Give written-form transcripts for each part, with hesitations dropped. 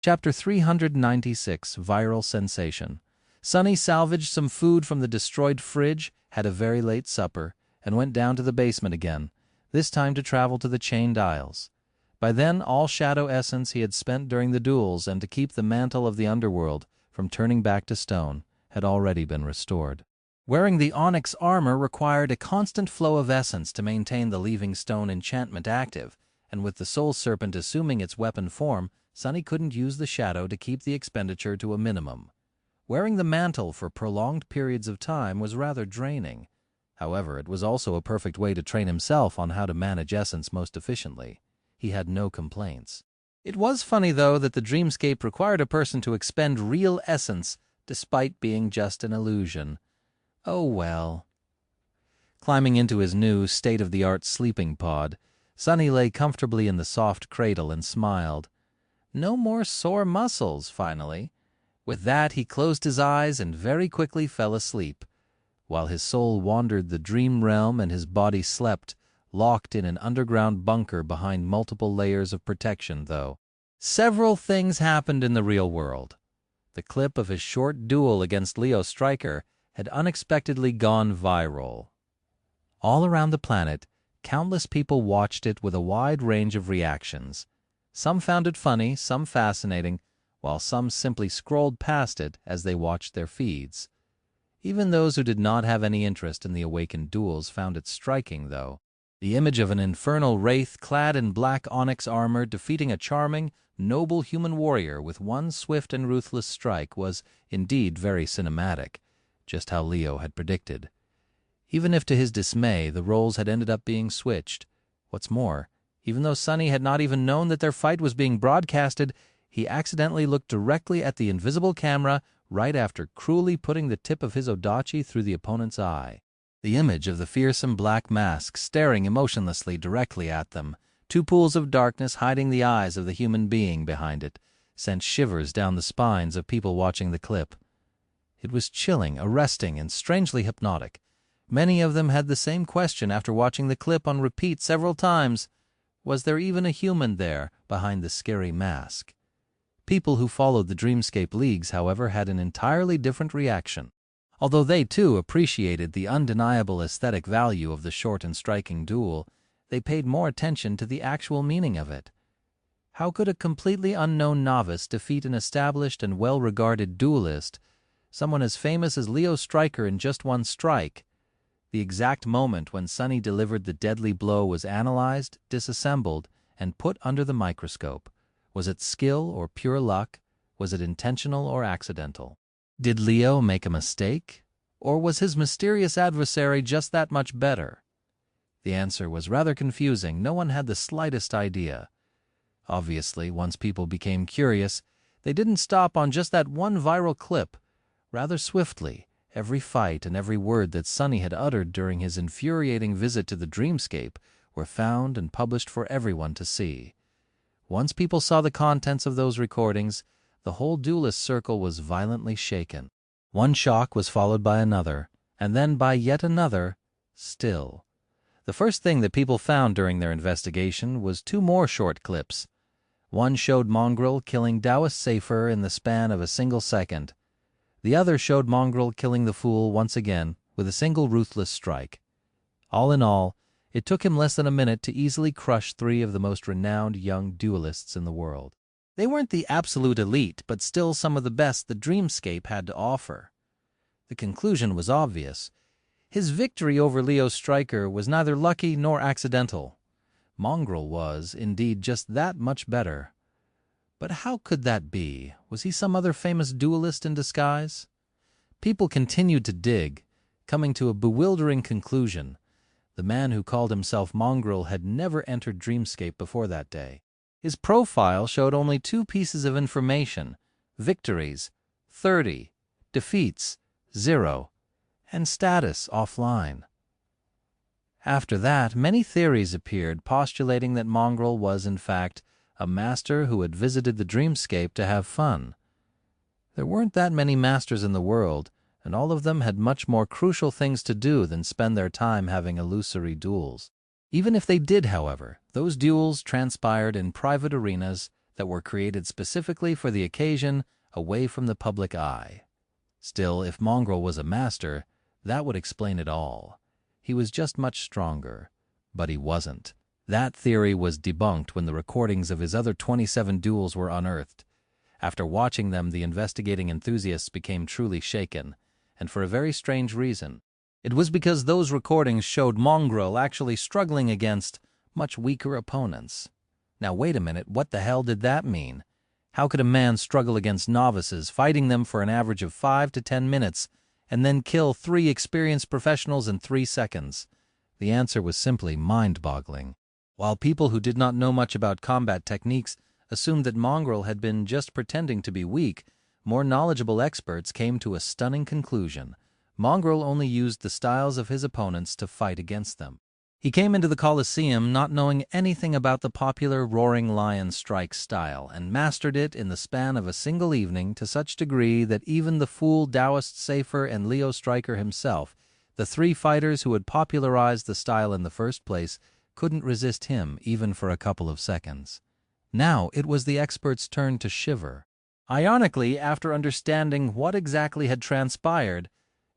Chapter 396, Viral Sensation. Sunny salvaged some food from the destroyed fridge, had a very late supper, and went down to the basement again, this time to travel to the Chained Isles. By then, all shadow essence he had spent during the duels and to keep the mantle of the underworld from turning back to stone had already been restored. Wearing the onyx armor required a constant flow of essence to maintain the leaving stone enchantment active, and with the soul serpent assuming its weapon form, Sunny couldn't use the shadow to keep the expenditure to a minimum. Wearing the mantle for prolonged periods of time was rather draining. However, it was also a perfect way to train himself on how to manage essence most efficiently. He had no complaints. It was funny, though, that the Dreamscape required a person to expend real essence despite being just an illusion. Oh well. Climbing into his new, state-of-the-art sleeping pod, Sunny lay comfortably in the soft cradle and smiled. No more sore muscles, finally. With that, he closed his eyes and very quickly fell asleep, while his soul wandered the dream realm and his body slept, locked in an underground bunker behind multiple layers of protection, though. Several things happened in the real world. The clip of his short duel against Leo Stryker had unexpectedly gone viral. All around the planet, countless people watched it with a wide range of reactions. Some found it funny, some fascinating, while some simply scrolled past it as they watched their feeds. Even those who did not have any interest in the awakened duels found it striking, though. The image of an infernal wraith clad in black onyx armor defeating a charming, noble human warrior with one swift and ruthless strike was indeed very cinematic, just how Leo had predicted. Even if to his dismay the roles had ended up being switched. What's more, even though Sunny had not even known that their fight was being broadcasted, he accidentally looked directly at the invisible camera right after cruelly putting the tip of his odachi through the opponent's eye. The image of the fearsome black mask staring emotionlessly directly at them, two pools of darkness hiding the eyes of the human being behind it, sent shivers down the spines of people watching the clip. It was chilling, arresting, and strangely hypnotic. Many of them had the same question after watching the clip on repeat several times. Was there even a human there behind the scary mask? People who followed the Dreamscape leagues, however, had an entirely different reaction. Although they, too, appreciated the undeniable aesthetic value of the short and striking duel, they paid more attention to the actual meaning of it. How could a completely unknown novice defeat an established and well-regarded duelist, someone as famous as Leo Stryker, in just one strike? The exact moment when Sunny delivered the deadly blow was analyzed, disassembled, and put under the microscope. Was it skill or pure luck? Was it intentional or accidental? Did Leo make a mistake? Or was his mysterious adversary just that much better? The answer was rather confusing. No one had the slightest idea. Obviously, once people became curious, they didn't stop on just that one viral clip. Rather swiftly, every fight and every word that Sunny had uttered during his infuriating visit to the Dreamscape were found and published for everyone to see. Once people saw the contents of those recordings, the whole duelist circle was violently shaken. One shock was followed by another, and then by yet another, still. The first thing that people found during their investigation was two more short clips. One showed Mongrel killing Taoist Safer in the span of a single second. The other showed Mongrel killing the Fool once again with a single ruthless strike. All in all, it took him less than a minute to easily crush three of the most renowned young duelists in the world. They weren't the absolute elite, but still some of the best the Dreamscape had to offer. The conclusion was obvious. His victory over Leo Stryker was neither lucky nor accidental. Mongrel was, indeed, just that much better. But how could that be? Was he some other famous duelist in disguise? People continued to dig, coming to a bewildering conclusion. The man who called himself Mongrel had never entered Dreamscape before that day. His profile showed only two pieces of information: victories, 30, defeats, 0, and status offline. After that, many theories appeared postulating that Mongrel was, in fact, a master who had visited the Dreamscape to have fun. There weren't that many masters in the world, and all of them had much more crucial things to do than spend their time having illusory duels. Even if they did, however, those duels transpired in private arenas, that were created specifically for the occasion, away from the public eye. Still, if Mongrel was a master, that would explain it all. He was just much stronger. But he wasn't. That theory was debunked when the recordings of his other 27 duels were unearthed. After watching them, the investigating enthusiasts became truly shaken, and for a very strange reason. It was because those recordings showed Mongrel actually struggling against much weaker opponents. Now wait a minute, what the hell did that mean? How could a man struggle against novices, fighting them for an average of 5 to 10 minutes, and then kill 3 experienced professionals in 3 seconds? The answer was simply mind-boggling. While people who did not know much about combat techniques assumed that Mongrel had been just pretending to be weak, more knowledgeable experts came to a stunning conclusion. Mongrel only used the styles of his opponents to fight against them. He came into the Colosseum not knowing anything about the popular Roaring Lion strike style and mastered it in the span of a single evening to such degree that even the fool Taoist Safer and Leo Stryker himself, the 3 fighters who had popularized the style in the first place, couldn't resist him even for a couple of seconds. Now it was the expert's turn to shiver. Ironically, after understanding what exactly had transpired,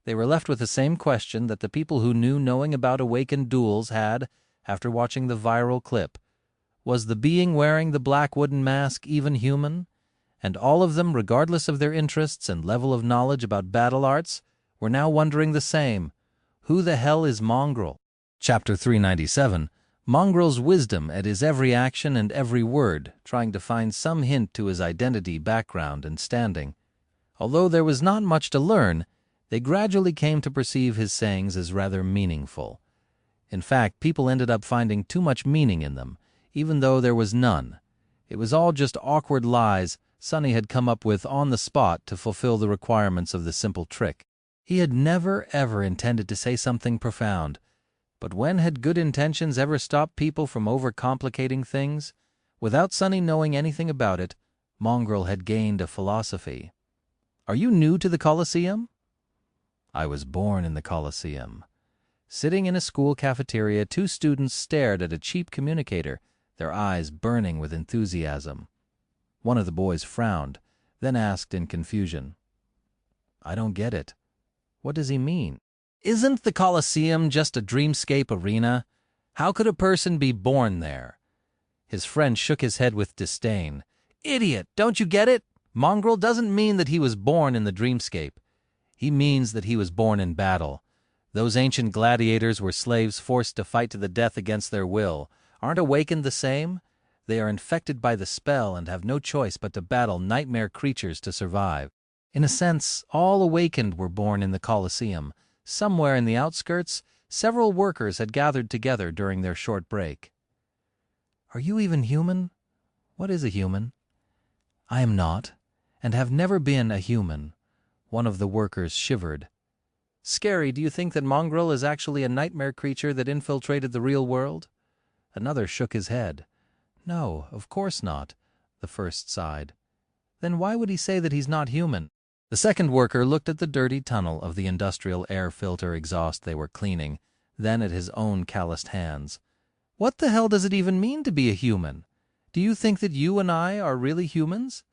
they were left with the same question that the people who knew knowing about awakened duels had after watching the viral clip. Was the being wearing the black wooden mask even human? And all of them, regardless of their interests and level of knowledge about battle arts, were now wondering the same. Who the hell is Mongrel? Chapter 397. Mongrel's wisdom at his every action and every word, trying to find some hint to his identity, background, and standing. Although there was not much to learn, they gradually came to perceive his sayings as rather meaningful. In fact, people ended up finding too much meaning in them, even though there was none. It was all just awkward lies Sonny had come up with on the spot to fulfill the requirements of the simple trick. He had never, ever intended to say something profound. But when had good intentions ever stopped people from overcomplicating things? Without Sonny knowing anything about it, Mongrel had gained a philosophy. Are you new to the Colosseum? I was born in the Colosseum. Sitting in a school cafeteria, 2 students stared at a cheap communicator, their eyes burning with enthusiasm. One of the boys frowned, then asked in confusion, I don't get it. What does he mean? Isn't the Colosseum just a Dreamscape arena? How could a person be born there? His friend shook his head with disdain. Idiot, don't you get it? Mongrel doesn't mean that he was born in the Dreamscape. He means that he was born in battle. Those ancient gladiators were slaves forced to fight to the death against their will. Aren't awakened the same? They are infected by the spell and have no choice but to battle nightmare creatures to survive. In a sense, all awakened were born in the Colosseum. Somewhere in the outskirts, several workers had gathered together during their short break. Are you even human? What is a human? I am not, and have never been a human. One of the workers shivered. Scary, do you think that Mongrel is actually a nightmare creature that infiltrated the real world? Another shook his head. No, of course not, the first sighed. Then why would he say that he's not human? The second worker looked at the dirty tunnel of the industrial air filter exhaust they were cleaning, then at his own calloused hands. What the hell does it even mean to be a human? Do you think that you and I are really humans?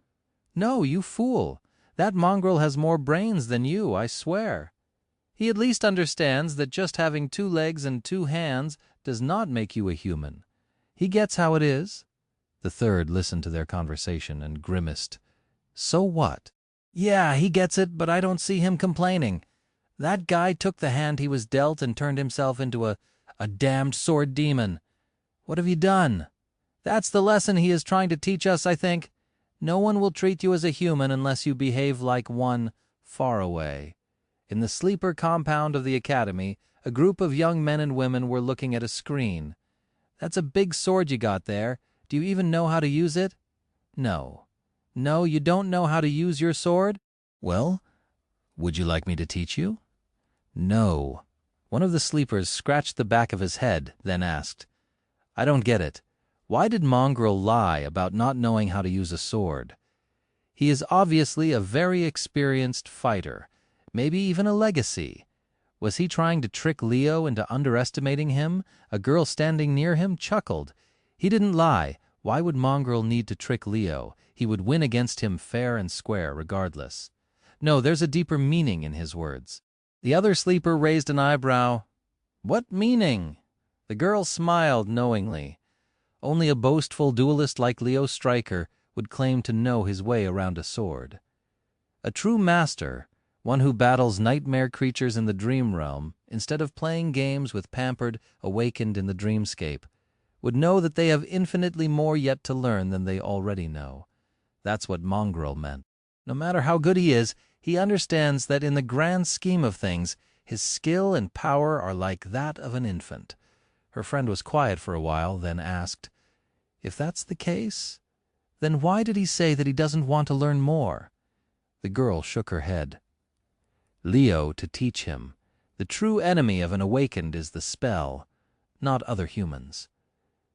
No, you fool. That Mongrel has more brains than you, I swear. He at least understands that just having 2 legs and 2 hands does not make you a human. He gets how it is. The third listened to their conversation and grimaced. So what? Yeah, he gets it, but I don't see him complaining. That guy took the hand he was dealt and turned himself into a damned sword demon. What have you done? That's the lesson he is trying to teach us, I think. No one will treat you as a human unless you behave like one far away. In the sleeper compound of the academy, a group of young men and women were looking at a screen. That's a big sword you got there. Do you even know how to use it? No. No, you don't know how to use your sword? Well, would you like me to teach you? No. One of the sleepers scratched the back of his head, then asked, I don't get it. Why did Mongrel lie about not knowing how to use a sword? He is obviously a very experienced fighter, maybe even a legacy. Was he trying to trick Leo into underestimating him? A girl standing near him chuckled. He didn't lie. Why would Mongrel need to trick Leo? He would win against him fair and square regardless. No, there's a deeper meaning in his words. The other sleeper raised an eyebrow. What meaning? The girl smiled knowingly. Only a boastful duelist like Leo Stryker would claim to know his way around a sword. A true master, one who battles nightmare creatures in the dream realm instead of playing games with pampered, awakened in the dreamscape, would know that they have infinitely more yet to learn than they already know. That's what Mongrel meant. No matter how good he is, he understands that in the grand scheme of things, his skill and power are like that of an infant. Her friend was quiet for a while, then asked, "If that's the case, then why did he say that he doesn't want to learn more?" The girl shook her head. Leo to teach him. The true enemy of an awakened is the spell, not other humans.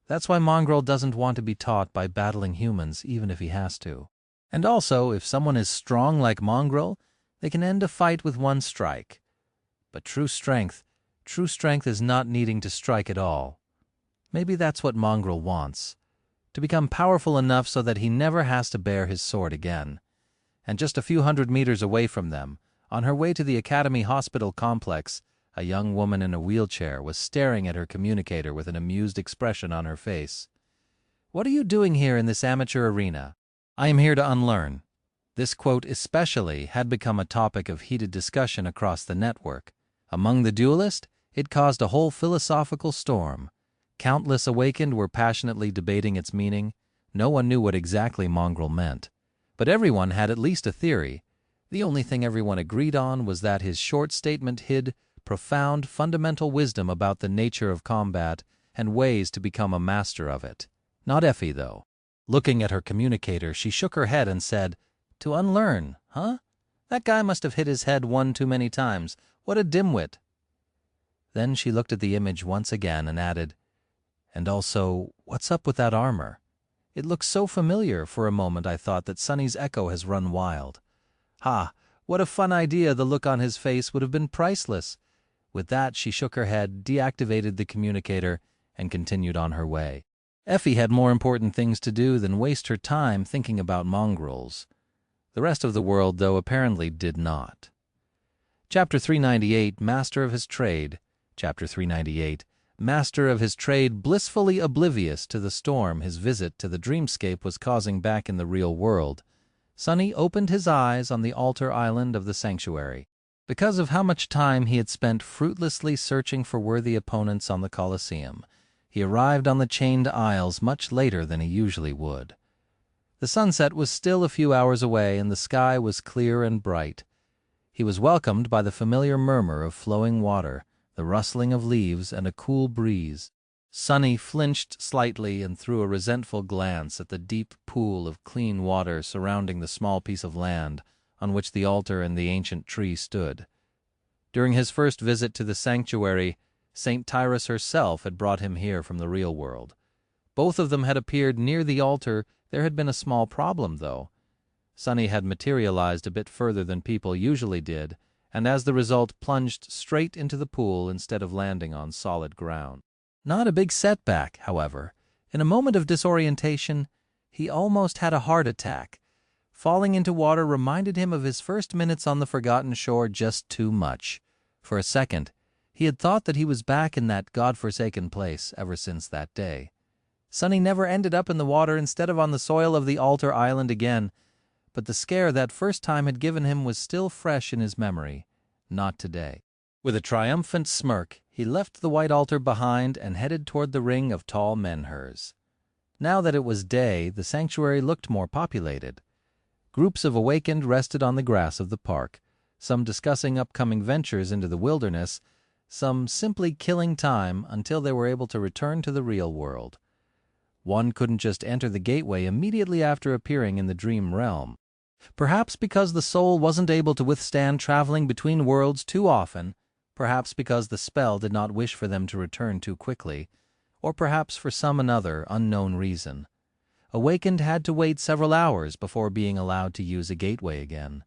That's why Mongrel doesn't want to be taught by battling humans, even if he has to. And also, if someone is strong like Mongrel, they can end a fight with one strike. But true strength is not needing to strike at all. Maybe that's what Mongrel wants, to become powerful enough so that he never has to bear his sword again. And just a few hundred meters away from them, on her way to the Academy Hospital complex, a young woman in a wheelchair was staring at her communicator with an amused expression on her face. "What are you doing here in this amateur arena?" "I am here to unlearn." This quote especially had become a topic of heated discussion across the network. Among the duelists, it caused a whole philosophical storm. Countless awakened were passionately debating its meaning. No one knew what exactly Mongrel meant. But everyone had at least a theory. The only thing everyone agreed on was that his short statement hid profound, fundamental wisdom about the nature of combat and ways to become a master of it. Not Effie, though. Looking at her communicator, she shook her head and said, "To unlearn, huh? That guy must have hit his head one too many times. What a dimwit." Then she looked at the image once again and added, "And also, what's up with that armor? It looks so familiar for a moment I thought that Sonny's echo has run wild. Ha, what a fun idea. The look on his face would have been priceless." With that, she shook her head, deactivated the communicator, and continued on her way. Effie had more important things to do than waste her time thinking about mongrels. The rest of the world, though, apparently did not. Chapter 398, Master of His Trade. Chapter 398, Master of his trade, blissfully oblivious to the storm his visit to the dreamscape was causing back in the real world, Sonny opened his eyes on the altar island of the sanctuary. Because of how much time he had spent fruitlessly searching for worthy opponents on the Colosseum, he arrived on the chained isles much later than he usually would. The sunset was still a few hours away, and the sky was clear and bright. He was welcomed by the familiar murmur of flowing water, the rustling of leaves, and a cool breeze. Sonny flinched slightly and threw a resentful glance at the deep pool of clean water surrounding the small piece of land on which the altar and the ancient tree stood. During his first visit to the sanctuary, St. Tyrus herself had brought him here from the real world. Both of them had appeared near the altar. There had been a small problem, though. Sonny had materialized a bit further than people usually did, and as the result plunged straight into the pool instead of landing on solid ground. Not a big setback, however. In a moment of disorientation, he almost had a heart attack. Falling into water reminded him of his first minutes on the forgotten shore just too much. For a second, he had thought that he was back in that godforsaken place ever since that day. Sonny never ended up in the water instead of on the soil of the altar island again, but the scare that first time had given him was still fresh in his memory. Not today. With a triumphant smirk, he left the white altar behind and headed toward the ring of tall menhirs. Now that it was day, the sanctuary looked more populated. Groups of awakened rested on the grass of the park, some discussing upcoming ventures into the wilderness, some simply killing time until they were able to return to the real world. One couldn't just enter the gateway immediately after appearing in the dream realm. Perhaps because the soul wasn't able to withstand traveling between worlds too often, perhaps because the spell did not wish for them to return too quickly, or perhaps for some another unknown reason. Awakened had to wait several hours before being allowed to use a gateway again.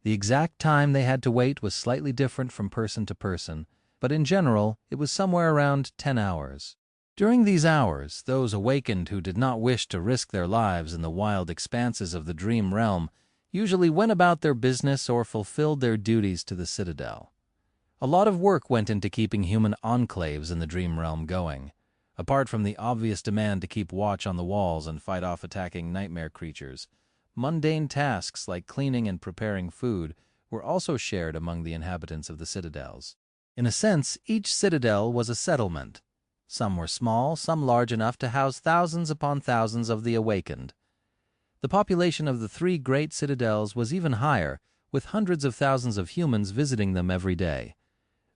The exact time they had to wait was slightly different from person to person, but in general it was somewhere around 10 hours. During these hours, those awakened who did not wish to risk their lives in the wild expanses of the dream realm usually went about their business or fulfilled their duties to the citadel. A lot of work went into keeping human enclaves in the dream realm going. Apart from the obvious demand to keep watch on the walls and fight off attacking nightmare creatures, mundane tasks like cleaning and preparing food were also shared among the inhabitants of the citadels. In a sense, each citadel was a settlement. Some were small, some large enough to house thousands upon thousands of the awakened. The population of the three great citadels was even higher, with hundreds of thousands of humans visiting them every day.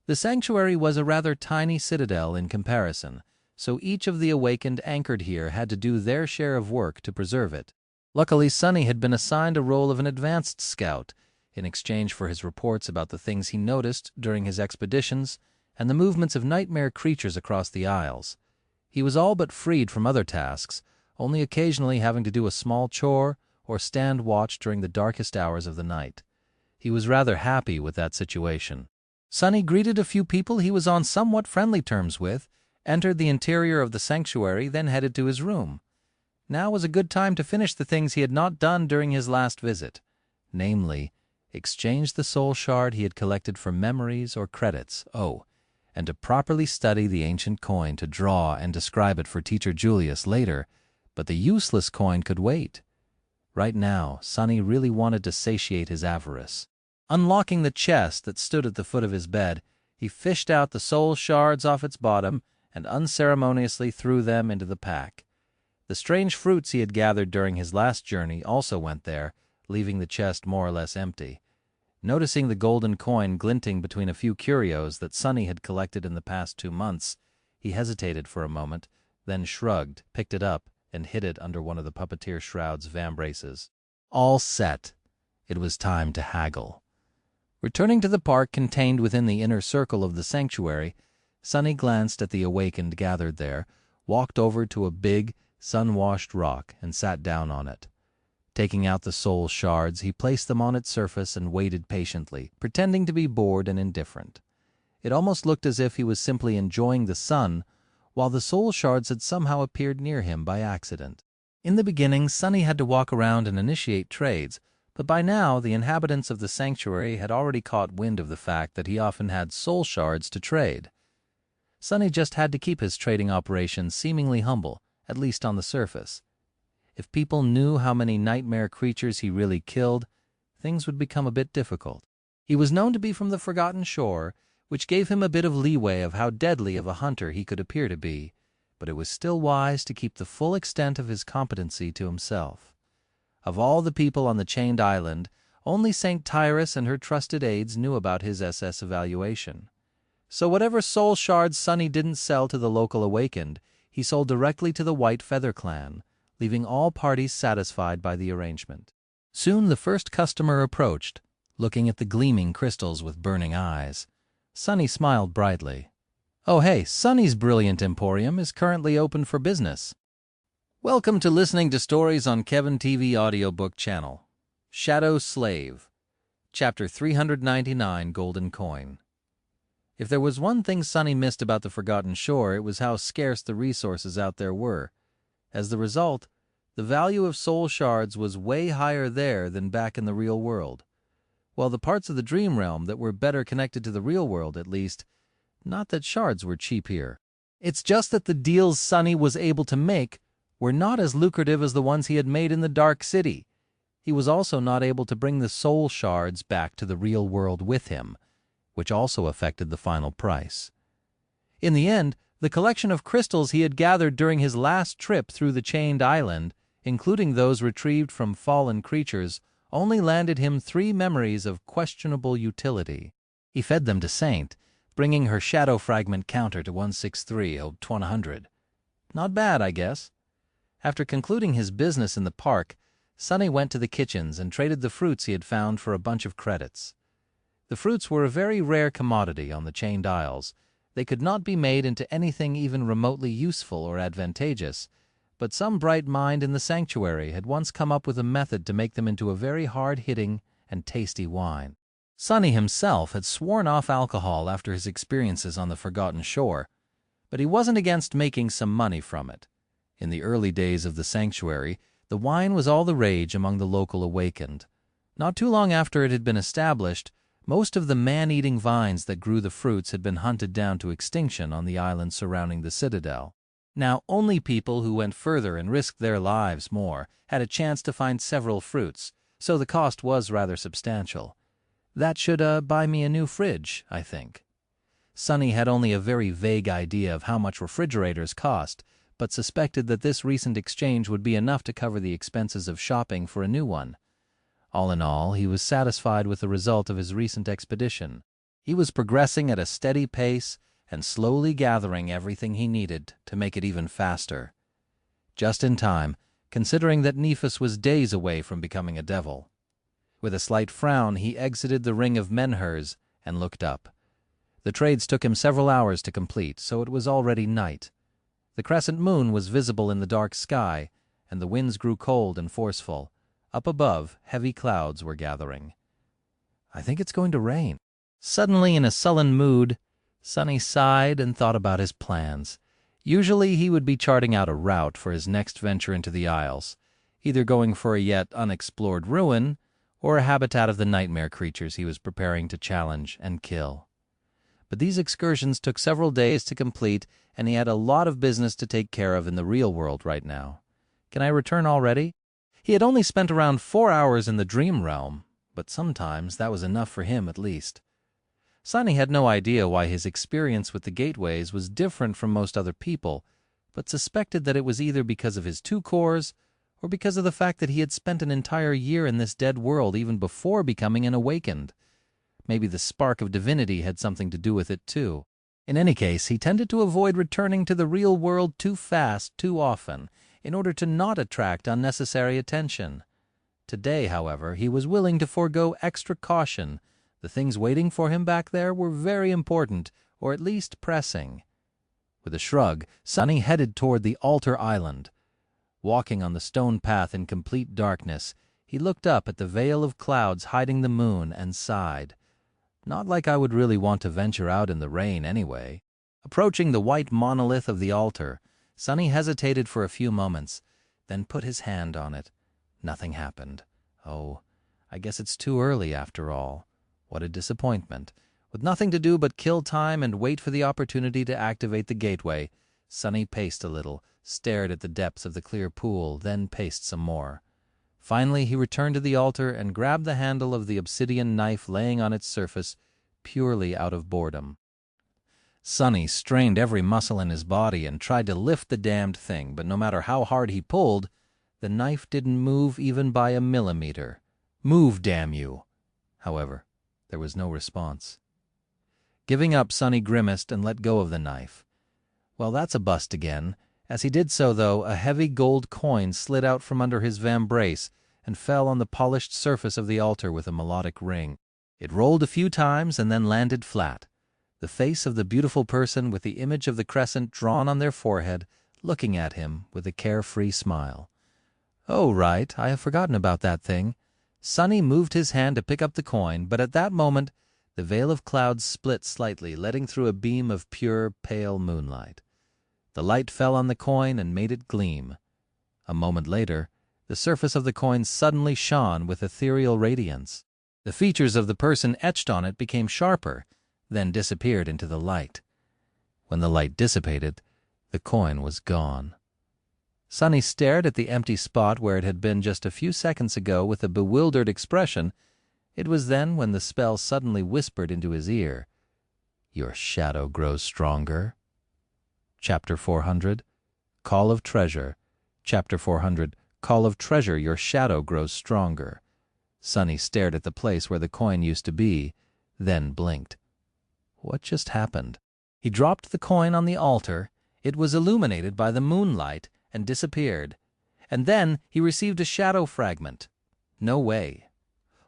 The sanctuary was a rather tiny citadel in comparison, so each of the awakened anchored here had to do their share of work to preserve it. Luckily, Sonny had been assigned a role of an advanced scout, in exchange for his reports about the things he noticed during his expeditions and the movements of nightmare creatures across the Isles. He was all but freed from other tasks, only occasionally having to do a small chore or stand watch during the darkest hours of the night. He was rather happy with that situation. Sonny greeted a few people he was on somewhat friendly terms with, entered the interior of the sanctuary, then headed to his room. Now was a good time to finish the things he had not done during his last visit, namely, exchange the soul shard he had collected for memories or credits, and to properly study the ancient coin to draw and describe it for Teacher Julius later, but the useless coin could wait. Right now, Sonny really wanted to satiate his avarice. Unlocking the chest that stood at the foot of his bed, he fished out the soul shards off its bottom and unceremoniously threw them into the pack. The strange fruits he had gathered during his last journey also went there, leaving the chest more or less empty. Noticing the golden coin glinting between a few curios that Sonny had collected in the past 2 months, he hesitated for a moment, then shrugged, picked it up, and hid it under one of the puppeteer Shroud's vambraces. All set. It was time to haggle. Returning to the park contained within the inner circle of the sanctuary, Sonny glanced at the awakened gathered there, walked over to a big, sun-washed rock, and sat down on it. Taking out the soul shards, he placed them on its surface and waited patiently, pretending to be bored and indifferent. It almost looked as if he was simply enjoying the sun, while the soul shards had somehow appeared near him by accident. In the beginning, Sonny had to walk around and initiate trades, but by now the inhabitants of the sanctuary had already caught wind of the fact that he often had soul shards to trade. Sonny just had to keep his trading operations seemingly humble, at least on the surface. If people knew how many nightmare creatures he really killed, things would become a bit difficult. He was known to be from the Forgotten Shore, which gave him a bit of leeway of how deadly of a hunter he could appear to be, but it was still wise to keep the full extent of his competency to himself. Of all the people on the chained island, only St. Tyrus and her trusted aides knew about his SS evaluation. So whatever soul shards Sonny didn't sell to the local awakened, he sold directly to the White Feather Clan, leaving all parties satisfied by the arrangement. Soon the first customer approached, looking at the gleaming crystals with burning eyes. Sonny smiled brightly. "Oh hey, Sonny's Brilliant Emporium is currently open for business. Welcome to listening to stories on Kevin TV Audiobook channel. Shadow Slave, Chapter 399, Golden Coin." If there was one thing Sonny missed about the Forgotten Shore, it was how scarce the resources out there were. As the result, the value of soul shards was way higher there than back in the real world. While the parts of the dream realm that were better connected to the real world, at least, not that shards were cheap here. It's just that the deals Sonny was able to make were not as lucrative as the ones he had made in the Dark City. He was also not able to bring the soul shards back to the real world with him, which also affected the final price. In the end, the collection of crystals he had gathered during his last trip through the chained island, including those retrieved from fallen creatures, only landed him 3 memories of questionable utility. He fed them to Saint, bringing her shadow fragment counter to 163 of 100. Not bad, I guess. After concluding his business in the park, Sonny went to the kitchens and traded the fruits he had found for a bunch of credits. The fruits were a very rare commodity on the Chained Isles. They could not be made into anything even remotely useful or advantageous, but some bright mind in the sanctuary had once come up with a method to make them into a very hard-hitting and tasty wine. Sonny himself had sworn off alcohol after his experiences on the Forgotten Shore, but he wasn't against making some money from it. In the early days of the sanctuary, the wine was all the rage among the local awakened. Not too long after it had been established, most of the man-eating vines that grew the fruits had been hunted down to extinction on the island surrounding the citadel. Now, only people who went further and risked their lives more had a chance to find several fruits, so the cost was rather substantial. That should buy me a new fridge, I think. Sonny had only a very vague idea of how much refrigerators cost, but suspected that this recent exchange would be enough to cover the expenses of shopping for a new one. All in all, he was satisfied with the result of his recent expedition. He was progressing at a steady pace and slowly gathering everything he needed to make it even faster. Just in time, considering that Nephis was days away from becoming a devil. With a slight frown, he exited the ring of menhirs and looked up. The trades took him several hours to complete, so it was already night. The crescent moon was visible in the dark sky, and the winds grew cold and forceful. Up above, heavy clouds were gathering. I think it's going to rain. Suddenly, in a sullen mood, Sonny sighed and thought about his plans. Usually he would be charting out a route for his next venture into the Isles, either going for a yet unexplored ruin or a habitat of the nightmare creatures he was preparing to challenge and kill. But these excursions took several days to complete, and he had a lot of business to take care of in the real world right now. Can I return already? He had only spent around 4 hours in the dream realm, but sometimes that was enough for him at least. Sonny had no idea why his experience with the gateways was different from most other people, but suspected that it was either because of his two cores or because of the fact that he had spent an entire year in this dead world even before becoming an awakened. Maybe the spark of divinity had something to do with it too. In any case, he tended to avoid returning to the real world too fast, too often, in order to not attract unnecessary attention. Today, however, he was willing to forego extra caution. The things waiting for him back there were very important, or at least pressing. With a shrug, Sonny headed toward the altar island. Walking on the stone path in complete darkness, he looked up at the veil of clouds hiding the moon and sighed. Not like I would really want to venture out in the rain anyway. Approaching the white monolith of the altar, Sonny hesitated for a few moments, then put his hand on it. Nothing happened. Oh, I guess it's too early after all. What a disappointment. With nothing to do but kill time and wait for the opportunity to activate the gateway, Sonny paced a little, stared at the depths of the clear pool, then paced some more. Finally, he returned to the altar and grabbed the handle of the obsidian knife laying on its surface, purely out of boredom. Sonny strained every muscle in his body and tried to lift the damned thing, but no matter how hard he pulled, the knife didn't move even by a millimeter. Move, damn you! However, there was no response. Giving up, Sonny grimaced and let go of the knife. Well, that's a bust again. As he did so, though, a heavy gold coin slid out from under his vambrace and fell on the polished surface of the altar with a melodic ring. It rolled a few times and then landed flat. The face of the beautiful person with the image of the crescent drawn on their forehead, looking at him with a carefree smile. Oh, right, I have forgotten about that thing. Sonny moved his hand to pick up the coin, but at that moment the veil of clouds split slightly, letting through a beam of pure, pale moonlight. The light fell on the coin and made it gleam. A moment later, the surface of the coin suddenly shone with ethereal radiance. The features of the person etched on it became sharper, then disappeared into the light. When the light dissipated, the coin was gone. Sonny stared at the empty spot where it had been just a few seconds ago with a bewildered expression. It was then when the spell suddenly whispered into his ear, "Your shadow grows stronger." Chapter 400, Call of Treasure. Chapter 400, Call of Treasure, your shadow grows stronger. Sonny stared at the place where the coin used to be, then blinked. What just happened? He dropped the coin on the altar. It was illuminated by the moonlight and disappeared. And then he received a shadow fragment. No way.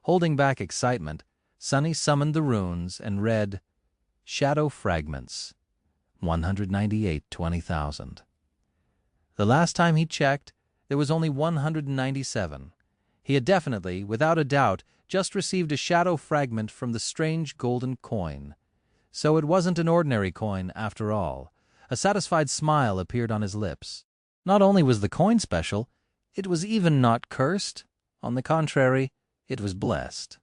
Holding back excitement, Sonny summoned the runes and read, Shadow Fragments. 198 20,000. The last time he checked, there was only 197. He had definitely, without a doubt, just received a shadow fragment from the strange golden coin. So it wasn't an ordinary coin after all. A satisfied smile appeared on his lips. Not only was the coin special, it was even not cursed. On the contrary, it was blessed.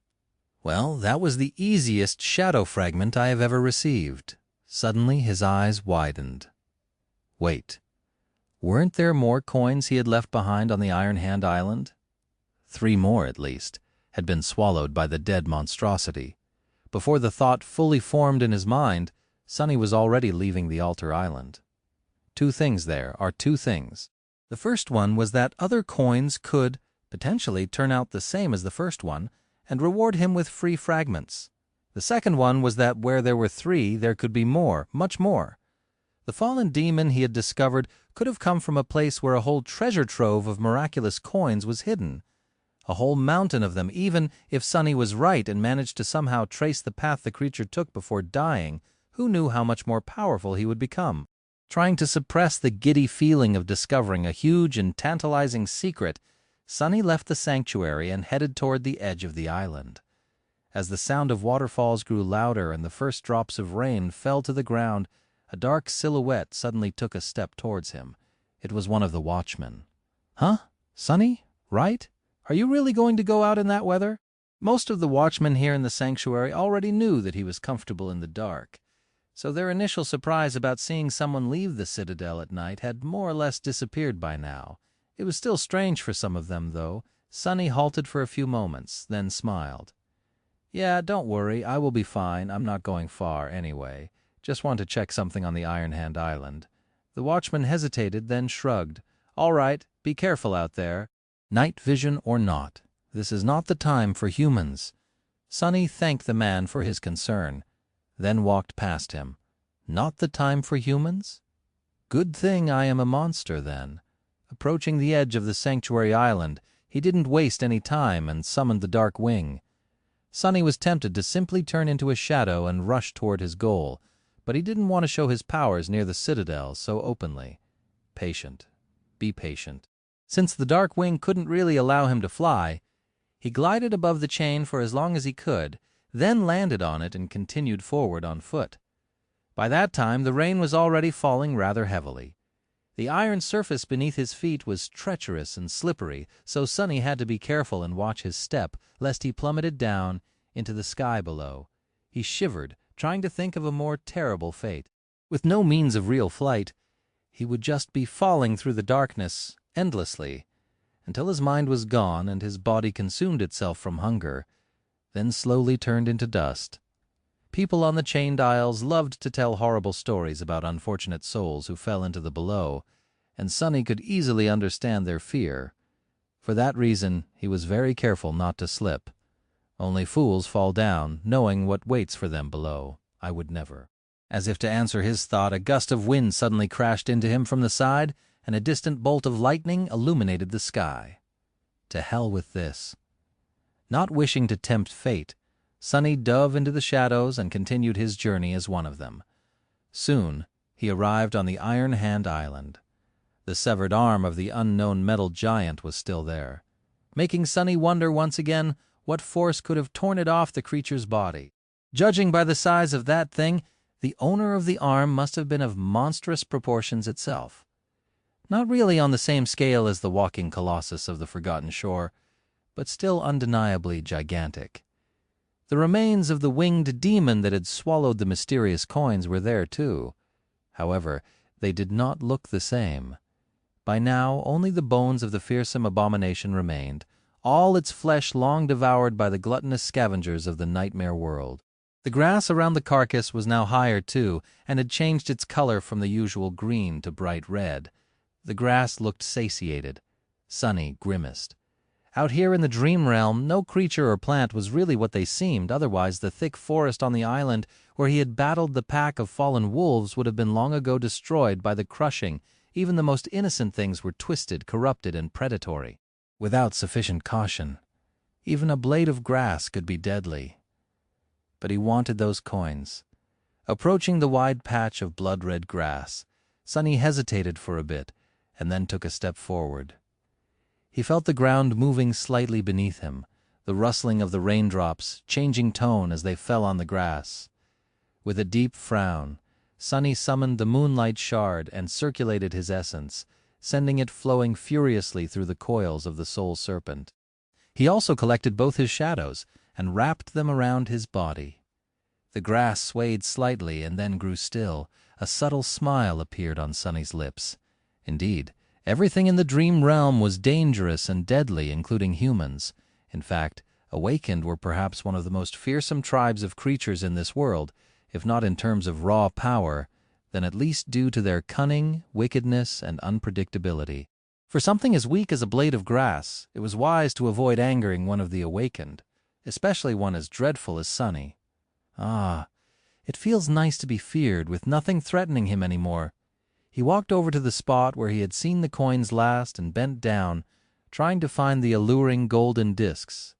Well, that was the easiest shadow fragment I have ever received. Suddenly his eyes widened. Wait, weren't there more coins he had left behind on the Iron Hand Island? 3 more, at least, had been swallowed by the dead monstrosity. Before the thought fully formed in his mind, Sonny was already leaving the altar island. 2 things there are 2 things. The first one was that other coins could, potentially, turn out the same as the first one and reward him with free fragments. The second one was that where there were 3, there could be more, much more. The fallen demon he had discovered could have come from a place where a whole treasure trove of miraculous coins was hidden. A whole mountain of them, even if Sonny was right and managed to somehow trace the path the creature took before dying. Who knew how much more powerful he would become? Trying to suppress the giddy feeling of discovering a huge and tantalizing secret, Sonny left the sanctuary and headed toward the edge of the island. As the sound of waterfalls grew louder and the first drops of rain fell to the ground, a dark silhouette suddenly took a step towards him. It was one of the watchmen. "Huh? Sonny? Right? Are you really going to go out in that weather?" Most of the watchmen here in the sanctuary already knew that he was comfortable in the dark, so their initial surprise about seeing someone leave the citadel at night had more or less disappeared by now. It was still strange for some of them, though. Sonny halted for a few moments, then smiled. "Yeah, don't worry, I will be fine. I'm not going far, anyway. Just want to check something on the Iron Hand Island." The watchman hesitated, then shrugged. "All right, be careful out there. Night vision or not, this is not the time for humans." Sonny thanked the man for his concern, then walked past him. Not the time for humans? Good thing I am a monster, then. Approaching the edge of the sanctuary island, he didn't waste any time and summoned the Dark Wing. Sonny was tempted to simply turn into a shadow and rush toward his goal, but he didn't want to show his powers near the citadel so openly. Patient. Be patient. Since the Dark Wing couldn't really allow him to fly, he glided above the chain for as long as he could, then landed on it and continued forward on foot. By that time, the rain was already falling rather heavily. The iron surface beneath his feet was treacherous and slippery, so Sonny had to be careful and watch his step, lest he plummeted down into the sky below. He shivered, trying to think of a more terrible fate. With no means of real flight, he would just be falling through the darkness endlessly, until his mind was gone and his body consumed itself from hunger, then slowly turned into dust. People on the chained isles loved to tell horrible stories about unfortunate souls who fell into the below, and Sonny could easily understand their fear. For that reason, he was very careful not to slip. Only fools fall down, knowing what waits for them below. I would never. As if to answer his thought, a gust of wind suddenly crashed into him from the side, and a distant bolt of lightning illuminated the sky. To hell with this. Not wishing to tempt fate, Sonny dove into the shadows and continued his journey as one of them. Soon he arrived on the Iron Hand Island. The severed arm of the unknown metal giant was still there, making Sonny wonder once again what force could have torn it off the creature's body. Judging by the size of that thing, the owner of the arm must have been of monstrous proportions itself. Not really on the same scale as the walking colossus of the Forgotten Shore, but still undeniably gigantic. The remains of the winged demon that had swallowed the mysterious coins were there, too. However, they did not look the same. By now, only the bones of the fearsome abomination remained, all its flesh long devoured by the gluttonous scavengers of the nightmare world. The grass around the carcass was now higher, too, and had changed its color from the usual green to bright red. The grass looked satiated. Sonny grimaced. Out here in the dream realm, no creature or plant was really what they seemed. Otherwise, the thick forest on the island where he had battled the pack of fallen wolves would have been long ago destroyed by the crushing. Even the most innocent things were twisted, corrupted, and predatory. Without sufficient caution, even a blade of grass could be deadly. But he wanted those coins. Approaching the wide patch of blood-red grass, Sonny hesitated for a bit, and then took a step forward. He felt the ground moving slightly beneath him, the rustling of the raindrops changing tone as they fell on the grass. With a deep frown, Sunny summoned the moonlight shard and circulated his essence, sending it flowing furiously through the coils of the soul serpent. He also collected both his shadows and wrapped them around his body. The grass swayed slightly and then grew still. A subtle smile appeared on Sunny's lips. Indeed, everything in the dream realm was dangerous and deadly, including humans. In fact, awakened were perhaps one of the most fearsome tribes of creatures in this world, if not in terms of raw power, then at least due to their cunning, wickedness, and unpredictability. For something as weak as a blade of grass, it was wise to avoid angering one of the awakened, especially one as dreadful as Sunny. Ah, it feels nice to be feared, with nothing threatening him anymore. He walked over to the spot where he had seen the coins last and bent down, trying to find the alluring golden discs.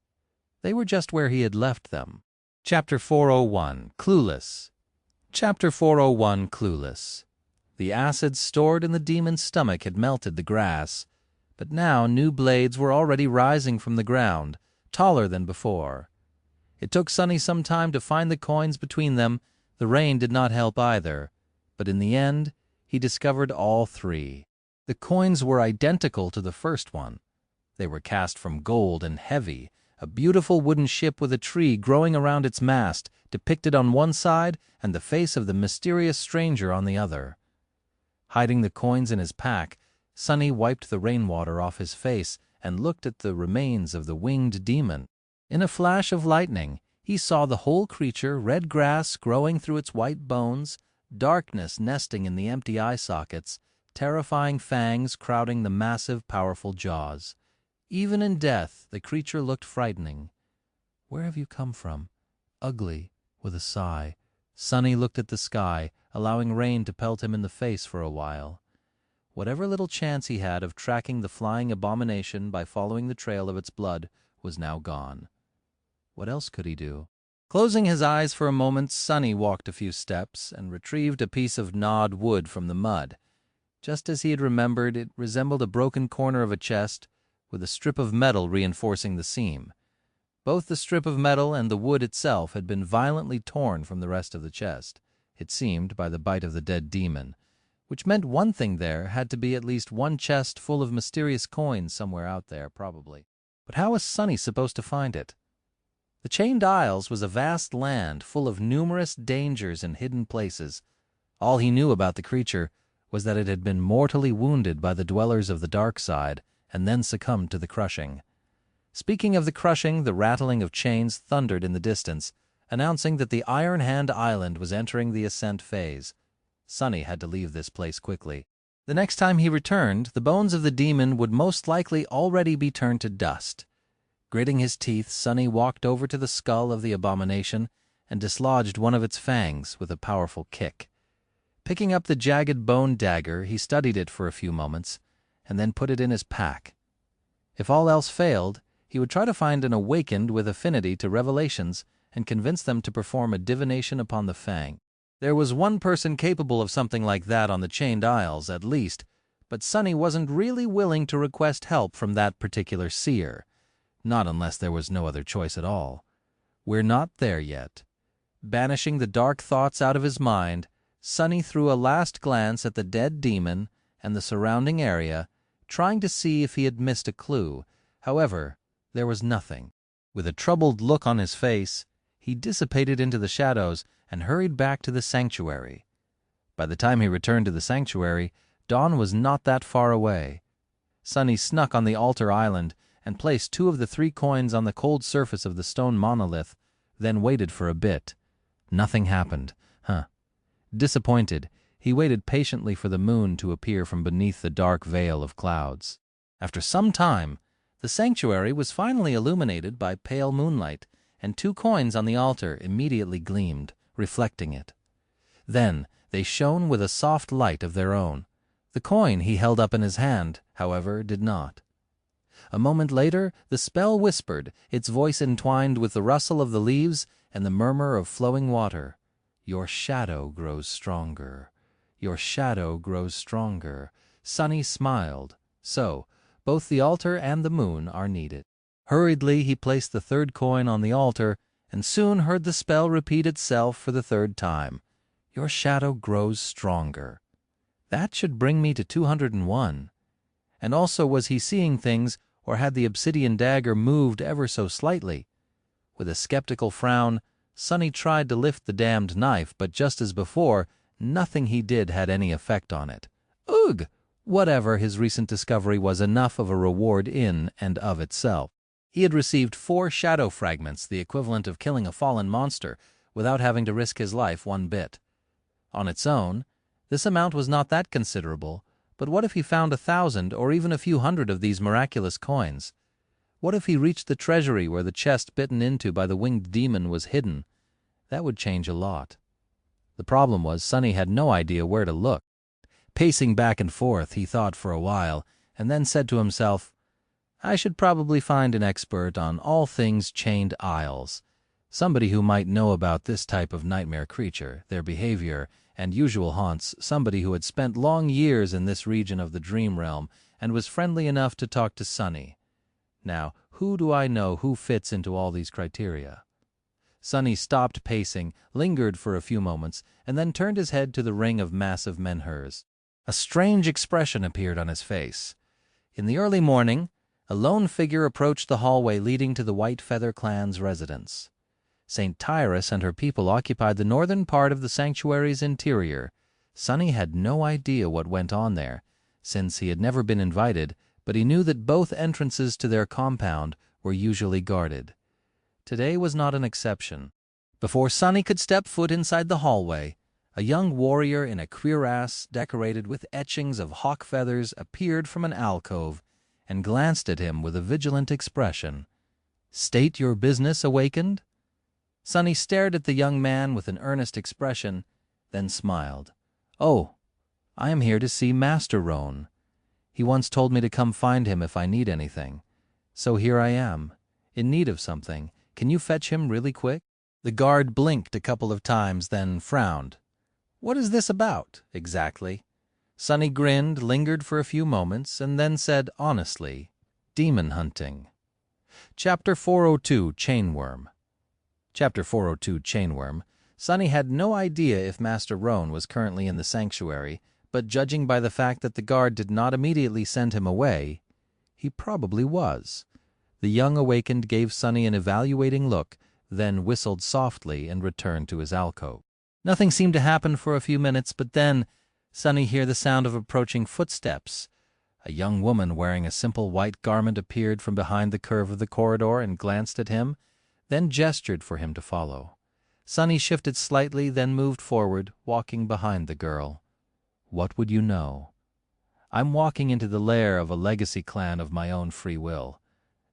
They were just where he had left them. Chapter 401, Clueless. Chapter 401, Clueless. The acid stored in the demon's stomach had melted the grass, but now new blades were already rising from the ground, taller than before. It took Sunny some time to find the coins between them. The rain did not help either, but in the end he discovered all three. The coins were identical to the first one. They were cast from gold and heavy, a beautiful wooden ship with a tree growing around its mast, depicted on one side, and the face of the mysterious stranger on the other. Hiding the coins in his pack, Sunny wiped the rainwater off his face and looked at the remains of the winged demon. In a flash of lightning, he saw the whole creature, red grass growing through its white bones, darkness nesting in the empty eye sockets, terrifying fangs crowding the massive, powerful jaws. Even in death, the creature looked frightening. "Where have you come from?" Ugly, with a sigh. Sunny looked at the sky, allowing rain to pelt him in the face for a while. Whatever little chance he had of tracking the flying abomination by following the trail of its blood was now gone. What else could he do? Closing his eyes for a moment, Sunny walked a few steps and retrieved a piece of gnawed wood from the mud. Just as he had remembered, it resembled a broken corner of a chest, with a strip of metal reinforcing the seam. Both the strip of metal and the wood itself had been violently torn from the rest of the chest, it seemed, by the bite of the dead demon, which meant one thing: there had to be at least one chest full of mysterious coins somewhere out there, probably. But how was Sunny supposed to find it? The Chained Isles was a vast land full of numerous dangers and hidden places. All he knew about the creature was that it had been mortally wounded by the dwellers of the dark side and then succumbed to the crushing. Speaking of the crushing, the rattling of chains thundered in the distance, announcing that the Iron Hand Island was entering the ascent phase. Sunny had to leave this place quickly. The next time he returned, the bones of the demon would most likely already be turned to dust. Gritting his teeth, Sunny walked over to the skull of the abomination and dislodged one of its fangs with a powerful kick. Picking up the jagged bone dagger, he studied it for a few moments, and then put it in his pack. If all else failed, he would try to find an awakened with affinity to revelations and convince them to perform a divination upon the fang. There was one person capable of something like that on the Chained Isles, at least, but Sunny wasn't really willing to request help from that particular seer. Not unless there was no other choice at all. We're not there yet. Banishing the dark thoughts out of his mind, Sunny threw a last glance at the dead demon and the surrounding area, trying to see if he had missed a clue. However, there was nothing. With a troubled look on his face, he dissipated into the shadows and hurried back to the sanctuary. By the time he returned to the sanctuary, dawn was not that far away. Sunny snuck on the altar island and placed 2 of the 3 coins on the cold surface of the stone monolith, then waited for a bit. Nothing happened. Disappointed, he waited patiently for the moon to appear from beneath the dark veil of clouds. After some time, the sanctuary was finally illuminated by pale moonlight, and 2 coins on the altar immediately gleamed, reflecting it. Then they shone with a soft light of their own. The coin he held up in his hand, however, did not. A moment later, the spell whispered, its voice entwined with the rustle of the leaves and the murmur of flowing water. "Your shadow grows stronger. Your shadow grows stronger." Sunny smiled. So, both the altar and the moon are needed. Hurriedly, he placed the 3rd coin on the altar and soon heard the spell repeat itself for the 3rd time. Your shadow grows stronger. That should bring me to 201. And also, was he seeing things, or had the obsidian dagger moved ever so slightly? With a skeptical frown, Sonny tried to lift the damned knife, but just as before, nothing he did had any effect on it. Ugh! Whatever, his recent discovery was enough of a reward in and of itself. He had received 4 shadow fragments, the equivalent of killing a fallen monster, without having to risk his life one bit. On its own, this amount was not that considerable, but what if he found 1,000 or even a few hundred of these miraculous coins? What if he reached the treasury where the chest bitten into by the winged demon was hidden? That would change a lot. The problem was Sonny had no idea where to look. Pacing back and forth, he thought for a while, and then said to himself, I should probably find an expert on all things chained isles, somebody who might know about this type of nightmare creature, their behavior, and usual haunts, somebody who had spent long years in this region of the dream realm and was friendly enough to talk to Sonny. Now, who do I know who fits into all these criteria? Sonny stopped pacing, lingered for a few moments, and then turned his head to the ring of massive menhirs. A strange expression appeared on his face. In the early morning, a lone figure approached the hallway leading to the White Feather clan's residence. St. Tyrus and her people occupied the northern part of the sanctuary's interior. Sonny had no idea what went on there, since he had never been invited, but he knew that both entrances to their compound were usually guarded. Today was not an exception. Before Sonny could step foot inside the hallway, a young warrior in a cuirass decorated with etchings of hawk feathers appeared from an alcove and glanced at him with a vigilant expression. State your business, Awakened? Sonny stared at the young man with an earnest expression, then smiled. Oh, I am here to see Master Roan. He once told me to come find him if I need anything. So here I am, in need of something. Can you fetch him really quick? The guard blinked a couple of times, then frowned. What is this about, exactly? Sonny grinned, lingered for a few moments, and then said honestly, Demon hunting. Chapter 402, Chainworm. Chapter 402, Chainworm. Sonny had no idea if Master Roan was currently in the sanctuary, but judging by the fact that the guard did not immediately send him away, he probably was. The young Awakened gave Sonny an evaluating look, then whistled softly and returned to his alcove. Nothing seemed to happen for a few minutes, but then Sonny heard the sound of approaching footsteps. A young woman wearing a simple white garment appeared from behind the curve of the corridor and glanced at him, then gestured for him to follow. Sonny shifted slightly, then moved forward, walking behind the girl. What would you know? I'm walking into the lair of a legacy clan of my own free will.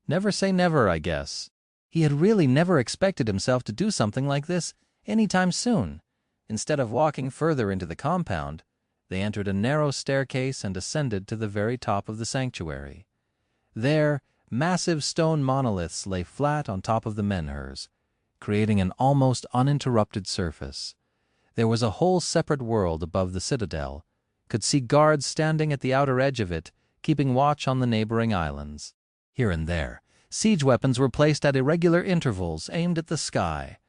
Never say never, I guess. He had really never expected himself to do something like this any time soon. Instead of walking further into the compound, they entered a narrow staircase and ascended to the very top of the sanctuary. There, massive stone monoliths lay flat on top of the menhirs, creating an almost uninterrupted surface. There was a whole separate world above the citadel, could see guards standing at the outer edge of it, keeping watch on the neighboring islands. Here and there, siege weapons were placed at irregular intervals, aimed at the sky.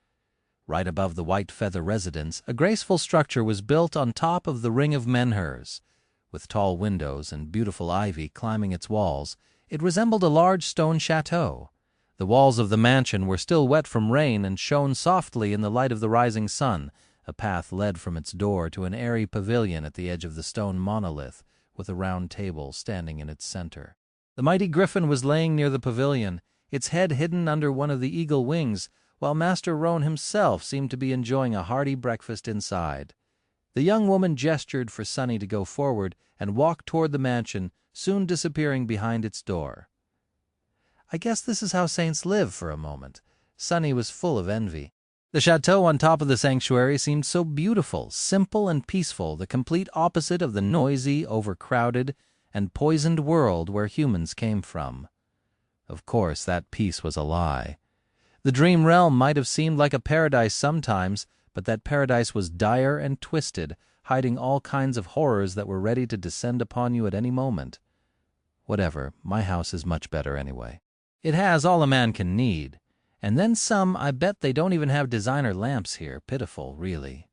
Right above the White Feather residence, a graceful structure was built on top of the ring of menhirs. With tall windows and beautiful ivy climbing its walls, it resembled a large stone chateau. The walls of the mansion were still wet from rain and shone softly in the light of the rising sun. A path led from its door to an airy pavilion at the edge of the stone monolith, with a round table standing in its center. The mighty griffin was laying near the pavilion, its head hidden under one of the eagle wings, while Master Roan himself seemed to be enjoying a hearty breakfast inside. The young woman gestured for Sonny to go forward and walk toward the mansion, soon disappearing behind its door. I guess this is how saints live for a moment. Sonny was full of envy. The chateau on top of the sanctuary seemed so beautiful, simple and peaceful, the complete opposite of the noisy, overcrowded, and poisoned world where humans came from. Of course, that peace was a lie. The dream realm might have seemed like a paradise sometimes, but that paradise was dire and twisted, hiding all kinds of horrors that were ready to descend upon you at any moment. Whatever, my house is much better anyway. It has all a man can need. And then some. I bet they don't even have designer lamps here. Pitiful, really.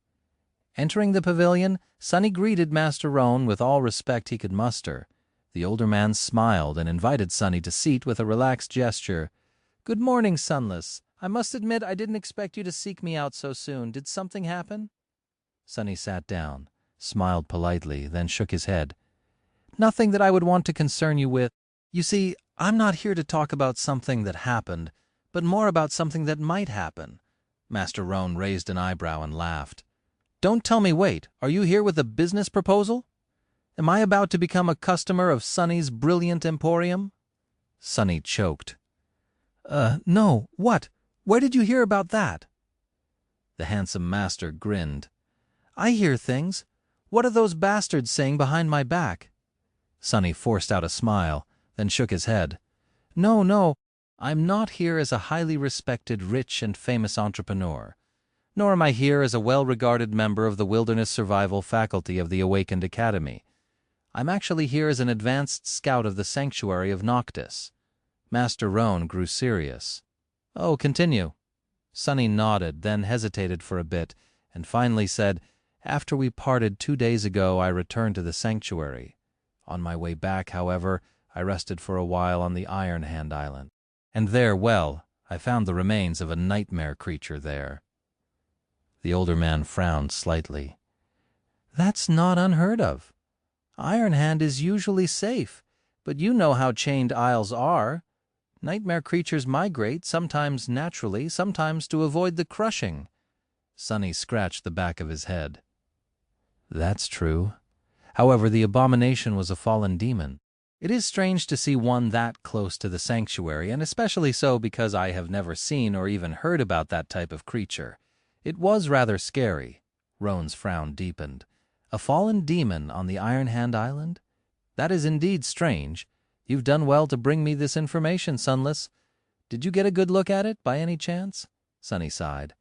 Entering the pavilion, Sunny greeted Master Roan with all respect he could muster. The older man smiled and invited Sunny to seat with a relaxed gesture. "Good morning, Sunless. I must admit I didn't expect you to seek me out so soon. Did something happen?" Sunny sat down, smiled politely, then shook his head. "Nothing that I would want to concern you with. You see, I'm not here to talk about something that happened, but more about something that might happen." Master Roan raised an eyebrow and laughed. "Don't tell me wait. Are you here with a business proposal? Am I about to become a customer of Sunny's brilliant emporium?" Sunny choked. No. What? Where did you hear about that?" The handsome master grinned. "I hear things. What are those bastards saying behind my back?" Sunny forced out a smile, then shook his head. No. I'm not here as a highly respected, rich, and famous entrepreneur. Nor am I here as a well-regarded member of the Wilderness Survival faculty of the Awakened Academy. I'm actually here as an advanced scout of the Sanctuary of Noctis." Master Roan grew serious. "Oh, continue." Sunny nodded, then hesitated for a bit, and finally said, "After we parted 2 days ago, I returned to the Sanctuary. On my way back, however, I rested for a while on the Iron Hand Island. And there, well, I found the remains of a nightmare creature there." The older man frowned slightly. "That's not unheard of. Iron Hand is usually safe, but you know how chained isles are. Nightmare creatures migrate, sometimes naturally, sometimes to avoid the crushing." Sunny scratched the back of his head. "That's true. However, the abomination was a fallen demon. It is strange to see one that close to the sanctuary, and especially so because I have never seen or even heard about that type of creature. It was rather scary." Roan's frown deepened. "A fallen demon on the Iron Hand Island? That is indeed strange. You've done well to bring me this information, Sunless. Did you get a good look at it, by any chance?" Sunny sighed.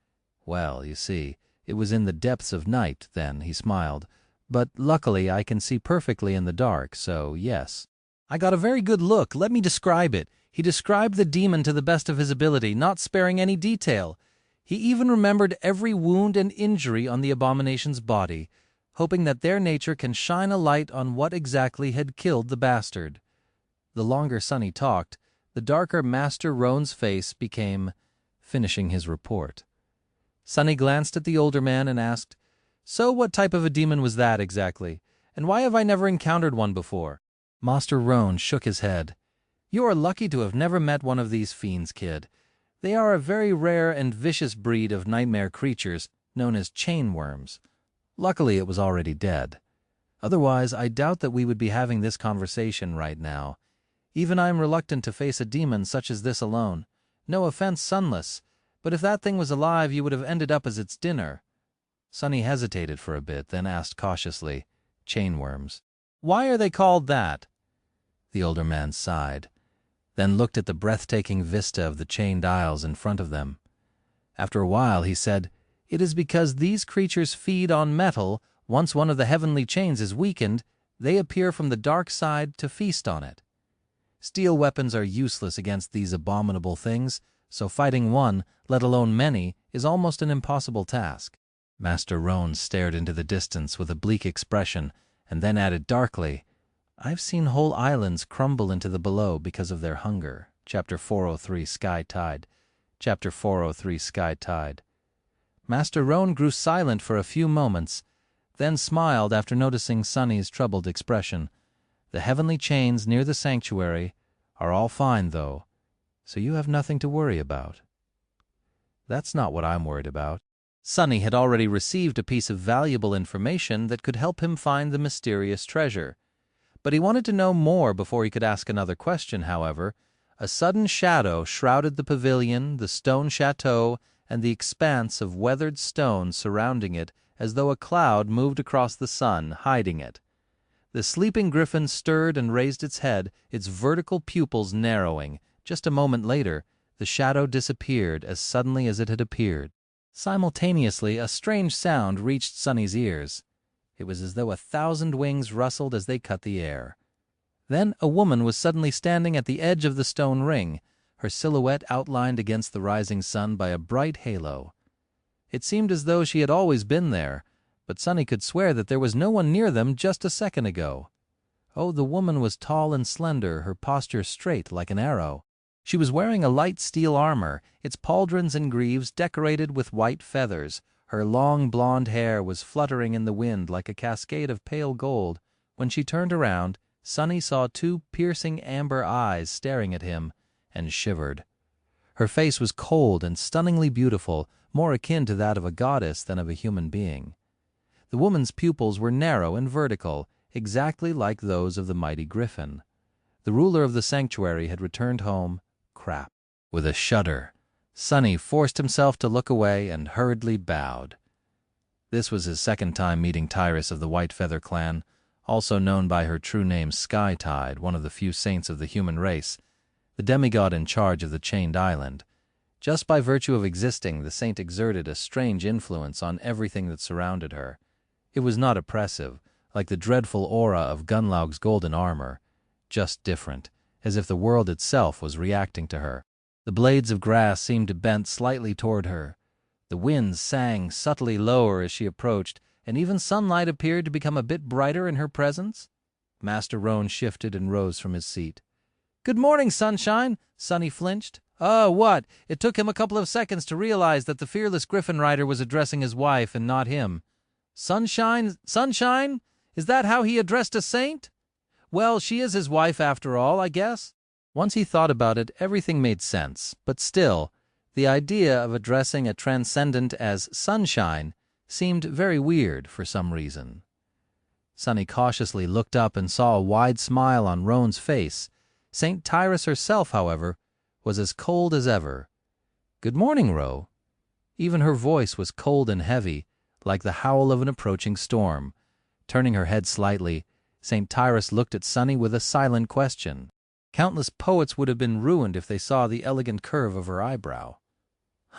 "Well, you see, it was in the depths of night, then," he smiled. "But luckily I can see perfectly in the dark, so yes." "I got a very good look. Let me describe it." He described the demon to the best of his ability, not sparing any detail. He even remembered every wound and injury on the abomination's body, hoping that their nature can shine a light on what exactly had killed the bastard. The longer Sunny talked, the darker Master Roan's face became, finishing his report. Sunny glanced at the older man and asked, "So what type of a demon was that exactly? And why have I never encountered one before?" Master Roan shook his head. "You are lucky to have never met one of these fiends, kid. They are a very rare and vicious breed of nightmare creatures known as chain worms. Luckily it was already dead. Otherwise, I doubt that we would be having this conversation right now. Even I'm reluctant to face a demon such as this alone. No offense, Sunless, but if that thing was alive, you would have ended up as its dinner." Sunny hesitated for a bit, then asked cautiously, "Chainworms. Why are they called that?" The older man sighed, then looked at the breathtaking vista of the chained isles in front of them. After a while he said, "It is because these creatures feed on metal. Once one of the heavenly chains is weakened, they appear from the dark side to feast on it. Steel weapons are useless against these abominable things, so fighting one, let alone many, is almost an impossible task." Master Roan stared into the distance with a bleak expression, and then added darkly, "I've seen whole islands crumble into the below because of their hunger." Chapter 403, Sky Tide. Chapter 403, Sky Tide. Master Roan grew silent for a few moments, then smiled after noticing Sunny's troubled expression. "The heavenly chains near the sanctuary are all fine, though, so you have nothing to worry about." "That's not what I'm worried about." Sunny had already received a piece of valuable information that could help him find the mysterious treasure. But he wanted to know more before he could ask another question, however. A sudden shadow shrouded the pavilion, the stone chateau, and the expanse of weathered stone surrounding it as though a cloud moved across the sun, hiding it. The sleeping griffin stirred and raised its head, its vertical pupils narrowing. Just a moment later, the shadow disappeared as suddenly as it had appeared. Simultaneously, a strange sound reached Sunny's ears. It was as though 1,000 wings rustled as they cut the air. Then a woman was suddenly standing at the edge of the stone ring, her silhouette outlined against the rising sun by a bright halo. It seemed as though she had always been there, but Sunny could swear that there was no one near them just a second ago. Oh, the woman was tall and slender, her posture straight like an arrow. She was wearing a light steel armor, its pauldrons and greaves decorated with white feathers. Her long blonde hair was fluttering in the wind like a cascade of pale gold. When she turned around, Sunny saw two piercing amber eyes staring at him, and shivered. Her face was cold and stunningly beautiful, more akin to that of a goddess than of a human being. The woman's pupils were narrow and vertical, exactly like those of the mighty griffin. The ruler of the sanctuary had returned home, crap. With a shudder, Sunny forced himself to look away and hurriedly bowed. This was his second time meeting Tyrus of the White Feather clan, also known by her true name Skytide, one of the few saints of the human race, the demigod in charge of the Chained Island. Just by virtue of existing, the saint exerted a strange influence on everything that surrounded her. It was not oppressive, like the dreadful aura of Gunlaug's golden armor, just different, as if the world itself was reacting to her. The blades of grass seemed to bend slightly toward her. The winds sang subtly lower as she approached, and even sunlight appeared to become a bit brighter in her presence. Master Roan shifted and rose from his seat. "Good morning, Sunshine!" Sunny flinched. "Oh, what? It took him a couple of seconds to realize that the fearless Griffin Rider was addressing his wife and not him. Sunshine? Sunshine? Is that how he addressed a saint? Well, she is his wife after all, I guess." Once he thought about it, everything made sense, but still, the idea of addressing a transcendent as Sunshine seemed very weird for some reason. Sunny cautiously looked up and saw a wide smile on Roan's face. St. Tyrus herself, however, was as cold as ever. "Good morning, Ro." Even her voice was cold and heavy, like the howl of an approaching storm. Turning her head slightly, St. Tyrus looked at Sunny with a silent question. Countless poets would have been ruined if they saw the elegant curve of her eyebrow.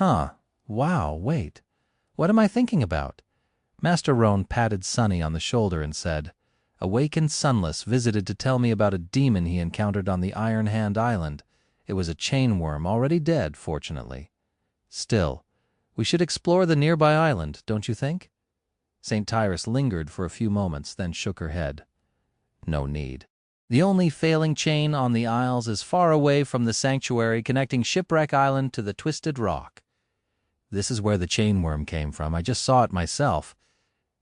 Wow, wait. What am I thinking about? Master Roan patted Sunny on the shoulder and said, "Awake and sunless, visited to tell me about a demon he encountered on the Iron Hand Island. It was a chain worm, already dead, fortunately. Still, we should explore the nearby island, don't you think?" St. Tyrus lingered for a few moments, then shook her head. "No need. The only failing chain on the Isles is far away from the sanctuary connecting Shipwreck Island to the Twisted Rock. This is where the chain worm came from. I just saw it myself."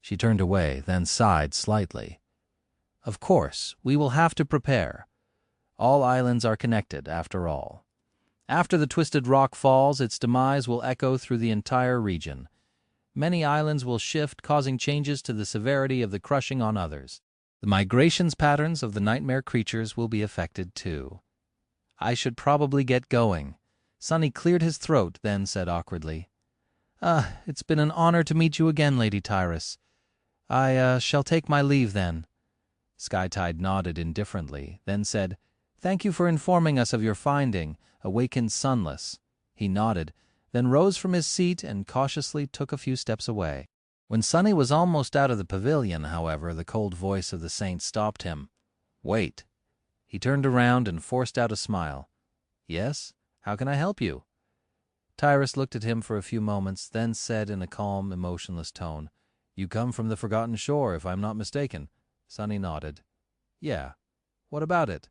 She turned away, then sighed slightly. "Of course, we will have to prepare. All islands are connected, after all. After the Twisted Rock falls, its demise will echo through the entire region. Many islands will shift, causing changes to the severity of the crushing on others. The migrations patterns of the nightmare creatures will be affected too. I should probably get going." Sunny cleared his throat, then said awkwardly, "It's been an honor to meet you again, Lady Tyrus. I shall take my leave then." Skytide nodded indifferently, then said, "Thank you for informing us of your finding, awakened sunless." He nodded, then rose from his seat and cautiously took a few steps away. When Sunny was almost out of the pavilion, however, the cold voice of the saint stopped him. "Wait." He turned around and forced out a smile. "Yes? How can I help you?" Tyrus looked at him for a few moments, then said in a calm, emotionless tone, "You come from the Forgotten Shore, if I'm not mistaken." Sunny nodded. "Yeah. What about it?"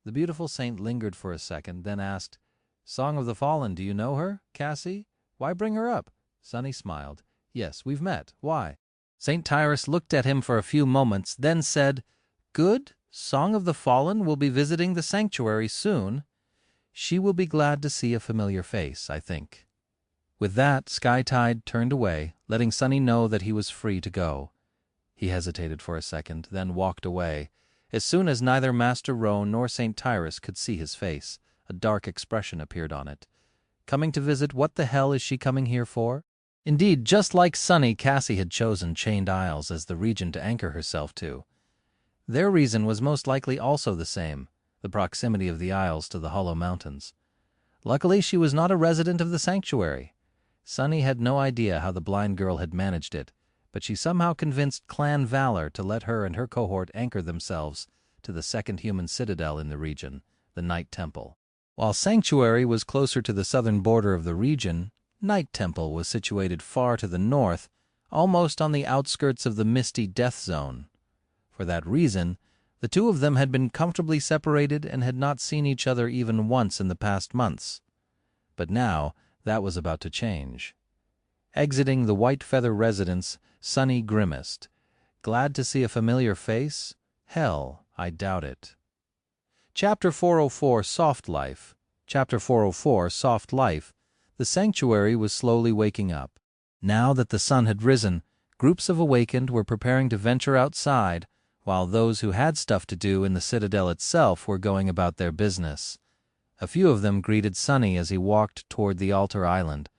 The beautiful saint lingered for a second, then asked, "Song of the Fallen, do you know her, Cassie? Why bring her up?" Sunny smiled. "Yes, we've met. Why?" St. Tyrus looked at him for a few moments, then said, "Good. Song of the Fallen will be visiting the sanctuary soon. She will be glad to see a familiar face, I think." With that, Skytide turned away, letting Sunny know that he was free to go. He hesitated for a second, then walked away. As soon as neither Master Roan nor St. Tyrus could see his face, a dark expression appeared on it. Coming to visit, what the hell is she coming here for? Indeed, just like Sunny, Cassie had chosen Chained Isles as the region to anchor herself to. Their reason was most likely also the same, the proximity of the Isles to the Hollow Mountains. Luckily, she was not a resident of the sanctuary. Sunny had no idea how the blind girl had managed it, but she somehow convinced Clan Valor to let her and her cohort anchor themselves to the second human citadel in the region, the Night Temple. While Sanctuary was closer to the southern border of the region, Night Temple was situated far to the north, almost on the outskirts of the misty death zone. For that reason, the two of them had been comfortably separated and had not seen each other even once in the past months. But now that was about to change. Exiting the White Feather residence, Sunny grimaced. Glad to see a familiar face? Hell, I doubt it. Chapter 404, Soft Life. Chapter 404, Soft Life. The sanctuary was slowly waking up. Now that the sun had risen, groups of awakened were preparing to venture outside, while those who had stuff to do in the citadel itself were going about their business. A few of them greeted Sunny as he walked toward the altar island.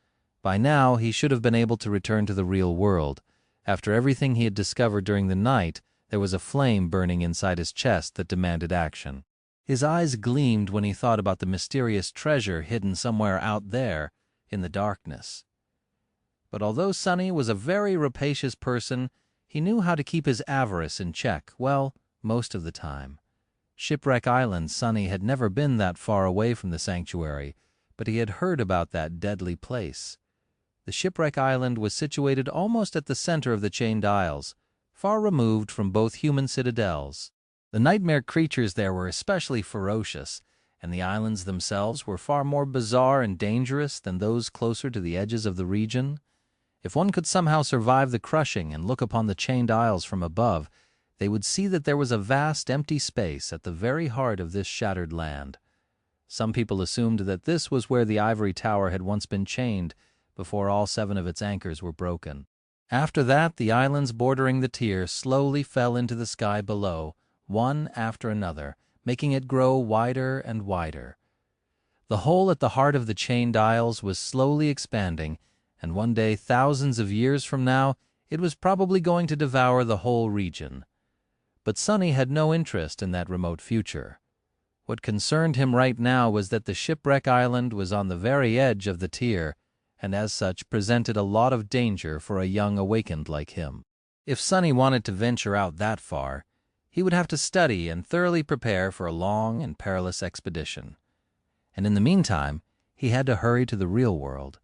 By now, he should have been able to return to the real world. After everything he had discovered during the night, there was a flame burning inside his chest that demanded action. His eyes gleamed when he thought about the mysterious treasure hidden somewhere out there in the darkness. But although Sunny was a very rapacious person, he knew how to keep his avarice in check, well, most of the time. Shipwreck Island, Sunny had never been that far away from the sanctuary, but he had heard about that deadly place. The Shipwreck Island was situated almost at the center of the Chained Isles, far removed from both human citadels. The nightmare creatures there were especially ferocious, and the islands themselves were far more bizarre and dangerous than those closer to the edges of the region. If one could somehow survive the crushing and look upon the Chained Isles from above, they would see that there was a vast empty space at the very heart of this shattered land. Some people assumed that this was where the ivory tower had once been chained before all 7 of its anchors were broken. After that, the islands bordering the tier slowly fell into the sky below, one after another, making it grow wider and wider. The hole at the heart of the Chained Isles was slowly expanding, and one day, thousands of years from now, it was probably going to devour the whole region. But Sunny had no interest in that remote future. What concerned him right now was that the Shipwreck Island was on the very edge of the tier, and as such presented a lot of danger for a young awakened like him. If Sunny wanted to venture out that far, he would have to study and thoroughly prepare for a long and perilous expedition. And in the meantime, he had to hurry to the real world.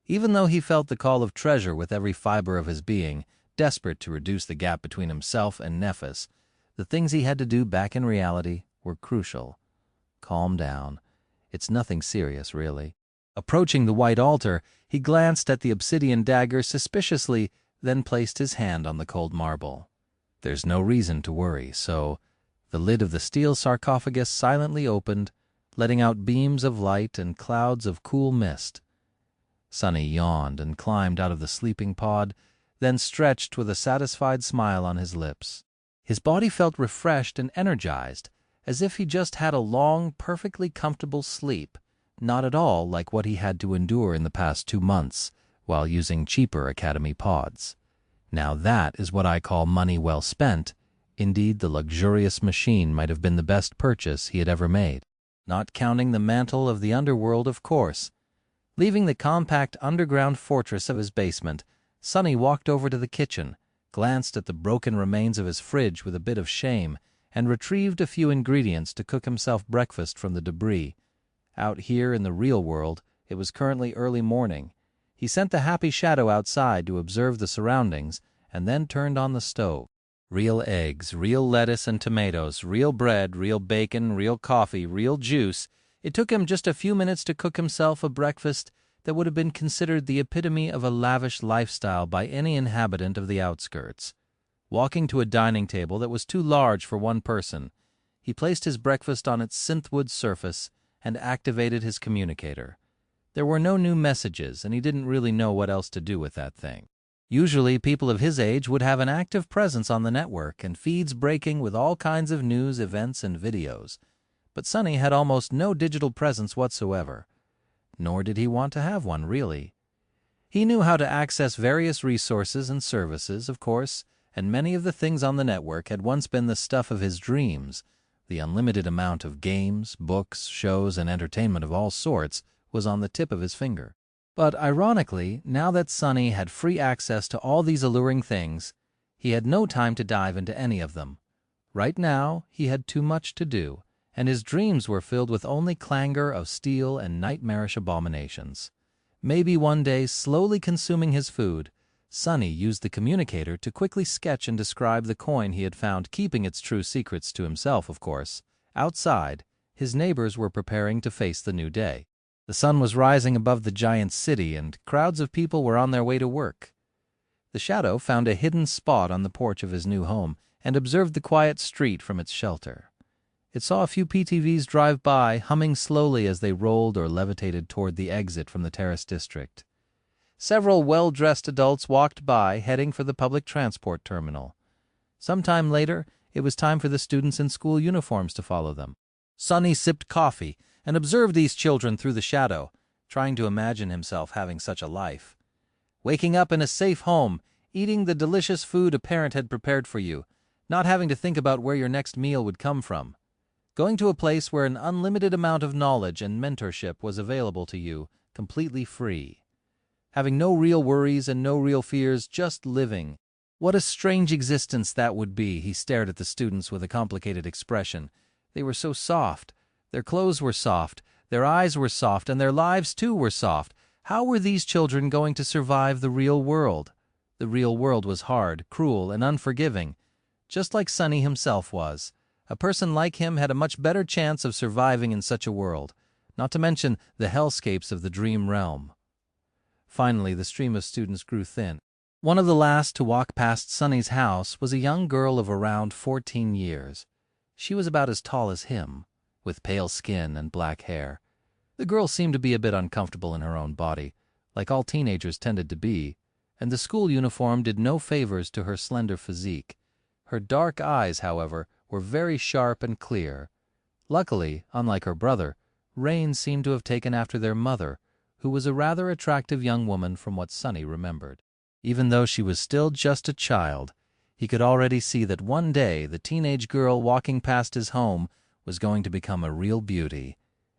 Even though he felt the call of treasure with every fiber of his being, desperate to reduce the gap between himself and Nephis, the things he had to do back in reality were crucial. Calm down. It's nothing serious, really. Approaching the white altar, he glanced at the obsidian dagger suspiciously, then placed his hand on the cold marble. There's no reason to worry, so the lid of the steel sarcophagus silently opened, letting out beams of light and clouds of cool mist. Sunny yawned and climbed out of the sleeping pod, then stretched with a satisfied smile on his lips. His body felt refreshed and energized, as if he just had a long, perfectly comfortable sleep, not at all like what he had to endure in the past 2 months while using cheaper Academy pods. Now that is what I call money well spent. Indeed, the luxurious machine might have been the best purchase he had ever made. Not counting the mantle of the underworld, of course. Leaving the compact underground fortress of his basement, Sunny walked over to the kitchen, glanced at the broken remains of his fridge with a bit of shame, and retrieved a few ingredients to cook himself breakfast from the debris. Out here in the real world, it was currently early morning. He sent the happy shadow outside to observe the surroundings, and then turned on the stove. Real eggs, real lettuce and tomatoes, real bread, real bacon, real coffee, real juice. It took him just a few minutes to cook himself a breakfast that would have been considered the epitome of a lavish lifestyle by any inhabitant of the outskirts. Walking to a dining table that was too large for one person, he placed his breakfast on its synthwood surface and activated his communicator. There were no new messages, and he didn't really know what else to do with that thing. Usually, people of his age would have an active presence on the network and feeds breaking with all kinds of news, events, and videos. But Sunny had almost no digital presence whatsoever. Nor did he want to have one, really. He knew how to access various resources and services, of course, and many of the things on the network had once been the stuff of his dreams. The unlimited amount of games, books, shows, and entertainment of all sorts was on the tip of his finger. But ironically, now that Sunny had free access to all these alluring things, he had no time to dive into any of them. Right now, he had too much to do, and his dreams were filled with only clangor of steel and nightmarish abominations. Maybe one day, slowly consuming his food, Sunny used the communicator to quickly sketch and describe the coin he had found, keeping its true secrets to himself, of course. Outside, his neighbors were preparing to face the new day. The sun was rising above the giant city, and crowds of people were on their way to work. The Shadow found a hidden spot on the porch of his new home and observed the quiet street from its shelter. It saw a few PTVs drive by, humming slowly as they rolled or levitated toward the exit from the Terrace district. Several well-dressed adults walked by, heading for the public transport terminal. Sometime later, it was time for the students in school uniforms to follow them. Sunny sipped coffee and observed these children through the shadow, trying to imagine himself having such a life. Waking up in a safe home, eating the delicious food a parent had prepared for you, not having to think about where your next meal would come from. Going to a place where an unlimited amount of knowledge and mentorship was available to you, completely free. Having no real worries and no real fears, just living. What a strange existence that would be. He stared at the students with a complicated expression. They were so soft. Their clothes were soft. Their eyes were soft, and their lives too were soft. How were these children going to survive the real world? The real world was hard, cruel, and unforgiving, just like Sunny himself was. A person like him had a much better chance of surviving in such a world, not to mention the hellscapes of the dream realm. Finally, the stream of students grew thin. One of the last to walk past Sunny's house was a young girl of around 14 years. She was about as tall as him, with pale skin and black hair. The girl seemed to be a bit uncomfortable in her own body, like all teenagers tended to be, and the school uniform did no favors to her slender physique. Her dark eyes, however, were very sharp and clear. Luckily, unlike her brother, Rain seemed to have taken after their mother, who was a rather attractive young woman from what Sunny remembered. Even though she was still just a child, he could already see that one day the teenage girl walking past his home was going to become a real beauty.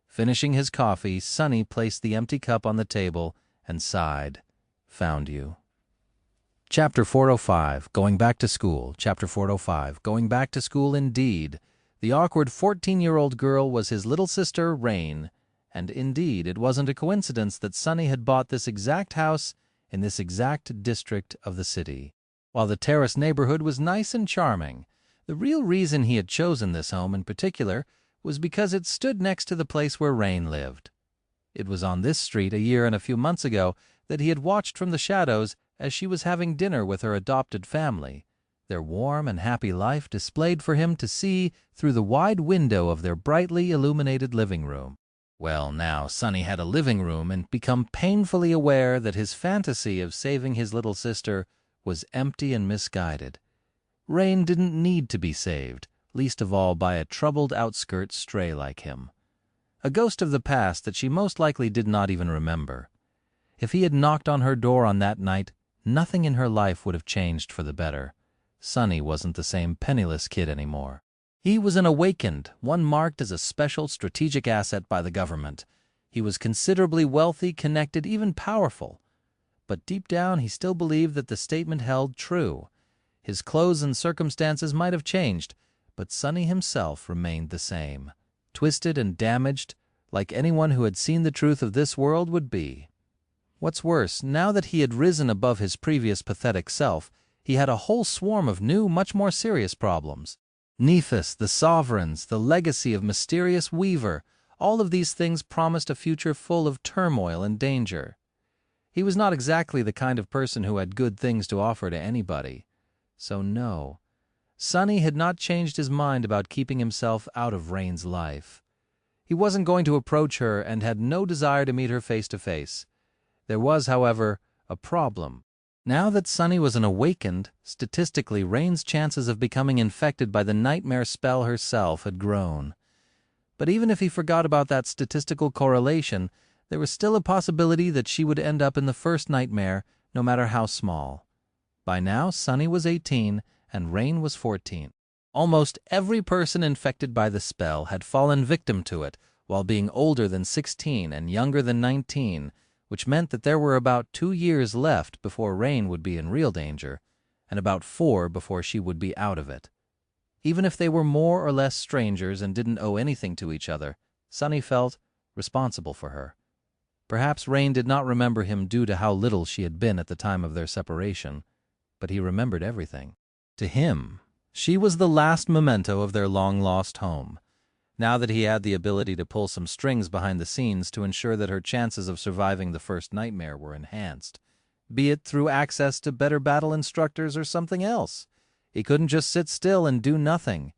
Finishing his coffee, Sunny placed the empty cup on the table and sighed. Found you. Chapter 405, Going Back to School. Chapter 405, Going Back to School indeed. The awkward 14-year-old girl was his little sister, Rain. And indeed, it wasn't a coincidence that Sunny had bought this exact house in this exact district of the city. While the Terrace neighborhood was nice and charming, the real reason he had chosen this home in particular was because it stood next to the place where Rain lived. It was on this street a year and a few months ago that he had watched from the shadows as she was having dinner with her adopted family, their warm and happy life displayed for him to see through the wide window of their brightly illuminated living room. Well, now Sunny had a living room and become painfully aware that his fantasy of saving his little sister was empty and misguided. Rain didn't need to be saved, least of all by a troubled outskirt stray like him. A ghost of the past that she most likely did not even remember. If he had knocked on her door on that night, nothing in her life would have changed for the better. Sunny wasn't the same penniless kid anymore. He was an awakened, one marked as a special strategic asset by the government. He was considerably wealthy, connected, even powerful. But deep down he still believed that the statement held true. His clothes and circumstances might have changed, but Sunny himself remained the same, twisted and damaged, like anyone who had seen the truth of this world would be. What's worse, now that he had risen above his previous pathetic self, he had a whole swarm of new, much more serious problems. Nephis, the Sovereigns, the legacy of mysterious Weaver, all of these things promised a future full of turmoil and danger. He was not exactly the kind of person who had good things to offer to anybody. So no, Sunny had not changed his mind about keeping himself out of Rain's life. He wasn't going to approach her and had no desire to meet her face to face. There was, however, a problem. Now that Sunny was an awakened, statistically Rain's chances of becoming infected by the nightmare spell herself had grown. But even if he forgot about that statistical correlation, there was still a possibility that she would end up in the first nightmare, no matter how small. By now, Sunny was 18 and Rain was 14. Almost every person infected by the spell had fallen victim to it while being older than 16 and younger than 19, which meant that there were about 2 years left before Rain would be in real danger, and about 4 before she would be out of it. Even if they were more or less strangers and didn't owe anything to each other, Sunny felt responsible for her. Perhaps Rain did not remember him due to how little she had been at the time of their separation, but he remembered everything. To him, she was the last memento of their long-lost home. Now that he had the ability to pull some strings behind the scenes to ensure that her chances of surviving the first nightmare were enhanced, be it through access to better battle instructors or something else. He couldn't just sit still and do nothing.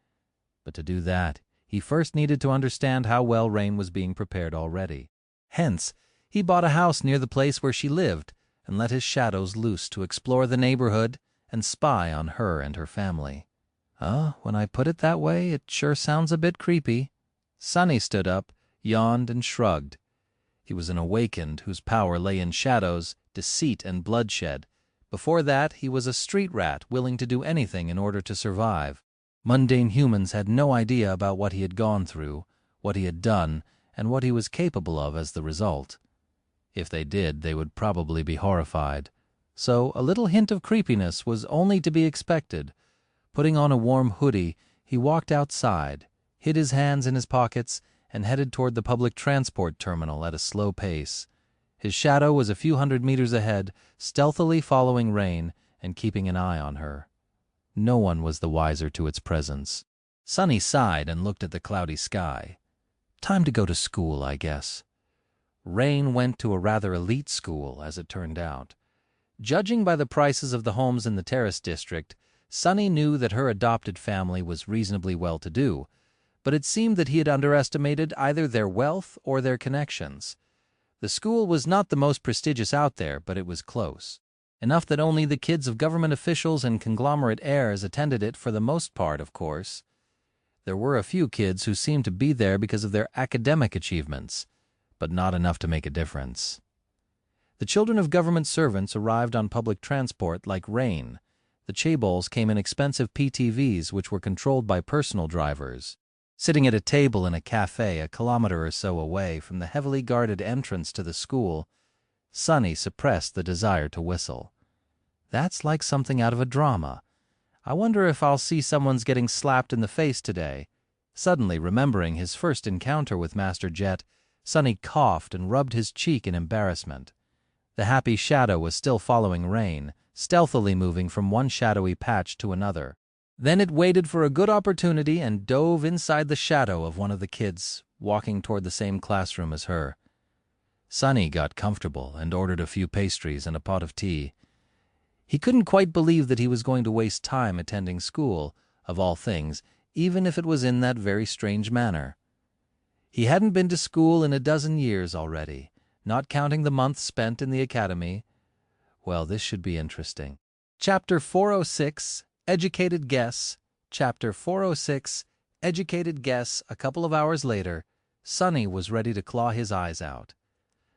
But to do that, he first needed to understand how well Rain was being prepared already. Hence, he bought a house near the place where she lived and let his shadows loose to explore the neighborhood and spy on her and her family. When I put it that way, it sure sounds a bit creepy. Sonny stood up, yawned, and shrugged. He was an awakened whose power lay in shadows, deceit, and bloodshed. Before that, he was a street rat willing to do anything in order to survive. Mundane humans had no idea about what he had gone through, what he had done, and what he was capable of as the result. If they did, they would probably be horrified. So a little hint of creepiness was only to be expected. Putting on a warm hoodie, he walked outside, hid his hands in his pockets, and headed toward the public transport terminal at a slow pace. His shadow was a few hundred meters ahead, stealthily following Rain and keeping an eye on her. No one was the wiser to its presence. Sonny sighed and looked at the cloudy sky. Time to go to school, I guess. Rain went to a rather elite school, as it turned out. Judging by the prices of the homes in the Terrace district, Sonny knew that her adopted family was reasonably well-to-do, but it seemed that he had underestimated either their wealth or their connections. The school was not the most prestigious out there, but it was close. Enough that only the kids of government officials and conglomerate heirs attended it for the most part, of course. There were a few kids who seemed to be there because of their academic achievements, but not enough to make a difference. The children of government servants arrived on public transport like Rain. The chaebols came in expensive PTVs which were controlled by personal drivers. Sitting at a table in a cafe a kilometer or so away from the heavily guarded entrance to the school, Sonny suppressed the desire to whistle. That's like something out of a drama. I wonder if I'll see someone's getting slapped in the face today. Suddenly remembering his first encounter with Master Jet, Sonny coughed and rubbed his cheek in embarrassment. The happy shadow was still following Rain, stealthily moving from one shadowy patch to another. Then it waited for a good opportunity and dove inside the shadow of one of the kids, walking toward the same classroom as her. Sonny got comfortable and ordered a few pastries and a pot of tea. He couldn't quite believe that he was going to waste time attending school, of all things, even if it was in that very strange manner. He hadn't been to school in a dozen years already, not counting the months spent in the academy. Well, this should be interesting. Chapter 406, Educated Guess. Chapter 406, Educated Guess. A couple of hours later, Sonny was ready to claw his eyes out.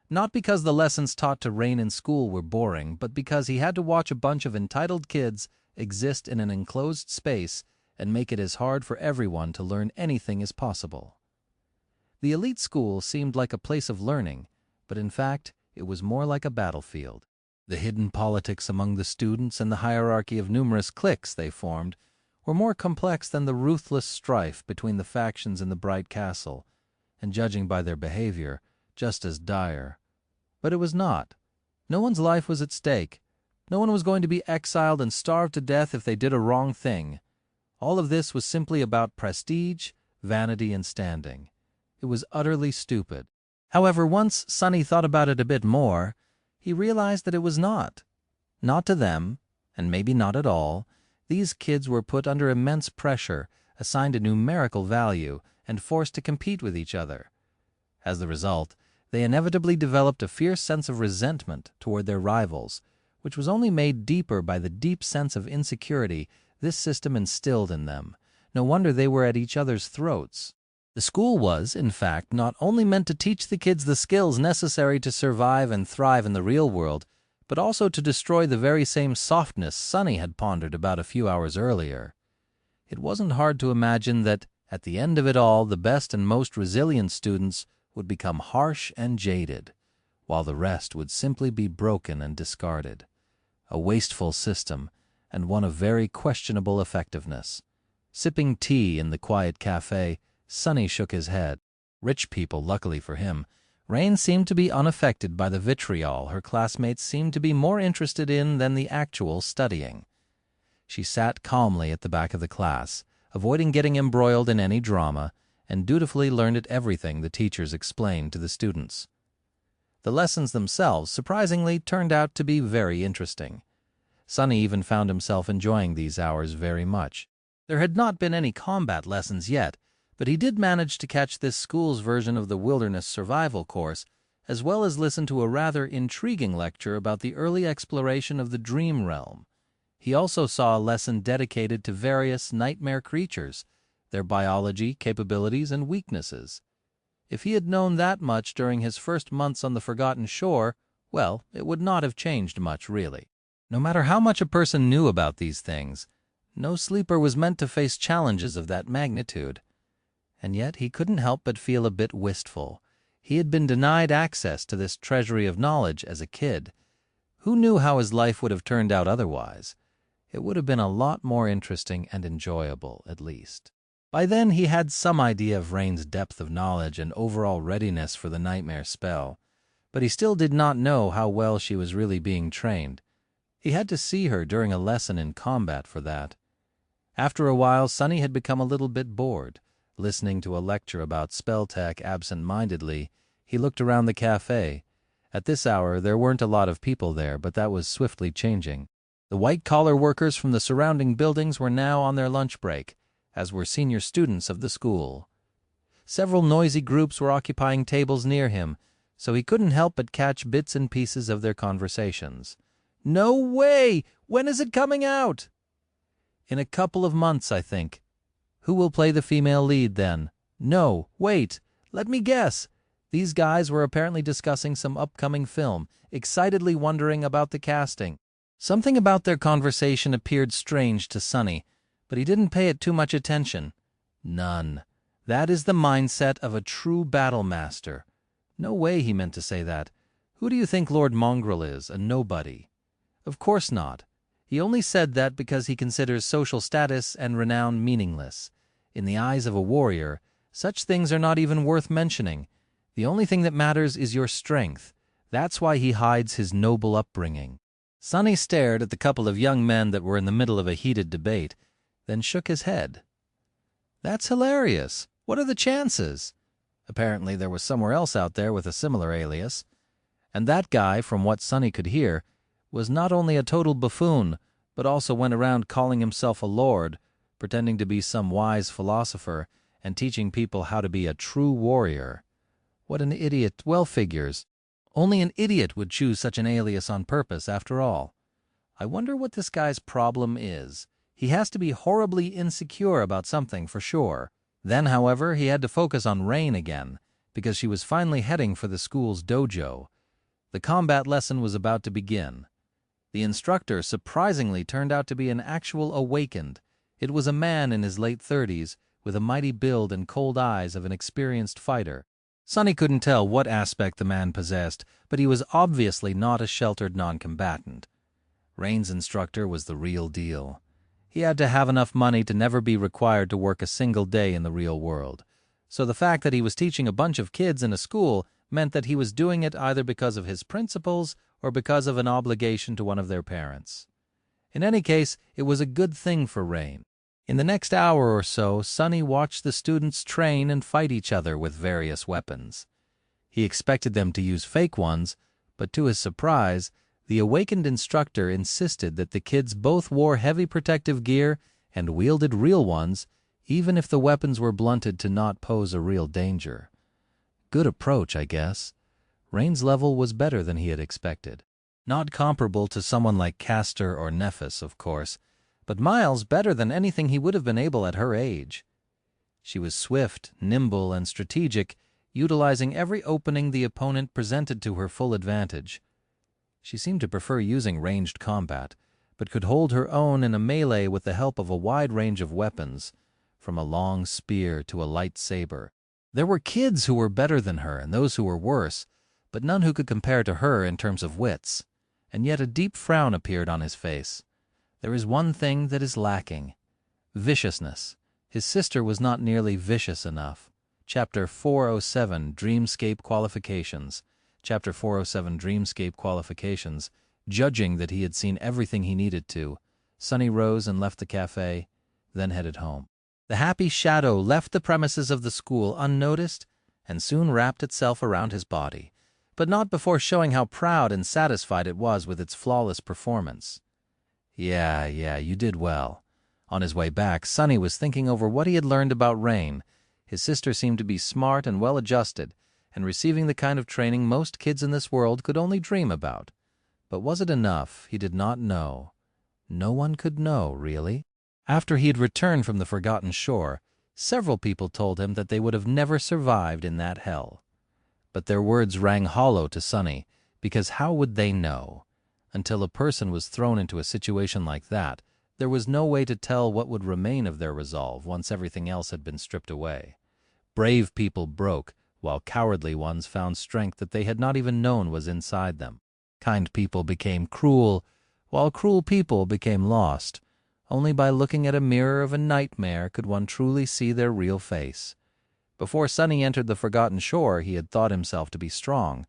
Not because the lessons taught to Rain in school were boring, but because he had to watch a bunch of entitled kids exist in an enclosed space and make it as hard for everyone to learn anything as possible. The elite school seemed like a place of learning, but in fact, it was more like a battlefield. The hidden politics among the students and the hierarchy of numerous cliques they formed were more complex than the ruthless strife between the factions in the Bright Castle, and judging by their behavior, just as dire. But it was not. No one's life was at stake. No one was going to be exiled and starved to death if they did a wrong thing. All of this was simply about prestige, vanity, and standing. It was utterly stupid. However, once Sonny thought about it a bit more, he realized that it was not. Not to them, and maybe not at all. These kids were put under immense pressure, assigned a numerical value, and forced to compete with each other. As the result, they inevitably developed a fierce sense of resentment toward their rivals, which was only made deeper by the deep sense of insecurity this system instilled in them. No wonder they were at each other's throats. The school was, in fact, not only meant to teach the kids the skills necessary to survive and thrive in the real world, but also to destroy the very same softness Sonny had pondered about a few hours earlier. It wasn't hard to imagine that, at the end of it all, the best and most resilient students would become harsh and jaded, while the rest would simply be broken and discarded. A wasteful system, and one of very questionable effectiveness. Sipping tea in the quiet cafe, Sonny shook his head. Rich people, luckily for him, Rain seemed to be unaffected by the vitriol her classmates seemed to be more interested in than the actual studying. She sat calmly at the back of the class, avoiding getting embroiled in any drama, and dutifully learned at everything the teachers explained to the students. The lessons themselves, surprisingly, turned out to be very interesting. Sonny even found himself enjoying these hours very much. There had not been any combat lessons yet, but he did manage to catch this school's version of the wilderness survival course, as well as listen to a rather intriguing lecture about the early exploration of the dream realm. He also saw a lesson dedicated to various nightmare creatures, their biology, capabilities, and weaknesses. If he had known that much during his first months on the Forgotten Shore, well, it would not have changed much, really. No matter how much a person knew about these things, no sleeper was meant to face challenges of that magnitude. And yet he couldn't help but feel a bit wistful. He had been denied access to this treasury of knowledge as a kid. Who knew how his life would have turned out otherwise? It would have been a lot more interesting and enjoyable, at least. By then he had some idea of Rain's depth of knowledge and overall readiness for the nightmare spell, but he still did not know how well she was really being trained. He had to see her during a lesson in combat for that. After a while, Sonny had become a little bit bored. Listening to a lecture about spell tech absent-mindedly, he looked around the cafe. At this hour, there weren't a lot of people there, but that was swiftly changing. The white-collar workers from the surrounding buildings were now on their lunch break, as were senior students of the school. Several noisy groups were occupying tables near him, so he couldn't help but catch bits and pieces of their conversations. "No way! When is it coming out?" "In a couple of months, I think." "Who will play the female lead, then?" "No, wait, let me guess." These guys were apparently discussing some upcoming film, excitedly wondering about the casting. Something about their conversation appeared strange to Sonny, but he didn't pay it too much attention. None. That is the mindset of a true battle master. No way he meant to say that. Who do you think Lord Mongrel is? A nobody. Of course not. He only said that because he considers social status and renown meaningless. In the eyes of a warrior, such things are not even worth mentioning. The only thing that matters is your strength. That's why he hides his noble upbringing. Sonny stared at the couple of young men that were in the middle of a heated debate, then shook his head. "That's hilarious. What are the chances?" Apparently there was somewhere else out there with a similar alias. And that guy, from what Sonny could hear, was not only a total buffoon, but also went around calling himself a lord, pretending to be some wise philosopher, and teaching people how to be a true warrior. What an idiot. Well, figures. Only an idiot would choose such an alias on purpose, after all. I wonder what this guy's problem is. He has to be horribly insecure about something, for sure. Then, however, he had to focus on Rain again, because she was finally heading for the school's dojo. The combat lesson was about to begin. The instructor surprisingly turned out to be an actual awakened. It was a man in his late 30s, with a mighty build and cold eyes of an experienced fighter. Sonny couldn't tell what aspect the man possessed, but he was obviously not a sheltered non-combatant. Rain's instructor was the real deal. He had to have enough money to never be required to work a single day in the real world. So the fact that he was teaching a bunch of kids in a school meant that he was doing it either because of his principles or because of an obligation to one of their parents. In any case, it was a good thing for Rain. In the next hour or so, Sonny watched the students train and fight each other with various weapons. He expected them to use fake ones, but to his surprise, the awakened instructor insisted that the kids both wore heavy protective gear and wielded real ones, even if the weapons were blunted to not pose a real danger. Good approach, I guess. Rain's level was better than he had expected. Not comparable to someone like Castor or Nephis, of course, but miles better than anything he would have been able at her age. She was swift, nimble, and strategic, utilizing every opening the opponent presented to her full advantage. She seemed to prefer using ranged combat, but could hold her own in a melee with the help of a wide range of weapons, from a long spear to a light saber. There were kids who were better than her and those who were worse, but none who could compare to her in terms of wits, and yet a deep frown appeared on his face. There is one thing that is lacking: viciousness. His sister was not nearly vicious enough. Chapter 407, Dreamscape Qualifications. Chapter 407, Dreamscape Qualifications. Judging that he had seen everything he needed to, Sonny rose and left the cafe, then headed home. The happy shadow left the premises of the school unnoticed and soon wrapped itself around his body, but not before showing how proud and satisfied it was with its flawless performance. Yeah, you did well. On his way back, Sonny was thinking over what he had learned about Rain. His sister seemed to be smart and well-adjusted, and receiving the kind of training most kids in this world could only dream about. But was it enough? He did not know. No one could know, really. After he had returned from the Forgotten Shore, several people told him that they would have never survived in that hell. But their words rang hollow to Sonny, because how would they know? Until a person was thrown into a situation like that, there was no way to tell what would remain of their resolve once everything else had been stripped away. Brave people broke, while cowardly ones found strength that they had not even known was inside them. Kind people became cruel, while cruel people became lost. Only by looking at a mirror of a nightmare could one truly see their real face. Before Sonny entered the Forgotten Shore, he had thought himself to be strong.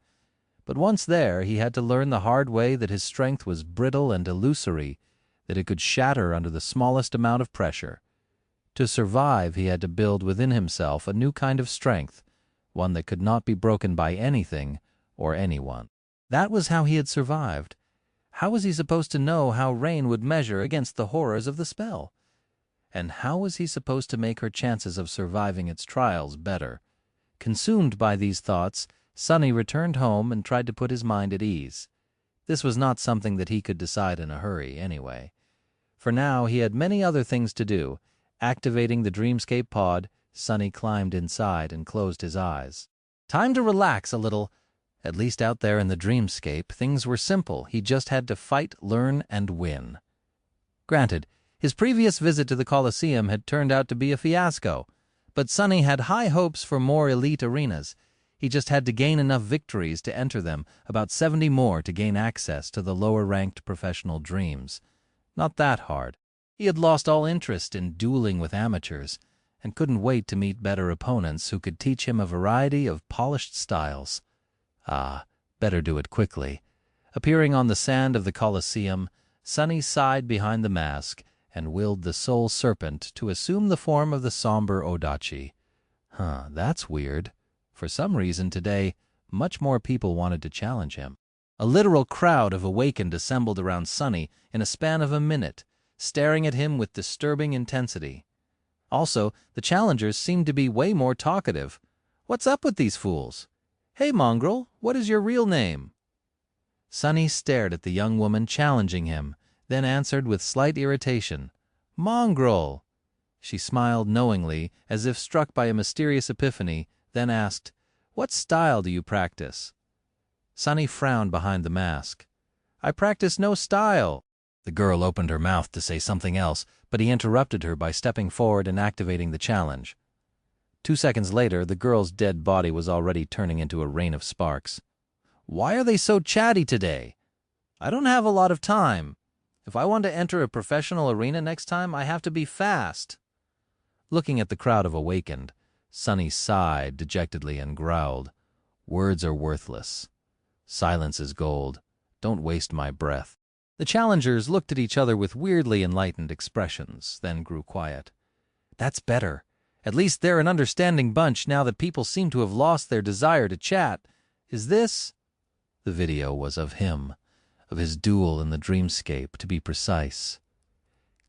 But once there, he had to learn the hard way that his strength was brittle and illusory, that it could shatter under the smallest amount of pressure. To survive, he had to build within himself a new kind of strength, one that could not be broken by anything or anyone. That was how he had survived. How was he supposed to know how Rain would measure against the horrors of the spell? And how was he supposed to make her chances of surviving its trials better? Consumed by these thoughts, Sonny returned home and tried to put his mind at ease. This was not something that he could decide in a hurry, anyway. For now he had many other things to do. Activating the Dreamscape pod, Sonny climbed inside and closed his eyes. Time to relax a little. At least out there in the Dreamscape, things were simple. He just had to fight, learn, and win. Granted, his previous visit to the Colosseum had turned out to be a fiasco, but Sonny had high hopes for more elite arenas. He just had to gain enough victories to enter them, about 70 more to gain access to the lower-ranked professional dreams. Not that hard. He had lost all interest in dueling with amateurs, and couldn't wait to meet better opponents who could teach him a variety of polished styles. Better do it quickly. Appearing on the sand of the Colosseum, Sonny sighed behind the mask and willed the Soul Serpent to assume the form of the somber Odachi. That's weird. For some reason today, much more people wanted to challenge him. A literal crowd of awakened assembled around Sonny in a span of a minute, staring at him with disturbing intensity. Also, the challengers seemed to be way more talkative. What's up with these fools? Hey, Mongrel, what is your real name? Sonny stared at the young woman challenging him, then answered with slight irritation, Mongrel. She smiled knowingly, as if struck by a mysterious epiphany, then asked, What style do you practice? Sonny frowned behind the mask. I practice no style. The girl opened her mouth to say something else, but he interrupted her by stepping forward and activating the challenge. 2 seconds later, the girl's dead body was already turning into a rain of sparks. Why are they so chatty today? I don't have a lot of time. If I want to enter a professional arena next time, I have to be fast. Looking at the crowd of awakened, Sonny sighed dejectedly and growled, Words are worthless. Silence is gold. Don't waste my breath. The challengers looked at each other with weirdly enlightened expressions, then grew quiet. That's better. At least they're an understanding bunch now that people seem to have lost their desire to chat. Is this? The video was of him, of his duel in the Dreamscape, to be precise.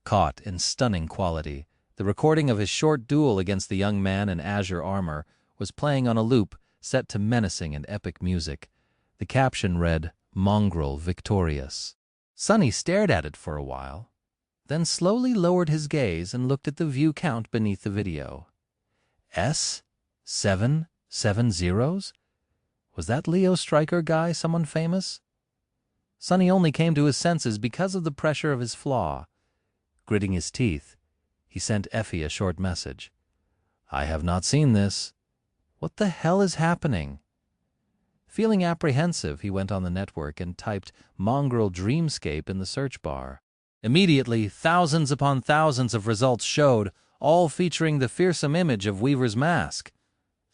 Caught in stunning quality, the recording of his short duel against the young man in azure armor was playing on a loop set to menacing and epic music. The caption read, Mongrel victorious. Sonny stared at it for a while, then slowly lowered his gaze and looked at the view count beneath the video. 7 zeros? Was that Leo Stryker guy someone famous? Sonny only came to his senses because of the pressure of his flaw. Gritting his teeth, he sent Effie a short message. I have not seen this. What the hell is happening? Feeling apprehensive, he went on the network and typed Mongrel Dreamscape in the search bar. Immediately, thousands upon thousands of results showed, all featuring the fearsome image of Weaver's mask.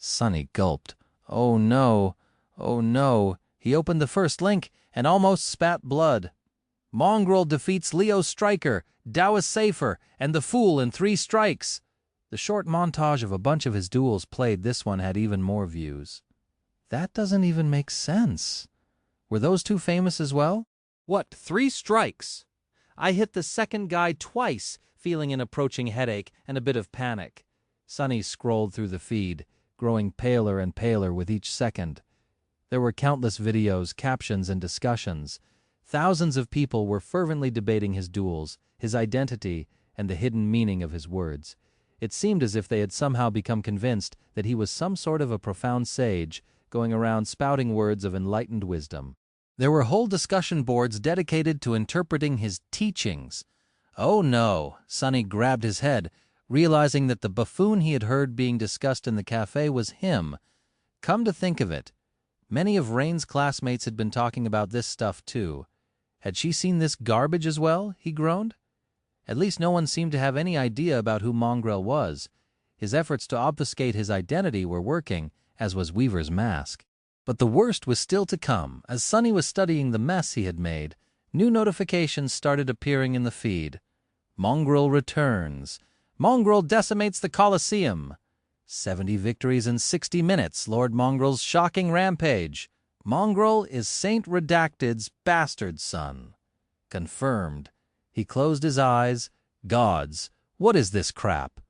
Sonny gulped. Oh no, oh no. He opened the first link and almost spat blood. Mongrel defeats Leo Striker, Taoist Safer, and the Fool in 3 strikes. The short montage of a bunch of his duels played. This one had even more views. That doesn't even make sense. Were those 2 famous as well? What, 3 strikes? I hit the second guy twice, feeling an approaching headache and a bit of panic. Sonny scrolled through the feed, growing paler and paler with each second. There were countless videos, captions, and discussions. Thousands of people were fervently debating his duels, his identity, and the hidden meaning of his words. It seemed as if they had somehow become convinced that he was some sort of a profound sage, going around spouting words of enlightened wisdom. There were whole discussion boards dedicated to interpreting his teachings. Oh no, Sonny grabbed his head, realizing that the buffoon he had heard being discussed in the cafe was him. Come to think of it, many of Rain's classmates had been talking about this stuff too. Had she seen this garbage as well? He groaned. At least no one seemed to have any idea about who Mongrel was. His efforts to obfuscate his identity were working, as was Weaver's mask. But the worst was still to come. As Sonny was studying the mess he had made, new notifications started appearing in the feed. Mongrel returns. Mongrel decimates the Colosseum. 70 victories in 60 minutes, Lord Mongrel's shocking rampage. Mongrel is Saint Redacted's bastard son. Confirmed. He closed his eyes. Gods, what is this crap?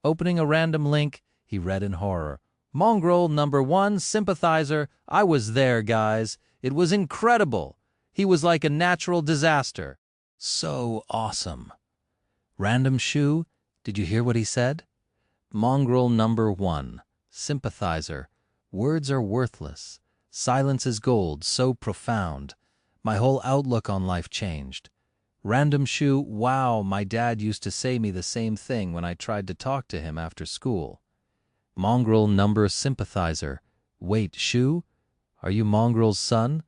Opening a random link, he read in horror. Mongrel #1 sympathizer. I was there, guys. It was incredible. He was like a natural disaster. So awesome. Random shoe, did you hear what he said? Mongrel #1 sympathizer. Words are worthless. Silence is gold, so profound. My whole outlook on life changed. Random shoe, wow, my dad used to say me the same thing when I tried to talk to him after school. Mongrel sympathizer. Wait, Shoe? Are you Mongrel's son?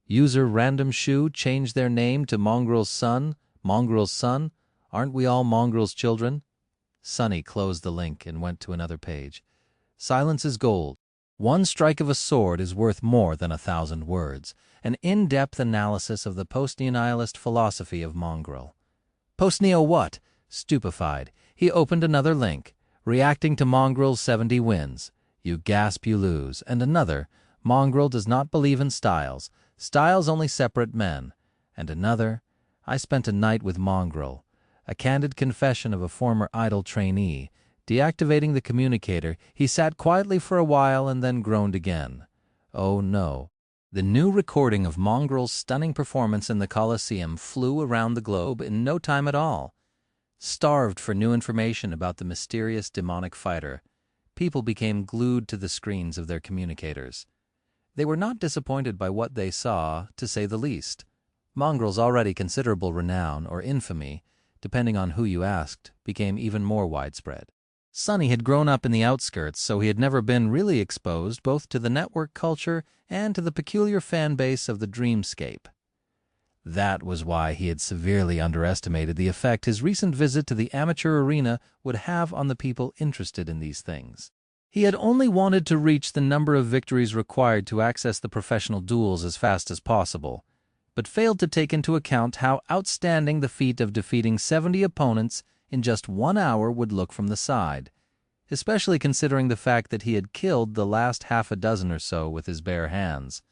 User Random Shoe changed their name to Mongrel's son. Mongrel's son? Aren't we all Mongrel's children? Sonny closed the link and went to another page. Silence is gold. One strike of a sword is worth more than 1,000 words. An in-depth analysis of the post-nihilist philosophy of Mongrel. Post-neo what? Stupefied, he opened another link. Reacting to Mongrel's 70 wins. You gasp, you lose. And another. Mongrel does not believe in styles. Styles only separate men. And another. I spent a night with Mongrel. A candid confession of a former idle trainee. Deactivating the communicator, he sat quietly for a while and then groaned again. Oh no. The new recording of Mongrel's stunning performance in the Colosseum flew around the globe in no time at all. Starved for new information about the mysterious demonic fighter, people became glued to the screens of their communicators. They were not disappointed by what they saw, to say the least. Mongrel's already considerable renown, or infamy, depending on who you asked, became even more widespread. Sonny had grown up in the outskirts, so he had never been really exposed both to the network culture and to the peculiar fan base of the Dreamscape. That was why he had severely underestimated the effect his recent visit to the amateur arena would have on the people interested in these things. He had only wanted to reach the number of victories required to access the professional duels as fast as possible, but failed to take into account how outstanding the feat of defeating 70 opponents in just 1 hour would look from the side, especially considering the fact that he had killed the last half a dozen or so with his bare hands,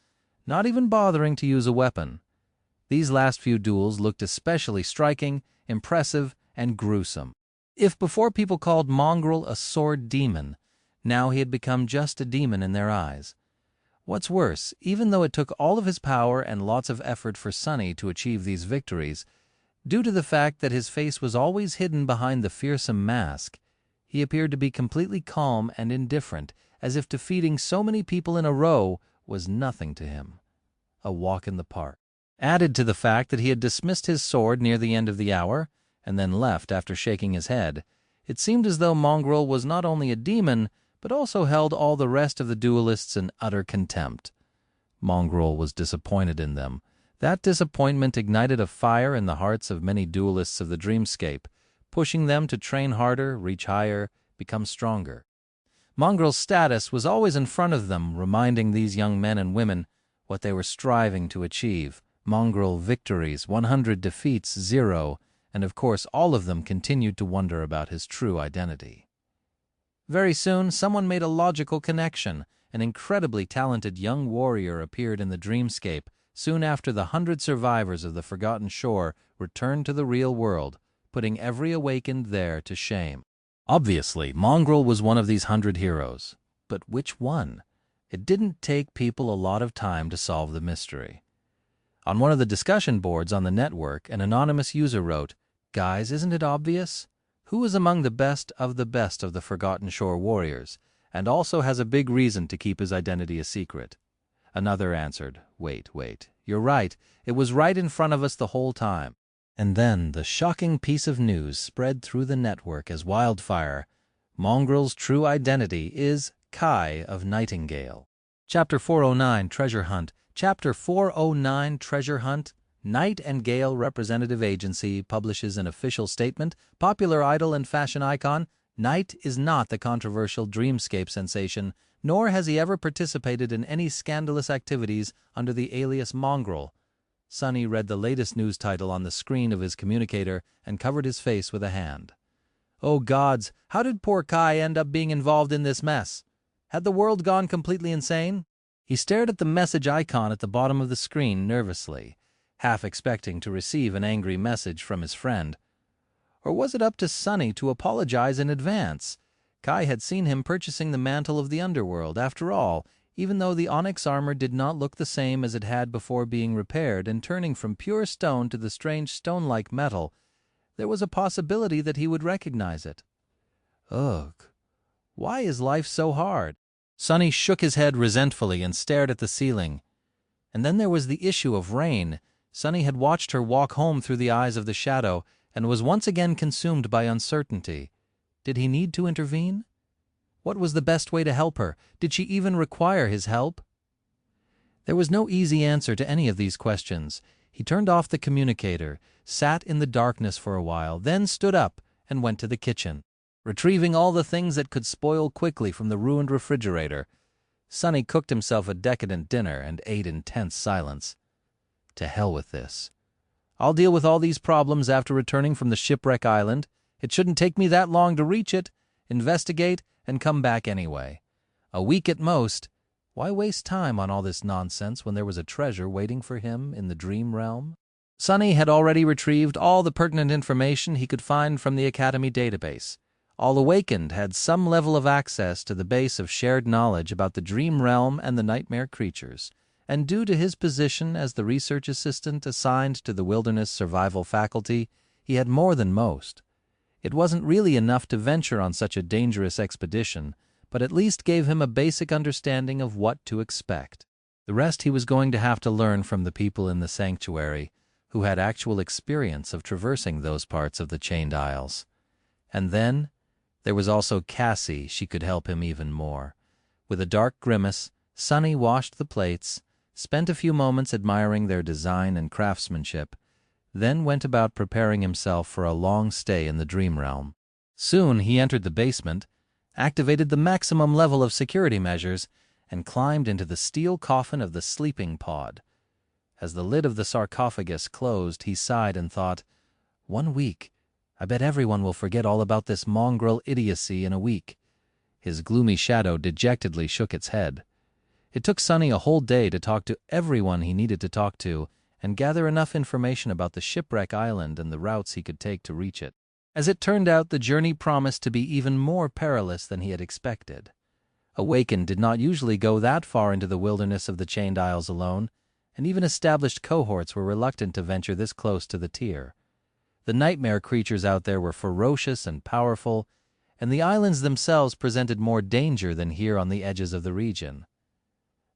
not even bothering to use a weapon. These last few duels looked especially striking, impressive, and gruesome. If before people called Mongrel a sword demon, now he had become just a demon in their eyes. What's worse, even though it took all of his power and lots of effort for Sonny to achieve these victories, due to the fact that his face was always hidden behind the fearsome mask, he appeared to be completely calm and indifferent, as if defeating so many people in a row was nothing to him. A walk in the park. Added to the fact that he had dismissed his sword near the end of the hour, and then left after shaking his head, it seemed as though Mongrel was not only a demon, but also held all the rest of the duelists in utter contempt. Mongrel was disappointed in them. That disappointment ignited a fire in the hearts of many duelists of the Dreamscape, pushing them to train harder, reach higher, become stronger. Mongrel's status was always in front of them, reminding these young men and women what they were striving to achieve. Mongrel victories, 100 defeats, 0, and of course all of them continued to wonder about his true identity. Very soon, someone made a logical connection. An incredibly talented young warrior appeared in the Dreamscape soon after the 100 survivors of the Forgotten Shore returned to the real world, putting every awakened there to shame. Obviously, Mongrel was one of these 100 heroes. But which one? It didn't take people a lot of time to solve the mystery. On one of the discussion boards on the network, an anonymous user wrote, "Guys, isn't it obvious? Who is among the best of the Forgotten Shore warriors, and also has a big reason to keep his identity a secret?" Another answered, Wait, you're right. It was right in front of us the whole time." And then the shocking piece of news spread through the network as wildfire. Mongrel's true identity is Kai of Nightingale. Chapter 409, Treasure Hunt. Chapter 409, Treasure Hunt. Night and Gale Representative Agency publishes an official statement. Popular idol and fashion icon, Night is not the controversial Dreamscape sensation, nor has he ever participated in any scandalous activities under the alias Mongrel. Sonny read the latest news title on the screen of his communicator and covered his face with a hand. Oh gods, how did poor Kai end up being involved in this mess? Had the world gone completely insane? He stared at the message icon at the bottom of the screen nervously, half expecting to receive an angry message from his friend. Or was it up to Sonny to apologize in advance? Kai had seen him purchasing the mantle of the underworld. After all, even though the onyx armor did not look the same as it had before being repaired and turning from pure stone to the strange stone-like metal, there was a possibility that he would recognize it. Ugh, why is life so hard? Sonny shook his head resentfully and stared at the ceiling. And then there was the issue of Rain. Sonny had watched her walk home through the eyes of the shadow and was once again consumed by uncertainty. Did he need to intervene? What was the best way to help her? Did she even require his help? There was no easy answer to any of these questions. He turned off the communicator, sat in the darkness for a while, then stood up and went to the kitchen, retrieving all the things that could spoil quickly from the ruined refrigerator. Sonny cooked himself a decadent dinner and ate in tense silence. To hell with this. I'll deal with all these problems after returning from the Shipwreck Island. It shouldn't take me that long to reach it, investigate, and come back anyway. A week at most. Why waste time on all this nonsense when there was a treasure waiting for him in the dream realm? Sonny had already retrieved all the pertinent information he could find from the Academy database. All Awakened had some level of access to the base of shared knowledge about the dream realm and the nightmare creatures, and due to his position as the research assistant assigned to the Wilderness Survival faculty, he had more than most. It wasn't really enough to venture on such a dangerous expedition, but at least gave him a basic understanding of what to expect. The rest he was going to have to learn from the people in the sanctuary, who had actual experience of traversing those parts of the Chained Isles. And then there was also Cassie. She could help him even more. With a dark grimace, Sonny washed the plates, spent a few moments admiring their design and craftsmanship, then went about preparing himself for a long stay in the dream realm. Soon he entered the basement, activated the maximum level of security measures, and climbed into the steel coffin of the sleeping pod. As the lid of the sarcophagus closed, he sighed and thought, 1 week. I bet everyone will forget all about this mongrel idiocy in a week. His gloomy shadow dejectedly shook its head. It took Sonny a whole day to talk to everyone he needed to talk to and gather enough information about the Shipwreck Island and the routes he could take to reach it. As it turned out, the journey promised to be even more perilous than he had expected. Awakened did not usually go that far into the wilderness of the Chained Isles alone, and even established cohorts were reluctant to venture this close to the tier. The nightmare creatures out there were ferocious and powerful, and the islands themselves presented more danger than here on the edges of the region.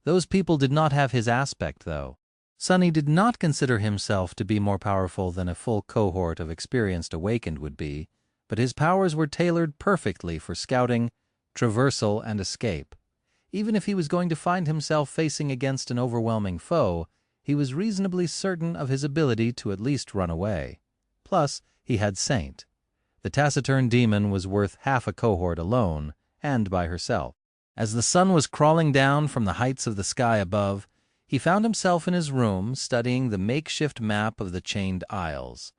Those people did not have his aspect, though. Sonny did not consider himself to be more powerful than a full cohort of experienced Awakened would be, but his powers were tailored perfectly for scouting, traversal, and escape. Even if he was going to find himself facing against an overwhelming foe, he was reasonably certain of his ability to at least run away. Plus, he had Saint. The taciturn demon was worth half a cohort alone, and by herself. As the sun was crawling down from the heights of the sky above, he found himself in his room studying the makeshift map of the Chained Isles.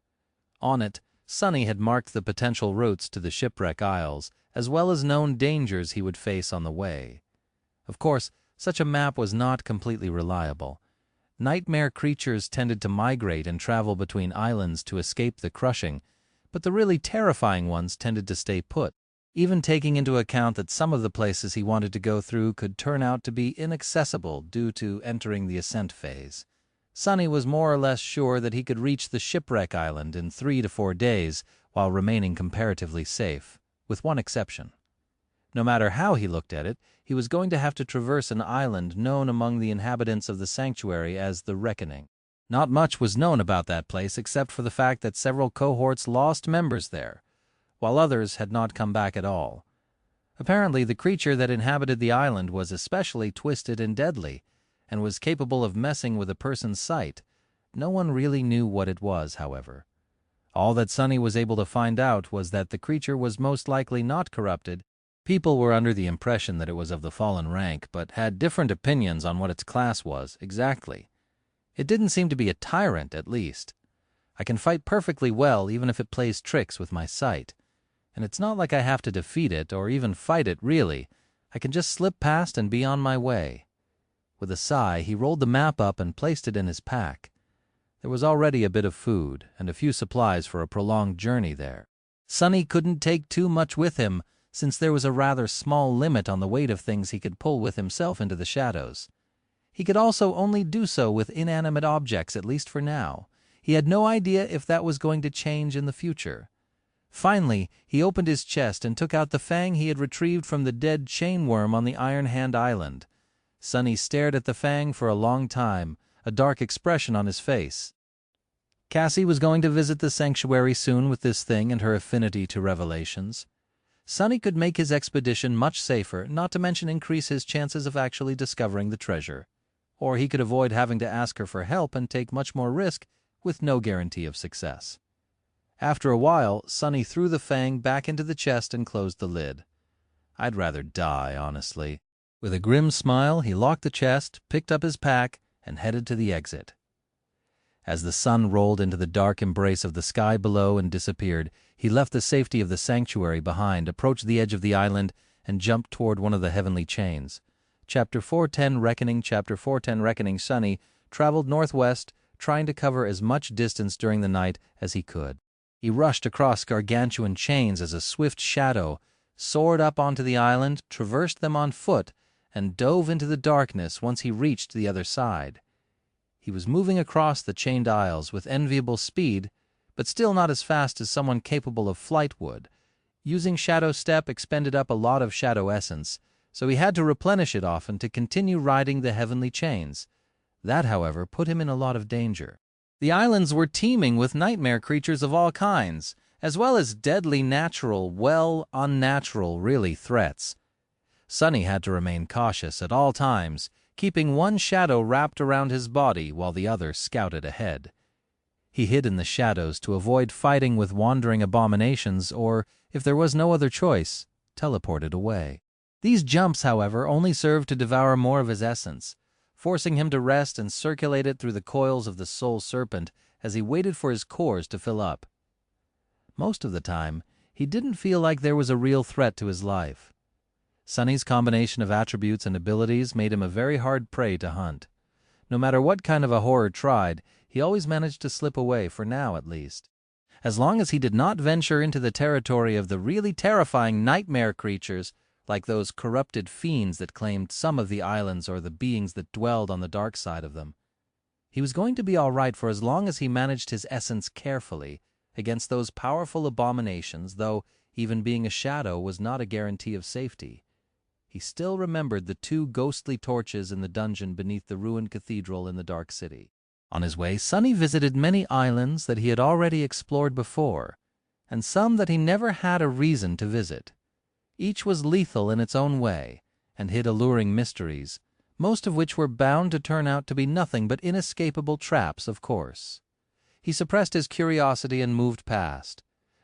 On it, Sonny had marked the potential routes to the Shipwreck Isles, as well as known dangers he would face on the way. Of course, such a map was not completely reliable. Nightmare creatures tended to migrate and travel between islands to escape the crushing, but the really terrifying ones tended to stay put, even taking into account that some of the places he wanted to go through could turn out to be inaccessible due to entering the ascent phase. Sonny was more or less sure that he could reach the Shipwreck Island in 3 to 4 days while remaining comparatively safe, with one exception. No matter how he looked at it, he was going to have to traverse an island known among the inhabitants of the sanctuary as the Reckoning. Not much was known about that place except for the fact that several cohorts lost members there, while others had not come back at all. Apparently, the creature that inhabited the island was especially twisted and deadly, and was capable of messing with a person's sight. No one really knew what it was, however. All that Sonny was able to find out was that the creature was most likely not corrupted. People were under the impression that it was of the fallen rank, but had different opinions on what its class was exactly. It didn't seem to be a tyrant, at least. I can fight perfectly well even if it plays tricks with my sight. And it's not like I have to defeat it or even fight it, really. I can just slip past and be on my way. With a sigh, he rolled the map up and placed it in his pack. There was already a bit of food and a few supplies for a prolonged journey there. Sonny couldn't take too much with him, since there was a rather small limit on the weight of things he could pull with himself into the shadows. He could also only do so with inanimate objects, at least for now. He had no idea if that was going to change in the future. Finally, he opened his chest and took out the fang he had retrieved from the dead chainworm on the Iron Hand Island. Sonny stared at the fang for a long time, a dark expression on his face. Cassie was going to visit the sanctuary soon with this thing and her affinity to revelations. Sonny could make his expedition much safer, not to mention increase his chances of actually discovering the treasure. Or he could avoid having to ask her for help and take much more risk with no guarantee of success. After a while, Sonny threw the fang back into the chest and closed the lid. I'd rather die, honestly. With a grim smile, he locked the chest, picked up his pack, and headed to the exit. As the sun rolled into the dark embrace of the sky below and disappeared, he left the safety of the sanctuary behind, approached the edge of the island, and jumped toward one of the heavenly chains. Chapter 410 Reckoning. Chapter 410 Reckoning. Sonny traveled northwest, trying to cover as much distance during the night as he could. He rushed across gargantuan chains as a swift shadow, soared up onto the island, traversed them on foot, and dove into the darkness once he reached the other side. He was moving across the chained isles with enviable speed, but still not as fast as someone capable of flight would. Using Shadow Step expended up a lot of Shadow Essence, so he had to replenish it often to continue riding the heavenly chains. That, however, put him in a lot of danger. The islands were teeming with nightmare creatures of all kinds, as well as deadly natural, unnatural, really, threats. Sonny had to remain cautious at all times, keeping one shadow wrapped around his body while the other scouted ahead. He hid in the shadows to avoid fighting with wandering abominations or, if there was no other choice, teleported away. These jumps, however, only served to devour more of his essence, forcing him to rest and circulate it through the coils of the soul serpent as he waited for his cores to fill up. Most of the time, he didn't feel like there was a real threat to his life. Sonny's combination of attributes and abilities made him a very hard prey to hunt. No matter what kind of a horror tried, he always managed to slip away, for now at least. As long as he did not venture into the territory of the really terrifying nightmare creatures, like those corrupted fiends that claimed some of the islands or the beings that dwelled on the dark side of them. He was going to be all right for as long as he managed his essence carefully against those powerful abominations, though even being a shadow was not a guarantee of safety. He still remembered the 2 ghostly torches in the dungeon beneath the ruined cathedral in the Dark City. On his way, Sonny visited many islands that he had already explored before, and some that he never had a reason to visit. Each was lethal in its own way, and hid alluring mysteries, most of which were bound to turn out to be nothing but inescapable traps, of course. He suppressed his curiosity and moved past.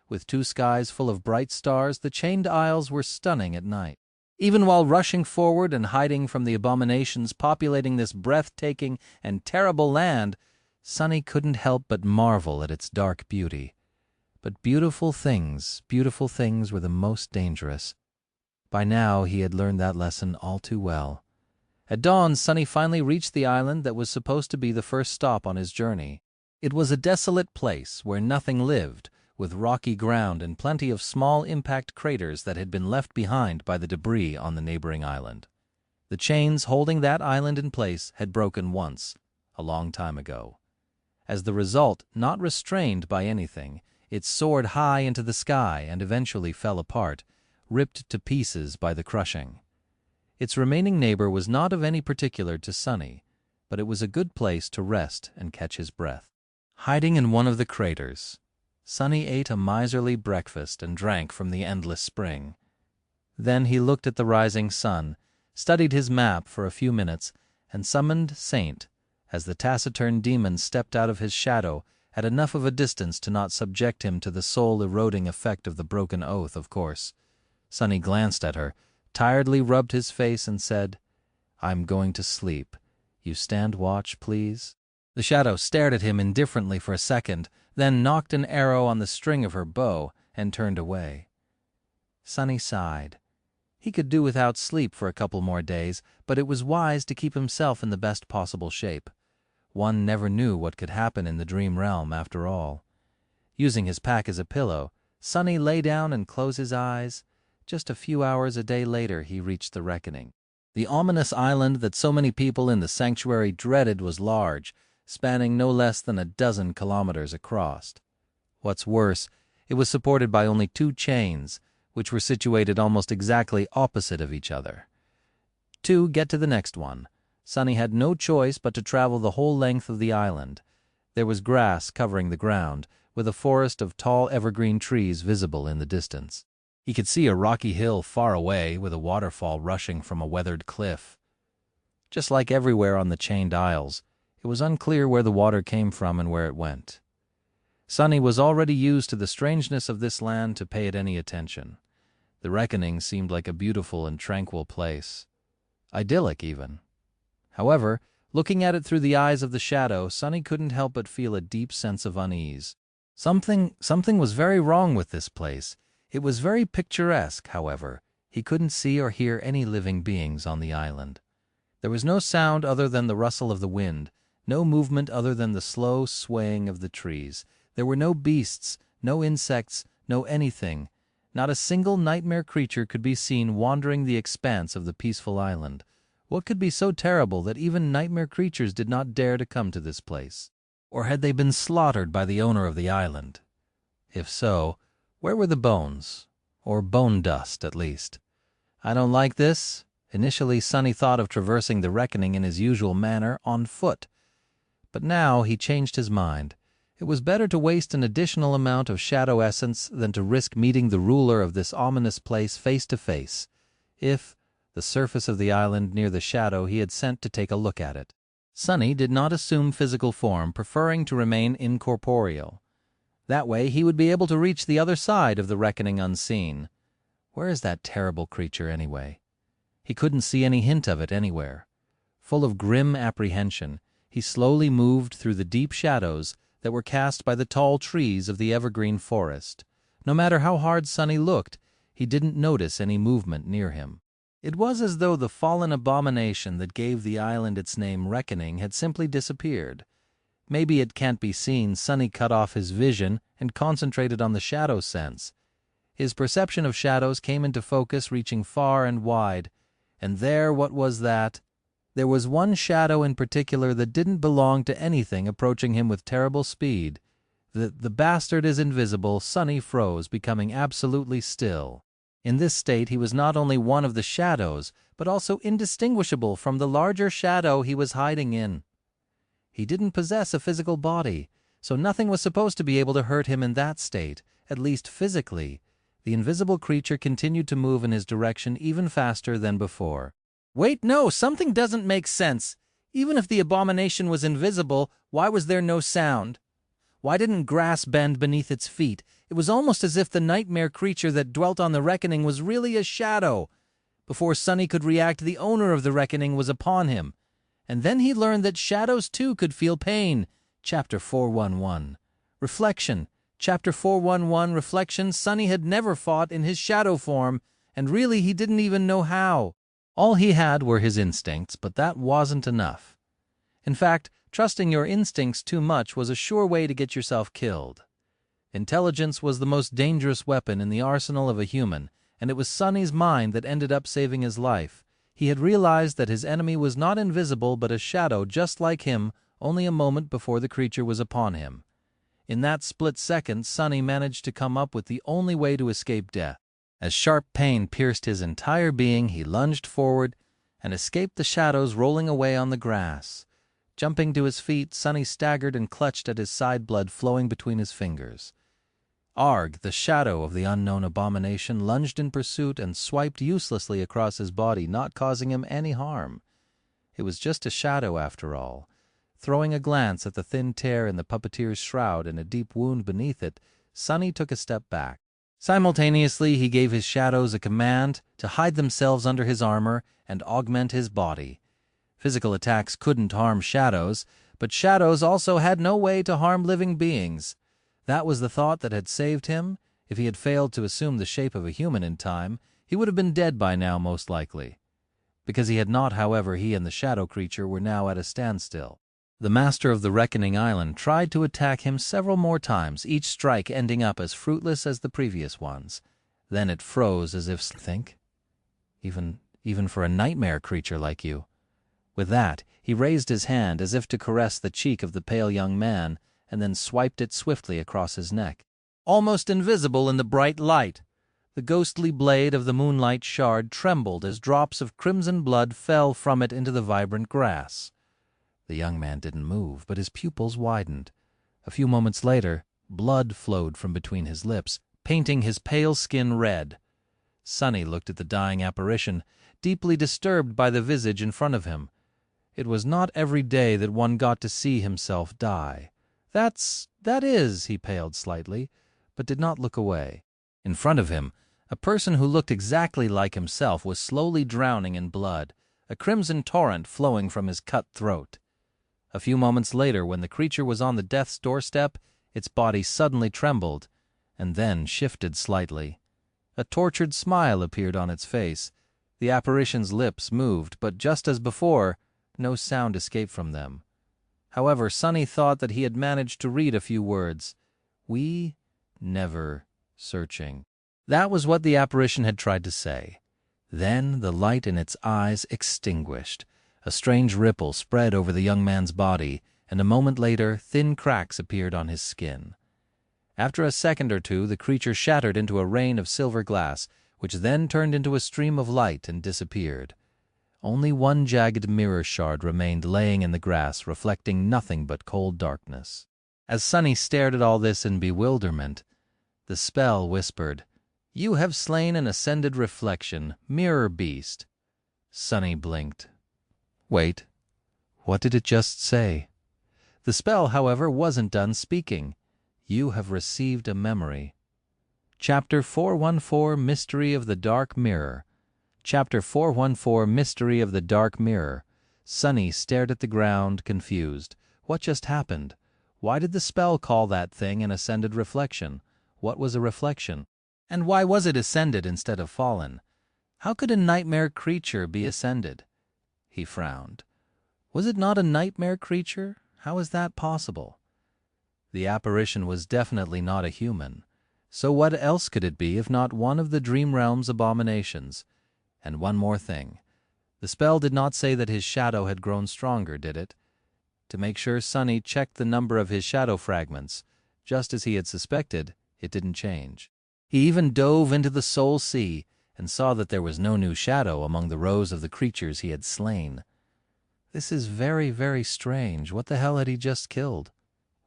With 2 skies full of bright stars, the Chained Isles were stunning at night. Even while rushing forward and hiding from the abominations populating this breathtaking and terrible land, Sonny couldn't help but marvel at its dark beauty. But beautiful things were the most dangerous. By now he had learned that lesson all too well. At dawn, Sonny finally reached the island that was supposed to be the first stop on his journey. It was a desolate place where nothing lived, with rocky ground and plenty of small impact craters that had been left behind by the debris on the neighboring island. The chains holding that island in place had broken once, a long time ago. As the result, not restrained by anything, it soared high into the sky and eventually fell apart, ripped to pieces by the crushing. Its remaining neighbor was not of any particular to Sonny, but it was a good place to rest and catch his breath. Hiding in one of the craters, Sonny ate a miserly breakfast and drank from the endless spring. Then he looked at the rising sun, studied his map for a few minutes, and summoned Saint, as the taciturn demon stepped out of his shadow at enough of a distance to not subject him to the soul-eroding effect of the broken oath, of course. Sonny glanced at her, tiredly rubbed his face, and said, "I'm going to sleep. You stand watch, please?" The shadow stared at him indifferently for a second, then knocked an arrow on the string of her bow and turned away. Sonny sighed. He could do without sleep for a couple more days, but it was wise to keep himself in the best possible shape. One never knew what could happen in the dream realm after all. Using his pack as a pillow, Sonny lay down and closed his eyes. Just a few hours a day later he reached the reckoning. The ominous island that so many people in the sanctuary dreaded was large, spanning no less than 12 kilometers across. What's worse, it was supported by only 2 chains, which were situated almost exactly opposite of each other. To get to the next one, Sonny had no choice but to travel the whole length of the island. There was grass covering the ground, with a forest of tall evergreen trees visible in the distance. He could see a rocky hill far away, with a waterfall rushing from a weathered cliff. Just like everywhere on the chained isles, it was unclear where the water came from and where it went. Sonny was already used to the strangeness of this land to pay it any attention. The reckoning seemed like a beautiful and tranquil place. Idyllic, even. However, looking at it through the eyes of the shadow, Sonny couldn't help but feel a deep sense of unease. Something was very wrong with this place. It was very picturesque, however. He couldn't see or hear any living beings on the island. There was no sound other than the rustle of the wind, no movement other than the slow swaying of the trees. There were no beasts, no insects, no anything. Not a single nightmare creature could be seen wandering the expanse of the peaceful island. What could be so terrible that even nightmare creatures did not dare to come to this place? Or had they been slaughtered by the owner of the island? If so, where were the bones? Or bone dust, at least. I don't like this. Initially, Sonny thought of traversing the reckoning in his usual manner, on foot. But now he changed his mind. It was better to waste an additional amount of shadow essence than to risk meeting the ruler of this ominous place face to face, if the surface of the island near the shadow he had sent to take a look at it. Sonny did not assume physical form, preferring to remain incorporeal. That way he would be able to reach the other side of the reckoning unseen. Where is that terrible creature, anyway? He couldn't see any hint of it anywhere. Full of grim apprehension, he slowly moved through the deep shadows that were cast by the tall trees of the evergreen forest. No matter how hard Sonny looked, he didn't notice any movement near him. It was as though the fallen abomination that gave the island its name Reckoning had simply disappeared. Maybe it can't be seen. Sonny cut off his vision and concentrated on the shadow sense. His perception of shadows came into focus, reaching far and wide. And there, what was that? There was one shadow in particular that didn't belong to anything, approaching him with terrible speed. The bastard is invisible. Sonny froze, becoming absolutely still. In this state, he was not only one of the shadows, but also indistinguishable from the larger shadow he was hiding in. He didn't possess a physical body, so nothing was supposed to be able to hurt him in that state, at least physically. The invisible creature continued to move in his direction even faster than before. Wait, no, something doesn't make sense. Even if the abomination was invisible, why was there no sound? Why didn't grass bend beneath its feet? It was almost as if the nightmare creature that dwelt on the reckoning was really a shadow. Before Sunny could react, the owner of the reckoning was upon him. And then he learned that shadows too could feel pain. Chapter 411. Reflection. Chapter 411, Reflection. Sunny had never fought in his shadow form, and really he didn't even know how. All he had were his instincts, but that wasn't enough. In fact, trusting your instincts too much was a sure way to get yourself killed. Intelligence was the most dangerous weapon in the arsenal of a human, and it was Sunny's mind that ended up saving his life. He had realized that his enemy was not invisible but a shadow just like him only a moment before the creature was upon him. In that split second, Sunny managed to come up with the only way to escape death. As sharp pain pierced his entire being, he lunged forward and escaped the shadows rolling away on the grass. Jumping to his feet, Sunny staggered and clutched at his side, blood flowing between his fingers. Arg, the shadow of the unknown abomination, lunged in pursuit and swiped uselessly across his body, not causing him any harm. It was just a shadow after all. Throwing a glance at the thin tear in the puppeteer's shroud and a deep wound beneath it, Sunny took a step back. Simultaneously, he gave his shadows a command to hide themselves under his armor and augment his body. Physical attacks couldn't harm shadows, but shadows also had no way to harm living beings. That was the thought that had saved him. If he had failed to assume the shape of a human in time, he would have been dead by now, most likely. Because he had not, however, he and the shadow creature were now at a standstill. The master of the Reckoning Island tried to attack him several more times, each strike ending up as fruitless as the previous ones. Then it froze as if, think, even for a nightmare creature like you. With that, he raised his hand as if to caress the cheek of the pale young man, and then swiped it swiftly across his neck. Almost invisible in the bright light, the ghostly blade of the moonlight shard trembled as drops of crimson blood fell from it into the vibrant grass. The young man didn't move, but his pupils widened. A few moments later, blood flowed from between his lips, painting his pale skin red. Sunny looked at the dying apparition, deeply disturbed by the visage in front of him. It was not every day that one got to see himself die. That is, he paled slightly, but did not look away. In front of him, a person who looked exactly like himself was slowly drowning in blood, a crimson torrent flowing from his cut throat. A few moments later, when the creature was on the death's doorstep, its body suddenly trembled, and then shifted slightly. A tortured smile appeared on its face. The apparition's lips moved, but just as before, no sound escaped from them. However, Sunny thought that he had managed to read a few words. We never searching. That was what the apparition had tried to say. Then the light in its eyes extinguished. A strange ripple spread over the young man's body, and a moment later thin cracks appeared on his skin. After a second or two, the creature shattered into a rain of silver glass, which then turned into a stream of light and disappeared. Only one jagged mirror shard remained laying in the grass, reflecting nothing but cold darkness. As Sunny stared at all this in bewilderment, the spell whispered, "You have slain an ascended reflection, mirror beast." Sunny blinked. Wait, what did it just say? The spell, however, wasn't done speaking. You have received a memory. Chapter 414, Mystery of the Dark Mirror. Chapter 414, Mystery of the Dark Mirror. Sunny stared at the ground, confused. What just happened? Why did the spell call that thing an ascended reflection? What was a reflection? And why was it ascended instead of fallen? How could a nightmare creature be ascended? He frowned. Was it not a nightmare creature? How is that possible? The apparition was definitely not a human. So what else could it be if not one of the dream realm's abominations? And one more thing. The spell did not say that his shadow had grown stronger, did it? To make sure, Sunny checked the number of his shadow fragments. Just as he had suspected, it didn't change. He even dove into the soul sea and saw that there was no new shadow among the rows of the creatures he had slain. This is very, very strange. What the hell had he just killed?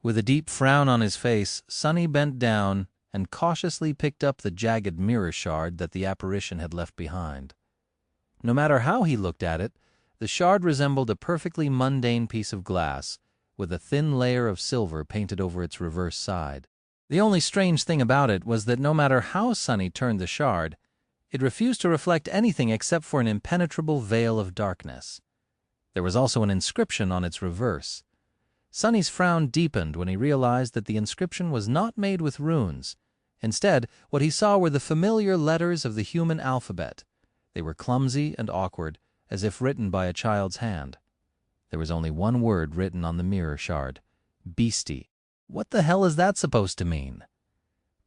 With a deep frown on his face, Sunny bent down and cautiously picked up the jagged mirror shard that the apparition had left behind. No matter how he looked at it, the shard resembled a perfectly mundane piece of glass, with a thin layer of silver painted over its reverse side. The only strange thing about it was that no matter how Sunny turned the shard, It refused to reflect anything except for an impenetrable veil of darkness. There was also an inscription on its reverse. Sonny's frown deepened when he realized that the inscription was not made with runes. Instead, what he saw were the familiar letters of the human alphabet. They were clumsy and awkward, as if written by a child's hand. There was only one word written on the mirror shard: Beastie. What the hell is that supposed to mean?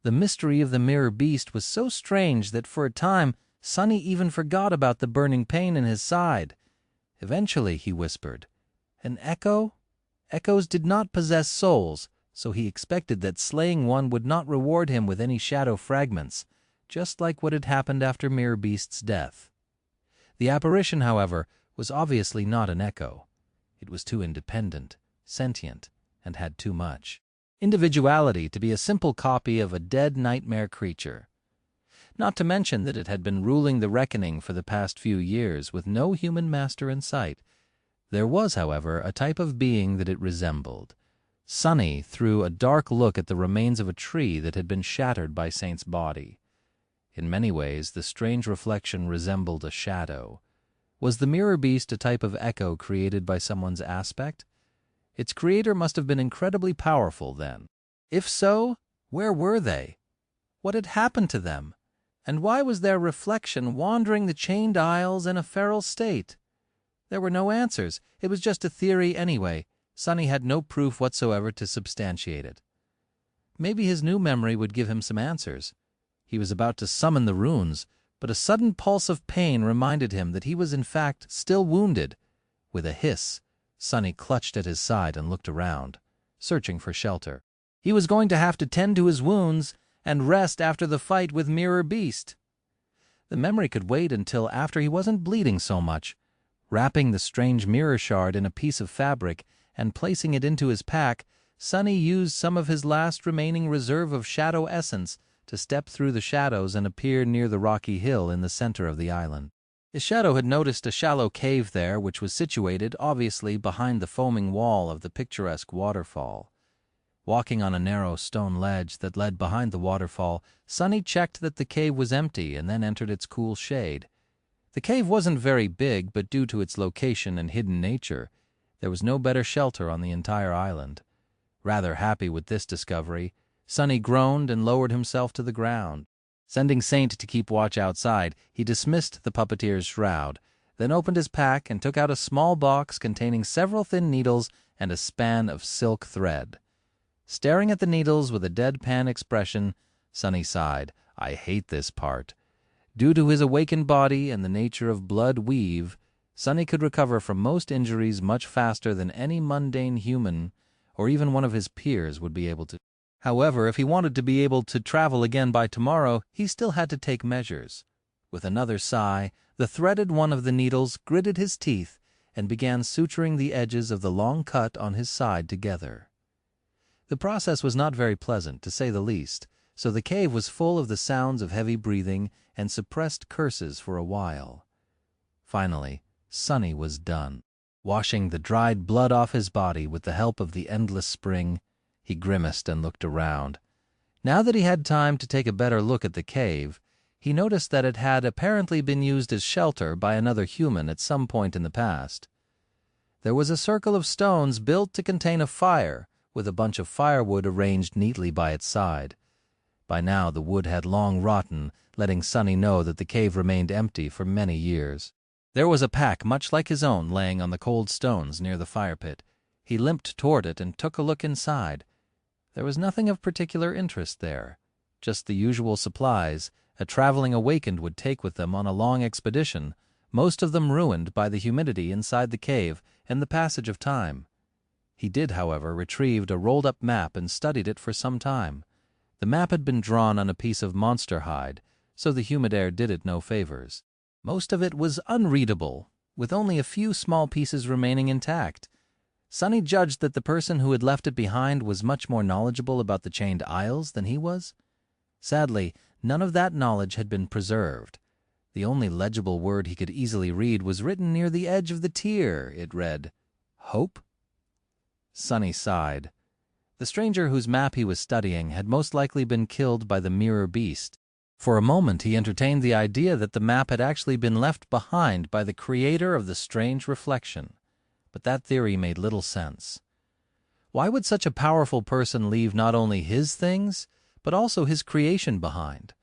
The mystery of the mirror beast was so strange that for a time Sonny even forgot about the burning pain in his side. Eventually, he whispered, "An echo?" Echoes did not possess souls, so he expected that slaying one would not reward him with any shadow fragments, just like what had happened after Mirror Beast's death. The apparition, however, was obviously not an echo. It was too independent, sentient, and had too much individuality to be a simple copy of a dead nightmare creature. Not to mention that it had been ruling the reckoning for the past few years with no human master in sight. There was, however, a type of being that it resembled. Sonny threw a dark look at the remains of a tree that had been shattered by Saint's body. In many ways, the strange reflection resembled a shadow. Was the mirror beast a type of echo created by someone's aspect? Its creator must have been incredibly powerful then. If so, where were they? What had happened to them? And why was their reflection wandering the chained aisles in a feral state? There were no answers. It was just a theory anyway. Sonny had no proof whatsoever to substantiate it. Maybe his new memory would give him some answers. He was about to summon the runes, but a sudden pulse of pain reminded him that he was in fact still wounded. With a hiss, Sonny clutched at his side and looked around, searching for shelter. He was going to have to tend to his wounds and rest after the fight with Mirror Beast. The memory could wait until after he wasn't bleeding so much. Wrapping the strange mirror shard in a piece of fabric and placing it into his pack, Sonny used some of his last remaining reserve of shadow essence to step through the shadows and appear near the rocky hill in the center of the island. His shadow had noticed a shallow cave there which was situated, obviously, behind the foaming wall of the picturesque waterfall. Walking on a narrow stone ledge that led behind the waterfall, Sonny checked that the cave was empty and then entered its cool shade. The cave wasn't very big, but due to its location and hidden nature, there was no better shelter on the entire island. Rather happy with this discovery, Sonny groaned and lowered himself to the ground. Sending Saint to keep watch outside, he dismissed the puppeteer's shroud, then opened his pack and took out a small box containing several thin needles and a span of silk thread. Staring at the needles with a deadpan expression, Sonny sighed. "I hate this part." Due to his awakened body and the nature of blood weave, Sonny could recover from most injuries much faster than any mundane human or even one of his peers would be able to. However, if he wanted to be able to travel again by tomorrow, he still had to take measures. With another sigh, the threaded one of the needles gritted his teeth and began suturing the edges of the long cut on his side together. The process was not very pleasant, to say the least, so the cave was full of the sounds of heavy breathing and suppressed curses for a while. Finally, Sonny was done. Washing the dried blood off his body with the help of the endless spring, he grimaced and looked around. Now that he had time to take a better look at the cave, he noticed that it had apparently been used as shelter by another human at some point in the past. There was a circle of stones built to contain a fire, with a bunch of firewood arranged neatly by its side. By now the wood had long rotten, letting Sonny know that the cave remained empty for many years. There was a pack much like his own laying on the cold stones near the fire pit. He limped toward it and took a look inside. There was nothing of particular interest there, just the usual supplies a traveling awakened would take with them on a long expedition, most of them ruined by the humidity inside the cave and the passage of time. He did, however, retrieve a rolled-up map and studied it for some time. The map had been drawn on a piece of monster hide, so the humid air did it no favors. Most of it was unreadable, with only a few small pieces remaining intact. Sonny judged that the person who had left it behind was much more knowledgeable about the chained aisles than he was. Sadly, none of that knowledge had been preserved. The only legible word he could easily read was written near the edge of the tier. It read, "Hope?" Sonny sighed. The stranger whose map he was studying had most likely been killed by the mirror beast. For a moment he entertained the idea that the map had actually been left behind by the creator of the strange reflection, but that theory made little sense. Why would such a powerful person leave not only his things, but also his creation behind?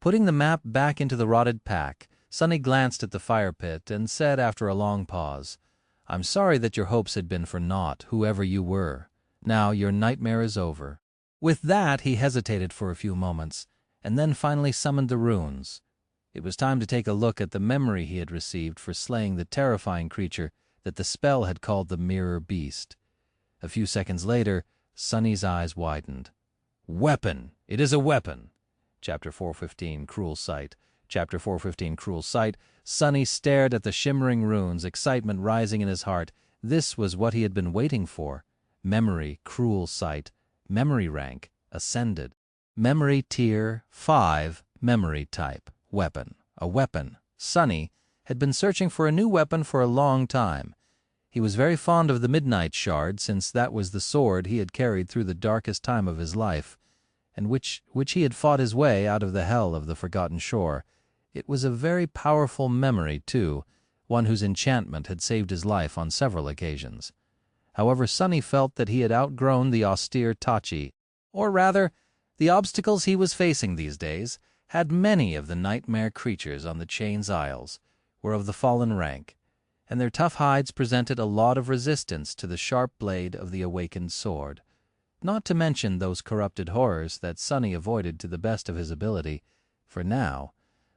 Putting the map back into the rotted pack, Sonny glanced at the fire pit and said after a long pause, "I'm sorry that your hopes had been for naught, whoever you were. Now your nightmare is over." With that he hesitated for a few moments, and then finally summoned the runes. It was time to take a look at the memory he had received for slaying the terrifying creature that the spell had called the Mirror Beast. A few seconds later, Sonny's eyes widened. "Weapon! It is a weapon!" Chapter 415, Cruel Sight. Chapter 415, Cruel Sight. Sonny stared at the shimmering runes, excitement rising in his heart. This was what he had been waiting for. Memory, Cruel Sight. Memory rank, Ascended. Memory tier, 5, memory type, weapon. A weapon. Sonny had been searching for a new weapon for a long time. He was very fond of the Midnight Shard, since that was the sword he had carried through the darkest time of his life, and which he had fought his way out of the hell of the Forgotten Shore. It was a very powerful memory, too, one whose enchantment had saved his life on several occasions. However, Sonny felt that he had outgrown the austere Tachi, or rather, the obstacles he was facing these days had many of the nightmare creatures on the Chain's Isles were of the fallen rank, and their tough hides presented a lot of resistance to the sharp blade of the awakened sword, not to mention those corrupted horrors that Sonny avoided to the best of his ability, for now,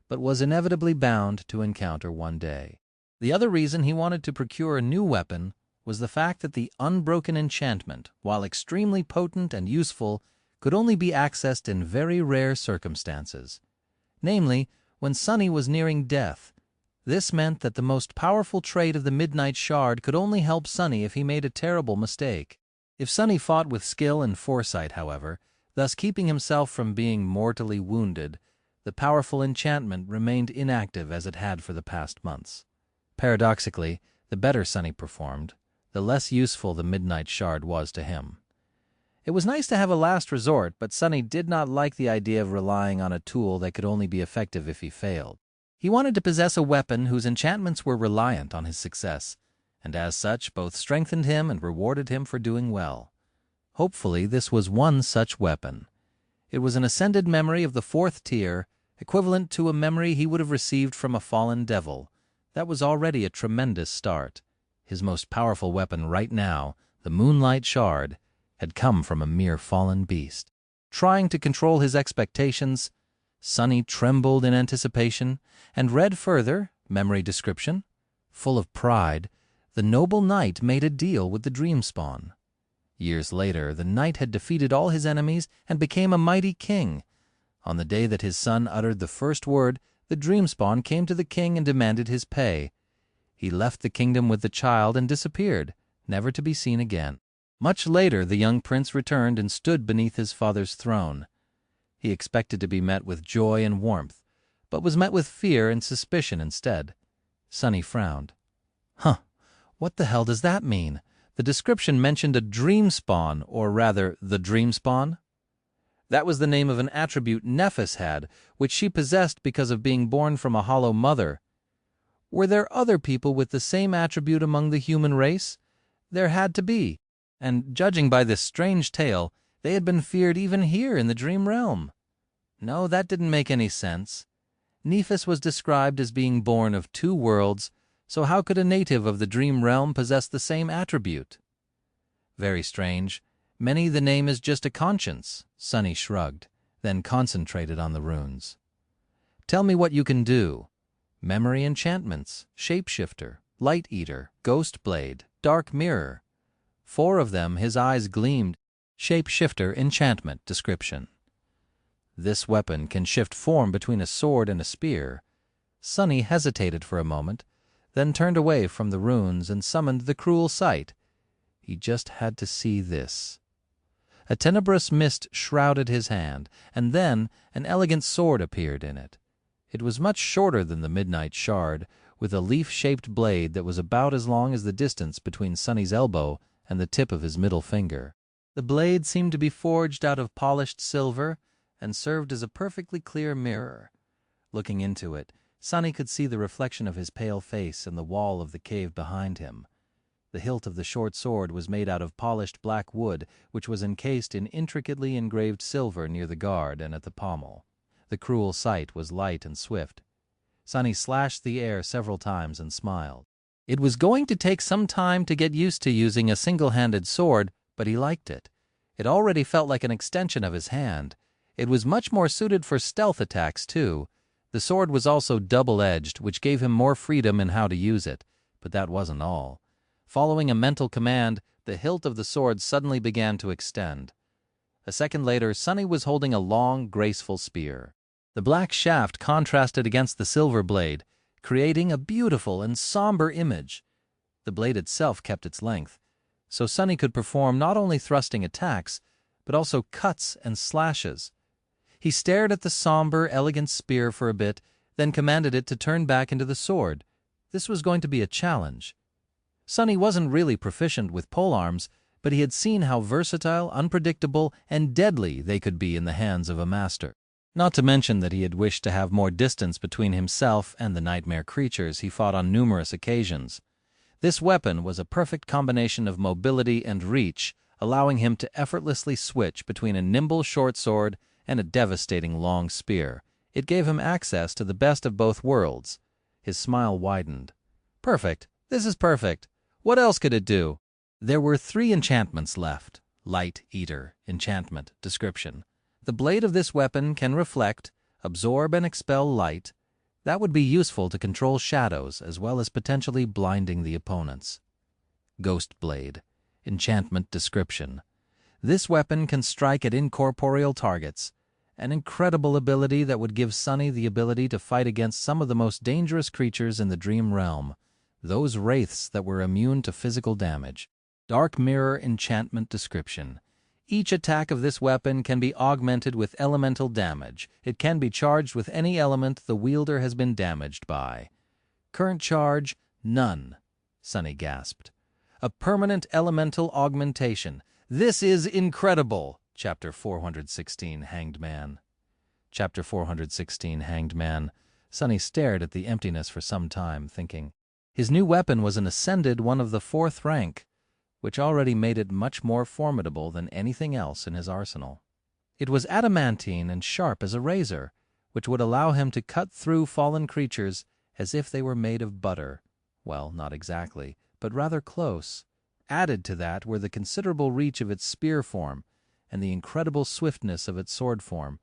but was inevitably bound to encounter one day. The other reason he wanted to procure a new weapon was the fact that the unbroken enchantment, while extremely potent and useful, could only be accessed in very rare circumstances. Namely, when Sonny was nearing death. This meant that the most powerful trait of the Midnight Shard could only help Sonny if he made a terrible mistake. If Sonny fought with skill and foresight, however, thus keeping himself from being mortally wounded, the powerful enchantment remained inactive as it had for the past months. Paradoxically, the better Sonny performed, the less useful the Midnight Shard was to him. It was nice to have a last resort, but Sonny did not like the idea of relying on a tool that could only be effective if he failed. He wanted to possess a weapon whose enchantments were reliant on his success, and as such both strengthened him and rewarded him for doing well. Hopefully this was one such weapon. It was an ascended memory of the 4th tier, equivalent to a memory he would have received from a fallen devil. That was already a tremendous start. His most powerful weapon right now, the Moonlight Shard, had come from a mere fallen beast. Trying to control his expectations, Sonny trembled in anticipation and read further, memory description. Full of pride, the noble knight made a deal with the Dreamspawn. Years later, the knight had defeated all his enemies and became a mighty king. On the day that his son uttered the first word, the Dreamspawn came to the king and demanded his pay. He left the kingdom with the child and disappeared, never to be seen again. Much later, the young prince returned and stood beneath his father's throne. He expected to be met with joy and warmth, but was met with fear and suspicion instead. Sonny frowned. What the hell does that mean? The description mentioned a Dreamspawn, or rather, the Dreamspawn. That was the name of an attribute Nephis had, which she possessed because of being born from a hollow mother. Were there other people with the same attribute among the human race? There had to be, and judging by this strange tale, they had been feared even here in the Dream Realm. No, that didn't make any sense. Nephis was described as being born of 2 worlds, so how could a native of the Dream Realm possess the same attribute? Very strange. Many the name is just a conscience. Sonny shrugged, then concentrated on the runes. Tell me what you can do. Memory enchantments, Shapeshifter, Light Eater, Ghost Blade, Dark Mirror. 4 of them, his eyes gleamed. Shapeshifter enchantment description. This weapon can shift form between a sword and a spear. Sonny hesitated for a moment, then turned away from the runes and summoned the Cruel Sight. He just had to see this. A tenebrous mist shrouded his hand, and then an elegant sword appeared in it. It was much shorter than the Midnight Shard, with a leaf-shaped blade that was about as long as the distance between Sonny's elbow and the tip of his middle finger. The blade seemed to be forged out of polished silver, and served as a perfectly clear mirror. Looking into it, Sonny could see the reflection of his pale face in the wall of the cave behind him. The hilt of the short sword was made out of polished black wood, which was encased in intricately engraved silver near the guard and at the pommel. The cruel sight was light and swift. Sonny slashed the air several times and smiled. It was going to take some time to get used to using a single-handed sword, but he liked it. It already felt like an extension of his hand. It was much more suited for stealth attacks, too. The sword was also double-edged, which gave him more freedom in how to use it. But that wasn't all. Following a mental command, the hilt of the sword suddenly began to extend. A second later, Sonny was holding a long, graceful spear. The black shaft contrasted against the silver blade, creating a beautiful and somber image. The blade itself kept its length, so Sonny could perform not only thrusting attacks, but also cuts and slashes. He stared at the somber, elegant spear for a bit, then commanded it to turn back into the sword. This was going to be a challenge. Sonny wasn't really proficient with polearms, but he had seen how versatile, unpredictable, and deadly they could be in the hands of a master. Not to mention that he had wished to have more distance between himself and the nightmare creatures he fought on numerous occasions. This weapon was a perfect combination of mobility and reach, allowing him to effortlessly switch between a nimble short sword and a devastating long spear. It gave him access to the best of both worlds. His smile widened. Perfect. This is perfect. What else could it do? There were 3 enchantments left. Light Eater, enchantment, description. The blade of this weapon can reflect, absorb, and expel light. That would be useful to control shadows, as well as potentially blinding the opponents. Ghost Blade, enchantment, description. This weapon can strike at incorporeal targets, an incredible ability that would give Sonny the ability to fight against some of the most dangerous creatures in the dream realm, those wraiths that were immune to physical damage. Dark Mirror, enchantment, description. Each attack of this weapon can be augmented with elemental damage. It can be charged with any element the wielder has been damaged by. Current charge, none, Sonny gasped. A permanent elemental augmentation. This is incredible! Chapter 416, Hanged Man. Chapter 416, Hanged Man. Sonny stared at the emptiness for some time, thinking. His new weapon was an ascended one of the 4th rank, which already made it much more formidable than anything else in his arsenal. It was adamantine and sharp as a razor, which would allow him to cut through fallen creatures as if they were made of butter. Well, not exactly, but rather close. Added to that were the considerable reach of its spear form and the incredible swiftness of its sword form.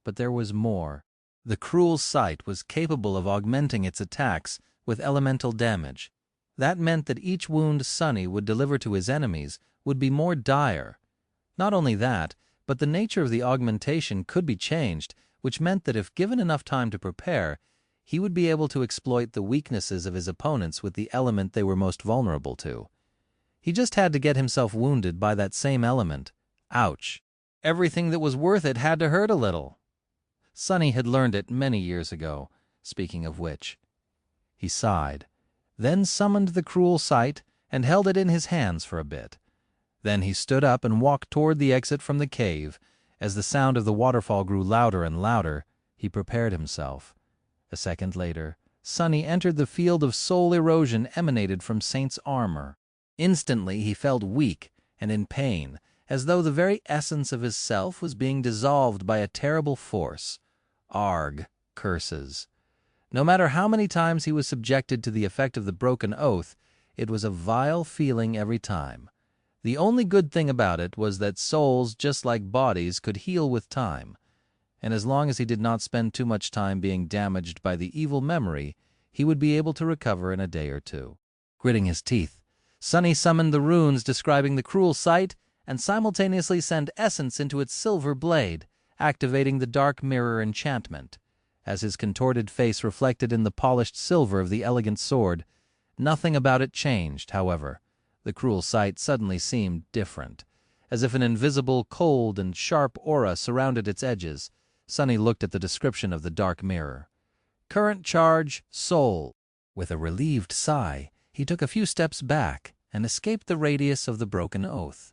But there was more. The cruel sight was capable of augmenting its attacks with elemental damage. That meant that each wound Sonny would deliver to his enemies would be more dire. Not only that, but the nature of the augmentation could be changed, which meant that if given enough time to prepare, he would be able to exploit the weaknesses of his opponents with the element they were most vulnerable to. He just had to get himself wounded by that same element. Ouch. Everything that was worth it had to hurt a little. Sonny had learned it many years ago, speaking of which. He sighed, then summoned the cruel sight and held it in his hands for a bit. Then he stood up and walked toward the exit from the cave. As the sound of the waterfall grew louder and louder, he prepared himself. A second later, Sonny entered the field of soul erosion emanated from Saint's armor. Instantly he felt weak and in pain, as though the very essence of his self was being dissolved by a terrible force. Arg, curses. No matter how many times he was subjected to the effect of the broken oath, it was a vile feeling every time. The only good thing about it was that souls, just like bodies, could heal with time, and as long as he did not spend too much time being damaged by the evil memory, he would be able to recover in a day or two. Gritting his teeth, Sonny summoned the runes describing the cruel sight and simultaneously sent essence into its silver blade, activating the Dark Mirror enchantment. As his contorted face reflected in the polished silver of the elegant sword, nothing about it changed, however. The cruel sight suddenly seemed different, as if an invisible, cold, and sharp aura surrounded its edges. Sonny looked at the description of the Dark Mirror. Current charge, soul. With a relieved sigh, he took a few steps back and escaped the radius of the broken oath.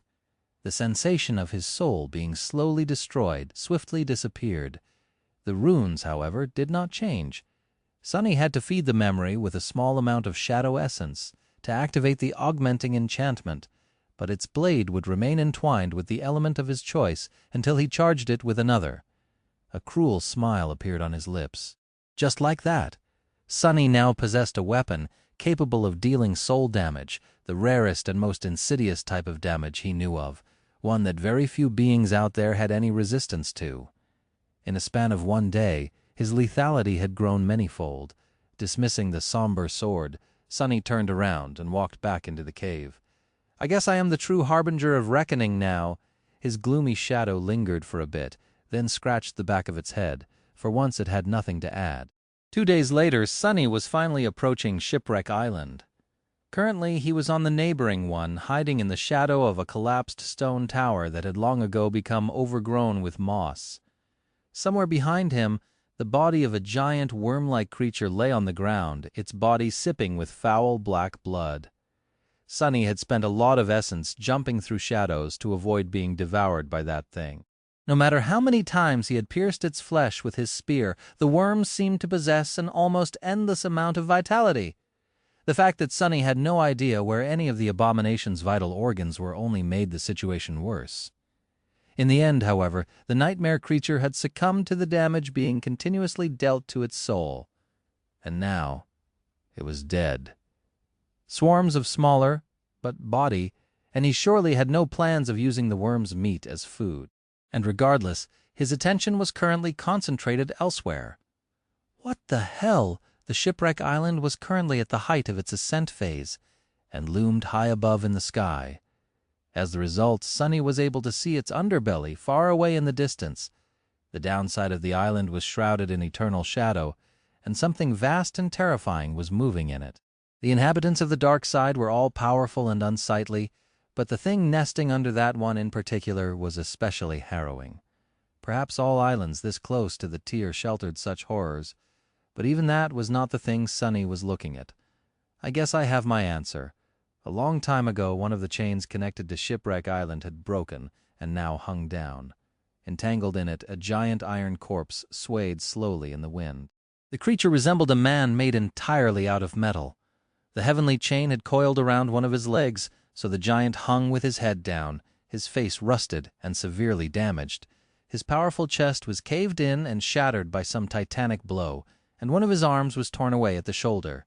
The sensation of his soul being slowly destroyed swiftly disappeared. The runes, however, did not change. Sunny had to feed the memory with a small amount of shadow essence to activate the augmenting enchantment, but its blade would remain entwined with the element of his choice until he charged it with another. A cruel smile appeared on his lips. Just like that, Sunny now possessed a weapon capable of dealing soul damage, the rarest and most insidious type of damage he knew of, one that very few beings out there had any resistance to. In a span of one day, his lethality had grown manyfold. Dismissing the somber sword, Sunny turned around and walked back into the cave. "I guess I am the true harbinger of reckoning now." His gloomy shadow lingered for a bit, then scratched the back of its head. For once it had nothing to add. 2 days later, Sunny was finally approaching Shipwreck Island. Currently, he was on the neighboring one, hiding in the shadow of a collapsed stone tower that had long ago become overgrown with moss. Somewhere behind him, the body of a giant worm-like creature lay on the ground, its body sipping with foul black blood. Sunny had spent a lot of essence jumping through shadows to avoid being devoured by that thing. No matter how many times he had pierced its flesh with his spear, the worm seemed to possess an almost endless amount of vitality. The fact that Sunny had no idea where any of the abomination's vital organs were only made the situation worse. In the end, however, the nightmare creature had succumbed to the damage being continuously dealt to its soul. And now it was dead. Swarms of smaller, but body, and he surely had no plans of using the worm's meat as food. And regardless, his attention was currently concentrated elsewhere. What the hell? The Shipwreck Island was currently at the height of its ascent phase, and loomed high above in the sky. As the result, Sunny was able to see its underbelly far away in the distance. The downside of the island was shrouded in eternal shadow, and something vast and terrifying was moving in it. The inhabitants of the dark side were all powerful and unsightly, but the thing nesting under that one in particular was especially harrowing. Perhaps all islands this close to the tier sheltered such horrors, but even that was not the thing Sunny was looking at. I guess I have my answer. A long time ago, one of the chains connected to Shipwreck Island had broken and now hung down. Entangled in it, a giant iron corpse swayed slowly in the wind. The creature resembled a man made entirely out of metal. The heavenly chain had coiled around one of his legs, so the giant hung with his head down, his face rusted and severely damaged. His powerful chest was caved in and shattered by some titanic blow, and one of his arms was torn away at the shoulder.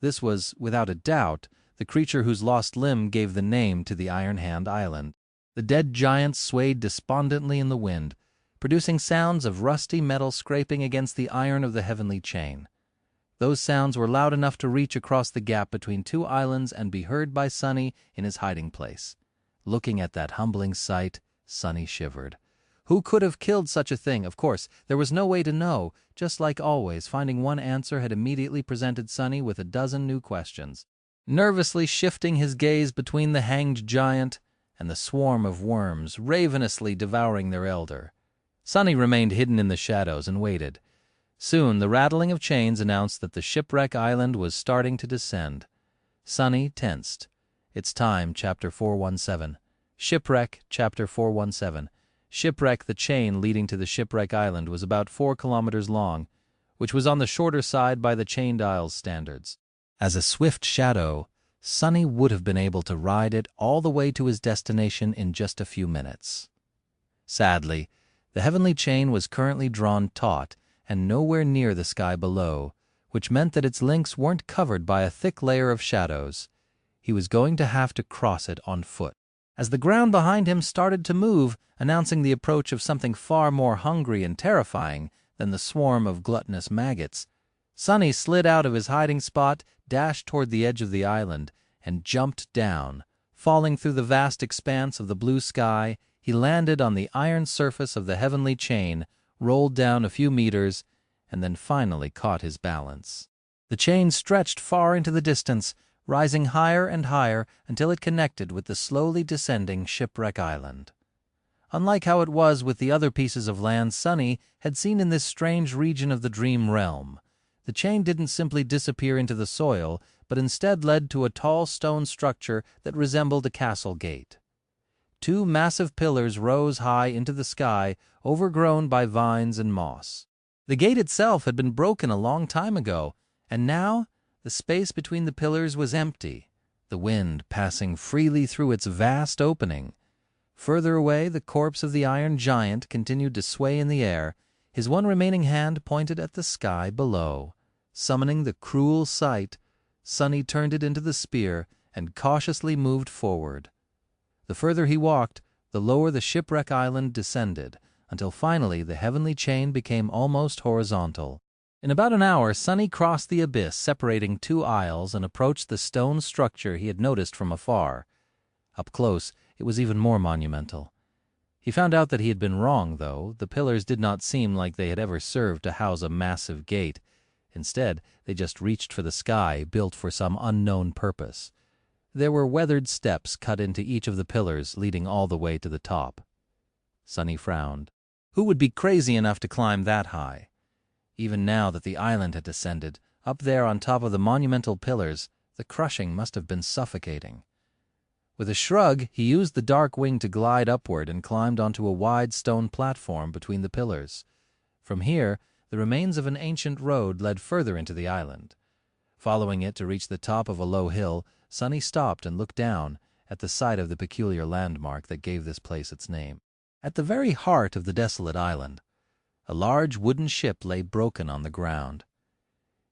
This was, without a doubt, the creature whose lost limb gave the name to the Iron Hand Island. The dead giant swayed despondently in the wind, producing sounds of rusty metal scraping against the iron of the heavenly chain. Those sounds were loud enough to reach across the gap between two islands and be heard by Sunny in his hiding place. Looking at that humbling sight, Sunny shivered. Who could have killed such a thing? Of course, there was no way to know. Just like always, finding one answer had immediately presented Sunny with a dozen new questions. Nervously shifting his gaze between the hanged giant and the swarm of worms ravenously devouring their elder, Sunny remained hidden in the shadows and waited. Soon the rattling of chains announced that the Shipwreck Island was starting to descend. Sunny tensed. It's time, Chapter 417. Shipwreck, Chapter 417. Shipwreck, the chain leading to the Shipwreck Island, was about 4 kilometers long, which was on the shorter side by the chained isles standards. As a swift shadow, Sunny would have been able to ride it all the way to his destination in just a few minutes. Sadly, the heavenly chain was currently drawn taut and nowhere near the sky below, which meant that its links weren't covered by a thick layer of shadows. He was going to have to cross it on foot. As the ground behind him started to move, announcing the approach of something far more hungry and terrifying than the swarm of gluttonous maggots, Sunny slid out of his hiding spot, dashed toward the edge of the island, and jumped down. Falling through the vast expanse of the blue sky, he landed on the iron surface of the heavenly chain, rolled down a few meters, and then finally caught his balance. The chain stretched far into the distance, rising higher and higher until it connected with the slowly descending Shipwreck Island. Unlike how it was with the other pieces of land Sunny had seen in this strange region of the dream realm, the chain didn't simply disappear into the soil, but instead led to a tall stone structure that resembled a castle gate. 2 massive pillars rose high into the sky, overgrown by vines and moss. The gate itself had been broken a long time ago, and now the space between the pillars was empty, the wind passing freely through its vast opening. Further away, the corpse of the iron giant continued to sway in the air, his one remaining hand pointed at the sky below. Summoning the cruel sight, Sonny turned it into the spear and cautiously moved forward. The further he walked, the lower the Shipwreck Island descended, until finally the heavenly chain became almost horizontal. In about an hour, Sonny crossed the abyss separating 2 isles and approached the stone structure he had noticed from afar. Up close, it was even more monumental. He found out that he had been wrong, though. The pillars did not seem like they had ever served to house a massive gate. Instead, they just reached for the sky, built for some unknown purpose. There were weathered steps cut into each of the pillars, leading all the way to the top. Sonny frowned. Who would be crazy enough to climb that high? Even now that the island had descended, up there on top of the monumental pillars, the crushing must have been suffocating. With a shrug, he used the dark wing to glide upward and climbed onto a wide stone platform between the pillars. From here, the remains of an ancient road led further into the island. Following it to reach the top of a low hill, Sonny stopped and looked down at the site of the peculiar landmark that gave this place its name. At the very heart of the desolate island, a large wooden ship lay broken on the ground.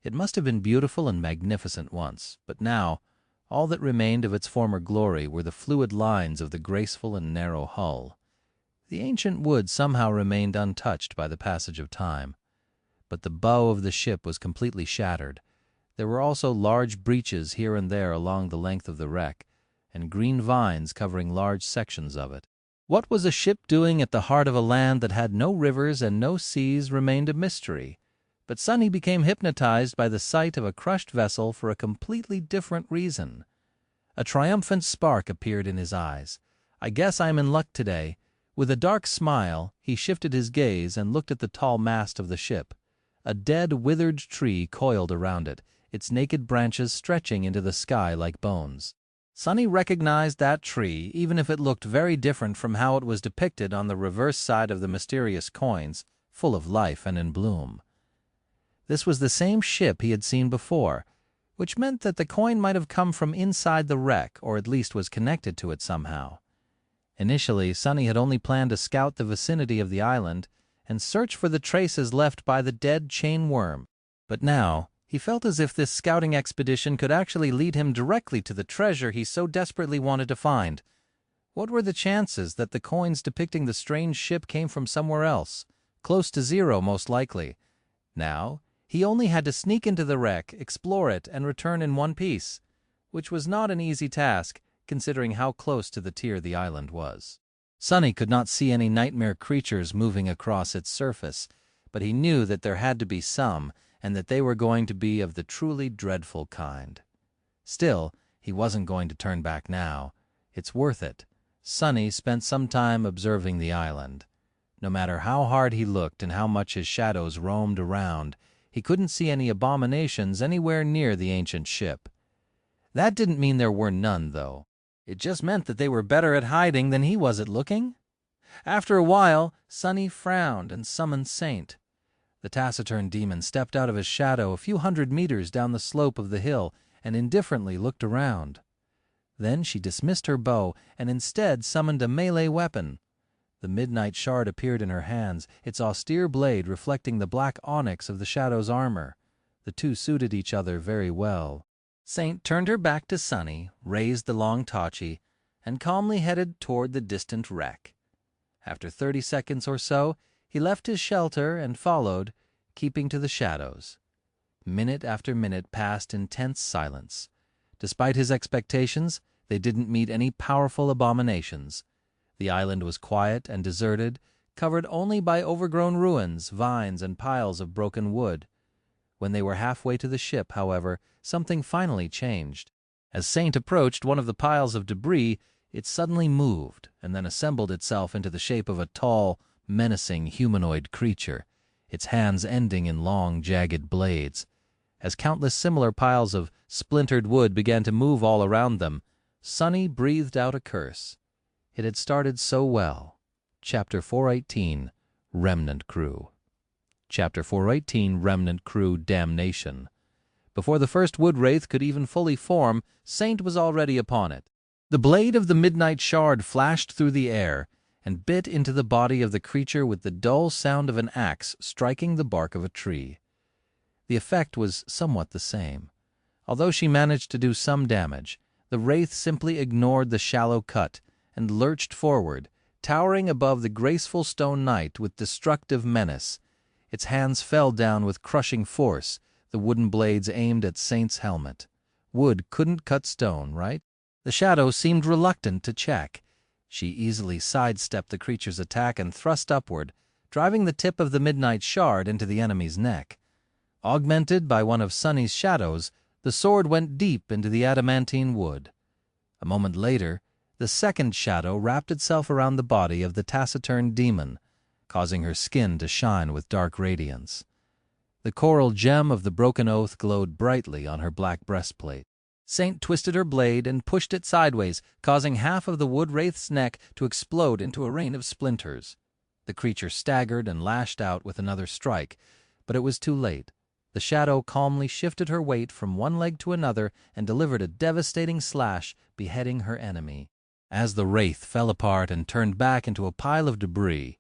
It must have been beautiful and magnificent once, but now all that remained of its former glory were the fluid lines of the graceful and narrow hull. The ancient wood somehow remained untouched by the passage of time, but the bow of the ship was completely shattered. There were also large breaches here and there along the length of the wreck, and green vines covering large sections of it. What was a ship doing at the heart of a land that had no rivers and no seas remained a mystery, but Sonny became hypnotized by the sight of a crushed vessel for a completely different reason. A triumphant spark appeared in his eyes. "I guess I'm in luck today." With a dark smile, he shifted his gaze and looked at the tall mast of the ship. A dead, withered tree coiled around it, its naked branches stretching into the sky like bones. Sonny recognized that tree, even if it looked very different from how it was depicted on the reverse side of the mysterious coins, full of life and in bloom. This was the same ship he had seen before, which meant that the coin might have come from inside the wreck, or at least was connected to it somehow. Initially, Sonny had only planned to scout the vicinity of the island and search for the traces left by the dead chain worm, but now he felt as if this scouting expedition could actually lead him directly to the treasure he so desperately wanted to find. What were the chances that the coins depicting the strange ship came from somewhere else? Close to zero, most likely. Now, he only had to sneak into the wreck, explore it, and return in one piece, which was not an easy task, considering how close to the tier the island was. Sonny could not see any nightmare creatures moving across its surface, but he knew that there had to be some, and that they were going to be of the truly dreadful kind. Still, he wasn't going to turn back now. It's worth it. Sonny spent some time observing the island. No matter how hard he looked and how much his shadows roamed around, he couldn't see any abominations anywhere near the ancient ship. That didn't mean there were none, though. It just meant that they were better at hiding than he was at looking. After a while, Sonny frowned and summoned Saint. The taciturn demon stepped out of his shadow a few hundred meters down the slope of the hill and indifferently looked around. Then she dismissed her bow and instead summoned a melee weapon. The midnight shard appeared in her hands, its austere blade reflecting the black onyx of the shadow's armor. The two suited each other very well. Saint turned her back to Sonny, raised the long tachi, and calmly headed toward the distant wreck. After 30 seconds or so, he left his shelter and followed, keeping to the shadows. Minute after minute passed in tense silence. Despite his expectations, they didn't meet any powerful abominations. The island was quiet and deserted, covered only by overgrown ruins, vines, and piles of broken wood. When they were halfway to the ship, however, something finally changed. As Saint approached one of the piles of debris, it suddenly moved and then assembled itself into the shape of a tall, menacing humanoid creature, its hands ending in long, jagged blades. As countless similar piles of splintered wood began to move all around them, Sonny breathed out a curse. It had started so well. Chapter 418, Remnant Crew. Chapter 418, Remnant Crew Damnation. Before the first wood wraith could even fully form, Saint was already upon it. The blade of the midnight shard flashed through the air and bit into the body of the creature with the dull sound of an axe striking the bark of a tree. The effect was somewhat the same. Although she managed to do some damage, the wraith simply ignored the shallow cut and lurched forward, towering above the graceful stone knight with destructive menace. Its hands fell down with crushing force, the wooden blades aimed at Saint's helmet. Wood couldn't cut stone, right? The shadow seemed reluctant to check. She easily sidestepped the creature's attack and thrust upward, driving the tip of the midnight shard into the enemy's neck. Augmented by one of Sunny's shadows, the sword went deep into the adamantine wood. A moment later, the second shadow wrapped itself around the body of the taciturn demon, causing her skin to shine with dark radiance. The coral gem of the broken oath glowed brightly on her black breastplate. Saint twisted her blade and pushed it sideways, causing half of the wood wraith's neck to explode into a rain of splinters. The creature staggered and lashed out with another strike, but it was too late. The shadow calmly shifted her weight from one leg to another and delivered a devastating slash, beheading her enemy. As the wraith fell apart and turned back into a pile of debris,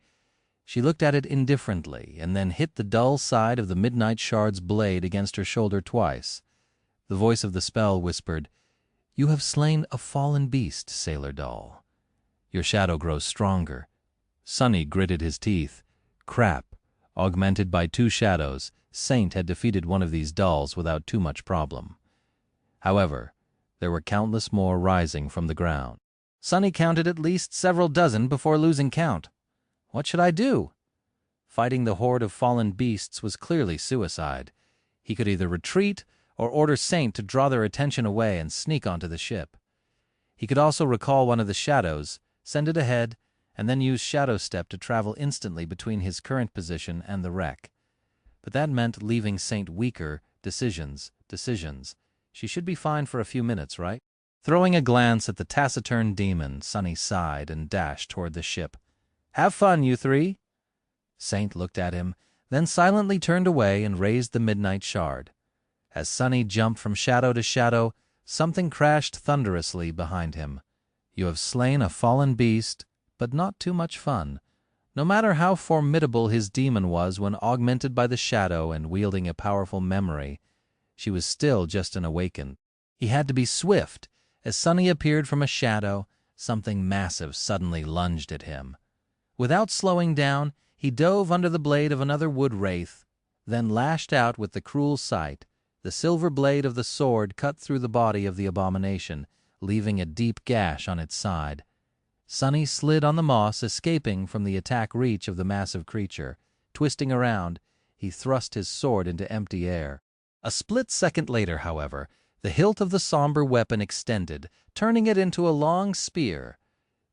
she looked at it indifferently and then hit the dull side of the midnight shard's blade against her shoulder twice. The voice of the spell whispered, "You have slain a fallen beast, Sailor Doll. Your shadow grows stronger." Sunny gritted his teeth. Crap. Augmented by two shadows, Saint had defeated one of these dolls without too much problem. However, there were countless more rising from the ground. Sunny counted at least several dozen before losing count. What should I do? Fighting the horde of fallen beasts was clearly suicide. He could either retreat or order Saint to draw their attention away and sneak onto the ship. He could also recall one of the shadows, send it ahead, and then use Shadow Step to travel instantly between his current position and the wreck. But that meant leaving Saint weaker. Decisions. She should be fine for a few minutes, right? Throwing a glance at the taciturn demon, Sunny sighed and dashed toward the ship. "Have fun, you three." Saint looked at him, then silently turned away and raised the midnight shard. As Sunny jumped from shadow to shadow, something crashed thunderously behind him. You have slain a fallen beast, but not too much fun. No matter how formidable his demon was when augmented by the shadow and wielding a powerful memory, she was still just an awakened. He had to be swift. As Sunny appeared from a shadow, something massive suddenly lunged at him. Without slowing down, he dove under the blade of another wood wraith, then lashed out with the cruel sight. The silver blade of the sword cut through the body of the abomination, leaving a deep gash on its side. Sunny slid on the moss, escaping from the attack reach of the massive creature. Twisting around, he thrust his sword into empty air. A split second later, however, the hilt of the somber weapon extended, turning it into a long spear.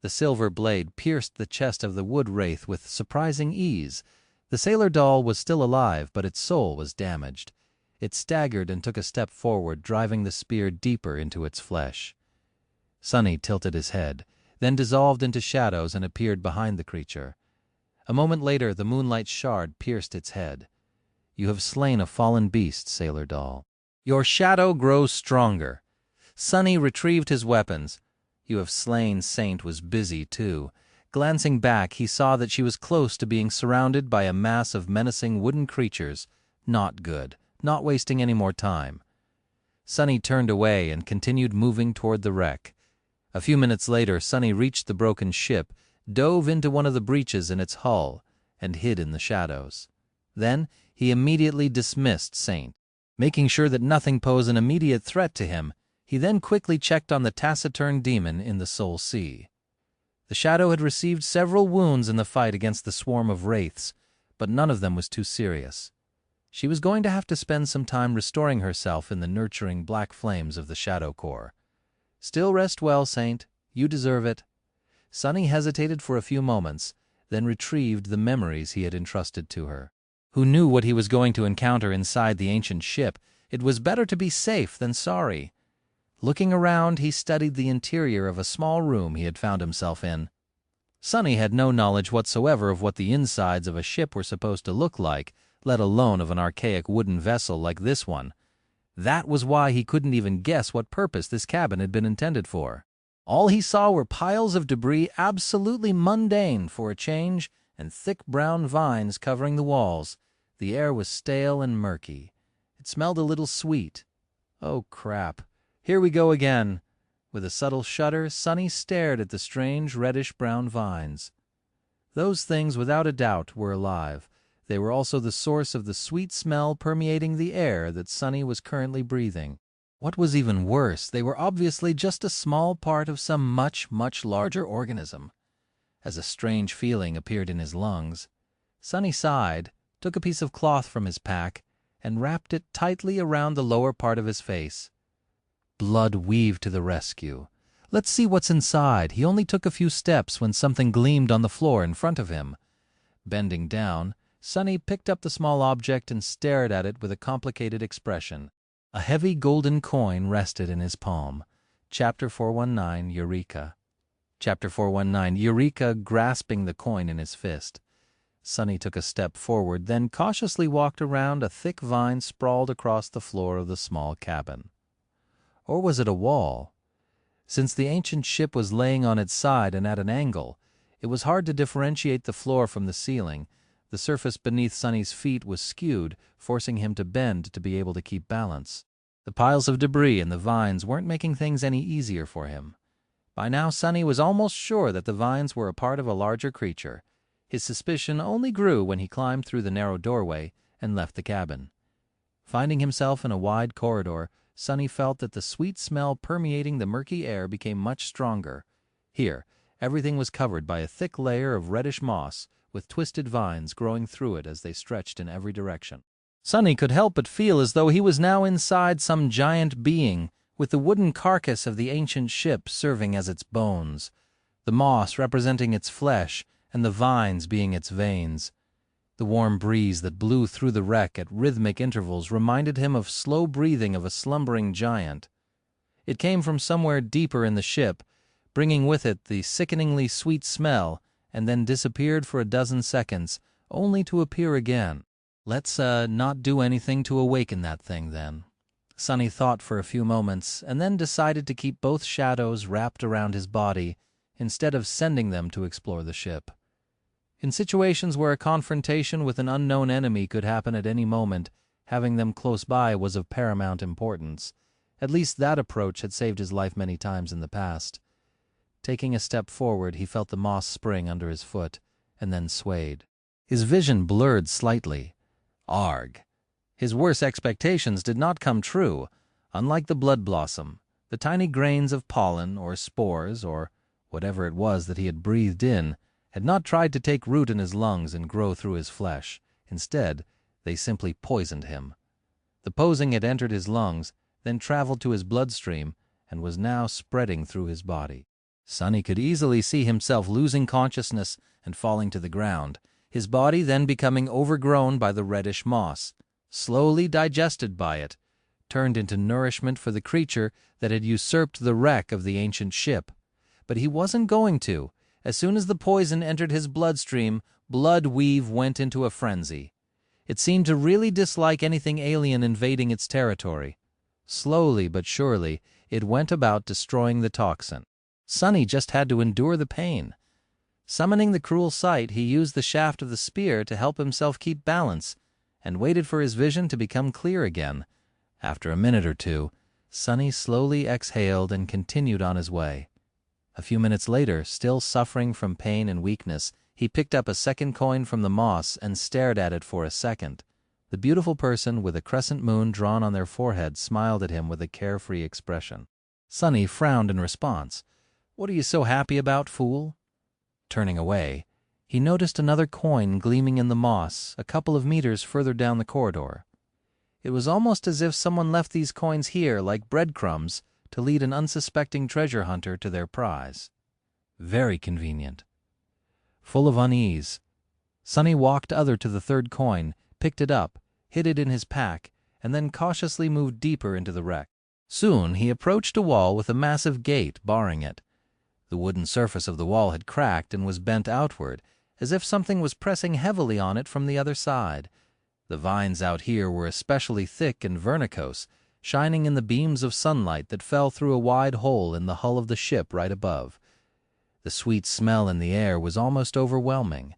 The silver blade pierced the chest of the wood wraith with surprising ease. The sailor doll was still alive, but its soul was damaged. It staggered and took a step forward, driving the spear deeper into its flesh. Sunny tilted his head, then dissolved into shadows and appeared behind the creature. A moment later, the moonlight shard pierced its head. You have slain a fallen beast, Sailor Doll. Your shadow grows stronger. Sunny retrieved his weapons. You have slain Saint was busy, too. Glancing back, he saw that she was close to being surrounded by a mass of menacing wooden creatures. Not good. Not wasting any more time. Sunny turned away and continued moving toward the wreck. A few minutes later, Sunny reached the broken ship, dove into one of the breaches in its hull, and hid in the shadows. Then he immediately dismissed Saint. Making sure that nothing posed an immediate threat to him, he then quickly checked on the taciturn demon in the Soul Sea. The shadow had received several wounds in the fight against the swarm of wraiths, but none of them was too serious. She was going to have to spend some time restoring herself in the nurturing black flames of the Shadow Core. Still rest well, Saint. You deserve it. Sunny hesitated for a few moments, then retrieved the memories he had entrusted to her. Who knew what he was going to encounter inside the ancient ship? It was better to be safe than sorry. Looking around, he studied the interior of a small room he had found himself in. Sonny had no knowledge whatsoever of what the insides of a ship were supposed to look like, let alone of an archaic wooden vessel like this one. That was why he couldn't even guess what purpose this cabin had been intended for. All he saw were piles of debris absolutely mundane for a change, and thick brown vines covering the walls. The air was stale and murky. It smelled a little sweet. Oh, crap. Here we go again. With a subtle shudder, Sonny stared at the strange reddish-brown vines. Those things, without a doubt, were alive. They were also the source of the sweet smell permeating the air that Sonny was currently breathing. What was even worse, they were obviously just a small part of some much, much larger organism. As a strange feeling appeared in his lungs, Sonny sighed, took a piece of cloth from his pack, and wrapped it tightly around the lower part of his face. Blood weaved to the rescue. Let's see what's inside. He only took a few steps when something gleamed on the floor in front of him. Bending down, Sonny picked up the small object and stared at it with a complicated expression. A heavy golden coin rested in his palm. Chapter 419, Eureka. Chapter 419, Eureka grasping the coin in his fist. Sonny took a step forward, then cautiously walked around a thick vine sprawled across the floor of the small cabin. Or was it a wall? Since the ancient ship was laying on its side and at an angle, it was hard to differentiate the floor from the ceiling. The surface beneath Sonny's feet was skewed, forcing him to bend to be able to keep balance. The piles of debris and the vines weren't making things any easier for him. By now Sonny was almost sure that the vines were a part of a larger creature. His suspicion only grew when he climbed through the narrow doorway and left the cabin. Finding himself in a wide corridor, Sonny felt that the sweet smell permeating the murky air became much stronger. Here, everything was covered by a thick layer of reddish moss, with twisted vines growing through it as they stretched in every direction. Sonny could help but feel as though he was now inside some giant being, with the wooden carcass of the ancient ship serving as its bones, the moss representing its flesh, and the vines being its veins. The warm breeze that blew through the wreck at rhythmic intervals reminded him of slow breathing of a slumbering giant. It came from somewhere deeper in the ship, bringing with it the sickeningly sweet smell, and then disappeared for a dozen seconds, only to appear again. Let's not do anything to awaken that thing, then. Sonny thought for a few moments, and then decided to keep both shadows wrapped around his body, instead of sending them to explore the ship. In situations where a confrontation with an unknown enemy could happen at any moment, having them close by was of paramount importance. At least that approach had saved his life many times in the past. Taking a step forward, he felt the moss spring under his foot, and then swayed. His vision blurred slightly. Arg! His worst expectations did not come true. Unlike the blood blossom, the tiny grains of pollen or spores or whatever it was that he had breathed in had not tried to take root in his lungs and grow through his flesh. Instead, they simply poisoned him. The poison had entered his lungs, then traveled to his bloodstream, and was now spreading through his body. Sonny could easily see himself losing consciousness and falling to the ground, his body then becoming overgrown by the reddish moss, slowly digested by it, turned into nourishment for the creature that had usurped the wreck of the ancient ship. But he wasn't going to. As soon as the poison entered his bloodstream, Bloodweave went into a frenzy. It seemed to really dislike anything alien invading its territory. Slowly but surely, it went about destroying the toxin. Sonny just had to endure the pain. Summoning the cruel sight, he used the shaft of the spear to help himself keep balance, and waited for his vision to become clear again. After a minute or two, Sonny slowly exhaled and continued on his way. A few minutes later, still suffering from pain and weakness, he picked up a second coin from the moss and stared at it for a second. The beautiful person with a crescent moon drawn on their forehead smiled at him with a carefree expression. Sonny frowned in response. "What are you so happy about, fool?" Turning away, he noticed another coin gleaming in the moss a couple of meters further down the corridor. It was almost as if someone left these coins here like breadcrumbs to lead an unsuspecting treasure hunter to their prize. Very convenient. Full of unease, Sonny walked to the third coin, picked it up, hid it in his pack, and then cautiously moved deeper into the wreck. Soon he approached a wall with a massive gate barring it. The wooden surface of the wall had cracked and was bent outward, as if something was pressing heavily on it from the other side. The vines out here were especially thick and vernicose, shining in the beams of sunlight that fell through a wide hole in the hull of the ship right above. The sweet smell in the air was almost overwhelming.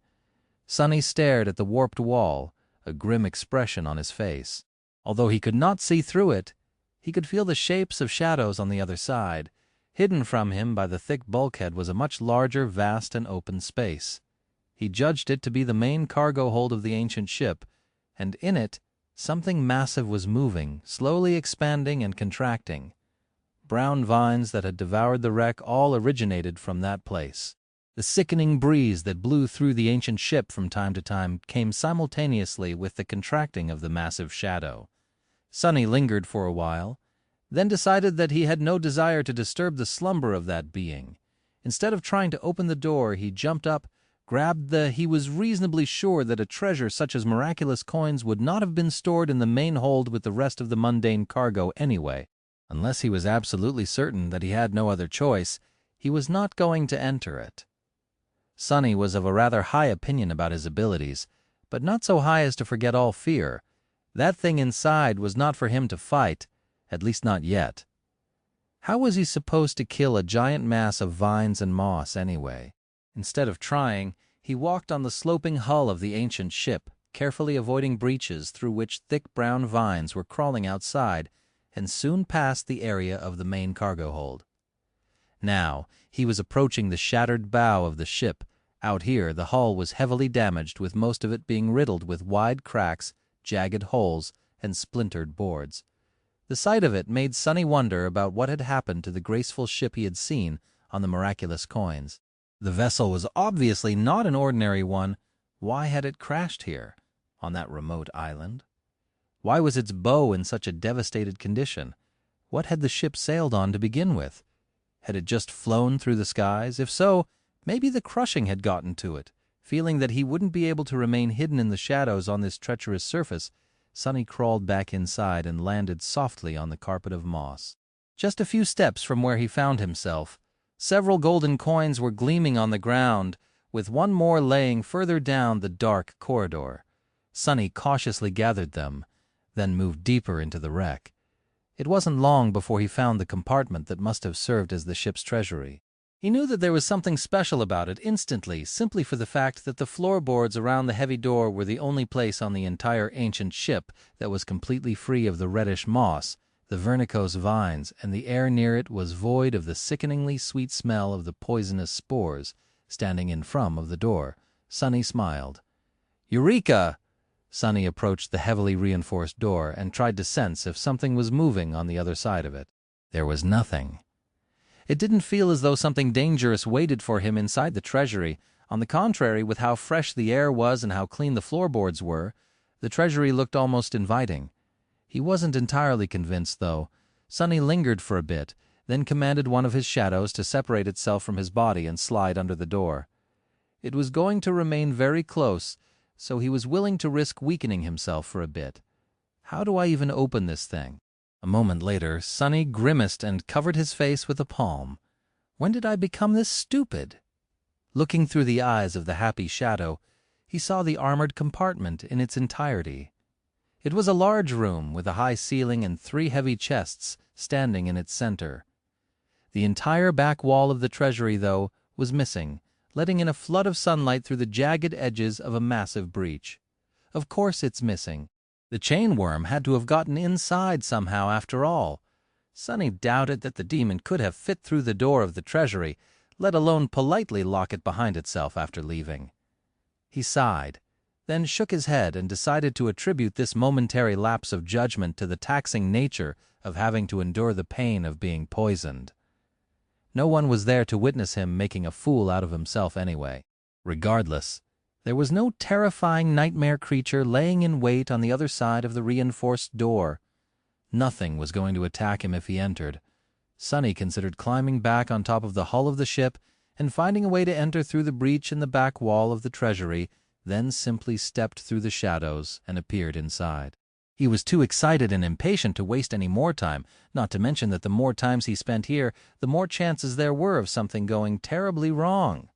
Sonny stared at the warped wall, a grim expression on his face. Although he could not see through it, he could feel the shapes of shadows on the other side. Hidden from him by the thick bulkhead was a much larger, vast, and open space. He judged it to be the main cargo hold of the ancient ship, and in it something massive was moving, slowly expanding and contracting. Brown vines that had devoured the wreck all originated from that place. The sickening breeze that blew through the ancient ship from time to time came simultaneously with the contracting of the massive shadow. Sonny lingered for a while, then decided that he had no desire to disturb the slumber of that being. Instead of trying to open the door, he jumped up, grabbed he was reasonably sure that a treasure such as miraculous coins would not have been stored in the main hold with the rest of the mundane cargo anyway. Unless he was absolutely certain that he had no other choice, he was not going to enter it. Sonny was of a rather high opinion about his abilities, but not so high as to forget all fear. That thing inside was not for him to fight, at least not yet. How was he supposed to kill a giant mass of vines and moss anyway? Instead of trying, he walked on the sloping hull of the ancient ship, carefully avoiding breaches through which thick brown vines were crawling outside, and soon passed the area of the main cargo hold. Now, he was approaching the shattered bow of the ship. Out here, the hull was heavily damaged, with most of it being riddled with wide cracks, jagged holes, and splintered boards. The sight of it made Sonny wonder about what had happened to the graceful ship he had seen on the miraculous coins. The vessel was obviously not an ordinary one. Why had it crashed here, on that remote island? Why was its bow in such a devastated condition? What had the ship sailed on to begin with? Had it just flown through the skies? If so, maybe the crushing had gotten to it. Feeling that he wouldn't be able to remain hidden in the shadows on this treacherous surface, Sonny crawled back inside and landed softly on the carpet of moss. Just a few steps from where he found himself, several golden coins were gleaming on the ground, with one more laying further down the dark corridor. Sonny cautiously gathered them, then moved deeper into the wreck. It wasn't long before he found the compartment that must have served as the ship's treasury. He knew that there was something special about it instantly, simply for the fact that the floorboards around the heavy door were the only place on the entire ancient ship that was completely free of the reddish moss, the vernicose vines, and the air near it was void of the sickeningly sweet smell of the poisonous spores. Standing in front of the door, Sonny smiled. "Eureka!" Sonny approached the heavily reinforced door and tried to sense if something was moving on the other side of it. There was nothing. It didn't feel as though something dangerous waited for him inside the treasury. On the contrary, with how fresh the air was and how clean the floorboards were, the treasury looked almost inviting. He wasn't entirely convinced, though. Sonny lingered for a bit, then commanded one of his shadows to separate itself from his body and slide under the door. It was going to remain very close, so he was willing to risk weakening himself for a bit. How do I even open this thing? A moment later, Sonny grimaced and covered his face with a palm. When did I become this stupid? Looking through the eyes of the happy shadow, he saw the armored compartment in its entirety. It was a large room with a high ceiling and 3 heavy chests standing in its center. The entire back wall of the treasury, though, was missing, letting in a flood of sunlight through the jagged edges of a massive breach. Of course it's missing. The chain worm had to have gotten inside somehow after all. Sonny doubted that the demon could have fit through the door of the treasury, let alone politely lock it behind itself after leaving. He sighed, then shook his head and decided to attribute this momentary lapse of judgment to the taxing nature of having to endure the pain of being poisoned. No one was there to witness him making a fool out of himself anyway. Regardless, there was no terrifying nightmare creature laying in wait on the other side of the reinforced door. Nothing was going to attack him if he entered. Sonny considered climbing back on top of the hull of the ship and finding a way to enter through the breach in the back wall of the treasury, then simply stepped through the shadows and appeared inside. He was too excited and impatient to waste any more time, not to mention that the more times he spent here, the more chances there were of something going terribly wrong.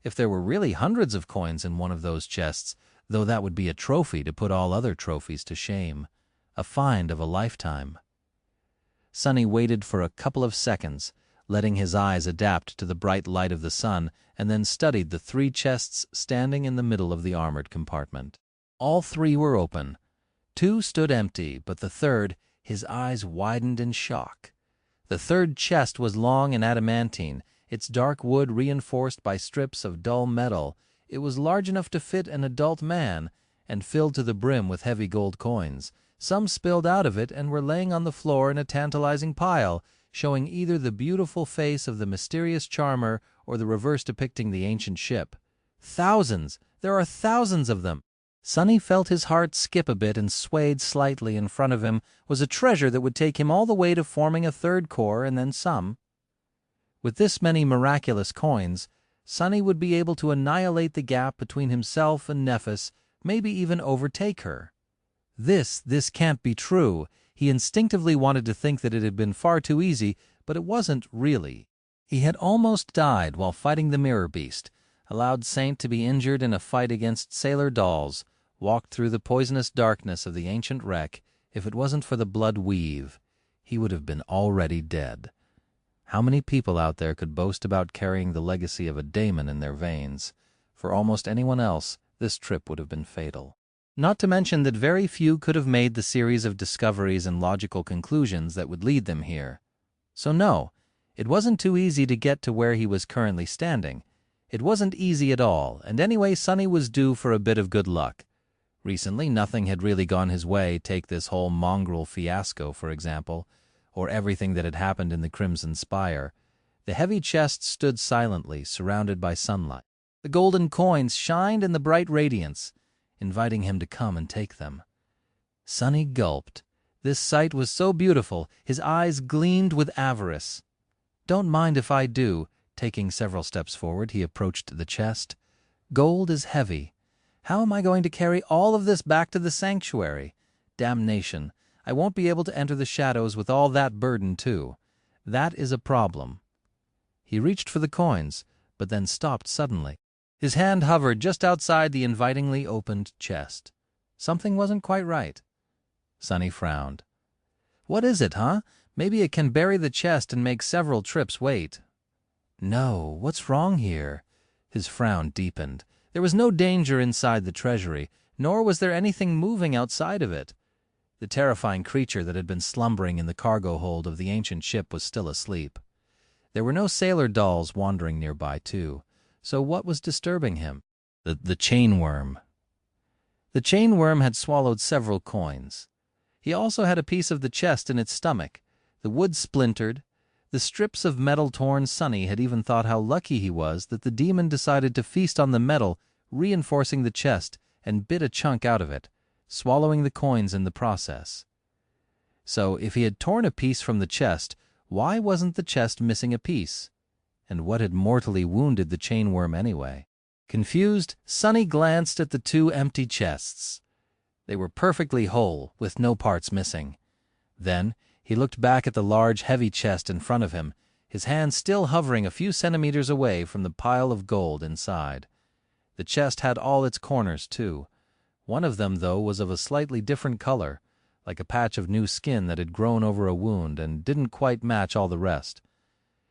If there were really hundreds of coins in one of those chests, though that would be a trophy to put all other trophies to shame. A find of a lifetime. Sonny waited for a couple of seconds, letting his eyes adapt to the bright light of the sun, and then studied the 3 chests standing in the middle of the armored compartment. All 3 were open. 2 stood empty, but the third, his eyes widened in shock. The 3rd chest was long and adamantine, its dark wood reinforced by strips of dull metal. It was large enough to fit an adult man, and filled to the brim with heavy gold coins. Some spilled out of it and were laying on the floor in a tantalizing pile, showing either the beautiful face of the mysterious charmer or the reverse depicting the ancient ship. Thousands! There are thousands of them! Sonny felt his heart skip a bit and swayed slightly. In front of him was a treasure that would take him all the way to forming a 3rd core and then some. With this many miraculous coins, Sonny would be able to annihilate the gap between himself and Nephis, maybe even overtake her. This can't be true. He instinctively wanted to think that it had been far too easy, but it wasn't really. He had almost died while fighting the Mirror Beast, allowed Saint to be injured in a fight against sailor dolls, walked through the poisonous darkness of the ancient wreck. If it wasn't for the blood weave, he would have been already dead. How many people out there could boast about carrying the legacy of a daemon in their veins? For almost anyone else, this trip would have been fatal. Not to mention that very few could have made the series of discoveries and logical conclusions that would lead them here. So no, it wasn't too easy to get to where he was currently standing. It wasn't easy at all, and anyway Sonny was due for a bit of good luck. Recently nothing had really gone his way, take this whole Mongrel fiasco, for example, or everything that had happened in the Crimson Spire. The heavy chest stood silently, surrounded by sunlight. The golden coins shined in the bright radiance, inviting him to come and take them. Sonny gulped. This sight was so beautiful, his eyes gleamed with avarice. "Don't mind if I do." Taking several steps forward, he approached the chest. "Gold is heavy. How am I going to carry all of this back to the sanctuary? Damnation, I won't be able to enter the shadows with all that burden, too. That is a problem." He reached for the coins, but then stopped suddenly. His hand hovered just outside the invitingly opened chest. Something wasn't quite right. Sonny frowned. "What is it, huh? Maybe it can bury the chest and make several trips wait." "No, what's wrong here?" His frown deepened. There was no danger inside the treasury, nor was there anything moving outside of it. The terrifying creature that had been slumbering in the cargo hold of the ancient ship was still asleep. There were no sailor dolls wandering nearby, too. So what was disturbing him? The chainworm. The chainworm had swallowed several coins. He also had a piece of the chest in its stomach. The wood splintered. The strips of metal torn. Sonny had even thought how lucky he was that the demon decided to feast on the metal, reinforcing the chest, and bit a chunk out of it, swallowing the coins in the process. So if he had torn a piece from the chest, why wasn't the chest missing a piece? And what had mortally wounded the chainworm anyway? Confused, Sonny glanced at the 2 empty chests. They were perfectly whole, with no parts missing. Then he looked back at the large, heavy chest in front of him, his hand still hovering a few centimeters away from the pile of gold inside. The chest had all its corners, too. One of them, though, was of a slightly different color, like a patch of new skin that had grown over a wound and didn't quite match all the rest.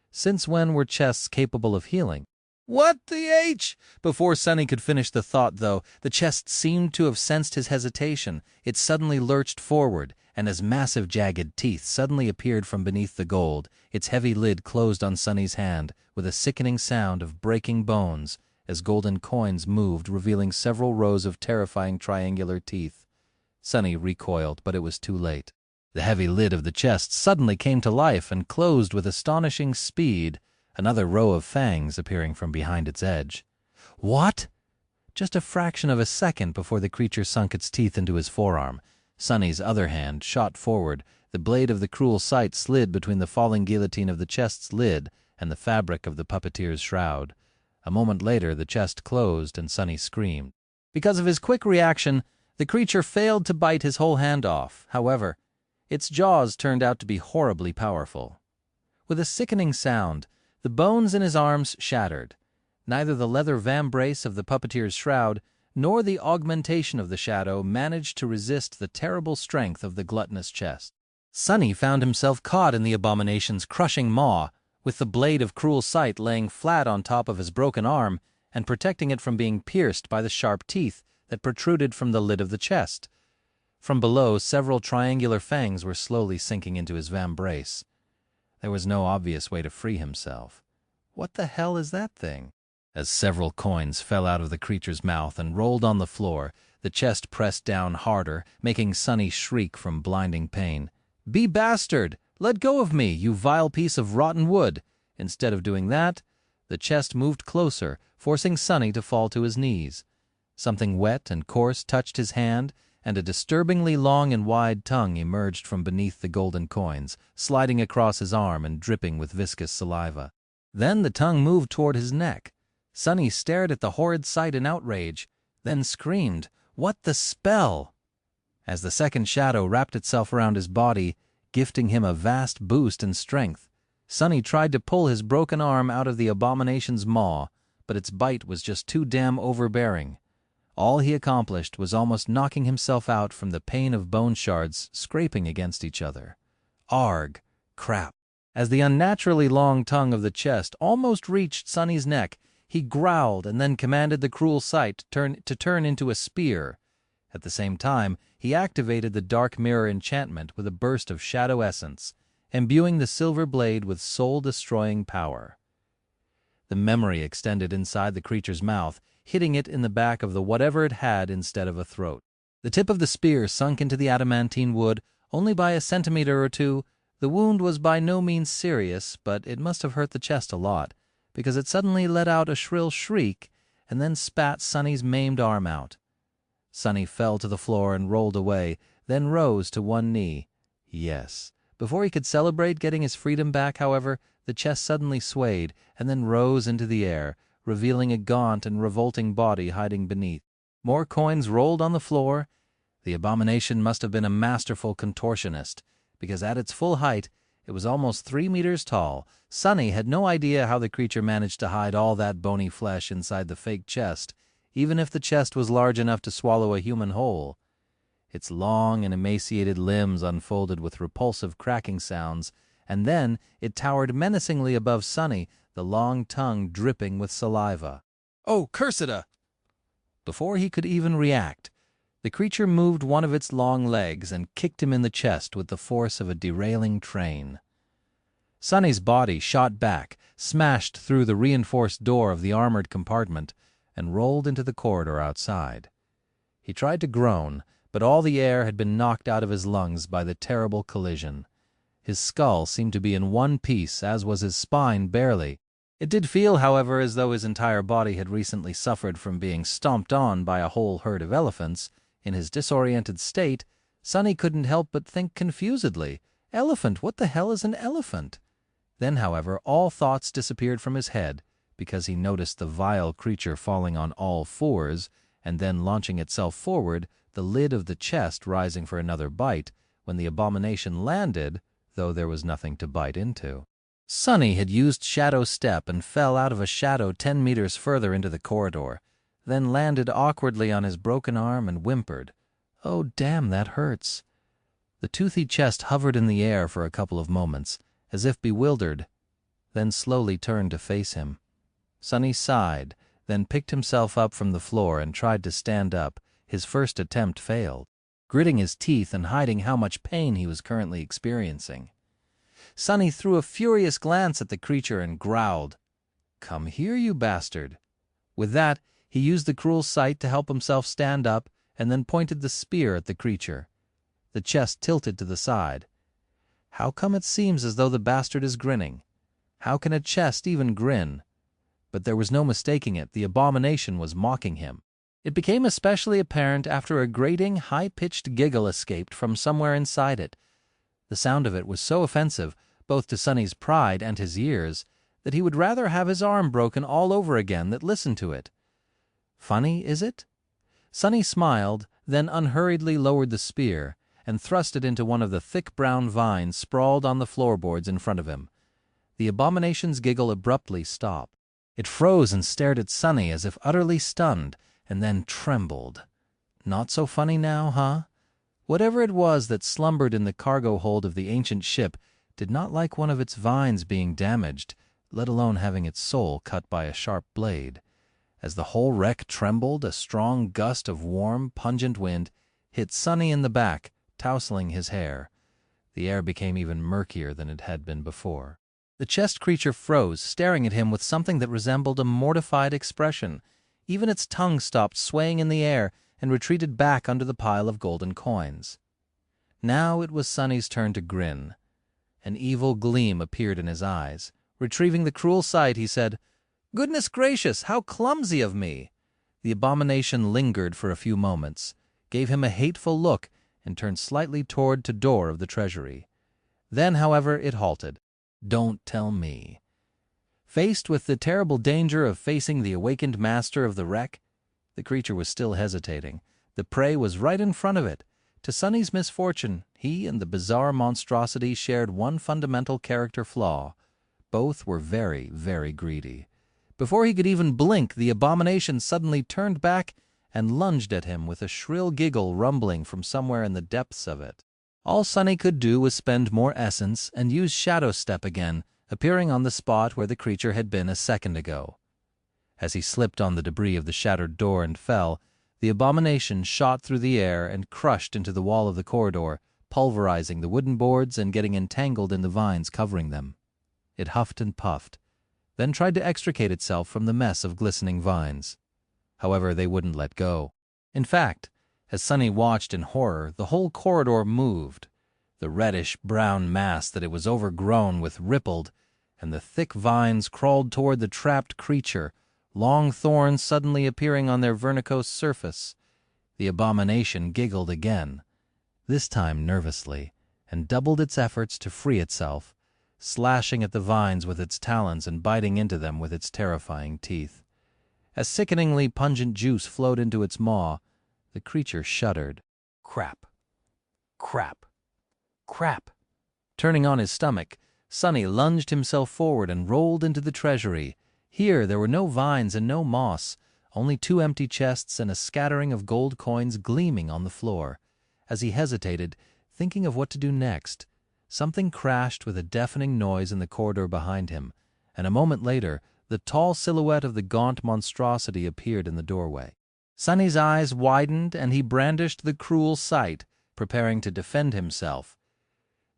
Since when were chests capable of healing? "What the H?" Before Sonny could finish the thought, though, the chest seemed to have sensed his hesitation. It suddenly lurched forward, and as massive jagged teeth suddenly appeared from beneath the gold, its heavy lid closed on Sonny's hand with a sickening sound of breaking bones as golden coins moved, revealing several rows of terrifying triangular teeth. Sonny recoiled, but it was too late. The heavy lid of the chest suddenly came to life and closed with astonishing speed, another row of fangs appearing from behind its edge. "What?" Just a fraction of a second before the creature sunk its teeth into his forearm. Sonny's other hand shot forward. The blade of the cruel sight slid between the falling guillotine of the chest's lid and the fabric of the puppeteer's shroud. A moment later the chest closed and Sonny screamed. Because of his quick reaction, The creature failed to bite his whole hand off. However, its jaws turned out to be horribly powerful. With a sickening sound, the bones in his arms shattered. Neither the leather vambrace of the puppeteer's shroud nor the augmentation of the shadow managed to resist the terrible strength of the gluttonous chest. Sonny found himself caught in the abomination's crushing maw, with the blade of cruel sight laying flat on top of his broken arm and protecting it from being pierced by the sharp teeth that protruded from the lid of the chest. From below, several triangular fangs were slowly sinking into his vambrace. There was no obvious way to free himself. What the hell is that thing? As several coins fell out of the creature's mouth and rolled on the floor, the chest pressed down harder, making Sonny shriek from blinding pain. "Be bastard! Let go of me, you vile piece of rotten wood!" Instead of doing that, the chest moved closer, forcing Sonny to fall to his knees. Something wet and coarse touched his hand, and a disturbingly long and wide tongue emerged from beneath the golden coins, sliding across his arm and dripping with viscous saliva. Then the tongue moved toward his neck. Sonny stared at the horrid sight in outrage, then screamed, "What the spell?" As the second shadow wrapped itself around his body, gifting him a vast boost in strength, Sonny tried to pull his broken arm out of the abomination's maw, but its bite was just too damn overbearing. All he accomplished was almost knocking himself out from the pain of bone shards scraping against each other. Arg! Crap! As the unnaturally long tongue of the chest almost reached Sonny's neck, he growled and then commanded the cruel sight to turn into a spear. At the same time, he activated the dark mirror enchantment with a burst of shadow essence, imbuing the silver blade with soul-destroying power. The memory extended inside the creature's mouth, hitting it in the back of the whatever it had instead of a throat. The tip of the spear sunk into the adamantine wood only by a centimeter or two. The wound was by no means serious, but it must have hurt the chest a lot, because it suddenly let out a shrill shriek and then spat Sonny's maimed arm out. Sonny fell to the floor and rolled away, then rose to one knee. Yes. Before he could celebrate getting his freedom back, however, the chest suddenly swayed and then rose into the air, revealing a gaunt and revolting body hiding beneath. More coins rolled on the floor. The abomination must have been a masterful contortionist, because at its full height, it was almost 3 meters tall. Sonny had no idea how the creature managed to hide all that bony flesh inside the fake chest, even if the chest was large enough to swallow a human whole. Its long and emaciated limbs unfolded with repulsive cracking sounds, and then it towered menacingly above Sonny, the long tongue dripping with saliva. "Oh, Curseda!" Before he could even react, the creature moved one of its long legs and kicked him in the chest with the force of a derailing train. Sonny's body shot back, smashed through the reinforced door of the armored compartment, and rolled into the corridor outside. He tried to groan, but all the air had been knocked out of his lungs by the terrible collision. His skull seemed to be in one piece, as was his spine barely. It did feel, however, as though his entire body had recently suffered from being stomped on by a whole herd of elephants. In his disoriented state, Sonny couldn't help but think confusedly, "Elephant, what the hell is an elephant?" Then, however, all thoughts disappeared from his head, because he noticed the vile creature falling on all fours, and then launching itself forward, the lid of the chest rising for another bite, when the abomination landed, though there was nothing to bite into. Sonny had used Shadow Step and fell out of a shadow 10 meters further into the corridor, then landed awkwardly on his broken arm and whimpered, "Oh, damn, that hurts." The toothy chest hovered in the air for a couple of moments, as if bewildered, then slowly turned to face him. Sonny sighed, then picked himself up from the floor and tried to stand up. His first attempt failed, gritting his teeth and hiding how much pain he was currently experiencing. Sonny threw a furious glance at the creature and growled, "Come here, you bastard." With that, he used the cruel sight to help himself stand up and then pointed the spear at the creature. The chest tilted to the side. How come it seems as though the bastard is grinning? How can a chest even grin? But there was no mistaking it. The abomination was mocking him. It became especially apparent after a grating, high-pitched giggle escaped from somewhere inside it. The sound of it was so offensive, both to Sonny's pride and his ears, that he would rather have his arm broken all over again than listen to it. Funny, is it? Sonny smiled, then unhurriedly lowered the spear and thrust it into one of the thick brown vines sprawled on the floorboards in front of him. The abomination's giggle abruptly stopped. It froze and stared at Sunny as if utterly stunned, and then trembled. Not so funny now, huh? Whatever it was that slumbered in the cargo hold of the ancient ship did not like one of its vines being damaged, let alone having its soul cut by a sharp blade. As the whole wreck trembled, a strong gust of warm, pungent wind hit Sunny in the back, tousling his hair. The air became even murkier than it had been before. The chest creature froze, staring at him with something that resembled a mortified expression. Even its tongue stopped swaying in the air and retreated back under the pile of golden coins. Now it was Sunny's turn to grin. An evil gleam appeared in his eyes. Retrieving the cruel sight, he said, "Goodness gracious, how clumsy of me!" The abomination lingered for a few moments, gave him a hateful look, and turned slightly toward the door of the treasury. Then, however, it halted. Don't tell me. Faced with the terrible danger of facing the awakened master of the wreck, the creature was still hesitating. The prey was right in front of it. To Sunny's misfortune, he and the bizarre monstrosity shared one fundamental character flaw. Both were very, very greedy. Before he could even blink, the abomination suddenly turned back and lunged at him with a shrill giggle rumbling from somewhere in the depths of it. All Sunny could do was spend more essence and use Shadow Step again, appearing on the spot where the creature had been a second ago. As he slipped on the debris of the shattered door and fell, the abomination shot through the air and crushed into the wall of the corridor, pulverizing the wooden boards and getting entangled in the vines covering them. It huffed and puffed, then tried to extricate itself from the mess of glistening vines. However, they wouldn't let go. In fact, as Sunny watched in horror, the whole corridor moved. The reddish-brown mass that it was overgrown with rippled, and the thick vines crawled toward the trapped creature, long thorns suddenly appearing on their vernicose surface. The abomination giggled again, this time nervously, and doubled its efforts to free itself, slashing at the vines with its talons and biting into them with its terrifying teeth. As sickeningly pungent juice flowed into its maw, the creature shuddered. Crap. Crap. Crap. Turning on his stomach, Sunny lunged himself forward and rolled into the treasury. Here there were no vines and no moss, only 2 empty chests and a scattering of gold coins gleaming on the floor. As he hesitated, thinking of what to do next, something crashed with a deafening noise in the corridor behind him, and a moment later, the tall silhouette of the gaunt monstrosity appeared in the doorway. Sunny's eyes widened, and he brandished the cruel sight, preparing to defend himself.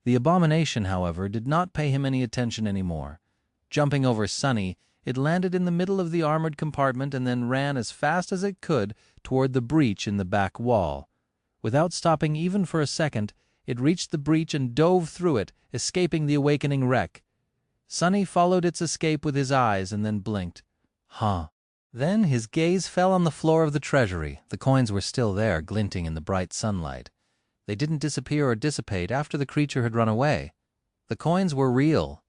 The abomination, however, did not pay him any attention anymore. Jumping over Sunny, it landed in the middle of the armored compartment and then ran as fast as it could toward the breach in the back wall. Without stopping even for a second, it reached the breach and dove through it, escaping the awakening wreck. Sunny followed its escape with his eyes and then blinked. Then his gaze fell on the floor of the treasury. The coins were still there, glinting in the bright sunlight. They didn't disappear or dissipate after the creature had run away. The coins were real.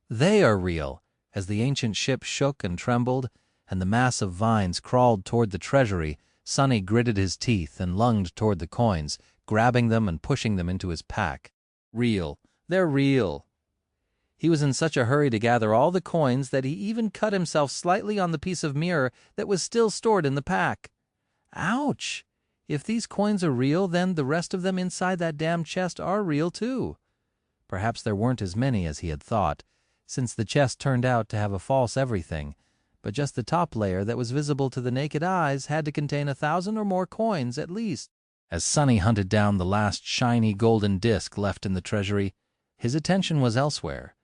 They are real. As the ancient ship shook and trembled, and the mass of vines crawled toward the treasury, Sunny gritted his teeth and lunged toward the coins, grabbing them and pushing them into his pack. Real. They're real. He was in such a hurry to gather all the coins that he even cut himself slightly on the piece of mirror that was still stored in the pack. Ouch! If these coins are real, then the rest of them inside that damn chest are real too. Perhaps there weren't as many as he had thought, since the chest turned out to have a false everything, but just the top layer that was visible to the naked eyes had to contain 1,000 or more coins at least. As Sunny hunted down the last shiny golden disc left in the treasury, his attention was elsewhere.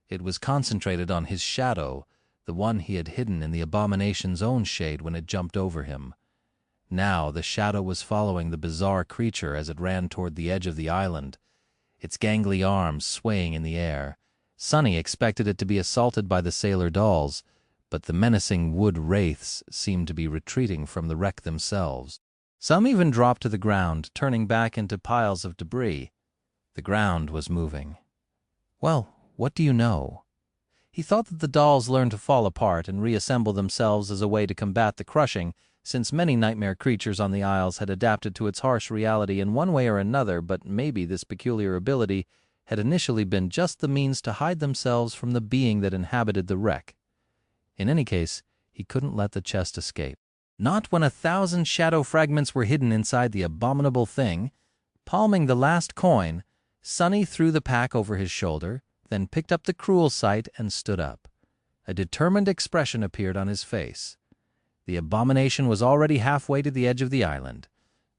It was concentrated on his shadow, the one he had hidden in the abomination's own shade when it jumped over him. Now the shadow was following the bizarre creature as it ran toward the edge of the island, its gangly arms swaying in the air. Sunny expected it to be assaulted by the sailor dolls, but the menacing wood wraiths seemed to be retreating from the wreck themselves. Some even dropped to the ground, turning back into piles of debris. The ground was moving. Well, what do you know? He thought that the dolls learned to fall apart and reassemble themselves as a way to combat the crushing, since many nightmare creatures on the Isles had adapted to its harsh reality in one way or another, but maybe this peculiar ability had initially been just the means to hide themselves from the being that inhabited the wreck. In any case, he couldn't let the chest escape. Not when 1,000 shadow fragments were hidden inside the abominable thing. Palming the last coin, Sonny threw the pack over his shoulder, then picked up the cruel sight and stood up. A determined expression appeared on his face. The abomination was already halfway to the edge of the island.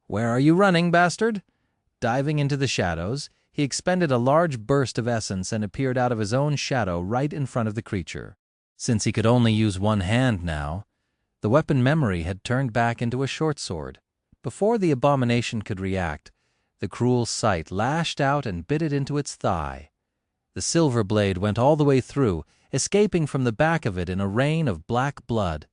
"Where are you running, bastard?" Diving into the shadows, he expended a large burst of essence and appeared out of his own shadow right in front of the creature. Since he could only use one hand now, the weapon memory had turned back into a short sword. Before the abomination could react, the cruel sight lashed out and bit it into its thigh. The silver blade went all the way through, escaping from the back of it in a rain of black blood.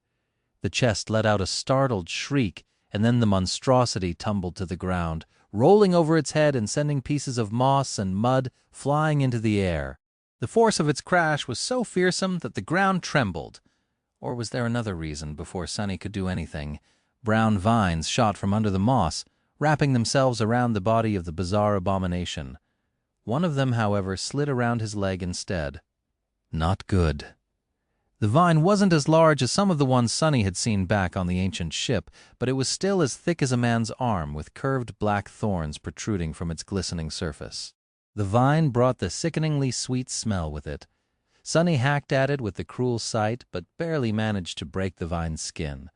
The chest let out a startled shriek, and then the monstrosity tumbled to the ground, rolling over its head and sending pieces of moss and mud flying into the air. The force of its crash was so fearsome that the ground trembled. Or was there another reason before Sonny could do anything? Brown vines shot from under the moss, wrapping themselves around the body of the bizarre abomination. One of them, however, slid around his leg instead. Not good. The vine wasn't as large as some of the ones Sonny had seen back on the ancient ship, but it was still as thick as a man's arm, with curved black thorns protruding from its glistening surface. The vine brought the sickeningly sweet smell with it. Sonny hacked at it with the cruel sight, but barely managed to break the vine's skin.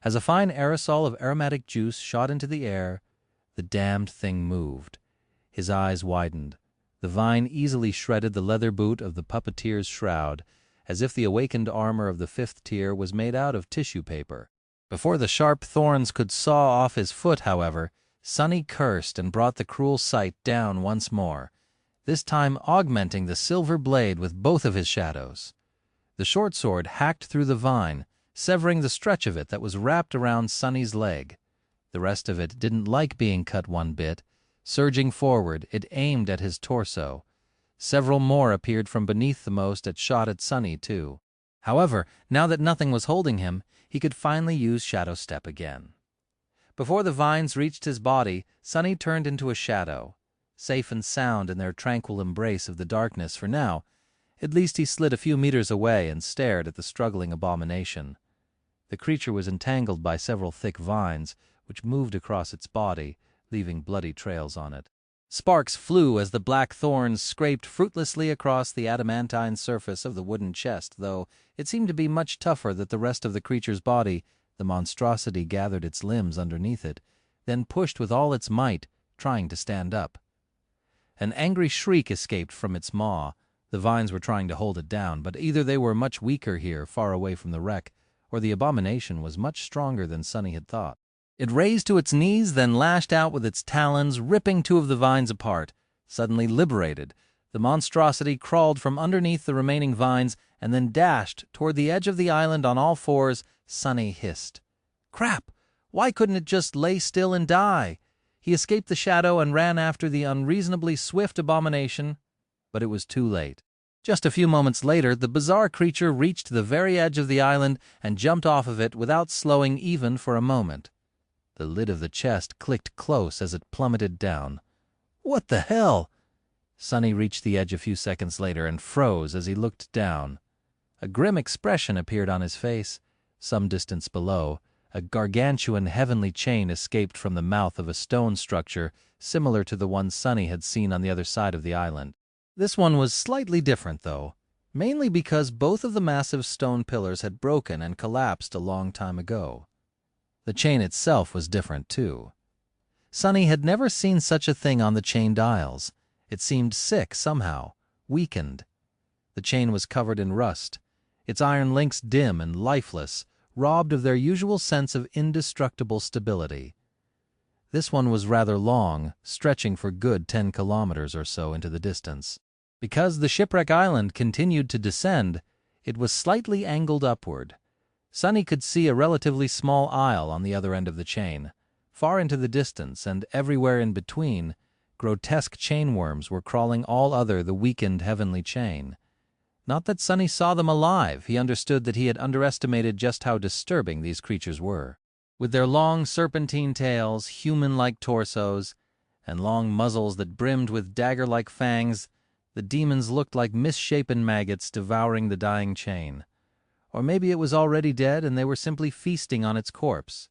As a fine aerosol of aromatic juice shot into the air, the damned thing moved. His eyes widened. The vine easily shredded the leather boot of the puppeteer's shroud, as if the awakened armor of the 5th tier was made out of tissue paper. Before the sharp thorns could saw off his foot, however, Sonny cursed and brought the cruel sight down once more, this time augmenting the silver blade with both of his shadows. The short sword hacked through the vine, severing the stretch of it that was wrapped around Sonny's leg. The rest of it didn't like being cut one bit. Surging forward, it aimed at his torso. Several more appeared from beneath the most and shot at Sonny, too. However, now that nothing was holding him, he could finally use Shadow Step again. Before the vines reached his body, Sonny turned into a shadow. Safe and sound in their tranquil embrace of the darkness for now, at least he slid a few meters away and stared at the struggling abomination. The creature was entangled by several thick vines, which moved across its body, leaving bloody trails on it. Sparks flew as the black thorns scraped fruitlessly across the adamantine surface of the wooden chest, though it seemed to be much tougher than the rest of the creature's body. The monstrosity gathered its limbs underneath it, then pushed with all its might, trying to stand up. An angry shriek escaped from its maw. The vines were trying to hold it down, but either they were much weaker here, far away from the wreck, or the abomination was much stronger than Sonny had thought. It raised to its knees, then lashed out with its talons, ripping two of the vines apart. Suddenly liberated, the monstrosity crawled from underneath the remaining vines and then dashed toward the edge of the island on all fours. Sonny hissed. "Crap! Why couldn't it just lay still and die?" He escaped the shadow and ran after the unreasonably swift abomination, but it was too late. Just a few moments later, the bizarre creature reached the very edge of the island and jumped off of it without slowing even for a moment. The lid of the chest clicked close as it plummeted down. "What the hell?" Sonny reached the edge a few seconds later and froze as he looked down. A grim expression appeared on his face. Some distance below, a gargantuan heavenly chain escaped from the mouth of a stone structure similar to the one Sonny had seen on the other side of the island. This one was slightly different, though, mainly because both of the massive stone pillars had broken and collapsed a long time ago. The chain itself was different, too. Sonny had never seen such a thing on the chained isles. It seemed sick somehow, weakened. The chain was covered in rust, its iron links dim and lifeless, robbed of their usual sense of indestructible stability. This one was rather long, stretching for good 10 kilometers or so into the distance. Because the Shipwreck Island continued to descend, it was slightly angled upward. Sonny could see a relatively small isle on the other end of the chain. Far into the distance, and everywhere in between, grotesque chainworms were crawling all other the weakened heavenly chain. Not that Sonny saw them alive, he understood that he had underestimated just how disturbing these creatures were. With their long serpentine tails, human-like torsos, and long muzzles that brimmed with dagger-like fangs, the demons looked like misshapen maggots devouring the dying chain. Or maybe it was already dead and they were simply feasting on its corpse.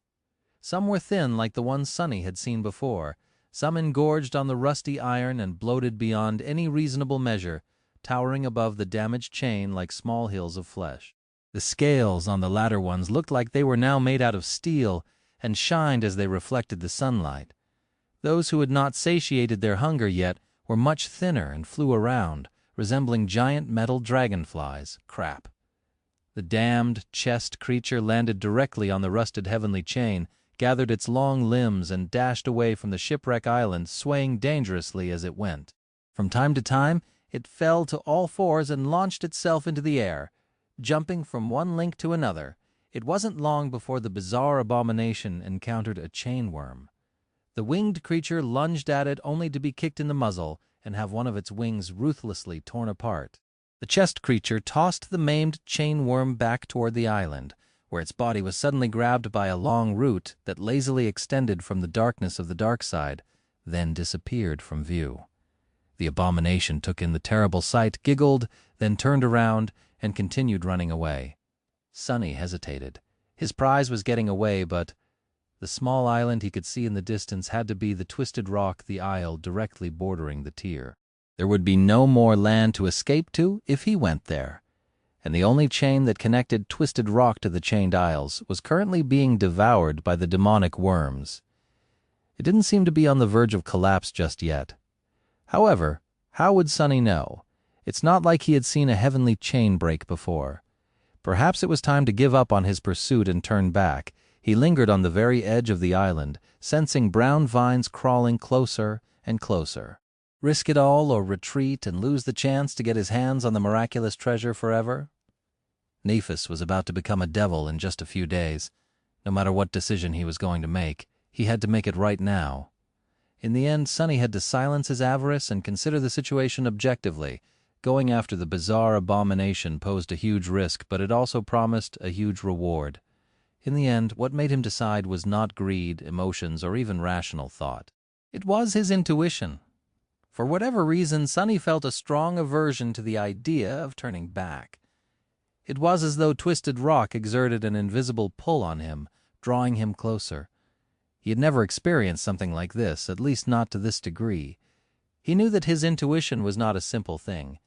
Some were thin like the ones Sunny had seen before, some engorged on the rusty iron and bloated beyond any reasonable measure, towering above the damaged chain like small hills of flesh. The scales on the latter ones looked like they were now made out of steel and shined as they reflected the sunlight. Those who had not satiated their hunger yet were much thinner and flew around, resembling giant metal dragonflies. Crap. The damned chest creature landed directly on the rusted heavenly chain, gathered its long limbs, and dashed away from the Shipwreck Island, swaying dangerously as it went. From time to time, it fell to all fours and launched itself into the air, jumping from one link to another. It wasn't long before the bizarre abomination encountered a chainworm. The winged creature lunged at it only to be kicked in the muzzle and have one of its wings ruthlessly torn apart. The chest creature tossed the maimed chainworm back toward the island, where its body was suddenly grabbed by a long root that lazily extended from the darkness of the dark side, then disappeared from view. The abomination took in the terrible sight, giggled, then turned around and continued running away. Sunny hesitated. His prize was getting away, but the small island he could see in the distance had to be the twisted rock, the isle directly bordering the tier. There would be no more land to escape to if he went there, and the only chain that connected Twisted Rock to the chained isles was currently being devoured by the demonic worms. It didn't seem to be on the verge of collapse just yet. However, how would Sunny know? It's not like he had seen a heavenly chain break before. Perhaps it was time to give up on his pursuit and turn back. He lingered on the very edge of the island, sensing brown vines crawling closer and closer. Risk it all or retreat and lose the chance to get his hands on the miraculous treasure forever? Nephis was about to become a devil in just a few days. No matter what decision he was going to make, he had to make it right now. In the end, Sunny had to silence his avarice and consider the situation objectively. Going after the bizarre abomination posed a huge risk, but it also promised a huge reward. In the end, what made him decide was not greed, emotions, or even rational thought. It was his intuition. For whatever reason, Sunny felt a strong aversion to the idea of turning back. It was as though Twisted Rock exerted an invisible pull on him, drawing him closer. He had never experienced something like this, at least not to this degree. He knew that his intuition was not a simple thing.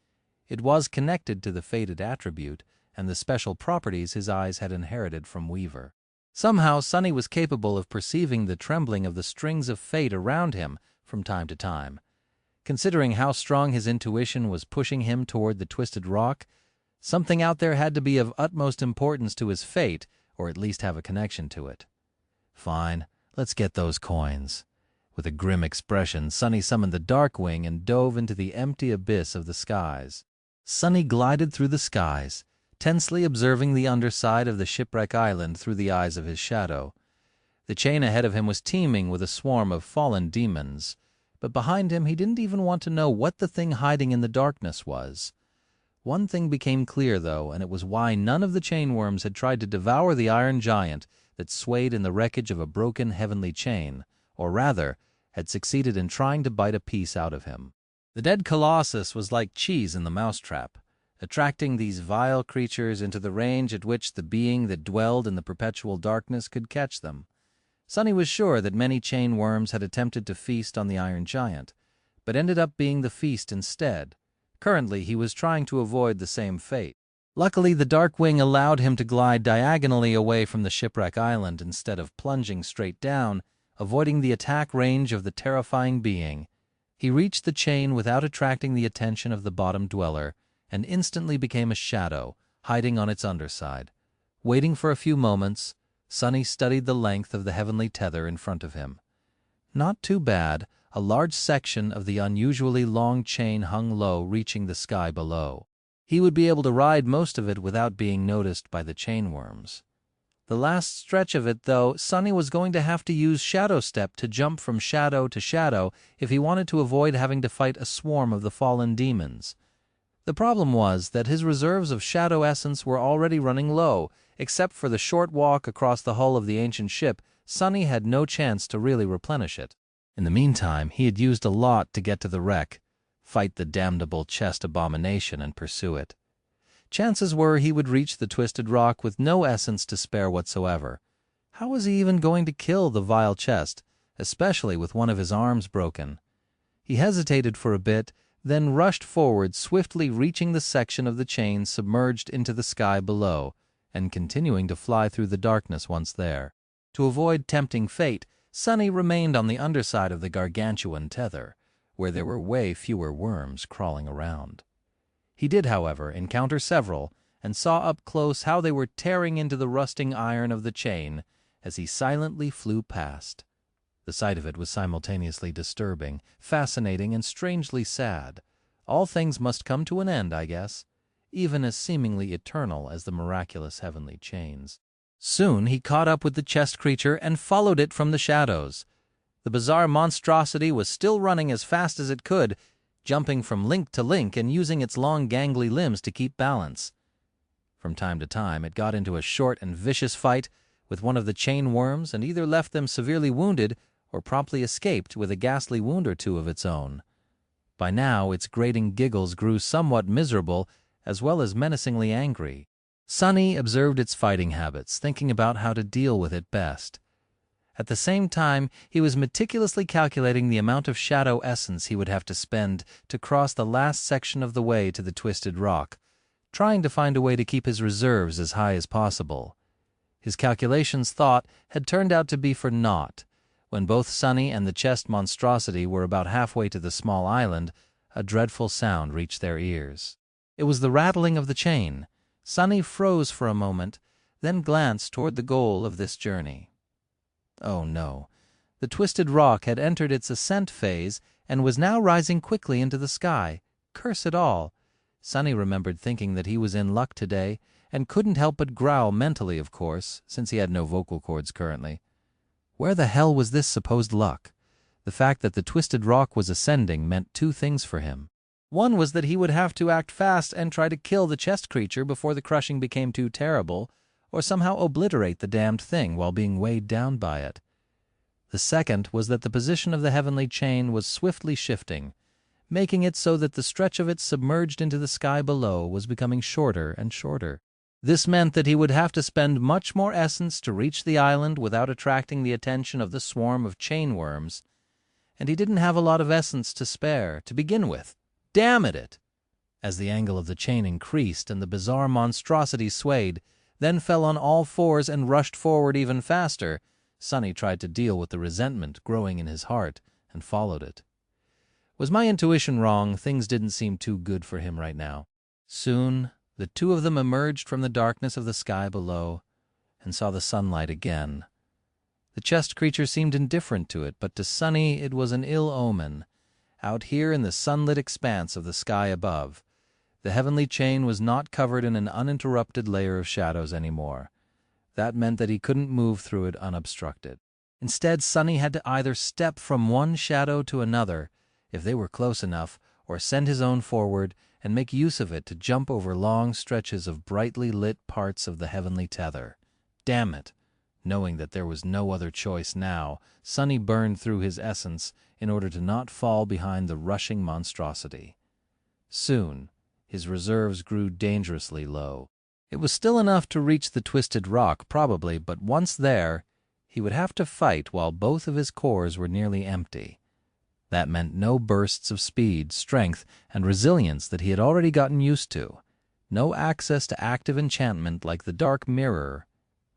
It was connected to the fated attribute and the special properties his eyes had inherited from Weaver. Somehow, Sunny was capable of perceiving the trembling of the strings of fate around him from time to time. Considering how strong his intuition was pushing him toward the Twisted Rock, something out there had to be of utmost importance to his fate, or at least have a connection to it. Fine, let's get those coins. With a grim expression, Sunny summoned the Darkwing and dove into the empty abyss of the skies. Sunny glided through the skies, tensely observing the underside of the Shipwreck Island through the eyes of his shadow. The chain ahead of him was teeming with a swarm of fallen demons, but behind him he didn't even want to know what the thing hiding in the darkness was. One thing became clear, though, and it was why none of the chainworms had tried to devour the iron giant that swayed in the wreckage of a broken heavenly chain, or rather, had succeeded in trying to bite a piece out of him. The dead colossus was like cheese in the mousetrap, attracting these vile creatures into the range at which the being that dwelled in the perpetual darkness could catch them. Sunny was sure that many chain worms had attempted to feast on the Iron Giant, but ended up being the feast instead. Currently, he was trying to avoid the same fate. Luckily, the Darkwing allowed him to glide diagonally away from the Shipwreck Island instead of plunging straight down, avoiding the attack range of the terrifying being. He reached the chain without attracting the attention of the bottom dweller, and instantly became a shadow, hiding on its underside. Waiting for a few moments, Sunny studied the length of the heavenly tether in front of him. Not too bad, a large section of the unusually long chain hung low, reaching the sky below. He would be able to ride most of it without being noticed by the chainworms. The last stretch of it, though, Sunny was going to have to use Shadow Step to jump from shadow to shadow if he wanted to avoid having to fight a swarm of the fallen demons. The problem was that his reserves of shadow essence were already running low. Except for the short walk across the hull of the ancient ship, Sonny had no chance to really replenish it. In the meantime, he had used a lot to get to the wreck, fight the damnable chest abomination, and pursue it. Chances were he would reach the twisted rock with no essence to spare whatsoever. How was he even going to kill the vile chest, especially with one of his arms broken? He hesitated for a bit, then rushed forward, swiftly reaching the section of the chain submerged into the sky below, and continuing to fly through the darkness once there. To avoid tempting fate, Sonny remained on the underside of the gargantuan tether, where there were way fewer worms crawling around. He did, however, encounter several, and saw up close how they were tearing into the rusting iron of the chain as he silently flew past. The sight of it was simultaneously disturbing, fascinating, and strangely sad. All things must come to an end, I guess, even as seemingly eternal as the miraculous heavenly chains. Soon he caught up with the chest creature and followed it from the shadows. The bizarre monstrosity was still running as fast as it could, jumping from link to link and using its long gangly limbs to keep balance. From time to time it got into a short and vicious fight with one of the chain worms and either left them severely wounded or promptly escaped with a ghastly wound or two of its own. By now its grating giggles grew somewhat miserable as well as menacingly angry. Sonny observed its fighting habits, thinking about how to deal with it best. At the same time, he was meticulously calculating the amount of shadow essence he would have to spend to cross the last section of the way to the twisted rock, trying to find a way to keep his reserves as high as possible. His calculations had turned out to be for naught. When both Sonny and the chest monstrosity were about halfway to the small island, a dreadful sound reached their ears. It was the rattling of the chain. Sonny froze for a moment, then glanced toward the goal of this journey. Oh no, the twisted rock had entered its ascent phase and was now rising quickly into the sky. Curse it all! Sonny remembered thinking that he was in luck today, and couldn't help but growl mentally, of course, since he had no vocal cords currently. Where the hell was this supposed luck? The fact that the twisted rock was ascending meant two things for him. One was that he would have to act fast and try to kill the chest creature before the crushing became too terrible, or somehow obliterate the damned thing while being weighed down by it. The second was that the position of the heavenly chain was swiftly shifting, making it so that the stretch of it submerged into the sky below was becoming shorter and shorter. This meant that he would have to spend much more essence to reach the island without attracting the attention of the swarm of chain worms, and he didn't have a lot of essence to spare to begin with. Damn it! As the angle of the chain increased and the bizarre monstrosity swayed, then fell on all fours and rushed forward even faster, Sonny tried to deal with the resentment growing in his heart and followed it. Was my intuition wrong? Things didn't seem too good for him right now. Soon the two of them emerged from the darkness of the sky below and saw the sunlight again. The chest creature seemed indifferent to it, but to Sonny it was an ill omen. Out here in the sunlit expanse of the sky above, the heavenly chain was not covered in an uninterrupted layer of shadows anymore. That meant that he couldn't move through it unobstructed. Instead, Sonny had to either step from one shadow to another, if they were close enough, or send his own forward and make use of it to jump over long stretches of brightly lit parts of the heavenly tether. Damn it! Knowing that there was no other choice now, Sonny burned through his essence in order to not fall behind the rushing monstrosity. Soon, his reserves grew dangerously low. It was still enough to reach the twisted rock, probably, but once there, he would have to fight while both of his cores were nearly empty. That meant no bursts of speed, strength, and resilience that he had already gotten used to. No access to active enchantment like the Dark Mirror.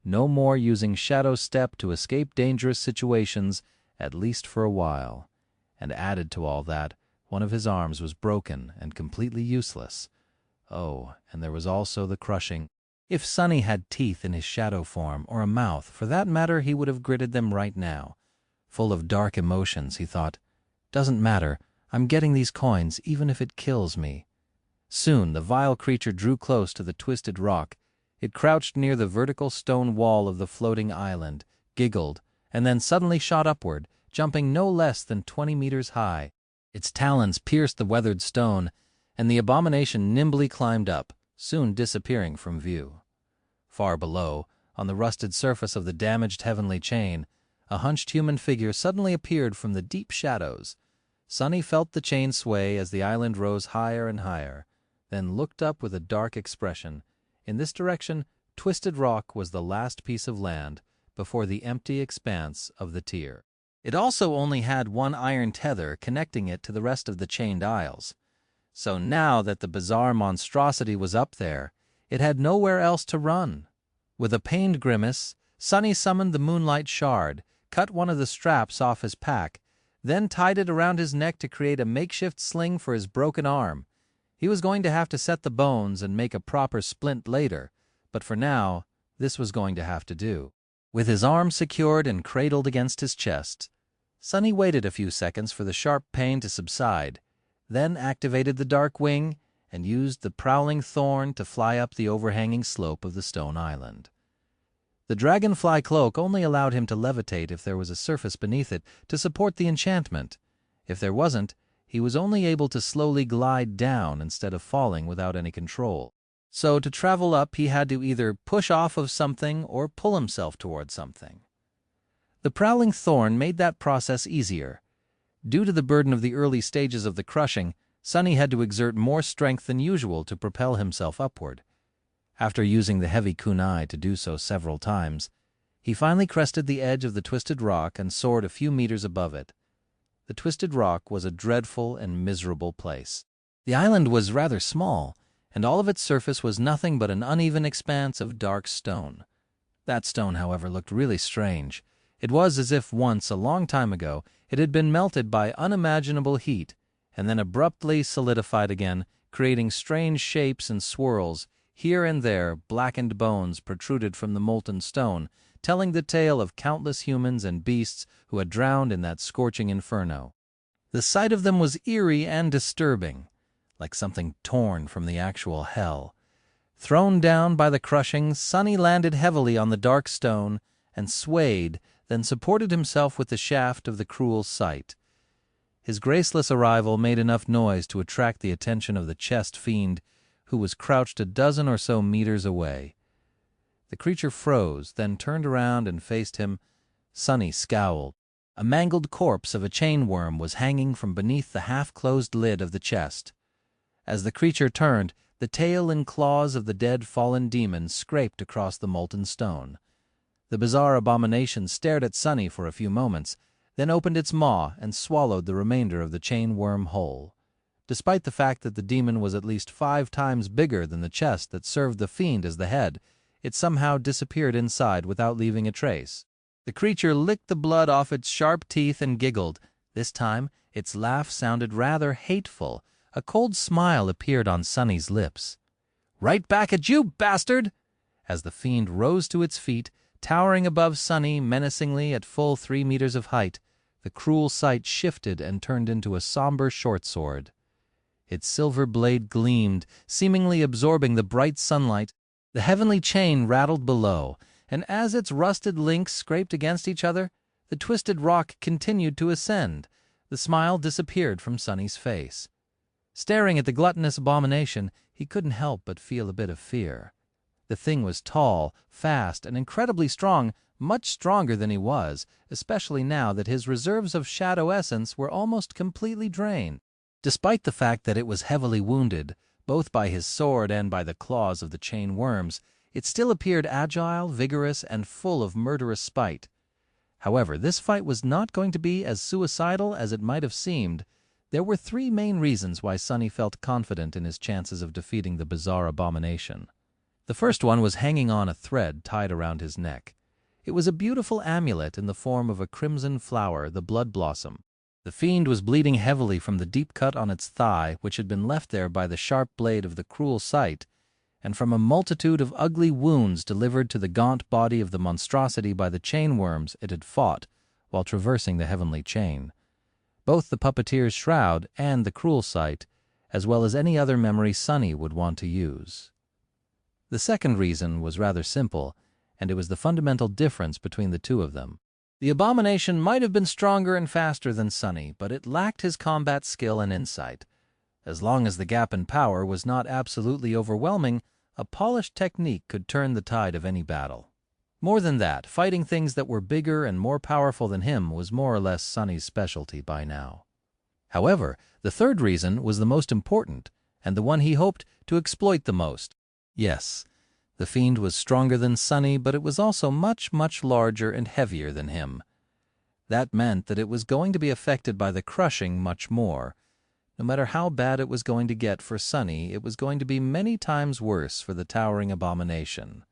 No more using Shadow Step to escape dangerous situations, at least for a while. And added to all that, one of his arms was broken and completely useless. Oh, and there was also the crushing. If Sonny had teeth in his shadow form, or a mouth, for that matter, he would have gritted them right now. Full of dark emotions, he thought, "Doesn't matter, I'm getting these coins even if it kills me." Soon the vile creature drew close to the twisted rock. It crouched near the vertical stone wall of the floating island, giggled, and then suddenly shot upward, jumping no less than 20 meters high. Its talons pierced the weathered stone, and the abomination nimbly climbed up, soon disappearing from view. Far below, on the rusted surface of the damaged heavenly chain, a hunched human figure suddenly appeared from the deep shadows. Sunny felt the chain sway as the island rose higher and higher, then looked up with a dark expression. In this direction, Twisted Rock was the last piece of land before the empty expanse of the tier. It also only had one iron tether connecting it to the rest of the chained isles. So now that the bizarre monstrosity was up there, it had nowhere else to run. With a pained grimace, Sunny summoned the Moonlight Shard, cut one of the straps off his pack, then tied it around his neck to create a makeshift sling for his broken arm. He was going to have to set the bones and make a proper splint later, but for now, this was going to have to do. With his arm secured and cradled against his chest, Sunny waited a few seconds for the sharp pain to subside, then activated the dark wing and used the prowling thorn to fly up the overhanging slope of the stone island. The dragonfly cloak only allowed him to levitate if there was a surface beneath it to support the enchantment. If there wasn't, he was only able to slowly glide down instead of falling without any control. So to travel up, he had to either push off of something or pull himself toward something. The prowling thorn made that process easier. Due to the burden of the early stages of the crushing, Sunny had to exert more strength than usual to propel himself upward. After using the heavy kunai to do so several times, he finally crested the edge of the Twisted Rock and soared a few meters above it. The Twisted Rock was a dreadful and miserable place. The island was rather small, and all of its surface was nothing but an uneven expanse of dark stone. That stone, however, looked really strange. It was as if once, a long time ago, it had been melted by unimaginable heat, and then abruptly solidified again, creating strange shapes and swirls. Here and there, blackened bones protruded from the molten stone, telling the tale of countless humans and beasts who had drowned in that scorching inferno. The sight of them was eerie and disturbing, like something torn from the actual hell. Thrown down by the crushing, Sunny landed heavily on the dark stone and swayed, then supported himself with the shaft of the cruel sight. His graceless arrival made enough noise to attract the attention of the chest fiend, who was crouched a dozen or so meters away. The creature froze, then turned around and faced him. Sunny scowled. A mangled corpse of a chain worm was hanging from beneath the half-closed lid of the chest. As the creature turned, the tail and claws of the dead fallen demon scraped across the molten stone. The bizarre abomination stared at Sunny for a few moments, then opened its maw and swallowed the remainder of the chain worm whole. Despite the fact that the demon was at least 5 times bigger than the chest that served the fiend as the head, it somehow disappeared inside without leaving a trace. The creature licked the blood off its sharp teeth and giggled. This time, its laugh sounded rather hateful. A cold smile appeared on Sunny's lips. "Right back at you, bastard!" As the fiend rose to its feet, towering above Sunny menacingly at full 3 meters of height, the cruel sight shifted and turned into a somber short sword. Its silver blade gleamed, seemingly absorbing the bright sunlight. The heavenly chain rattled below, and as its rusted links scraped against each other, the Twisted Rock continued to ascend. The smile disappeared from Sunny's face. Staring at the gluttonous abomination, he couldn't help but feel a bit of fear. The thing was tall, fast, and incredibly strong, much stronger than he was, especially now that his reserves of shadow essence were almost completely drained. Despite the fact that it was heavily wounded, both by his sword and by the claws of the chain worms, it still appeared agile, vigorous, and full of murderous spite. However, this fight was not going to be as suicidal as it might have seemed. There were 3 main reasons why Sunny felt confident in his chances of defeating the bizarre abomination. The first one was hanging on a thread tied around his neck. It was a beautiful amulet in the form of a crimson flower, the blood blossom. The fiend was bleeding heavily from the deep cut on its thigh, which had been left there by the sharp blade of the cruel sight, and from a multitude of ugly wounds delivered to the gaunt body of the monstrosity by the chain worms it had fought while traversing the heavenly chain. Both the puppeteer's shroud and the cruel sight, as well as any other memory Sunny would want to use. The second reason was rather simple, and it was the fundamental difference between the two of them. The abomination might have been stronger and faster than Sunny, but it lacked his combat skill and insight. As long as the gap in power was not absolutely overwhelming, a polished technique could turn the tide of any battle. More than that, fighting things that were bigger and more powerful than him was more or less Sunny's specialty by now. However, the third reason was the most important, and the one he hoped to exploit the most. Yes, the fiend was stronger than Sunny, but it was also much, much larger and heavier than him. That meant that it was going to be affected by the crushing much more. No matter how bad it was going to get for Sunny, it was going to be many times worse for the towering abomination.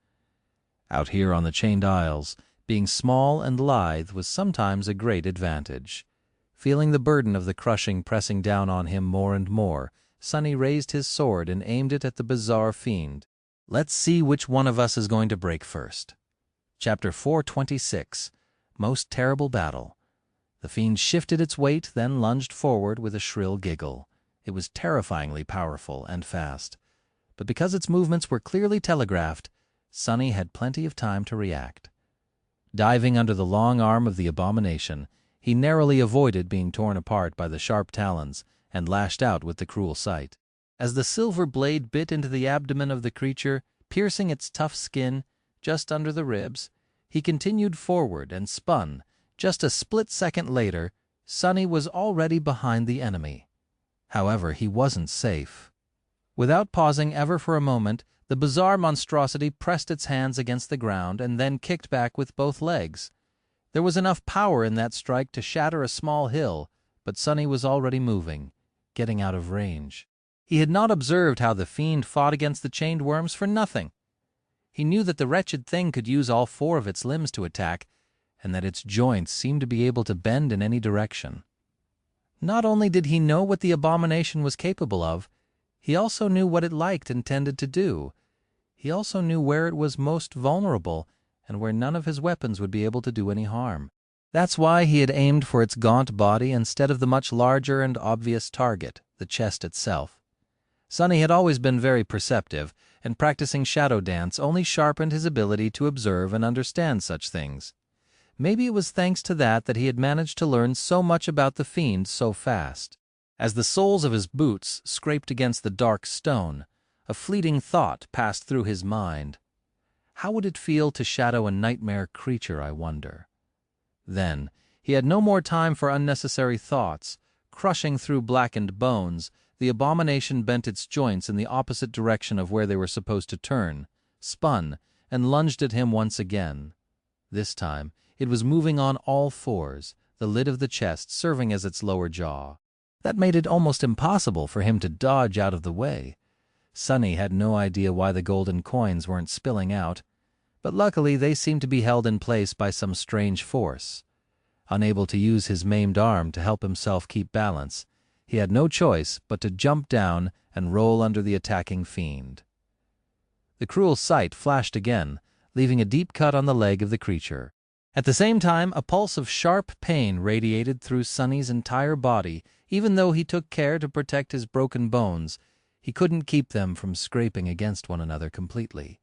Out here on the Chained Isles, being small and lithe was sometimes a great advantage. Feeling the burden of the crushing pressing down on him more and more, Sunny raised his sword and aimed it at the bizarre fiend. Let's see which one of us is going to break first. Chapter 426, Most Terrible Battle. The fiend shifted its weight, then lunged forward with a shrill giggle. It was terrifyingly powerful and fast. But because its movements were clearly telegraphed, Sunny had plenty of time to react. Diving under the long arm of the abomination, he narrowly avoided being torn apart by the sharp talons and lashed out with the cruel sight. As the silver blade bit into the abdomen of the creature, piercing its tough skin just under the ribs, he continued forward and spun. Just a split second later, Sunny was already behind the enemy. However, he wasn't safe. Without pausing ever for a moment, the bizarre monstrosity pressed its hands against the ground and then kicked back with both legs. There was enough power in that strike to shatter a small hill, but Sunny was already moving, getting out of range. He had not observed how the fiend fought against the chained worms for nothing. He knew that the wretched thing could use all four of its limbs to attack, and that its joints seemed to be able to bend in any direction. Not only did he know what the abomination was capable of, he also knew what it liked and tended to do. He also knew where it was most vulnerable and where none of his weapons would be able to do any harm. That's why he had aimed for its gaunt body instead of the much larger and obvious target, the chest itself. Sunny had always been very perceptive, and practicing shadow dance only sharpened his ability to observe and understand such things. Maybe it was thanks to that he had managed to learn so much about the fiend so fast. As the soles of his boots scraped against the dark stone, a fleeting thought passed through his mind. How would it feel to shadow a nightmare creature, I wonder? Then, he had no more time for unnecessary thoughts. Crushing through blackened bones, the abomination bent its joints in the opposite direction of where they were supposed to turn, spun, and lunged at him once again. This time, it was moving on all fours, the lid of the chest serving as its lower jaw. That made it almost impossible for him to dodge out of the way. Sunny had no idea why the golden coins weren't spilling out, but luckily they seemed to be held in place by some strange force. Unable to use his maimed arm to help himself keep balance, he had no choice but to jump down and roll under the attacking fiend. The cruel sight flashed again, leaving a deep cut on the leg of the creature. At the same time, a pulse of sharp pain radiated through Sunny's entire body. Even though he took care to protect his broken bones, he couldn't keep them from scraping against one another completely.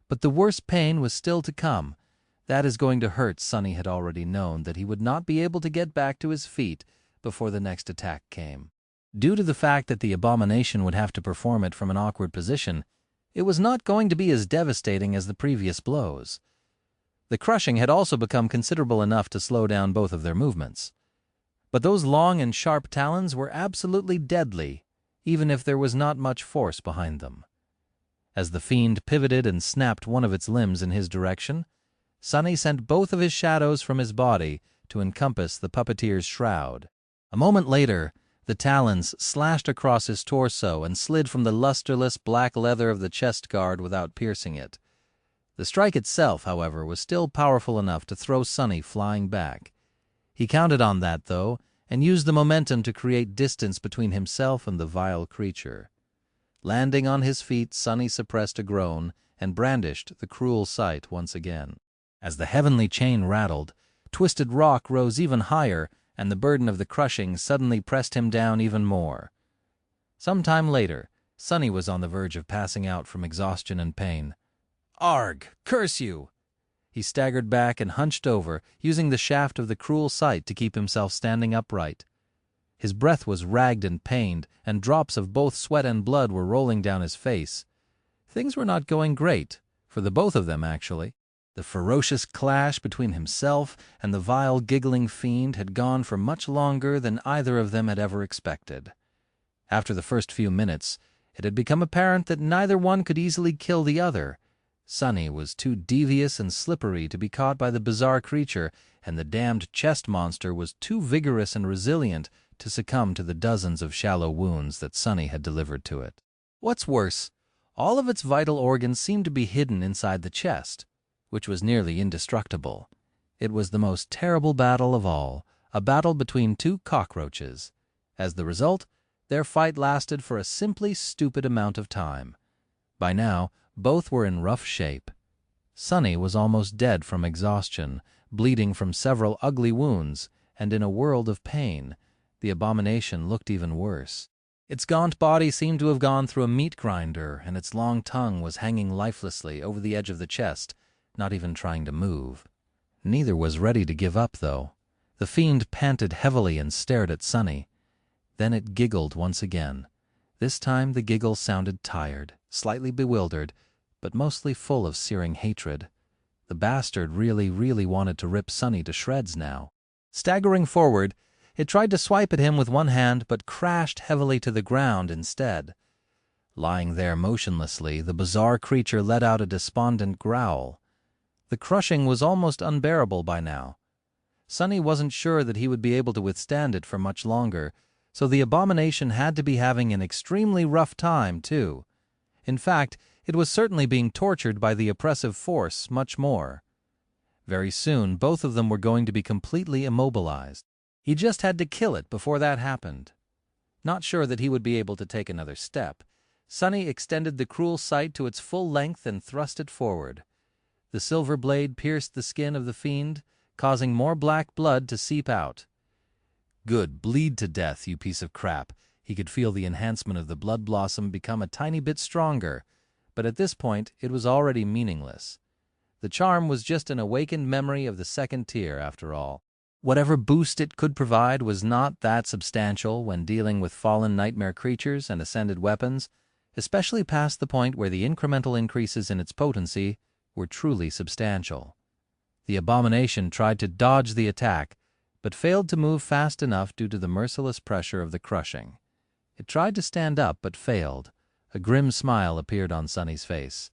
But the worst pain was still to come. That is going to hurt. Sunny had already known that he would not be able to get back to his feet before the next attack came. Due to the fact that the abomination would have to perform it from an awkward position, it was not going to be as devastating as the previous blows. The crushing had also become considerable enough to slow down both of their movements. But those long and sharp talons were absolutely deadly, even if there was not much force behind them. As the fiend pivoted and snapped one of its limbs in his direction, Sunny sent both of his shadows from his body to encompass the puppeteer's shroud. A moment later, the talons slashed across his torso and slid from the lusterless black leather of the chest guard without piercing it. The strike itself, however, was still powerful enough to throw Sunny flying back. He counted on that, though, and used the momentum to create distance between himself and the vile creature. Landing on his feet, Sunny suppressed a groan and brandished the cruel sight once again. As the heavenly chain rattled, Twisted Rock rose even higher, and the burden of the crushing suddenly pressed him down even more. Some time later, Sunny was on the verge of passing out from exhaustion and pain. "Arg! Curse you!" He staggered back and hunched over, using the shaft of the cruel sight to keep himself standing upright. His breath was ragged and pained, and drops of both sweat and blood were rolling down his face. Things were not going great, for the both of them, actually. The ferocious clash between himself and the vile, giggling fiend had gone for much longer than either of them had ever expected. After the first few minutes, it had become apparent that neither one could easily kill the other. Sonny was too devious and slippery to be caught by the bizarre creature, and the damned chest monster was too vigorous and resilient to succumb to the dozens of shallow wounds that Sonny had delivered to it. What's worse, all of its vital organs seemed to be hidden inside the chest, which was nearly indestructible. It was the most terrible battle of all, a battle between two cockroaches. As the result, their fight lasted for a simply stupid amount of time. By now, both were in rough shape. Sonny was almost dead from exhaustion, bleeding from several ugly wounds, and in a world of pain. The abomination looked even worse. Its gaunt body seemed to have gone through a meat grinder, and its long tongue was hanging lifelessly over the edge of the chest, not even trying to move. Neither was ready to give up, though. The fiend panted heavily and stared at Sonny. Then it giggled once again. This time the giggle sounded tired, slightly bewildered, but mostly full of searing hatred. The bastard really wanted to rip Sonny to shreds now. Staggering forward, it tried to swipe at him with one hand, but crashed heavily to the ground instead. Lying there motionlessly, the bizarre creature let out a despondent growl. The crushing was almost unbearable by now. Sonny wasn't sure that he would be able to withstand it for much longer, so the abomination had to be having an extremely rough time, too. In fact, it was certainly being tortured by the oppressive force much more. Very soon, both of them were going to be completely immobilized. He just had to kill it before that happened. Not sure that he would be able to take another step, Sonny extended the cruel sight to its full length and thrust it forward. The silver blade pierced the skin of the fiend, causing more black blood to seep out. Good, bleed to death, you piece of crap. He could feel the enhancement of the blood blossom become a tiny bit stronger, but at this point it was already meaningless. The charm was just an awakened memory of the second tier, after all. Whatever boost it could provide was not that substantial when dealing with fallen nightmare creatures and ascended weapons, especially past the point where the incremental increases in its potency were truly substantial. The abomination tried to dodge the attack, but failed to move fast enough due to the merciless pressure of the crushing. It tried to stand up, but failed. A grim smile appeared on Sonny's face.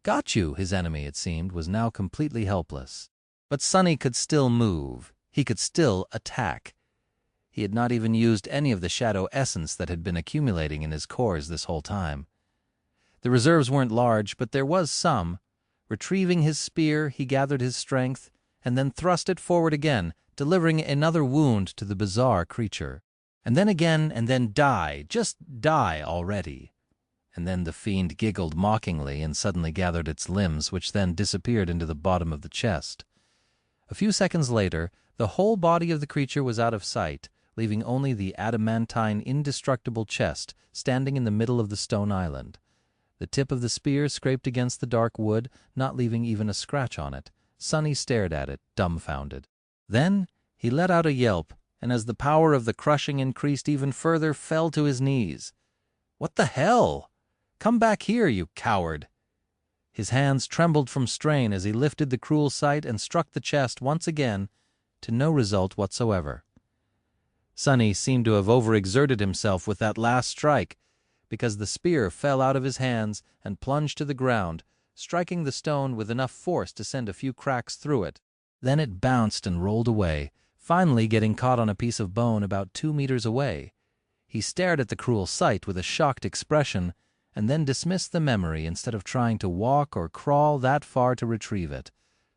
Got you, his enemy, it seemed, was now completely helpless. But Sonny could still move. He could still attack. He had not even used any of the shadow essence that had been accumulating in his cores this whole time. The reserves weren't large, but there was some. Retrieving his spear, he gathered his strength, and then thrust it forward again, delivering another wound to the bizarre creature. And then again, and then die, just die already. And then the fiend giggled mockingly and suddenly gathered its limbs, which then disappeared into the bottom of the chest. A few seconds later, the whole body of the creature was out of sight, leaving only the adamantine, indestructible chest standing in the middle of the stone island. The tip of the spear scraped against the dark wood, not leaving even a scratch on it. Sonny stared at it, dumbfounded. Then he let out a yelp, and as the power of the crushing increased even further, fell to his knees. "What the hell? Come back here, you coward!" His hands trembled from strain as he lifted the cruel sight and struck the chest once again, to no result whatsoever. Sonny seemed to have overexerted himself with that last strike, because the spear fell out of his hands and plunged to the ground, striking the stone with enough force to send a few cracks through it. Then it bounced and rolled away, finally getting caught on a piece of bone about 2 meters away. He stared at the cruel sight with a shocked expression, and then dismissed the memory instead of trying to walk or crawl that far to retrieve it.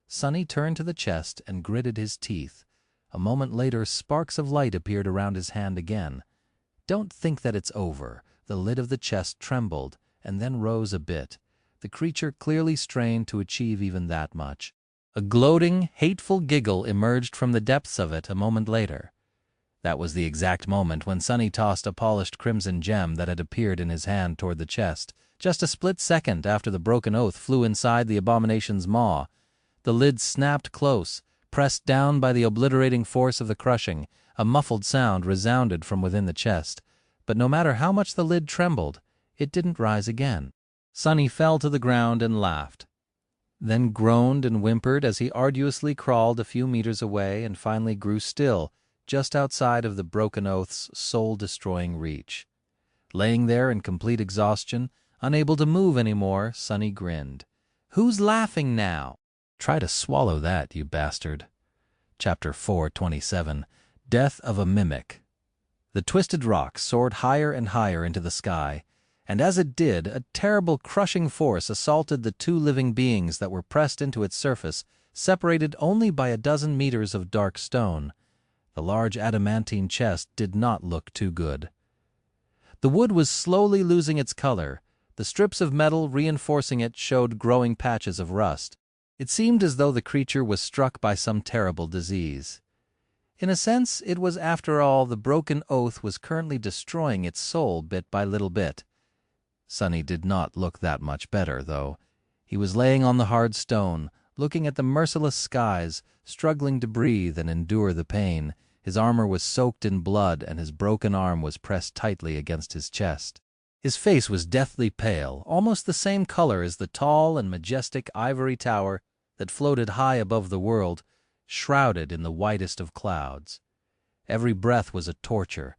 Sonny turned to the chest and gritted his teeth. A moment later, sparks of light appeared around his hand again. Don't think that it's over. The lid of the chest trembled, and then rose a bit. The creature clearly strained to achieve even that much. A gloating, hateful giggle emerged from the depths of it a moment later. That was the exact moment when Sonny tossed a polished crimson gem that had appeared in his hand toward the chest, just a split second after the broken oath flew inside the abomination's maw. The lid snapped close, pressed down by the obliterating force of the crushing. A muffled sound resounded from within the chest, but no matter how much the lid trembled, it didn't rise again. Sonny fell to the ground and laughed, then groaned and whimpered as he arduously crawled a few meters away and finally grew still, just outside of the Broken Oath's soul-destroying reach. Laying there in complete exhaustion, unable to move anymore, Sonny grinned. "Who's laughing now?" "Try to swallow that, you bastard." Chapter 427, Death of a Mimic. The twisted rock soared higher and higher into the sky, and as it did, a terrible crushing force assaulted the two living beings that were pressed into its surface, separated only by a dozen meters of dark stone. The large adamantine chest did not look too good. The wood was slowly losing its color. The strips of metal reinforcing it showed growing patches of rust. It seemed as though the creature was struck by some terrible disease. In a sense, it was, after all, the Broken Oath was currently destroying its soul bit by little bit. Sonny did not look that much better, though. He was laying on the hard stone, looking at the merciless skies, struggling to breathe and endure the pain. His armor was soaked in blood, and his broken arm was pressed tightly against his chest. His face was deathly pale, almost the same color as the tall and majestic ivory tower that floated high above the world, shrouded in the whitest of clouds. Every breath was a torture.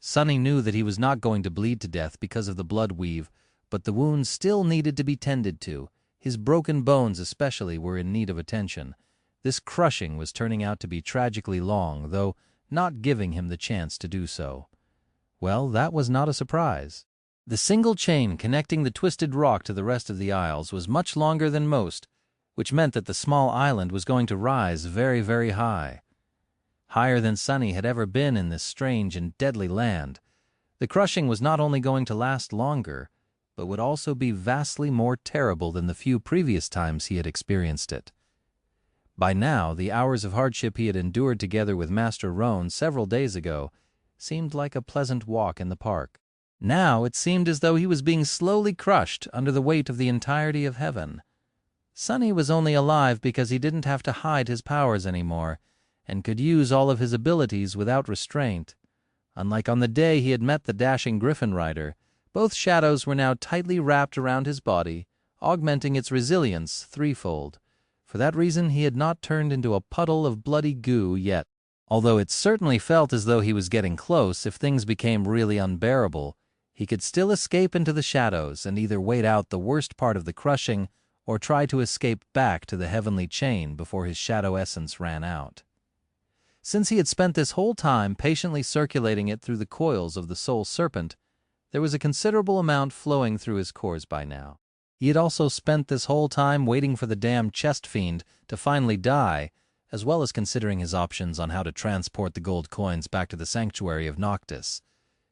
Sonny knew that he was not going to bleed to death because of the blood weave, but the wounds still needed to be tended to. His broken bones especially were in need of attention. This crushing was turning out to be tragically long, though not giving him the chance to do so. Well, that was not a surprise. The single chain connecting the twisted rock to the rest of the isles was much longer than most, which meant that the small island was going to rise very, very high. Higher than Sonny had ever been in this strange and deadly land. The crushing was not only going to last longer, but would also be vastly more terrible than the few previous times he had experienced it. By now, the hours of hardship he had endured together with Master Roan several days ago seemed like a pleasant walk in the park. Now it seemed as though he was being slowly crushed under the weight of the entirety of heaven. Sonny was only alive because he didn't have to hide his powers anymore, and could use all of his abilities without restraint. Unlike on the day he had met the dashing Griffin Rider, both shadows were now tightly wrapped around his body, augmenting its resilience threefold. For that reason he had not turned into a puddle of bloody goo yet, although it certainly felt as though he was getting close. If things became really unbearable, he could still escape into the shadows and either wait out the worst part of the crushing or try to escape back to the heavenly chain before his shadow essence ran out. Since he had spent this whole time patiently circulating it through the coils of the soul serpent, there was a considerable amount flowing through his cores by now. He had also spent this whole time waiting for the damned chest fiend to finally die, as well as considering his options on how to transport the gold coins back to the sanctuary of Noctis.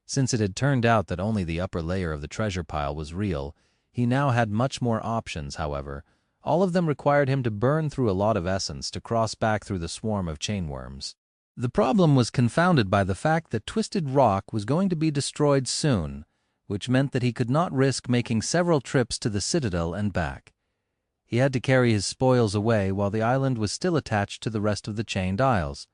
Since it had turned out that only the upper layer of the treasure pile was real, he now had much more options, however. All of them required him to burn through a lot of essence to cross back through the swarm of chainworms. The problem was confounded by the fact that Twisted Rock was going to be destroyed soon, which meant that he could not risk making several trips to the Citadel and back. He had to carry his spoils away while the island was still attached to the rest of the chained isles.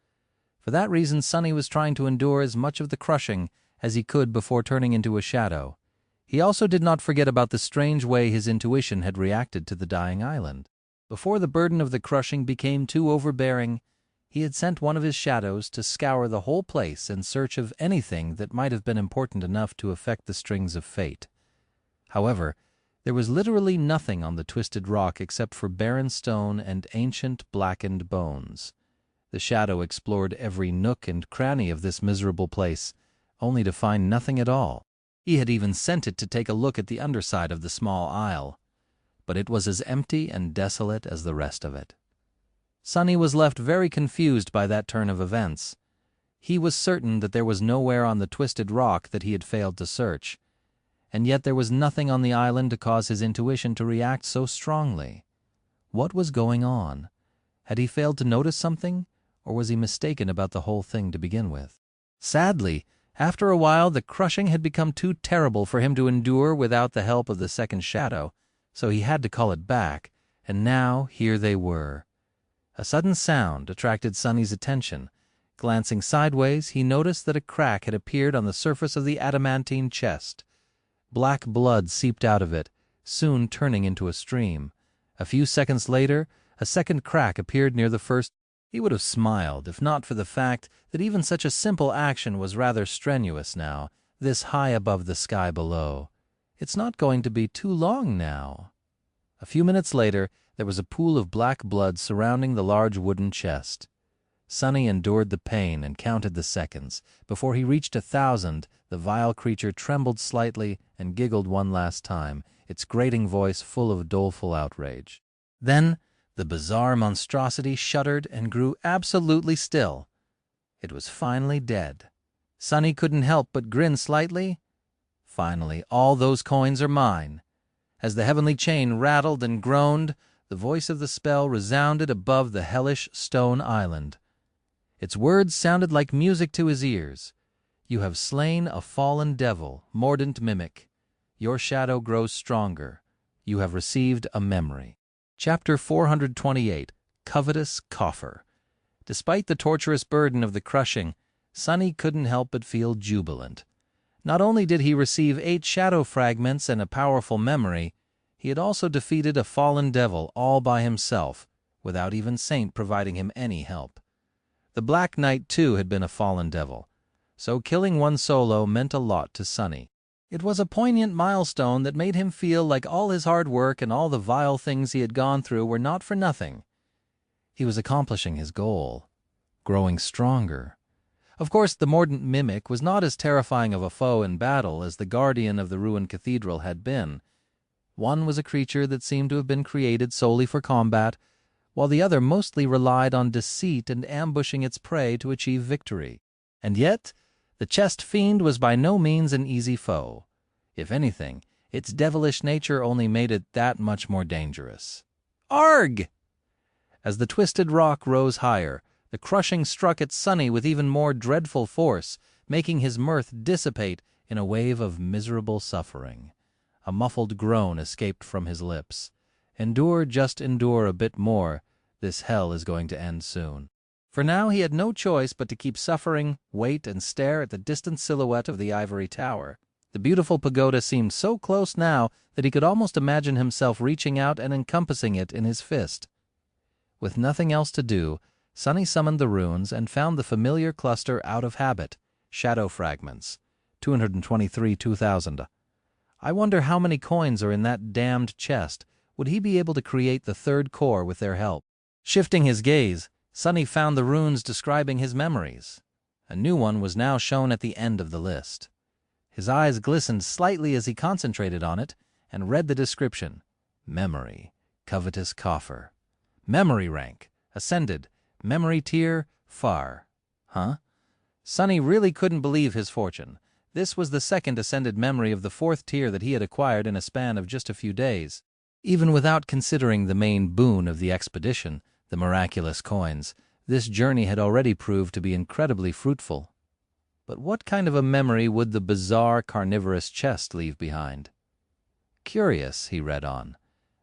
For that reason, Sonny was trying to endure as much of the crushing as he could before turning into a shadow. He also did not forget about the strange way his intuition had reacted to the dying island. Before the burden of the crushing became too overbearing, he had sent one of his shadows to scour the whole place in search of anything that might have been important enough to affect the strings of fate. However, there was literally nothing on the twisted rock except for barren stone and ancient blackened bones. The shadow explored every nook and cranny of this miserable place, only to find nothing at all. He had even sent it to take a look at the underside of the small isle, but it was as empty and desolate as the rest of it. Sonny was left very confused by that turn of events. He was certain that there was nowhere on the twisted rock that he had failed to search, and yet there was nothing on the island to cause his intuition to react so strongly. What was going on? Had he failed to notice something, or was he mistaken about the whole thing to begin with? Sadly, after a while the crushing had become too terrible for him to endure without the help of the second shadow, so he had to call it back, and now here they were. A sudden sound attracted Sonny's attention. Glancing sideways, he noticed that a crack had appeared on the surface of the adamantine chest. Black blood seeped out of it, soon turning into a stream. A few seconds later, a second crack appeared near the first. He would have smiled, if not for the fact that even such a simple action was rather strenuous now, this high above the sky below. It's not going to be too long now. A few minutes later, there was a pool of black blood surrounding the large wooden chest. Sonny endured the pain and counted the seconds. Before he reached 1,000, the vile creature trembled slightly and giggled one last time, its grating voice full of doleful outrage. Then the bizarre monstrosity shuddered and grew absolutely still. It was finally dead. Sonny couldn't help but grin slightly. Finally, all those coins are mine. As the heavenly chain rattled and groaned, the voice of the spell resounded above the hellish stone island. Its words sounded like music to his ears. You have slain a fallen devil, mordant mimic. Your shadow grows stronger. You have received a memory. Chapter 428, Covetous Coffer. Despite the torturous burden of the crushing, Sonny couldn't help but feel jubilant. Not only did he receive 8 shadow fragments and a powerful memory, he had also defeated a fallen devil all by himself, without even Saint providing him any help. The Black Knight, too, had been a fallen devil, so killing one solo meant a lot to Sonny. It was a poignant milestone that made him feel like all his hard work and all the vile things he had gone through were not for nothing. He was accomplishing his goal, growing stronger. Of course, the mordant mimic was not as terrifying of a foe in battle as the guardian of the ruined cathedral had been. One was a creature that seemed to have been created solely for combat, while the other mostly relied on deceit and ambushing its prey to achieve victory. And yet, the chest fiend was by no means an easy foe. If anything, its devilish nature only made it that much more dangerous. Arg! As the twisted rock rose higher, the crushing struck at Sonny with even more dreadful force, making his mirth dissipate in a wave of miserable suffering. A muffled groan escaped from his lips. Endure, just endure a bit more. This hell is going to end soon. For now he had no choice but to keep suffering, wait, and stare at the distant silhouette of the ivory tower. The beautiful pagoda seemed so close now that he could almost imagine himself reaching out and encompassing it in his fist. With nothing else to do, Sonny summoned the runes and found the familiar cluster out of habit, shadow fragments, 223,000. I wonder how many coins are in that damned chest. Would he be able to create the third core with their help? Shifting his gaze, Sonny found the runes describing his memories. A new one was now shown at the end of the list. His eyes glistened slightly as he concentrated on it and read the description. Memory, Covetous Coffer. Memory rank, ascended. Memory tier, far. Huh? Sonny really couldn't believe his fortune. This was the second ascended memory of the 4th tier that he had acquired in a span of just a few days. Even without considering the main boon of the expedition, the miraculous coins, this journey had already proved to be incredibly fruitful. But what kind of a memory would the bizarre carnivorous chest leave behind? Curious, he read on.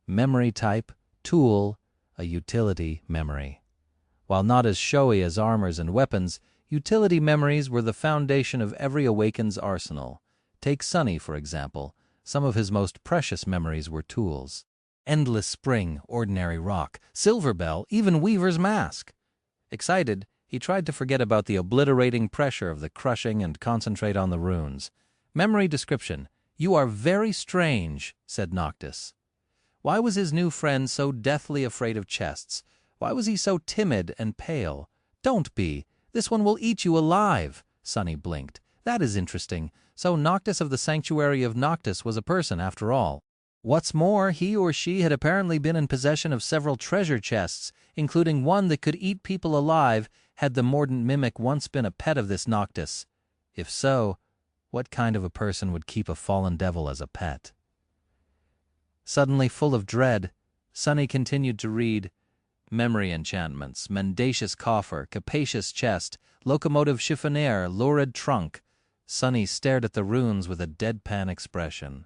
Memory type, tool, a utility memory. While not as showy as armors and weapons, utility memories were the foundation of every Awakened's arsenal. Take Sonny, for example. Some of his most precious memories were tools. Endless Spring, Ordinary Rock, Silver Bell, even Weaver's Mask. Excited, he tried to forget about the obliterating pressure of the crushing and concentrate on the runes. Memory description. You are very strange, said Noctis. Why was his new friend so deathly afraid of chests? Why was he so timid and pale? Don't be. This one will eat you alive. Sonny blinked. That is interesting. So Noctis of the Sanctuary of Noctis was a person after all. What's more, he or she had apparently been in possession of several treasure chests, including one that could eat people alive had the mordant mimic once been a pet of this Noctis. If so, what kind of a person would keep a fallen devil as a pet? Suddenly full of dread, Sonny continued to read. Memory enchantments, mendacious coffer, capacious chest, locomotive chiffonnier, lurid trunk. Sonny stared at the runes with a deadpan expression.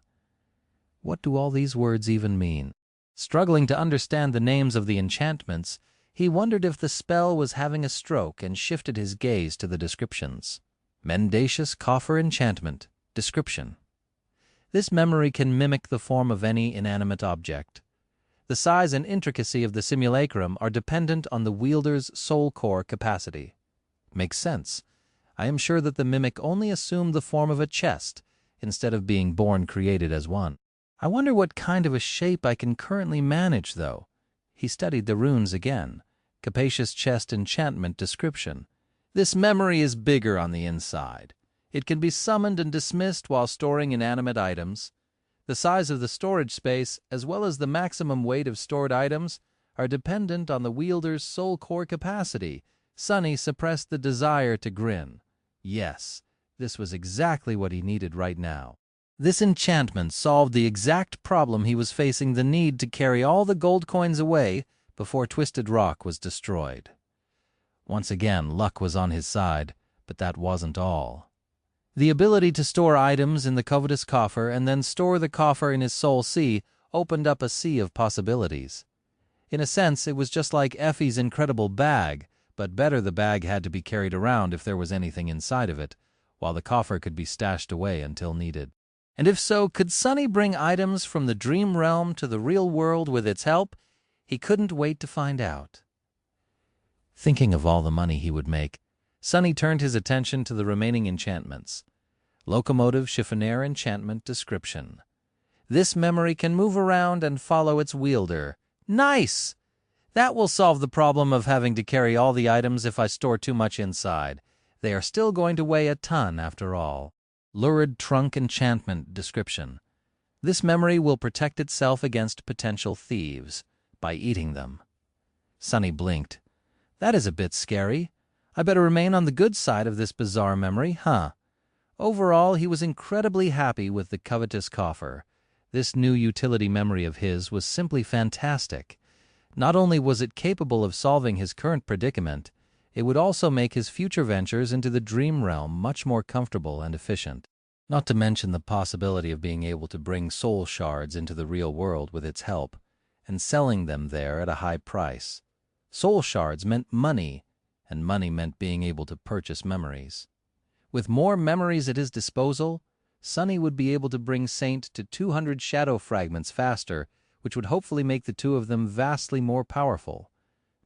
What do all these words even mean? Struggling to understand the names of the enchantments, He wondered if the spell was having a stroke and shifted his gaze to the descriptions. Mendacious Coffer enchantment. Description. This memory can mimic the form of any inanimate object. The size and intricacy of the simulacrum are dependent on the wielder's soul core capacity. Makes sense. I am sure that the mimic only assumed the form of a chest instead of being born created as one. I wonder what kind of a shape I can currently manage, though. He studied the runes again. Capacious chest enchantment description. This memory is bigger on the inside. It can be summoned and dismissed while storing inanimate items. The size of the storage space, as well as the maximum weight of stored items, are dependent on the wielder's soul core capacity. Sonny suppressed the desire to grin. Yes, this was exactly what he needed right now. This enchantment solved the exact problem he was facing, the need to carry all the gold coins away before Twisted Rock was destroyed. Once again, luck was on his side, but that wasn't all. The ability to store items in the Covetous coffer and then store the coffer in his soul sea opened up a sea of possibilities. In a sense, it was just like Effie's incredible bag, but better. The bag had to be carried around if there was anything inside of it, while the coffer could be stashed away until needed. And if so, could Sonny bring items from the dream realm to the real world with its help? He couldn't wait to find out. Thinking of all the money he would make, Sonny turned his attention to the remaining enchantments. Locomotive Chiffonnier enchantment description. This memory can move around and follow its wielder. Nice! That will solve the problem of having to carry all the items if I store too much inside. They are still going to weigh a ton after all. Lurid trunk enchantment description. This memory will protect itself against potential thieves by eating them. Sonny blinked. That is a bit scary. I better remain on the good side of this bizarre memory, huh? Overall, he was incredibly happy with the Covetous coffer. This new utility memory of his was simply fantastic. Not only was it capable of solving his current predicament, it would also make his future ventures into the dream realm much more comfortable and efficient. Not to mention the possibility of being able to bring soul shards into the real world with its help, and selling them there at a high price. Soul shards meant money, and money meant being able to purchase memories. With more memories at his disposal, Sonny would be able to bring Saint to 200 shadow fragments faster, which would hopefully make the two of them vastly more powerful.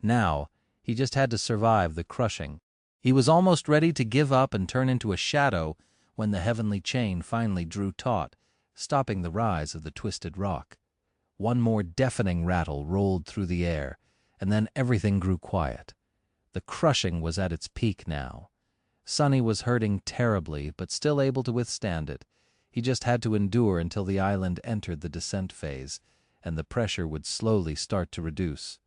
Now, he just had to survive the crushing. He was almost ready to give up and turn into a shadow when the heavenly chain finally drew taut, stopping the rise of the Twisted Rock. One more deafening rattle rolled through the air, and then everything grew quiet. The crushing was at its peak now. Sonny was hurting terribly, but still able to withstand it. He just had to endure until the island entered the descent phase, and the pressure would slowly start to reduce.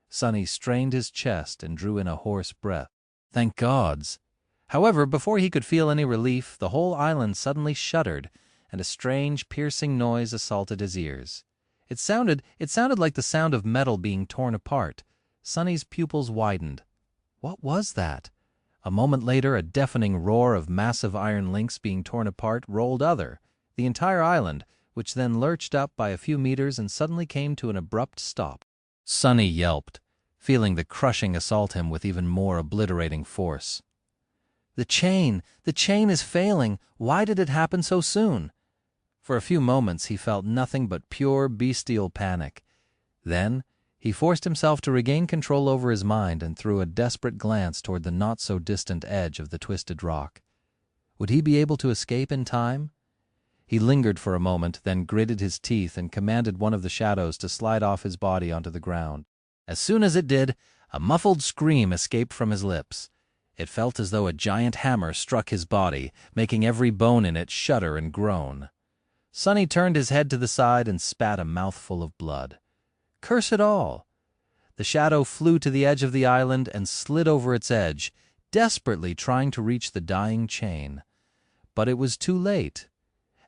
Sonny strained his chest and drew in a hoarse breath. Thank gods! However, before he could feel any relief, the whole island suddenly shuddered, and a strange, piercing noise assaulted his ears. It sounded like the sound of metal being torn apart. Sonny's pupils widened. What was that? A moment later, a deafening roar of massive iron links being torn apart rolled the entire island, which then lurched up by a few meters and suddenly came to an abrupt stop. Sonny yelped, feeling the crushing assault him with even more obliterating force. The chain is failing. Why did it happen so soon? For a few moments he felt nothing but pure bestial panic. Then he forced himself to regain control over his mind and threw a desperate glance toward the not-so-distant edge of the Twisted Rock. Would he be able to escape in time? He lingered for a moment, then gritted his teeth and commanded one of the shadows to slide off his body onto the ground. As soon as it did, a muffled scream escaped from his lips. It felt as though a giant hammer struck his body, making every bone in it shudder and groan. Sonny turned his head to the side and spat a mouthful of blood. Curse it all! The shadow flew to the edge of the island and slid over its edge, desperately trying to reach the dying chain. But it was too late.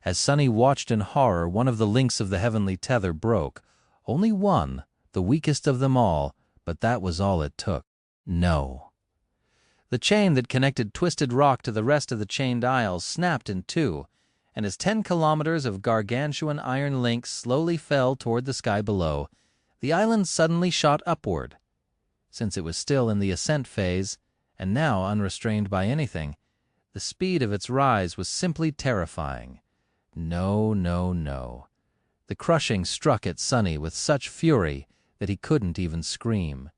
As Sonny watched in horror, one of the links of the heavenly tether broke. Only one, the weakest of them all, but that was all it took. No. The chain that connected Twisted Rock to the rest of the chained isles snapped in two, and as 10 kilometers of gargantuan iron links slowly fell toward the sky below, the island suddenly shot upward. since it was still in the ascent phase, and now unrestrained by anything. The speed of its rise was simply terrifying. No, no, no. The crushing struck at Sonny with such fury that he couldn't even scream.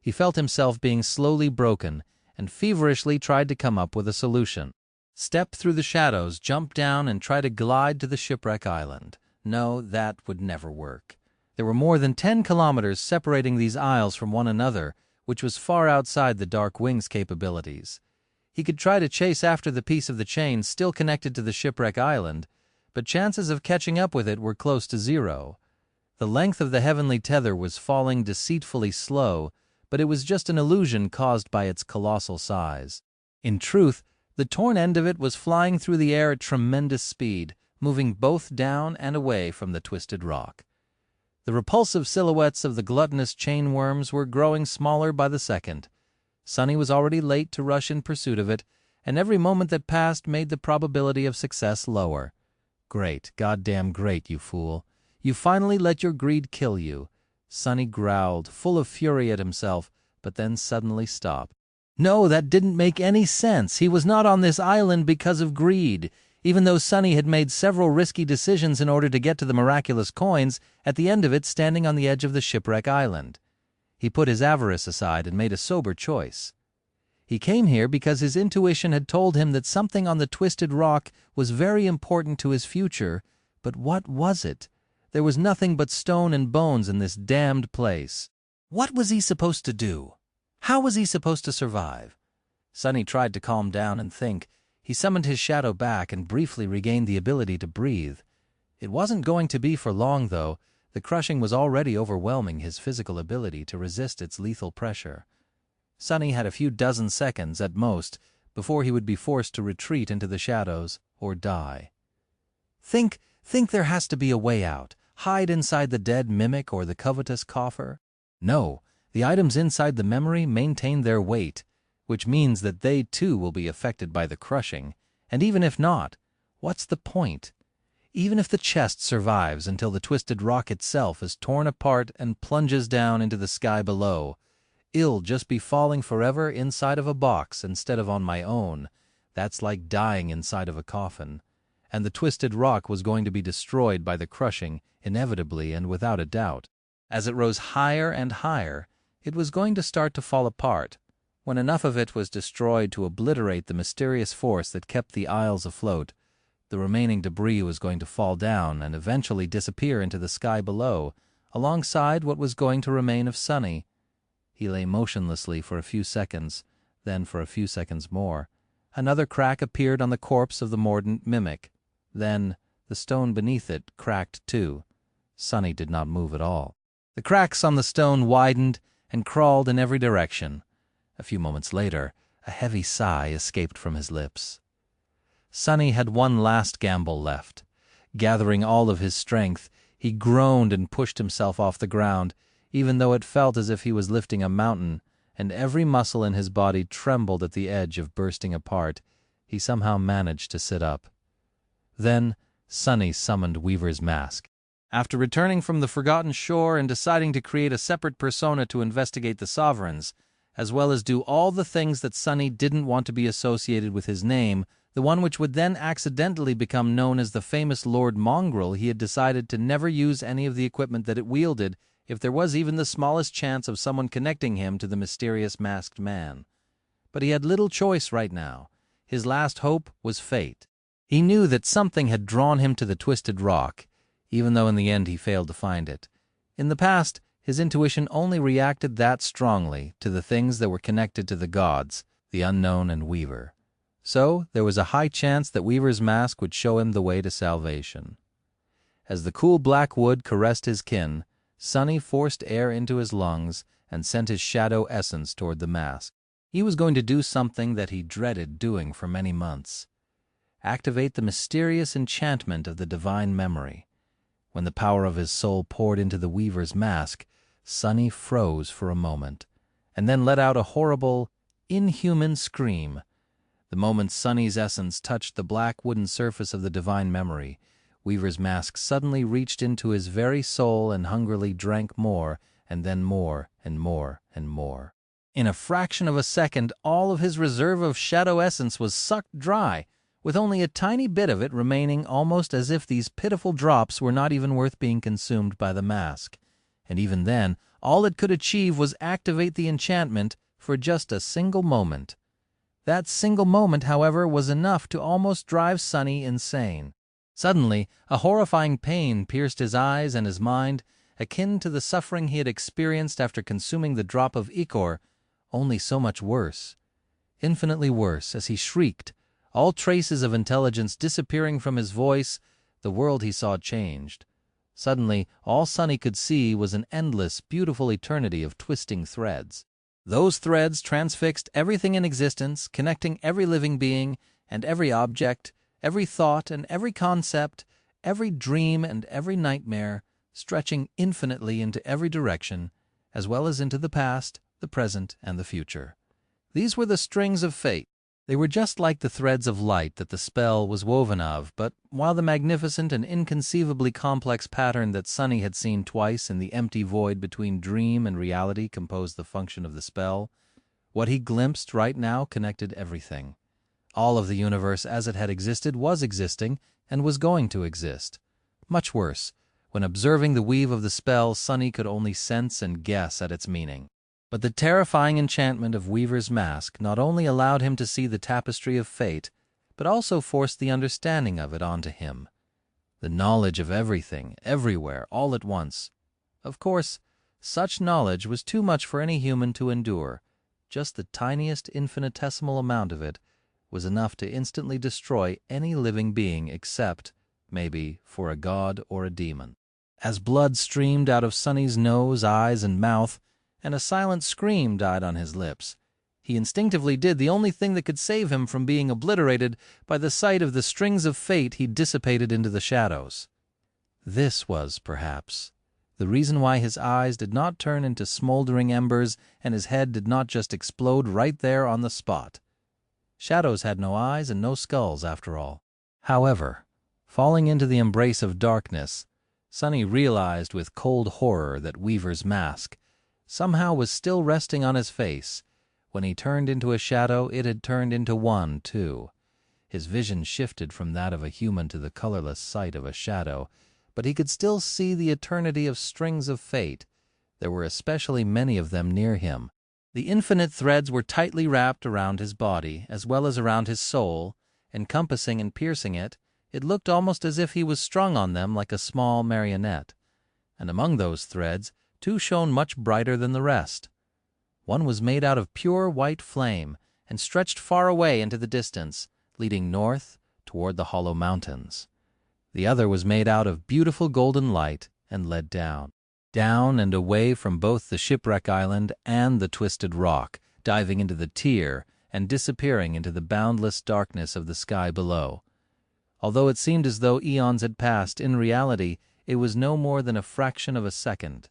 He felt himself being slowly broken and feverishly tried to come up with a solution. Step through the shadows, jump down, and try to glide to the Shipwreck Island. No, that would never work. There were more than 10 kilometers separating these isles from one another, which was far outside the Dark Wing's capabilities. He could try to chase after the piece of the chain still connected to the Shipwreck Island, but chances of catching up with it were close to zero. The length of the heavenly tether was falling deceitfully slow, but it was just an illusion caused by its colossal size. In truth, the torn end of it was flying through the air at tremendous speed, moving both down and away from the twisted rock. The repulsive silhouettes of the gluttonous chainworms were growing smaller by the second. Sonny was already late to rush in pursuit of it, and every moment that passed made the probability of success lower. Great, goddamn great, you fool. You finally let your greed kill you. Sonny growled, full of fury at himself, but then suddenly stopped. No, that didn't make any sense. He was not on this island because of greed. Even though Sonny had made several risky decisions in order to get to the miraculous coins, at the end of it standing on the edge of the Shipwreck Island. He put his avarice aside and made a sober choice. He came here because his intuition had told him that something on the twisted rock was very important to his future, but what was it? There was nothing but stone and bones in this damned place. What was he supposed to do? How was he supposed to survive? Sonny tried to calm down and think. He summoned his shadow back and briefly regained the ability to breathe. It wasn't going to be for long, though. The crushing was already overwhelming his physical ability to resist its lethal pressure. Sonny had a few dozen seconds, at most, before he would be forced to retreat into the shadows or die. Think there has to be a way out. Hide inside the dead mimic or the covetous coffer? No, the items inside the memory maintain their weight, which means that they too will be affected by the crushing. And even if not, what's the point? Even if the chest survives until the twisted rock itself is torn apart and plunges down into the sky below, it'll just be falling forever inside of a box instead of on my own. That's like dying inside of a coffin. And the twisted rock was going to be destroyed by the crushing, inevitably and without a doubt. As it rose higher and higher, it was going to start to fall apart. When enough of it was destroyed to obliterate the mysterious force that kept the isles afloat, the remaining debris was going to fall down and eventually disappear into the sky below, alongside what was going to remain of Sonny. He lay motionlessly for a few seconds, then for a few seconds more. Another crack appeared on the corpse of the mordant mimic. Then the stone beneath it cracked too. Sonny did not move at all. The cracks on the stone widened and crawled in every direction. A few moments later, a heavy sigh escaped from his lips. Sonny had one last gamble left. Gathering all of his strength, he groaned and pushed himself off the ground, even though it felt as if he was lifting a mountain, and every muscle in his body trembled at the edge of bursting apart. He somehow managed to sit up. Then Sonny summoned Weaver's mask. After returning from the Forgotten Shore and deciding to create a separate persona to investigate the Sovereigns, as well as do all the things that Sonny didn't want to be associated with his name, the one which would then accidentally become known as the famous Lord Mongrel, he had decided to never use any of the equipment that it wielded if there was even the smallest chance of someone connecting him to the mysterious masked man. But he had little choice right now. His last hope was fate. He knew that something had drawn him to the twisted rock, even though in the end he failed to find it. In the past, his intuition only reacted that strongly to the things that were connected to the gods, the unknown and Weaver. So there was a high chance that Weaver's mask would show him the way to salvation. As the cool black wood caressed his kin, Sonny forced air into his lungs and sent his shadow essence toward the mask. He was going to do something that he dreaded doing for many months. Activate the mysterious enchantment of the divine memory. When the power of his soul poured into the Weaver's mask, Sonny froze for a moment, and then let out a horrible, inhuman scream. The moment Sonny's essence touched the black wooden surface of the divine memory, Weaver's mask suddenly reached into his very soul and hungrily drank more, and then more, and more, and more. In a fraction of a second, all of his reserve of shadow essence was sucked dry, with only a tiny bit of it remaining, almost as if these pitiful drops were not even worth being consumed by the mask. And even then, all it could achieve was activate the enchantment for just a single moment. That single moment, however, was enough to almost drive Sonny insane. Suddenly, a horrifying pain pierced his eyes and his mind, akin to the suffering he had experienced after consuming the drop of ichor, only so much worse. Infinitely worse, as he shrieked, all traces of intelligence disappearing from his voice, the world he saw changed. Suddenly, all Sonny could see was an endless, beautiful eternity of twisting threads. Those threads transfixed everything in existence, connecting every living being and every object, every thought and every concept, every dream and every nightmare, stretching infinitely into every direction, as well as into the past, the present, and the future. These were the strings of fate. They were just like the threads of light that the spell was woven of, but while the magnificent and inconceivably complex pattern that Sonny had seen twice in the empty void between dream and reality composed the function of the spell, what he glimpsed right now connected everything. All of the universe as it had existed was existing and was going to exist. Much worse, when observing the weave of the spell, Sonny could only sense and guess at its meaning. But the terrifying enchantment of Weaver's mask not only allowed him to see the tapestry of fate, but also forced the understanding of it onto him. The knowledge of everything, everywhere, all at once. Of course, such knowledge was too much for any human to endure. Just the tiniest infinitesimal amount of it was enough to instantly destroy any living being except, maybe, for a god or a demon. As blood streamed out of Sonny's nose, eyes, and mouth, and a silent scream died on his lips, he instinctively did the only thing that could save him from being obliterated by the sight of the strings of fate he dissipated into the shadows. This was, perhaps, the reason why his eyes did not turn into smoldering embers and his head did not just explode right there on the spot. Shadows had no eyes and no skulls, after all. However, falling into the embrace of darkness, Sonny realized with cold horror that Weaver's mask somehow was still resting on his face. When he turned into a shadow, it had turned into one, too. His vision shifted from that of a human to the colorless sight of a shadow, but he could still see the eternity of strings of fate. There were especially many of them near him. The infinite threads were tightly wrapped around his body, as well as around his soul, encompassing and piercing it. It looked almost as if he was strung on them like a small marionette. And among those threads, two shone much brighter than the rest. One was made out of pure white flame and stretched far away into the distance, leading north toward the hollow mountains. The other was made out of beautiful golden light and led down and away from both the Shipwreck Island and the Twisted Rock, diving into the tier and disappearing into the boundless darkness of the sky below. Although it seemed as though eons had passed, in reality it was no more than a fraction of a second.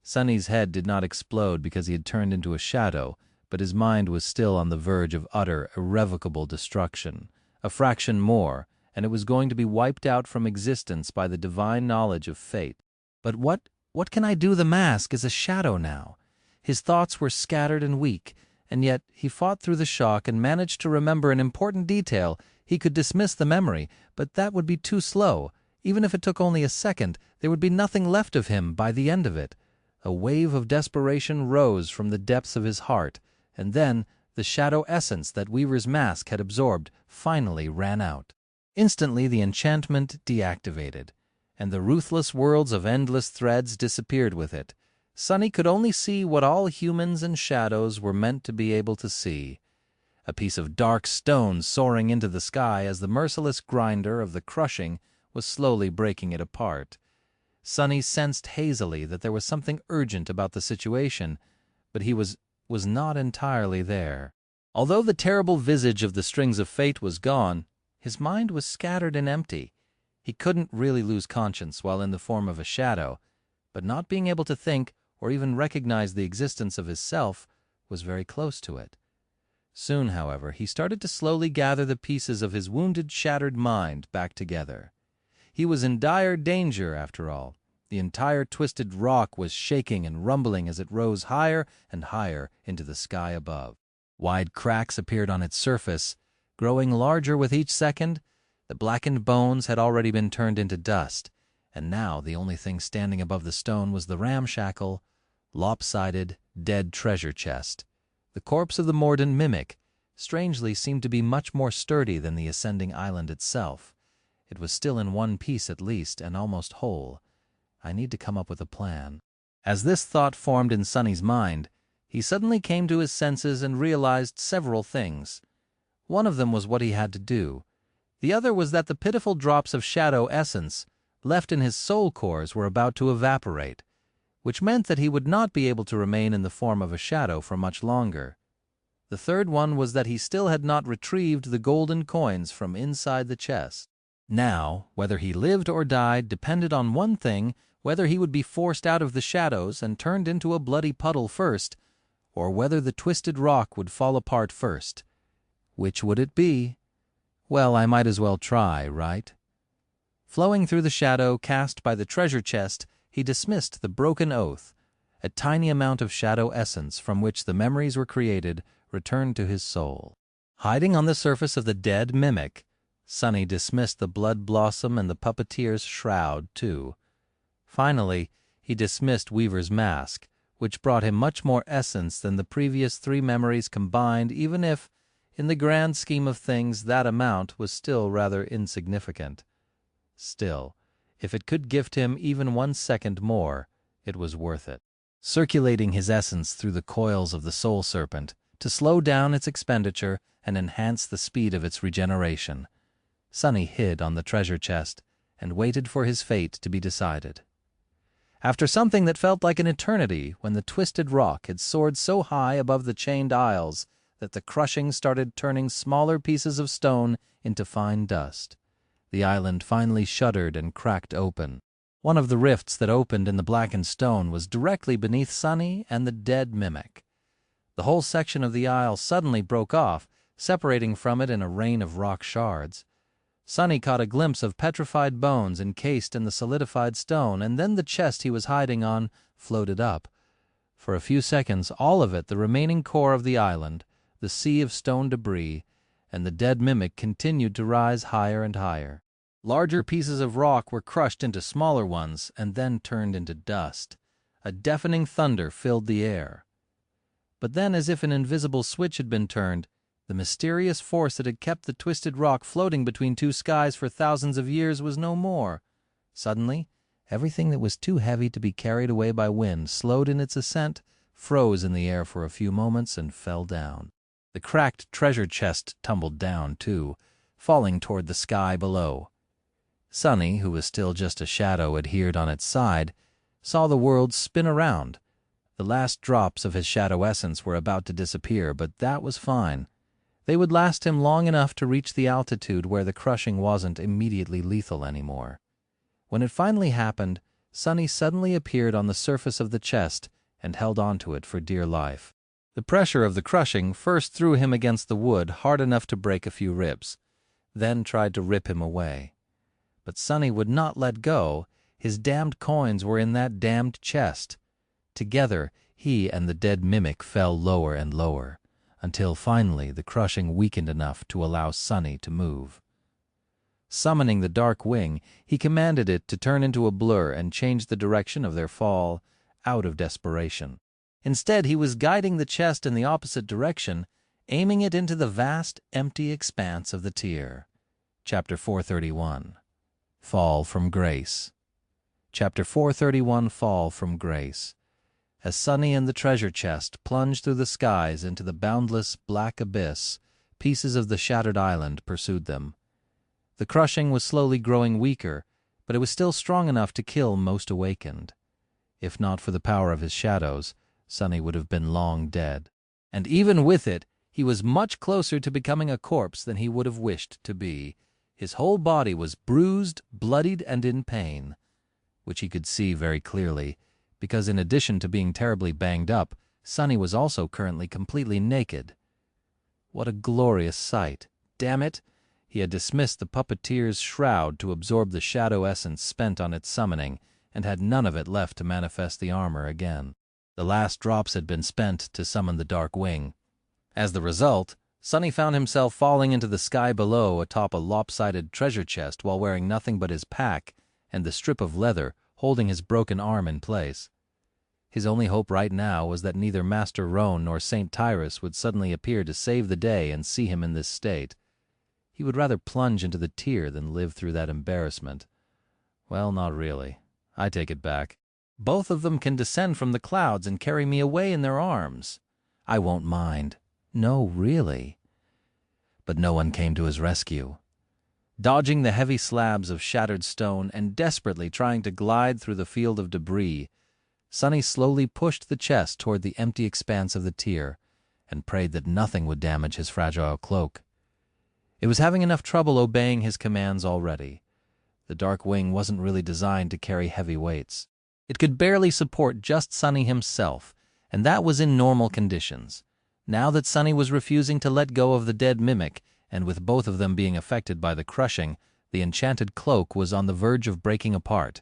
Sonny's head did not explode because he had turned into a shadow, but his mind was still on the verge of utter, irrevocable destruction. A fraction more, and it was going to be wiped out from existence by the divine knowledge of fate. But what can I do? The mask is a shadow now. His thoughts were scattered and weak, and yet he fought through the shock and managed to remember an important detail. He could dismiss the memory, but that would be too slow. Even if it took only a second, there would be nothing left of him by the end of it. A wave of desperation rose from the depths of his heart, and then the shadow essence that Weaver's mask had absorbed finally ran out. Instantly the enchantment deactivated, and the ruthless worlds of endless threads disappeared with it. Sonny could only see what all humans and shadows were meant to be able to see. A piece of dark stone soaring into the sky as the merciless grinder of the crushing was slowly breaking it apart. Sonny sensed hazily that there was something urgent about the situation, but he was not entirely there. Although the terrible visage of the strings of fate was gone, his mind was scattered and empty. He couldn't really lose conscience while in the form of a shadow, but not being able to think or even recognize the existence of his self was very close to it. Soon, however, he started to slowly gather the pieces of his wounded, shattered mind back together. He was in dire danger, after all. The entire twisted rock was shaking and rumbling as it rose higher and higher into the sky above. Wide cracks appeared on its surface, growing larger with each second. The blackened bones had already been turned into dust, and now the only thing standing above the stone was the ramshackle, lopsided, dead treasure chest. The corpse of the mordant mimic, strangely, seemed to be much more sturdy than the ascending island itself. It was still in one piece at least, and almost whole. I need to come up with a plan. As this thought formed in Sonny's mind, he suddenly came to his senses and realized several things. One of them was what he had to do. The other was that the pitiful drops of shadow essence left in his soul cores were about to evaporate, which meant that he would not be able to remain in the form of a shadow for much longer. The third one was that he still had not retrieved the golden coins from inside the chest. Now, whether he lived or died depended on one thing: whether he would be forced out of the shadows and turned into a bloody puddle first, or whether the twisted rock would fall apart first. Which would it be? Well, I might as well try, right? Flowing through the shadow cast by the treasure chest, he dismissed the broken oath. A tiny amount of shadow essence from which the memories were created returned to his soul. Hiding on the surface of the dead mimic, Sonny dismissed the blood blossom and the puppeteer's shroud, too. Finally, he dismissed Weaver's mask, which brought him much more essence than the previous 3 memories combined, even if, in the grand scheme of things, that amount was still rather insignificant. Still, if it could gift him even 1 second more, it was worth it. Circulating his essence through the coils of the soul serpent to slow down its expenditure and enhance the speed of its regeneration, Sonny hid on the treasure chest and waited for his fate to be decided. After something that felt like an eternity, when the twisted rock had soared so high above the chained aisles that the crushing started turning smaller pieces of stone into fine dust, the island finally shuddered and cracked open. One of the rifts that opened in the blackened stone was directly beneath Sonny and the dead mimic. The whole section of the aisle suddenly broke off, separating from it in a rain of rock shards. Sonny caught a glimpse of petrified bones encased in the solidified stone, and then the chest he was hiding on floated up. For a few seconds, all of it, the remaining core of the island, the sea of stone debris, and the dead mimic continued to rise higher and higher. Larger pieces of rock were crushed into smaller ones and then turned into dust. A deafening thunder filled the air. But then, as if an invisible switch had been turned, the mysterious force that had kept the twisted rock floating between 2 skies for thousands of years was no more. Suddenly, everything that was too heavy to be carried away by wind slowed in its ascent, froze in the air for a few moments, and fell down. The cracked treasure chest tumbled down, too, falling toward the sky below. Sonny, who was still just a shadow adhered on its side, saw the world spin around. The last drops of his shadow essence were about to disappear, but that was fine. They would last him long enough to reach the altitude where the crushing wasn't immediately lethal anymore. When it finally happened, Sonny suddenly appeared on the surface of the chest and held onto it for dear life. The pressure of the crushing first threw him against the wood hard enough to break a few ribs, then tried to rip him away. But Sonny would not let go. His damned coins were in that damned chest. Together, he and the dead mimic fell lower and lower, until finally the crushing weakened enough to allow Sonny to move. Summoning the dark wing, he commanded it to turn into a blur and change the direction of their fall out of desperation. Instead, he was guiding the chest in the opposite direction, aiming it into the vast, empty expanse of the tier. Chapter 431. Fall from Grace. Chapter 431, Fall from Grace. As Sonny and the treasure chest plunged through the skies into the boundless black abyss, pieces of the shattered island pursued them. The crushing was slowly growing weaker, but it was still strong enough to kill most awakened. If not for the power of his shadows, Sonny would have been long dead. And even with it, he was much closer to becoming a corpse than he would have wished to be. His whole body was bruised, bloodied, and in pain, which he could see very clearly, because in addition to being terribly banged up, Sonny was also currently completely naked. What a glorious sight! Damn it! He had dismissed the puppeteer's shroud to absorb the shadow essence spent on its summoning, and had none of it left to manifest the armor again. The last drops had been spent to summon the Dark Wing. As the result, Sonny found himself falling into the sky below atop a lopsided treasure chest while wearing nothing but his pack and the strip of leather holding his broken arm in place. His only hope right now was that neither Master Roan nor St. Tyrus would suddenly appear to save the day and see him in this state. He would rather plunge into the tear than live through that embarrassment. Well, not really. I take it back. Both of them can descend from the clouds and carry me away in their arms. I won't mind. No, really. But no one came to his rescue. Dodging the heavy slabs of shattered stone and desperately trying to glide through the field of debris, Sonny slowly pushed the chest toward the empty expanse of the tier and prayed that nothing would damage his fragile cloak. It was having enough trouble obeying his commands already. The Dark Wing wasn't really designed to carry heavy weights. It could barely support just Sonny himself, and that was in normal conditions. Now that Sonny was refusing to let go of the dead mimic, and with both of them being affected by the crushing, the enchanted cloak was on the verge of breaking apart.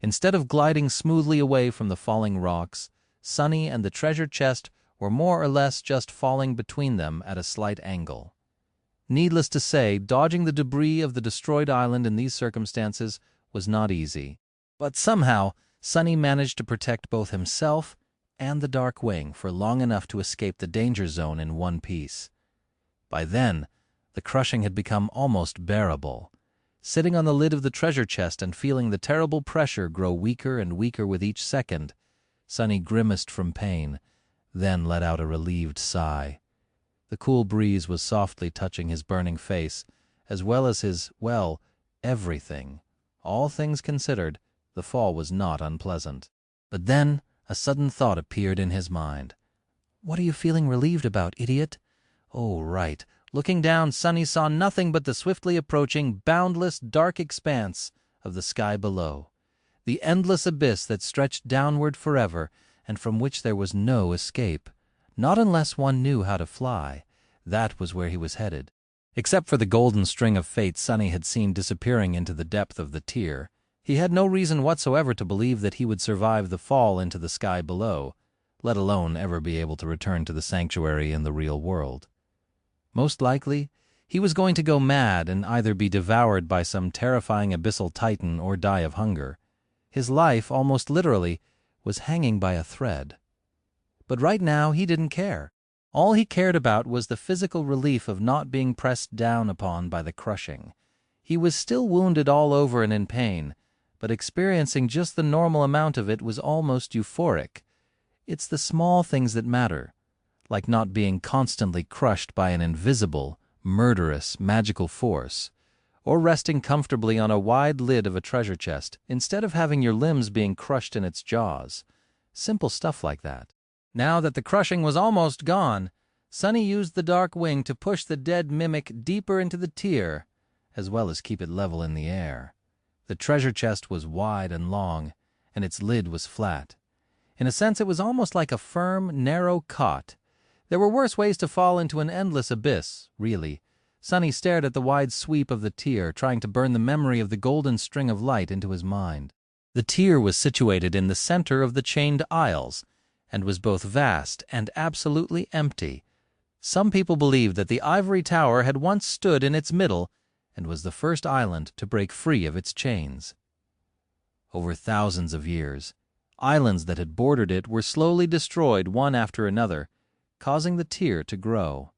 Instead of gliding smoothly away from the falling rocks, Sonny and the treasure chest were more or less just falling between them at a slight angle. Needless to say, dodging the debris of the destroyed island in these circumstances was not easy. But somehow, Sonny managed to protect both himself and the Dark Wing for long enough to escape the danger zone in one piece. By then, the crushing had become almost bearable. Sitting on the lid of the treasure chest and feeling the terrible pressure grow weaker and weaker with each second, Sonny grimaced from pain, then let out a relieved sigh. The cool breeze was softly touching his burning face, as well as his, well, everything. All things considered, the fall was not unpleasant. But then a sudden thought appeared in his mind. "What are you feeling relieved about, idiot?" Oh, right. Looking down, Sonny saw nothing but the swiftly approaching, boundless, dark expanse of the sky below. The endless abyss that stretched downward forever, and from which there was no escape. Not unless one knew how to fly. That was where he was headed. Except for the golden string of fate Sonny had seen disappearing into the depth of the tier, he had no reason whatsoever to believe that he would survive the fall into the sky below, let alone ever be able to return to the sanctuary in the real world. Most likely, he was going to go mad and either be devoured by some terrifying abyssal titan or die of hunger. His life, almost literally, was hanging by a thread. But right now, he didn't care. All he cared about was the physical relief of not being pressed down upon by the crushing. He was still wounded all over and in pain, but experiencing just the normal amount of it was almost euphoric. It's the small things that matter, like not being constantly crushed by an invisible, murderous, magical force, or resting comfortably on a wide lid of a treasure chest instead of having your limbs being crushed in its jaws. Simple stuff like that. Now that the crushing was almost gone, Sonny used the Dark Wing to push the dead mimic deeper into the tier, as well as keep it level in the air. The treasure chest was wide and long, and its lid was flat. In a sense, it was almost like a firm, narrow cot. There were worse ways to fall into an endless abyss, really. Sonny stared at the wide sweep of the tier, trying to burn the memory of the golden string of light into his mind. The tier was situated in the center of the chained aisles, and was both vast and absolutely empty. Some people believed that the ivory tower had once stood in its middle and was the first island to break free of its chains. Over thousands of years, islands that had bordered it were slowly destroyed one after another, causing the tier to grow.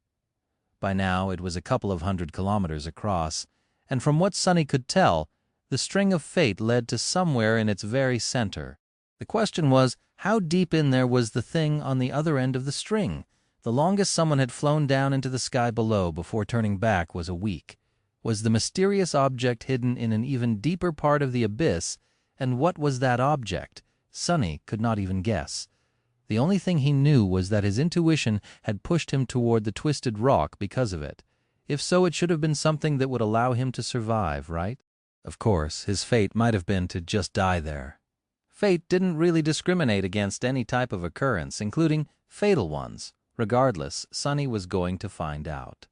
By now it was a couple of 100 kilometers across, and from what Sonny could tell, the string of fate led to somewhere in its very center. The question was, how deep in there was the thing on the other end of the string? The longest someone had flown down into the sky below before turning back was a week. Was the mysterious object hidden in an even deeper part of the abyss, and what was that object? Sonny could not even guess. The only thing he knew was that his intuition had pushed him toward the twisted rock because of it. If so, it should have been something that would allow him to survive, right? Of course, his fate might have been to just die there. Fate didn't really discriminate against any type of occurrence, including fatal ones. Regardless, Sonny was going to find out.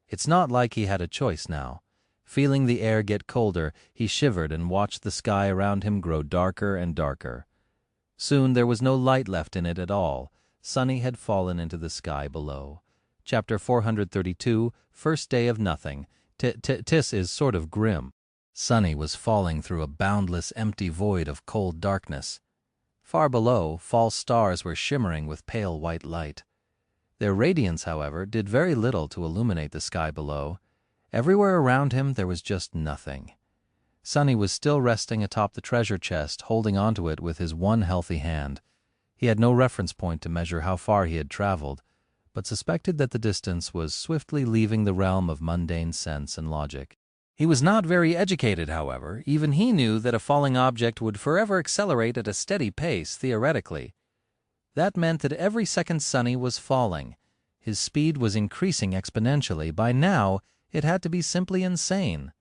It's not like he had a choice now. Feeling the air get colder, he shivered and watched the sky around him grow darker and darker. Soon there was no light left in it at all. Sunny had fallen into the sky below. Chapter 432, First Day of Nothing. Tis is sort of grim. Sunny was falling through a boundless empty void of cold darkness. Far below, false stars were shimmering with pale white light. Their radiance, however, did very little to illuminate the sky below. Everywhere around him there was just nothing. Sunny was still resting atop the treasure chest, holding onto it with his one healthy hand. He had no reference point to measure how far he had traveled, but suspected that the distance was swiftly leaving the realm of mundane sense and logic. He was not very educated, however. Even he knew that a falling object would forever accelerate at a steady pace, theoretically. That meant that every second Sunny was falling. His speed was increasing exponentially. By now, it had to be simply insane.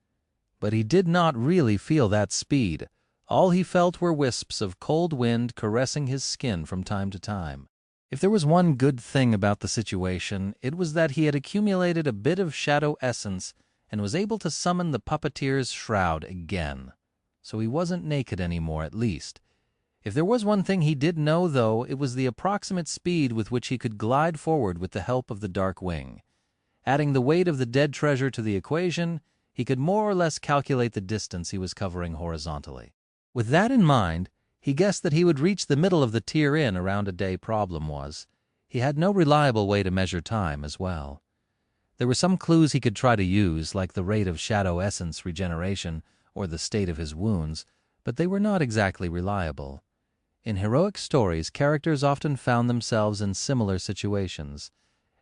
But he did not really feel that speed. All he felt were wisps of cold wind caressing his skin from time to time. If there was one good thing about the situation, it was that he had accumulated a bit of shadow essence and was able to summon the puppeteer's shroud again. So he wasn't naked anymore, at least. If there was one thing he did know, though, it was the approximate speed with which he could glide forward with the help of the dark wing. Adding the weight of the dead treasure to the equation, he could more or less calculate the distance he was covering horizontally. With that in mind, he guessed that he would reach the middle of the tier in around a day. Problem was, he had no reliable way to measure time as well. There were some clues he could try to use, like the rate of shadow essence regeneration or the state of his wounds, but they were not exactly reliable. In heroic stories, characters often found themselves in similar situations.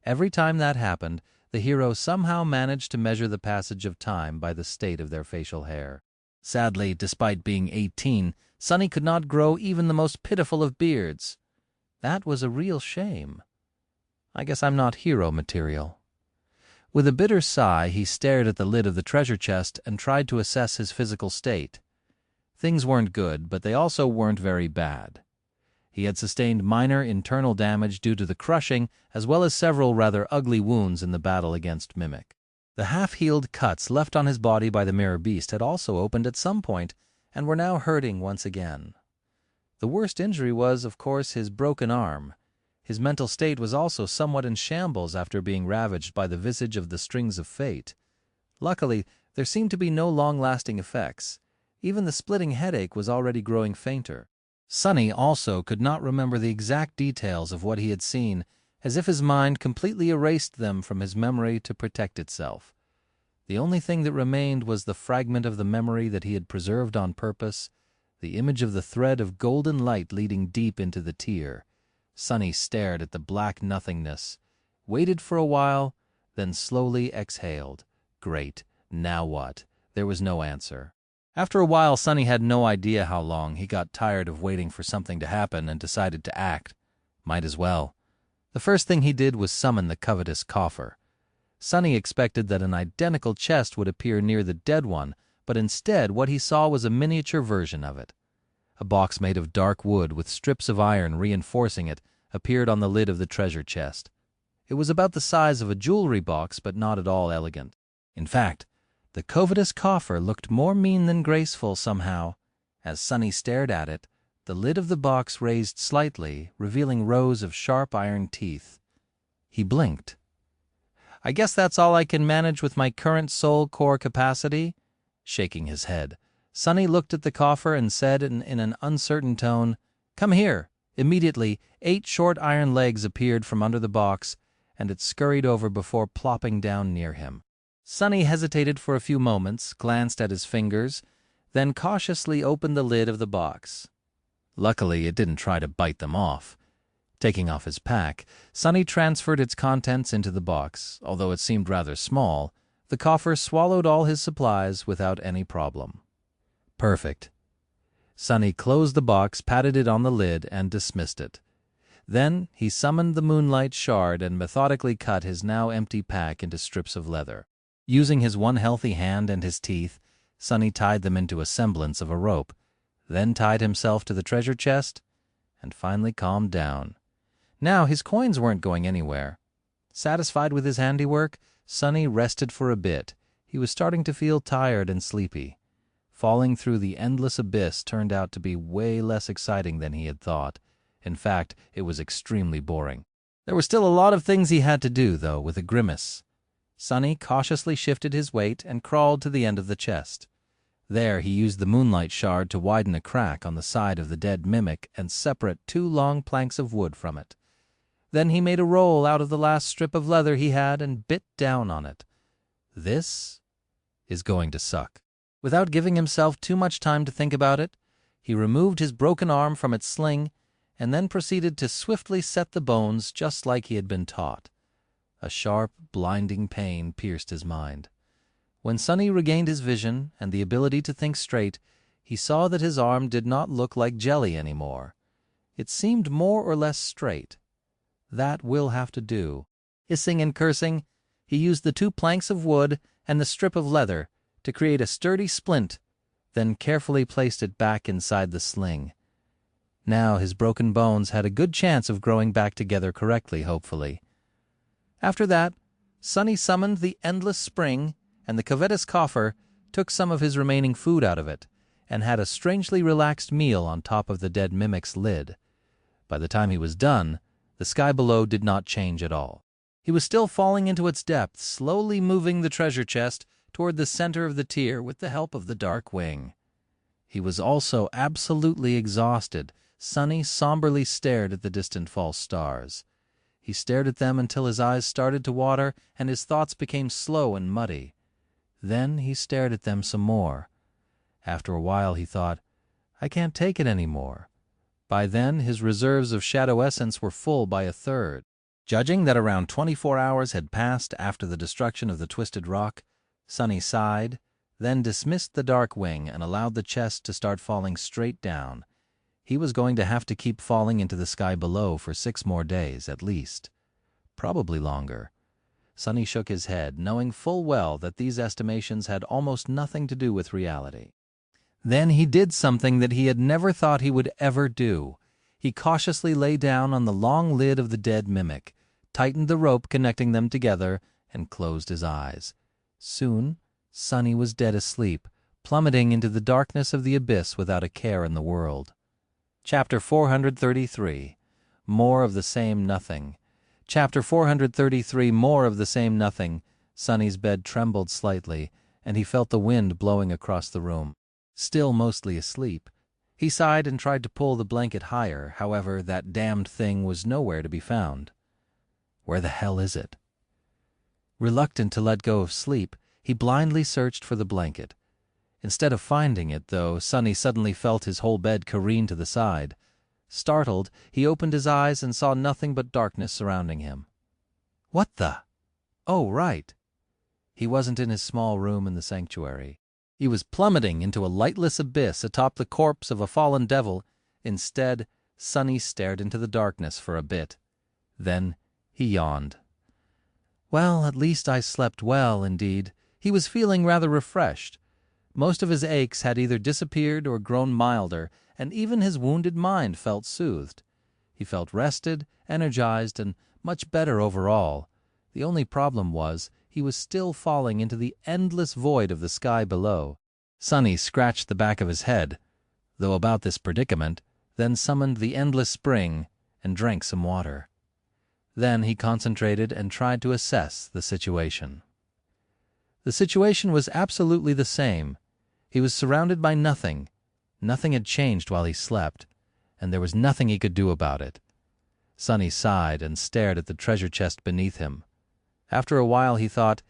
Every time that happened, the hero somehow managed to measure the passage of time by the state of their facial hair. Sadly, despite being 18, Sunny could not grow even the most pitiful of beards. That was a real shame. I guess I'm not hero material. With a bitter sigh, he stared at the lid of the treasure chest and tried to assess his physical state. Things weren't good, but they also weren't very bad. He had sustained minor internal damage due to the crushing, as well as several rather ugly wounds in the battle against Mimic. The half-healed cuts left on his body by the mirror beast had also opened at some point, and were now hurting once again. The worst injury was, of course, his broken arm. His mental state was also somewhat in shambles after being ravaged by the visage of the Strings of Fate. Luckily, there seemed to be no long-lasting effects. Even the splitting headache was already growing fainter. Sunny also could not remember the exact details of what he had seen, as if his mind completely erased them from his memory to protect itself. The only thing that remained was the fragment of the memory that he had preserved on purpose, the image of the thread of golden light leading deep into the tier. Sunny stared at the black nothingness, waited for a while, then slowly exhaled. Great. Now what? There was no answer. After a while, Sunny had no idea how long. He got tired of waiting for something to happen and decided to act. Might as well. The first thing he did was summon the covetous Coffer. Sunny expected that an identical chest would appear near the dead one, but instead what he saw was a miniature version of it. A box made of dark wood with strips of iron reinforcing it appeared on the lid of the treasure chest. It was about the size of a jewelry box, but not at all elegant. In fact, the covetous Coffer looked more mean than graceful somehow. As Sunny stared at it, the lid of the box raised slightly, revealing rows of sharp iron teeth. He blinked. I guess that's all I can manage with my current soul core capacity? Shaking his head, Sunny looked at the Coffer and said in an uncertain tone, "Come here." Immediately, 8 short iron legs appeared from under the box, and it scurried over before plopping down near him. Sunny hesitated for a few moments, glanced at his fingers, then cautiously opened the lid of the box. Luckily, it didn't try to bite them off. Taking off his pack, Sunny transferred its contents into the box. Although it seemed rather small, the Coffer swallowed all his supplies without any problem. Perfect. Sunny closed the box, patted it on the lid, and dismissed it. Then he summoned the Moonlight Shard and methodically cut his now empty pack into strips of leather. Using his one healthy hand and his teeth, Sunny tied them into a semblance of a rope, then tied himself to the treasure chest, and finally calmed down. Now his coins weren't going anywhere. Satisfied with his handiwork, Sunny rested for a bit. He was starting to feel tired and sleepy. Falling through the endless abyss turned out to be way less exciting than he had thought. In fact, it was extremely boring. There were still a lot of things he had to do, though, with a grimace. Sonny cautiously shifted his weight and crawled to the end of the chest. There he used the moonlight shard to widen a crack on the side of the dead mimic and separate 2 long planks of wood from it. Then he made a roll out of the last strip of leather he had and bit down on it. This is going to suck. Without giving himself too much time to think about it, he removed his broken arm from its sling and then proceeded to swiftly set the bones just like he had been taught. A sharp, blinding pain pierced his mind. When Sonny regained his vision and the ability to think straight, he saw that his arm did not look like jelly anymore. It seemed more or less straight. That will have to do. Hissing and cursing, he used the 2 planks of wood and the strip of leather to create a sturdy splint, then carefully placed it back inside the sling. Now his broken bones had a good chance of growing back together correctly, hopefully. After that, Sonny summoned the endless spring, and the Covetous Coffer took some of his remaining food out of it, and had a strangely relaxed meal on top of the dead mimic's lid. By the time he was done, the sky below did not change at all. He was still falling into its depths, slowly moving the treasure chest toward the center of the tier with the help of the dark wing. He was also absolutely exhausted. Sonny somberly stared at the distant false stars. He stared at them until his eyes started to water and his thoughts became slow and muddy. Then he stared at them some more. After a while he thought, I can't take it any more. By then his reserves of shadow essence were full by 1/3. Judging that around 24 hours had passed after the destruction of the Twisted Rock, Sonny sighed, then dismissed the dark wing and allowed the chest to start falling straight down. He was going to have to keep falling into the sky below for 6 more days, at least. Probably longer. Sonny shook his head, knowing full well that these estimations had almost nothing to do with reality. Then he did something that he had never thought he would ever do. He cautiously lay down on the long lid of the dead mimic, tightened the rope connecting them together, and closed his eyes. Soon, Sonny was dead asleep, plummeting into the darkness of the abyss without a care in the world. Chapter 433. More of the Same Nothing. Chapter 433, More of the Same Nothing. Sonny's bed trembled slightly, and he felt the wind blowing across the room. Still mostly asleep, he sighed and tried to pull the blanket higher. However, that damned thing was nowhere to be found. Where the hell is it? Reluctant to let go of sleep, he blindly searched for the blanket. Instead of finding it, though, Sonny suddenly felt his whole bed careen to the side. Startled, he opened his eyes and saw nothing but darkness surrounding him. What the? Oh, right. He wasn't in his small room in the sanctuary. He was plummeting into a lightless abyss atop the corpse of a fallen devil. Instead, Sonny stared into the darkness for a bit. Then he yawned. Well, at least I slept well, indeed. He was feeling rather refreshed. Most of his aches had either disappeared or grown milder, and even his wounded mind felt soothed. He felt rested, energized, and much better overall. The only problem was he was still falling into the endless void of the sky below. Sonny scratched the back of his head, though about this predicament, then summoned the endless spring and drank some water. Then he concentrated and tried to assess the situation. The situation was absolutely the same. He was surrounded by nothing. Nothing had changed while he slept, and there was nothing he could do about it. Sonny sighed and stared at the treasure chest beneath him. After a while he thought,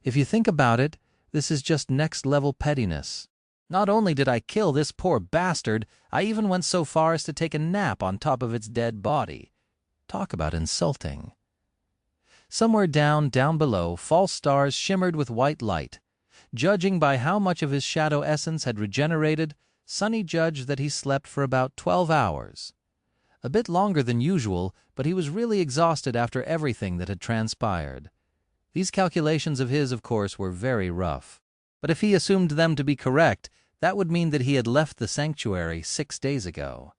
if you think about it, this is just next-level pettiness. Not only did I kill this poor bastard, I even went so far as to take a nap on top of its dead body. Talk about insulting. Somewhere down below, false stars shimmered with white light. Judging by how much of his shadow essence had regenerated, Sonny judged that he slept for about 12 hours. A bit longer than usual, but he was really exhausted after everything that had transpired. These calculations of his, of course, were very rough. But if he assumed them to be correct, that would mean that he had left the sanctuary 6 days ago.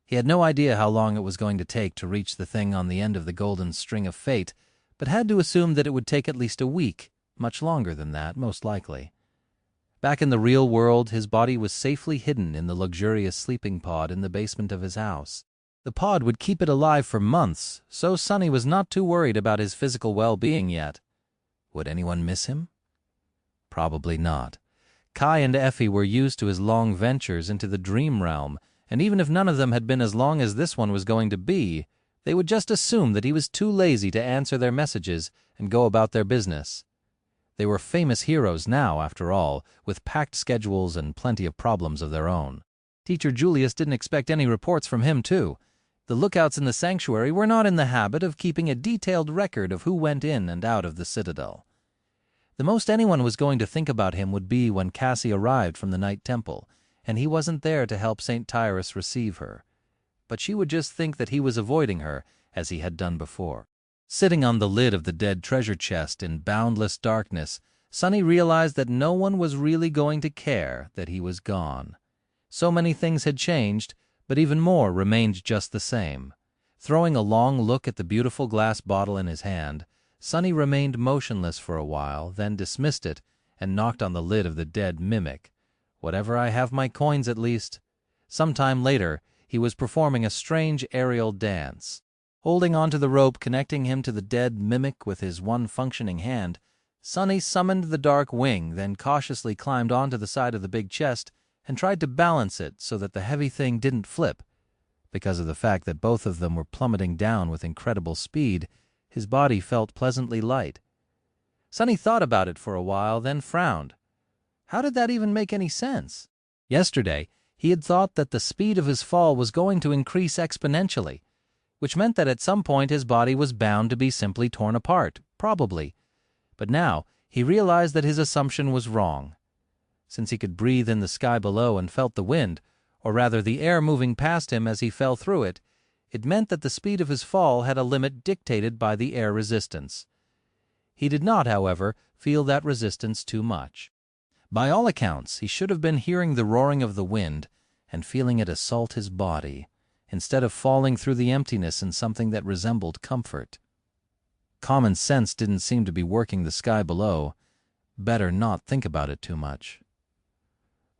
He had no idea how long it was going to take to reach the thing on the end of the golden string of fate, but had to assume that it would take at least a week, Much longer than that, most likely. Back in the real world, his body was safely hidden in the luxurious sleeping pod in the basement of his house. The pod would keep it alive for months, so Sonny was not too worried about his physical well-being yet. Would anyone miss him? Probably not. Kai and Effie were used to his long ventures into the dream realm, and even if none of them had been as long as this one was going to be, they would just assume that he was too lazy to answer their messages and go about their business. They were famous heroes now, after all, with packed schedules and plenty of problems of their own. Teacher Julius didn't expect any reports from him, too. The lookouts in the sanctuary were not in the habit of keeping a detailed record of who went in and out of the citadel. The most anyone was going to think about him would be when Cassie arrived from the Night Temple, and he wasn't there to help St. Tyrus receive her. But she would just think that he was avoiding her, as he had done before. Sitting on the lid of the dead treasure chest in boundless darkness, Sonny realized that no one was really going to care that he was gone. So many things had changed, but even more remained just the same. Throwing a long look at the beautiful glass bottle in his hand, Sonny remained motionless for a while, then dismissed it and knocked on the lid of the dead mimic. Whatever I have my coins, at least. Some time later, he was performing a strange aerial dance. Holding onto the rope connecting him to the dead mimic with his one functioning hand, Sonny summoned the dark wing, then cautiously climbed onto the side of the big chest and tried to balance it so that the heavy thing didn't flip. Because of the fact that both of them were plummeting down with incredible speed, his body felt pleasantly light. Sonny thought about it for a while, then frowned. How did that even make any sense? Yesterday, he had thought that the speed of his fall was going to increase exponentially, which meant that at some point his body was bound to be simply torn apart, probably. But now he realized that his assumption was wrong. Since he could breathe in the sky below and felt the wind, or rather the air moving past him as he fell through it, it meant that the speed of his fall had a limit dictated by the air resistance. He did not, however, feel that resistance too much. By all accounts, he should have been hearing the roaring of the wind and feeling it assault his body, instead of falling through the emptiness in something that resembled comfort. Common sense didn't seem to be working the sky below. Better not think about it too much.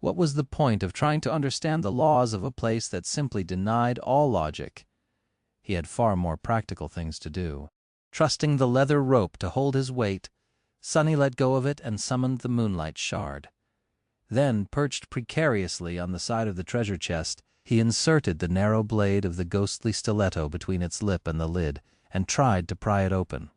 What was the point of trying to understand the laws of a place that simply denied all logic? He had far more practical things to do. Trusting the leather rope to hold his weight, Sonny let go of it and summoned the moonlight shard. Then, perched precariously on the side of the treasure chest, he inserted the narrow blade of the ghostly stiletto between its lip and the lid and tried to pry it open.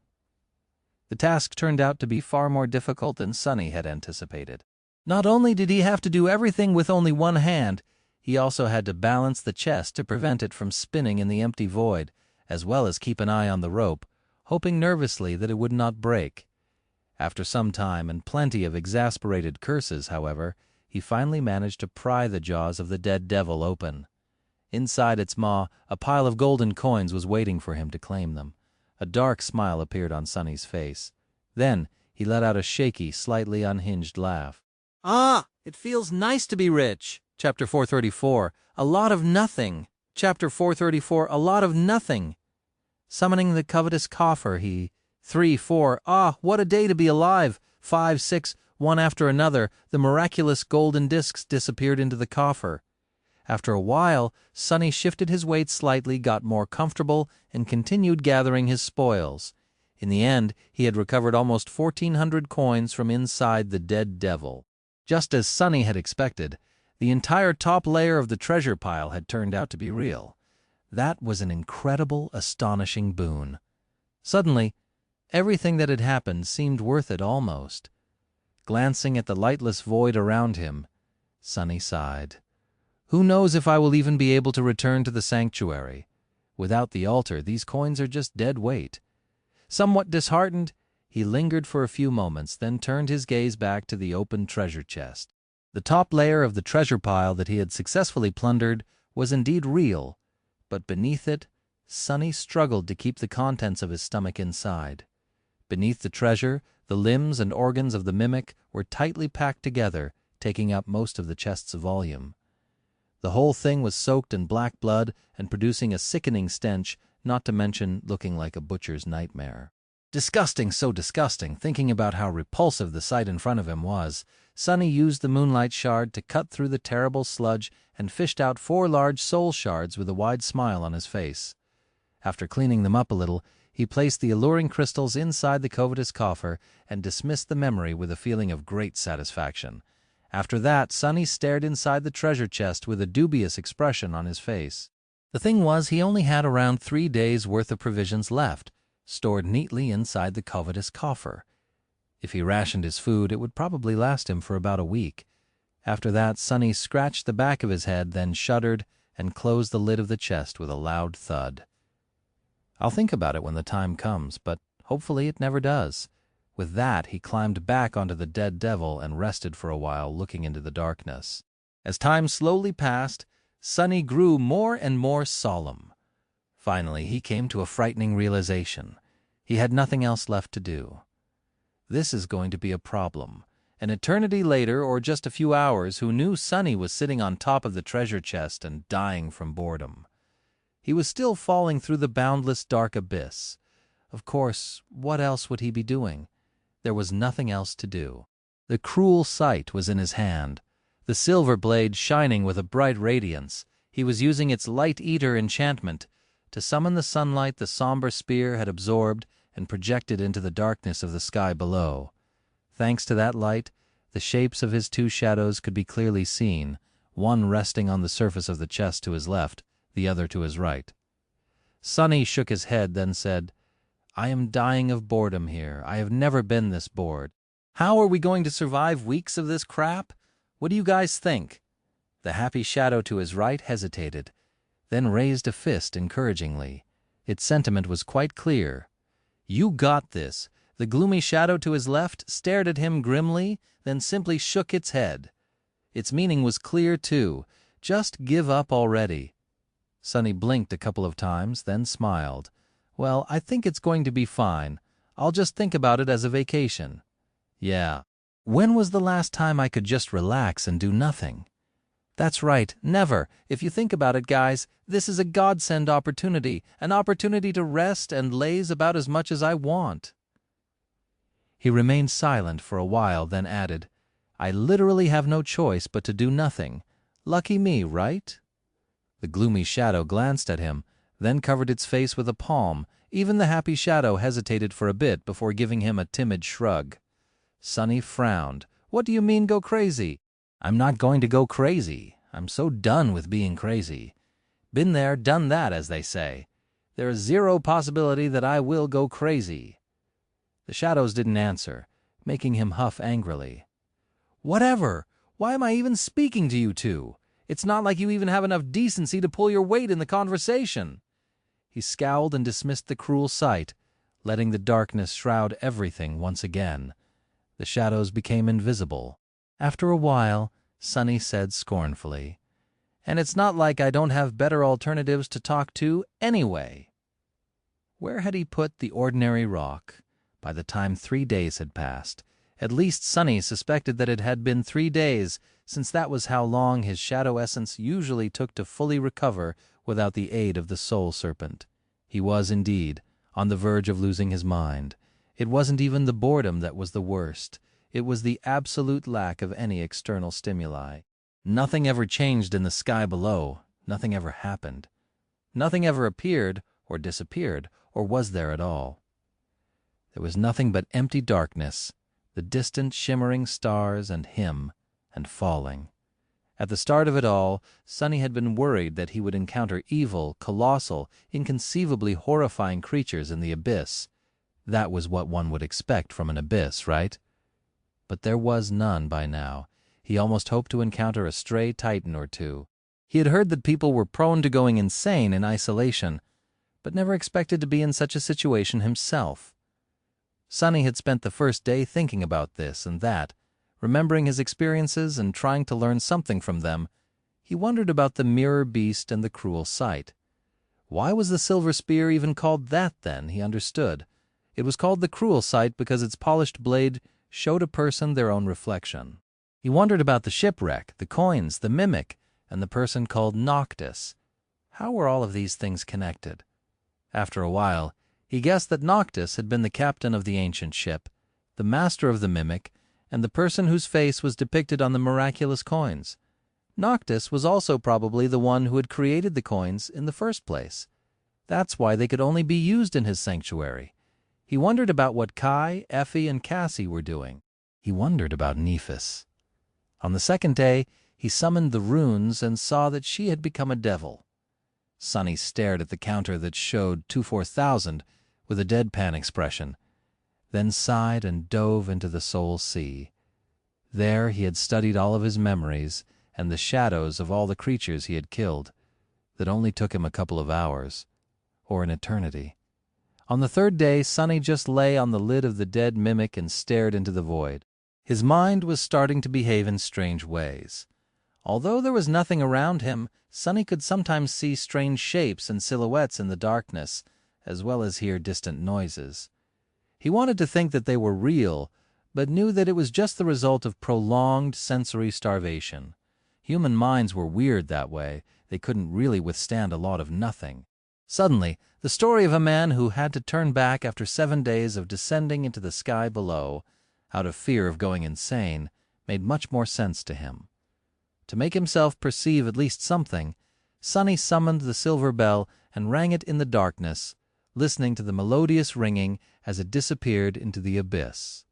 The task turned out to be far more difficult than Sonny had anticipated. Not only did he have to do everything with only one hand, he also had to balance the chest to prevent it from spinning in the empty void, as well as keep an eye on the rope, hoping nervously that it would not break. After some time and plenty of exasperated curses, however, he finally managed to pry the jaws of the dead devil open. Inside its maw, a pile of golden coins was waiting for him to claim them. A dark smile appeared on Sonny's face. Then he let out a shaky, slightly unhinged laugh. Ah, it feels nice to be rich. Chapter 434, A Lot of Nothing. Chapter 434, A Lot of Nothing. Summoning the covetous Coffer, he... 3, 4, ah, what a day to be alive! 5, 6, one after another, the miraculous golden discs disappeared into the coffer. After a while, Sonny shifted his weight slightly, got more comfortable, and continued gathering his spoils. In the end, he had recovered almost 1,400 coins from inside the dead devil. Just as Sonny had expected, the entire top layer of the treasure pile had turned out to be real. That was an incredible, astonishing boon. Suddenly, everything that had happened seemed worth it almost. Glancing at the lightless void around him, Sonny sighed. Who knows if I will even be able to return to the sanctuary? Without the altar, these coins are just dead weight. Somewhat disheartened, he lingered for a few moments, then turned his gaze back to the open treasure chest. The top layer of the treasure pile that he had successfully plundered was indeed real, but beneath it, Sonny struggled to keep the contents of his stomach inside. Beneath the treasure, the limbs and organs of the mimic were tightly packed together, taking up most of the chest's volume. The whole thing was soaked in black blood and producing a sickening stench, not to mention looking like a butcher's nightmare. Disgusting, so disgusting. Thinking about how repulsive the sight in front of him was, Sonny used the moonlight shard to cut through the terrible sludge and fished out 4 large soul shards with a wide smile on his face. After cleaning them up a little, he placed the alluring crystals inside the Covetous coffer and dismissed the memory with a feeling of great satisfaction. After that, Sonny stared inside the treasure chest with a dubious expression on his face. The thing was, he only had around 3 days' worth of provisions left, stored neatly inside the Covetous coffer. If he rationed his food, it would probably last him for about a week. After that, Sonny scratched the back of his head, then shuddered and closed the lid of the chest with a loud thud. I'll think about it when the time comes, but hopefully it never does. With that, he climbed back onto the dead devil and rested for a while, looking into the darkness. As time slowly passed, Sonny grew more and more solemn. Finally, he came to a frightening realization. He had nothing else left to do. This is going to be a problem. An eternity later, or just a few hours, who knew Sonny was sitting on top of the treasure chest and dying from boredom. He was still falling through the boundless dark abyss. Of course, what else would he be doing? There was nothing else to do. The cruel sight was in his hand, the silver blade shining with a bright radiance. He was using its light-eater enchantment to summon the sunlight the somber spear had absorbed and projected into the darkness of the sky below. Thanks to that light, the shapes of his 2 shadows could be clearly seen, one resting on the surface of the chest to his left, the other to his right. Sonny shook his head, then said, "I am dying of boredom here. I have never been this bored. How are we going to survive weeks of this crap? What do you guys think?" The happy shadow to his right hesitated, then raised a fist encouragingly. Its sentiment was quite clear. "You got this." The gloomy shadow to his left stared at him grimly, then simply shook its head. Its meaning was clear, too. Just give up already. Sonny blinked a couple of times, then smiled. "Well, I think it's going to be fine. I'll just think about it as a vacation." "Yeah. When was the last time I could just relax and do nothing?" "That's right, never. If you think about it, guys, this is a godsend opportunity, an opportunity to rest and laze about as much as I want." He remained silent for a while, then added, "I literally have no choice but to do nothing. Lucky me, right?" The gloomy shadow glanced at him, then covered its face with a palm. Even the happy shadow hesitated for a bit before giving him a timid shrug. Sonny frowned. "What do you mean, go crazy?" "I'm not going to go crazy. I'm so done with being crazy. Been there, done that, as they say. There is zero possibility that I will go crazy." The shadows didn't answer, making him huff angrily. "Whatever! Why am I even speaking to you two? It's not like you even have enough decency to pull your weight in the conversation." He scowled and dismissed the cruel sight, letting the darkness shroud everything once again. The shadows became invisible. After a while, Sonny said scornfully, "And it's not like I don't have better alternatives to talk to anyway." Where had he put the ordinary rock? By the time 3 days had passed, at least Sonny suspected that it had been 3 days, since that was how long his shadow essence usually took to fully recover without the aid of the soul serpent. He was, indeed, on the verge of losing his mind. It wasn't even the boredom that was the worst. It was the absolute lack of any external stimuli. Nothing ever changed in the sky below. Nothing ever happened. Nothing ever appeared or disappeared, or was there at all. There was nothing but empty darkness, the distant shimmering stars and him, and falling. At the start of it all, Sonny had been worried that he would encounter evil, colossal, inconceivably horrifying creatures in the abyss. That was what one would expect from an abyss, right? But there was none by now. He almost hoped to encounter a stray titan or two. He had heard that people were prone to going insane in isolation, but never expected to be in such a situation himself. Sonny had spent the first day thinking about this and that, remembering his experiences and trying to learn something from them. He wondered about the mirror beast and the cruel sight. Why was the silver spear even called that then? He understood. It was called the cruel sight because its polished blade showed a person their own reflection. He wondered about the shipwreck, the coins, the mimic, and the person called Noctis. How were all of these things connected? After a while, He guessed that Noctis had been the captain of the ancient ship, the master of the mimic, and the person whose face was depicted on the miraculous coins. Noctis was also probably the one who had created the coins in the first place. That's why they could only be used in his sanctuary. He wondered about what Kai, Effie, and Cassie were doing. He wondered about Nephis. On the second day, he summoned the runes and saw that she had become a devil. Sonny stared at the counter that showed 24,000 with a deadpan expression, then sighed and dove into the soul sea. There he had studied all of his memories and the shadows of all the creatures he had killed, that only took him a couple of hours, or an eternity. On the third day, Sonny just lay on the lid of the dead mimic and stared into the void. His mind was starting to behave in strange ways. Although there was nothing around him, Sonny could sometimes see strange shapes and silhouettes in the darkness, as well as hear distant noises. He wanted to think that they were real, but knew that it was just the result of prolonged sensory starvation. Human minds were weird that way. They couldn't really withstand a lot of nothing. Suddenly, the story of a man who had to turn back after 7 days of descending into the sky below, out of fear of going insane, made much more sense to him. To make himself perceive at least something, Sonny summoned the silver bell and rang it in the darkness, listening to the melodious ringing as it disappeared into the abyss.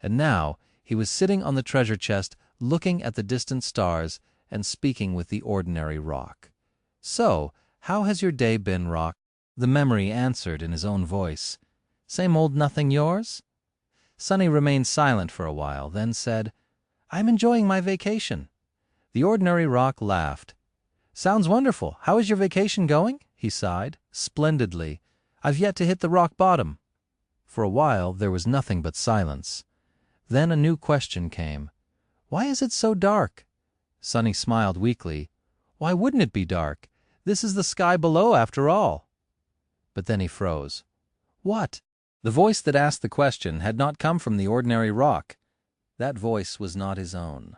And now he was sitting on the treasure chest, looking at the distant stars and speaking with the ordinary rock. "So, how has your day been, Rock?" The memory answered in his own voice. "Same old nothing yours?" Sonny remained silent for a while, then said, "I'm enjoying my vacation." The ordinary rock laughed. "Sounds wonderful. How is your vacation going?" he sighed. "Splendidly. I've yet to hit the rock bottom." For a while there was nothing but silence. Then a new question came. "Why is it so dark?" Sonny smiled weakly. "Why wouldn't it be dark? This is the sky below, after all." But then he froze. "What?" The voice that asked the question had not come from the ordinary rock. That voice was not his own.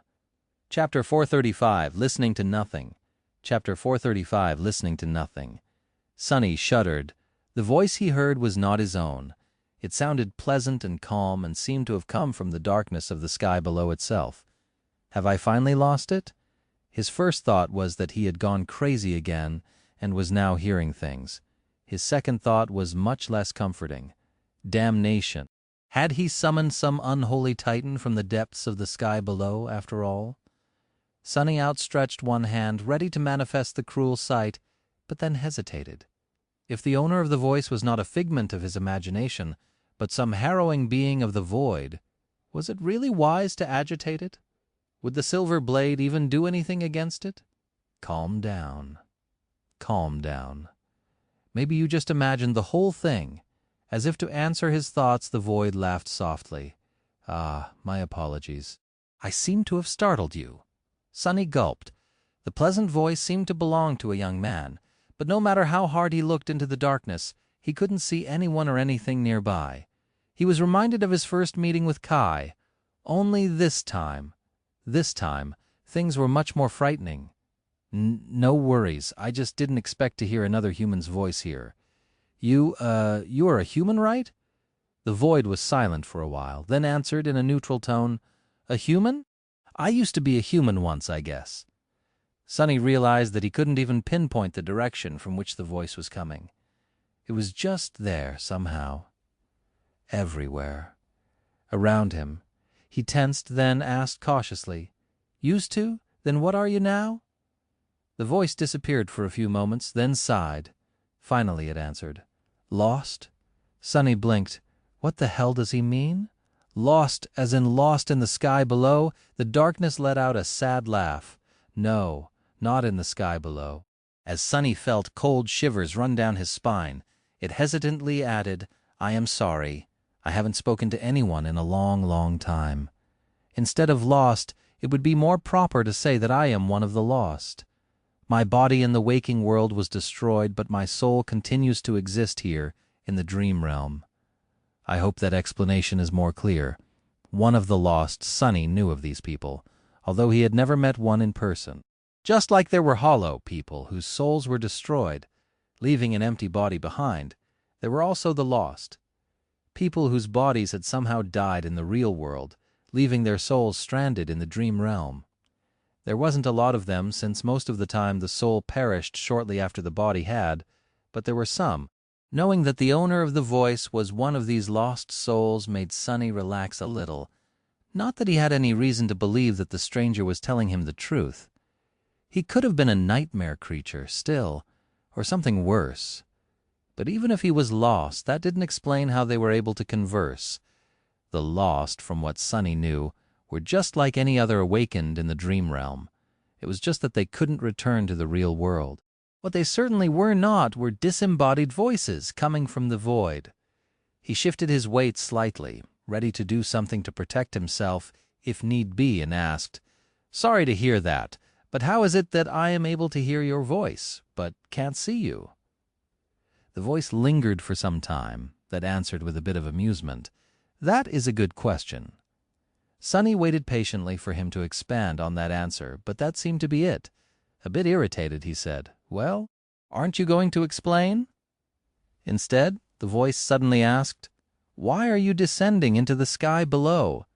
Chapter 435, Listening to Nothing. Chapter 435, Listening to Nothing. Sonny shuddered. The voice he heard was not his own. It sounded pleasant and calm and seemed to have come from the darkness of the sky below itself. Have I finally lost it? His first thought was that he had gone crazy again and was now hearing things. His second thought was much less comforting. Damnation. Had he summoned some unholy titan from the depths of the sky below, after all? Sonny outstretched one hand, ready to manifest the cruel sight, but then hesitated. If the owner of the voice was not a figment of his imagination, but some harrowing being of the void, was it really wise to agitate it? Would the silver blade even do anything against it? Calm down. Calm down. Maybe you just imagined the whole thing. As if to answer his thoughts, the void laughed softly. "Ah, my apologies. I seem to have startled you." Sonny gulped. The pleasant voice seemed to belong to a young man, but no matter how hard he looked into the darkness, he couldn't see anyone or anything nearby. He was reminded of his first meeting with Kai. Only this time, things were much more frightening. No worries. I just didn't expect to hear another human's voice here. You are a human, right?" The void was silent for a while, then answered in a neutral tone, "A human? I used to be a human once, I guess." Sonny realized that he couldn't even pinpoint the direction from which the voice was coming. It was just there, somehow. Everywhere. Around him. He tensed, then asked cautiously, "Used to? Then what are you now?" The voice disappeared for a few moments, then sighed. Finally it answered, "Lost?" Sonny blinked. What the hell does he mean? Lost, as in lost in the sky below? The darkness let out a sad laugh. No, not in the sky below. As Sonny felt cold shivers run down his spine, it hesitantly added, "I am sorry. I haven't spoken to anyone in a long, long time. Instead of lost, it would be more proper to say that I am one of the lost. My body in the waking world was destroyed, but my soul continues to exist here in the dream realm. I hope that explanation is more clear. One of the lost, Sonny knew of these people, although he had never met one in person. Just like there were hollow people whose souls were destroyed, leaving an empty body behind, There were also the lost, people whose bodies had somehow died in the real world, leaving their souls stranded in the dream realm. There wasn't a lot of them, since most of the time the soul perished shortly after the body had, but there were some. Knowing that the owner of the voice was one of these lost souls made Sonny relax a little. Not that he had any reason to believe that the stranger was telling him the truth. He could have been a nightmare creature, still, or something worse. But even if he was lost, that didn't explain how they were able to converse. The lost, from what Sonny knew, were just like any other awakened in the dream realm. It was just that they couldn't return to the real world. What they certainly were not were disembodied voices coming from the void. He shifted his weight slightly, ready to do something to protect himself if need be, and asked, "Sorry to hear that, but how is it that I am able to hear your voice, but can't see you?" The voice lingered for some time, then answered with a bit of amusement, "That is a good question." Sonny waited patiently for him to expand on that answer, but that seemed to be it. A bit irritated, he said, "Well, aren't you going to explain?" Instead, the voice suddenly asked, "Why are you descending into the sky below?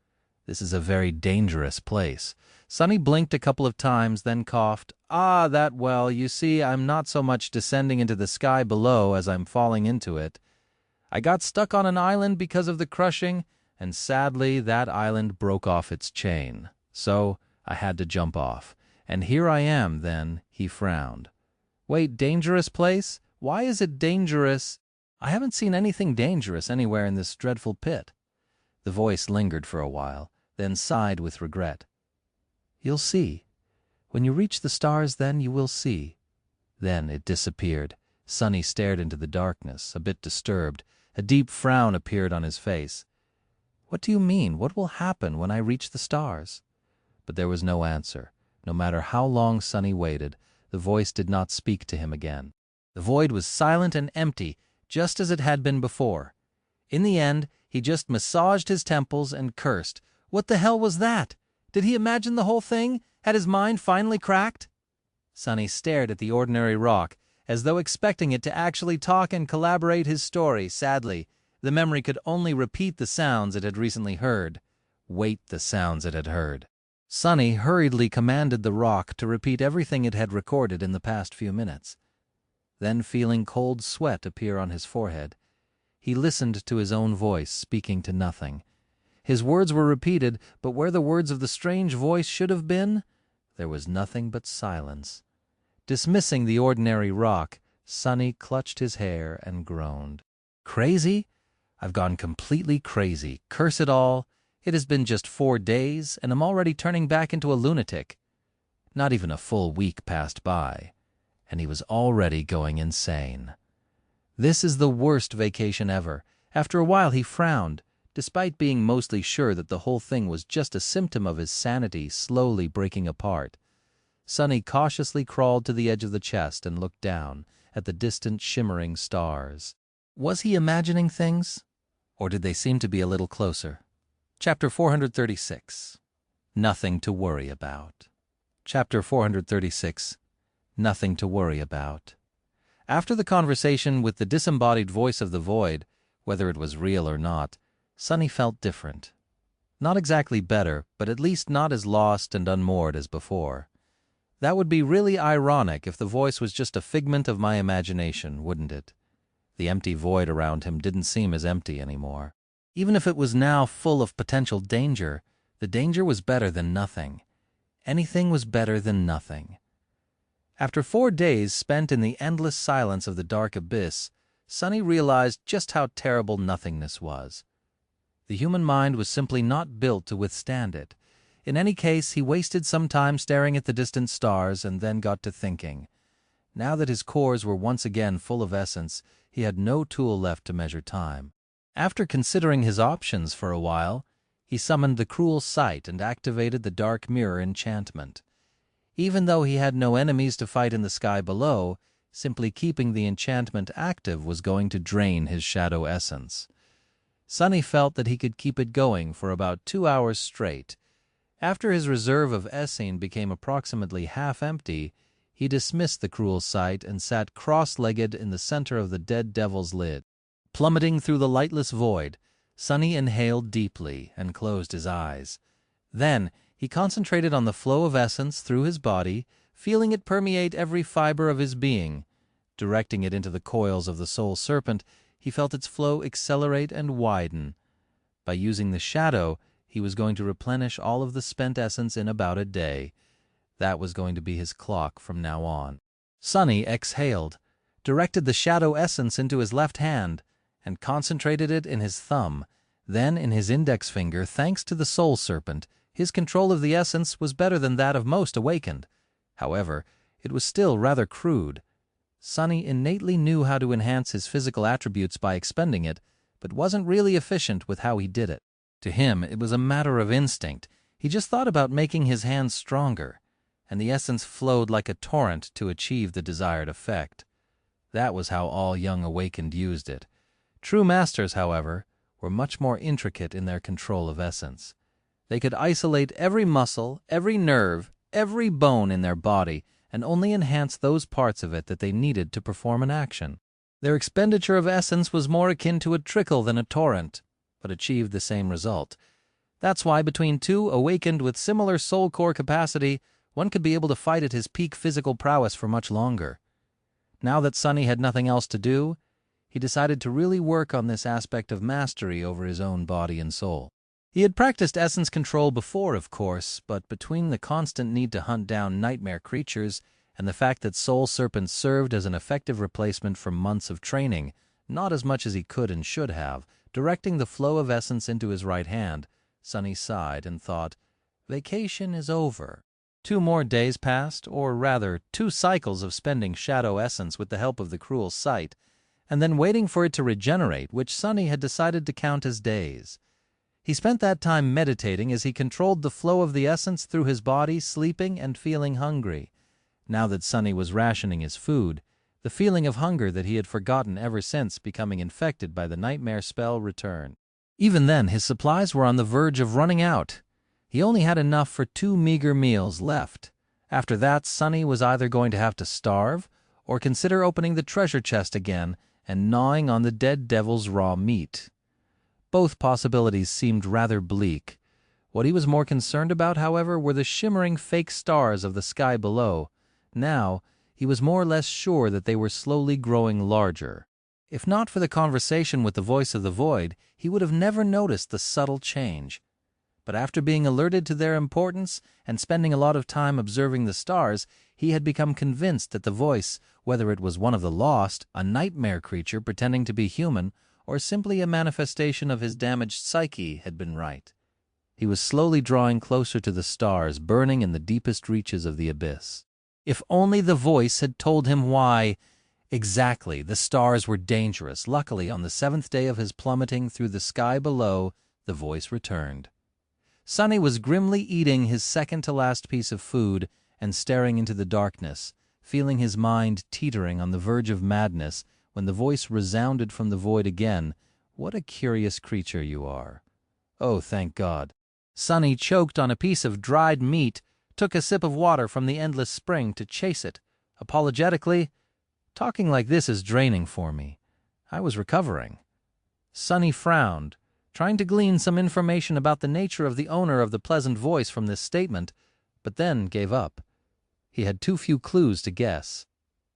This is a very dangerous place." Sonny blinked a couple of times, then coughed, Well, you see, I'm not so much descending into the sky below as I'm falling into it. I got stuck on an island because of the crushing, and sadly that island broke off its chain. So I had to jump off. And here I am, then," he frowned. "Wait, dangerous place? Why is it dangerous? I haven't seen anything dangerous anywhere in this dreadful pit." The voice lingered for a while, then sighed with regret. "You'll see. When you reach the stars, then you will see." Then it disappeared. Sonny stared into the darkness, a bit disturbed. A deep frown appeared on his face. "What do you mean? What will happen when I reach the stars?" But there was no answer. No matter how long Sonny waited, the voice did not speak to him again. The void was silent and empty, just as it had been before. In the end, he just massaged his temples and cursed. What the hell was that? Did he imagine the whole thing? Had his mind finally cracked? Sonny stared at the ordinary rock, as though expecting it to actually talk and collaborate his story. Sadly, the memory could only repeat the sounds it had recently heard. Wait the sounds it had heard. Sonny hurriedly commanded the rock to repeat everything it had recorded in the past few minutes. Then, feeling cold sweat appear on his forehead, he listened to his own voice speaking to nothing. His words were repeated, but where the words of the strange voice should have been, there was nothing but silence. Dismissing the ordinary rock, Sonny clutched his hair and groaned. "Crazy? I've gone completely crazy. Curse it all. It has been just 4 days, and I'm already turning back into a lunatic." Not even a full week passed by, and he was already going insane. This is the worst vacation ever. After a while he frowned, despite being mostly sure that the whole thing was just a symptom of his sanity slowly breaking apart. Sonny cautiously crawled to the edge of the chest and looked down at the distant shimmering stars. Was he imagining things? Or did they seem to be a little closer? Chapter 436. Nothing to Worry About. Chapter 436. Nothing to Worry About. After the conversation with the disembodied voice of the void, whether it was real or not, Sonny felt different. Not exactly better, but at least not as lost and unmoored as before. That would be really ironic if the voice was just a figment of my imagination, wouldn't it? The empty void around him didn't seem as empty anymore. Even if it was now full of potential danger, the danger was better than nothing. Anything was better than nothing. After 4 days spent in the endless silence of the dark abyss, Sonny realized just how terrible nothingness was. The human mind was simply not built to withstand it. In any case, he wasted some time staring at the distant stars and then got to thinking. Now that his cores were once again full of essence, he had no tool left to measure time. After considering his options for a while, he summoned the cruel sight and activated the dark mirror enchantment. Even though he had no enemies to fight in the sky below, simply keeping the enchantment active was going to drain his shadow essence. Sonny felt that he could keep it going for about 2 hours straight. After his reserve of Essene became approximately half empty, he dismissed the cruel sight and sat cross-legged in the center of the dead devil's lid. Plummeting through the lightless void, Sunny inhaled deeply and closed his eyes. Then he concentrated on the flow of essence through his body, feeling it permeate every fiber of his being. Directing it into the coils of the soul serpent, he felt its flow accelerate and widen. By using the shadow, he was going to replenish all of the spent essence in about a day. That was going to be his clock from now on. Sunny exhaled, directed the shadow essence into his left hand, and concentrated it in his thumb, then in his index finger. Thanks to the soul serpent, his control of the essence was better than that of most awakened. However, it was still rather crude. Sunny innately knew how to enhance his physical attributes by expending it, but wasn't really efficient with how he did it. To him, it was a matter of instinct. He just thought about making his hands stronger, and the essence flowed like a torrent to achieve the desired effect. That was how all young awakened used it. True masters, however, were much more intricate in their control of essence. They could isolate every muscle, every nerve, every bone in their body, and only enhance those parts of it that they needed to perform an action. Their expenditure of essence was more akin to a trickle than a torrent, but achieved the same result. That's why between two awakened with similar soul core capacity, one could be able to fight at his peak physical prowess for much longer. Now that Sunny had nothing else to do, he decided to really work on this aspect of mastery over his own body and soul. He had practiced essence control before, of course, but between the constant need to hunt down nightmare creatures and the fact that soul serpents served as an effective replacement for months of training, not as much as he could and should have, directing the flow of essence into his right hand, Sunny sighed and thought, vacation is over. 2 more days passed, or rather 2 cycles of spending shadow essence with the help of the cruel sight, and then waiting for it to regenerate, which Sunny had decided to count as days. He spent that time meditating as he controlled the flow of the essence through his body, sleeping and feeling hungry. Now that Sunny was rationing his food, the feeling of hunger that he had forgotten ever since becoming infected by the nightmare spell returned. Even then, his supplies were on the verge of running out. He only had enough for 2 meager meals left. After that, Sunny was either going to have to starve or consider opening the treasure chest again and gnawing on the dead devil's raw meat. Both possibilities seemed rather bleak. What he was more concerned about, however, were the shimmering fake stars of the sky below. Now, he was more or less sure that they were slowly growing larger. If not for the conversation with the voice of the void, he would have never noticed the subtle change. But after being alerted to their importance and spending a lot of time observing the stars, he had become convinced that the voice, whether it was one of the lost, a nightmare creature pretending to be human, or simply a manifestation of his damaged psyche, had been right. He was slowly drawing closer to the stars burning in the deepest reaches of the abyss. If only the voice had told him why. Exactly, the stars were dangerous. Luckily, on the 7th day of his plummeting through the sky below, the voice returned. Sunny was grimly eating his second-to-last piece of food and staring into the darkness, feeling his mind teetering on the verge of madness when the voice resounded from the void again. What a curious creature you are. Oh, thank God. Sunny choked on a piece of dried meat, took a sip of water from the endless spring to chase it. Apologetically, talking like this is draining for me. I was recovering. Sunny frowned, trying to glean some information about the nature of the owner of the pleasant voice from this statement, but then gave up. He had too few clues to guess.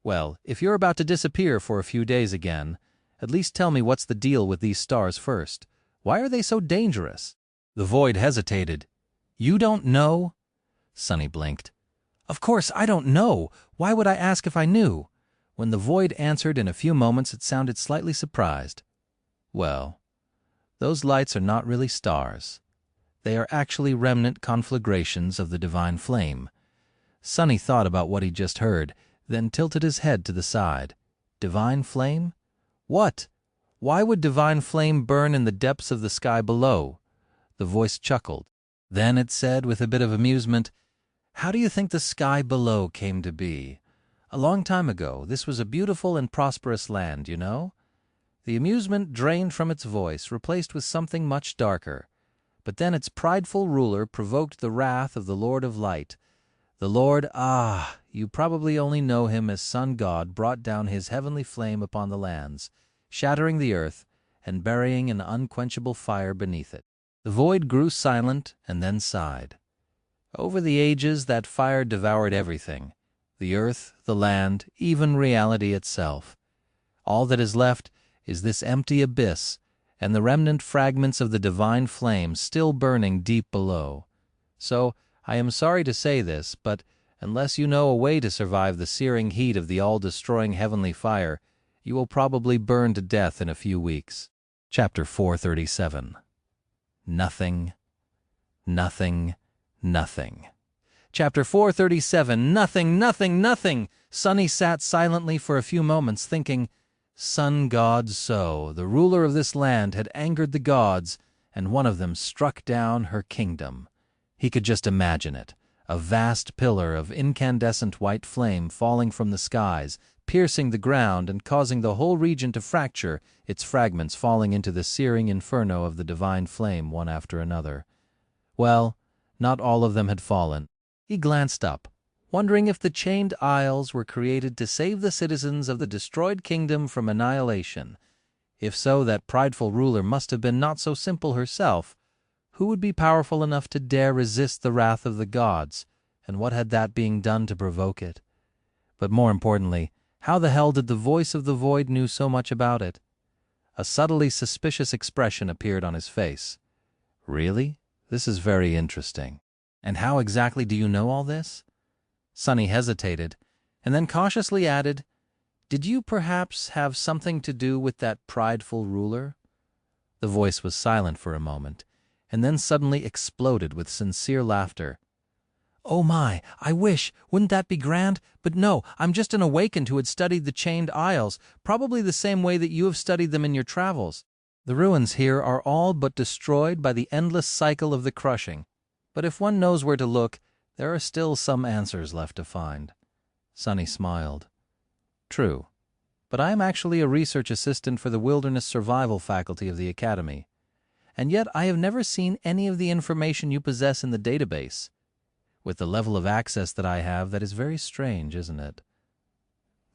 Well, if you're about to disappear for a few days again, at least tell me what's the deal with these stars first. Why are they so dangerous? The void hesitated. You don't know? Sunny blinked. Of course I don't know. Why would I ask if I knew? When the void answered in a few moments, it sounded slightly surprised. Well, those lights are not really stars. They are actually remnant conflagrations of the divine flame. Sunny thought about what he'd just heard, then tilted his head to the side. Divine flame? What? Why would divine flame burn in the depths of the sky below? The voice chuckled. Then it said with a bit of amusement, How do you think the sky below came to be? A long time ago, this was a beautiful and prosperous land, you know? The amusement drained from its voice, replaced with something much darker. But then its prideful ruler provoked the wrath of the Lord of Light. The Lord, you probably only know him as Sun God, brought down his heavenly flame upon the lands, shattering the earth and burying an unquenchable fire beneath it. The void grew silent and then sighed. Over the ages that fire devoured everything, the earth, the land, even reality itself. All that is left is this empty abyss and the remnant fragments of the divine flame still burning deep below. So, I am sorry to say this, but unless you know a way to survive the searing heat of the all-destroying heavenly fire, you will probably burn to death in a few weeks. Chapter 437. Nothing, nothing, nothing. Chapter 437. Nothing, nothing, nothing. Sunny sat silently for a few moments, thinking, Sun God So, the ruler of this land, had angered the gods, and one of them struck down her kingdom. He could just imagine it, a vast pillar of incandescent white flame falling from the skies, piercing the ground and causing the whole region to fracture, its fragments falling into the searing inferno of the divine flame one after another. Well, not all of them had fallen. He glanced up, wondering if the chained isles were created to save the citizens of the destroyed kingdom from annihilation. If so, that prideful ruler must have been not so simple herself. Who would be powerful enough to dare resist the wrath of the gods, and what had that being done to provoke it? But more importantly, how the hell did the voice of the void know so much about it? A subtly suspicious expression appeared on his face. Really? This is very interesting. And how exactly do you know all this? Sunny hesitated, and then cautiously added, Did you perhaps have something to do with that prideful ruler? The voice was silent for a moment, and then suddenly exploded with sincere laughter. Oh my, I wish, wouldn't that be grand? But no, I'm just an awakened who had studied the chained isles, probably the same way that you have studied them in your travels. The ruins here are all but destroyed by the endless cycle of the crushing, but if one knows where to look, there are still some answers left to find. Sunny smiled. True, but I am actually a research assistant for the Wilderness Survival faculty of the Academy, and yet I have never seen any of the information you possess in the database. With the level of access that I have, that is very strange, isn't it?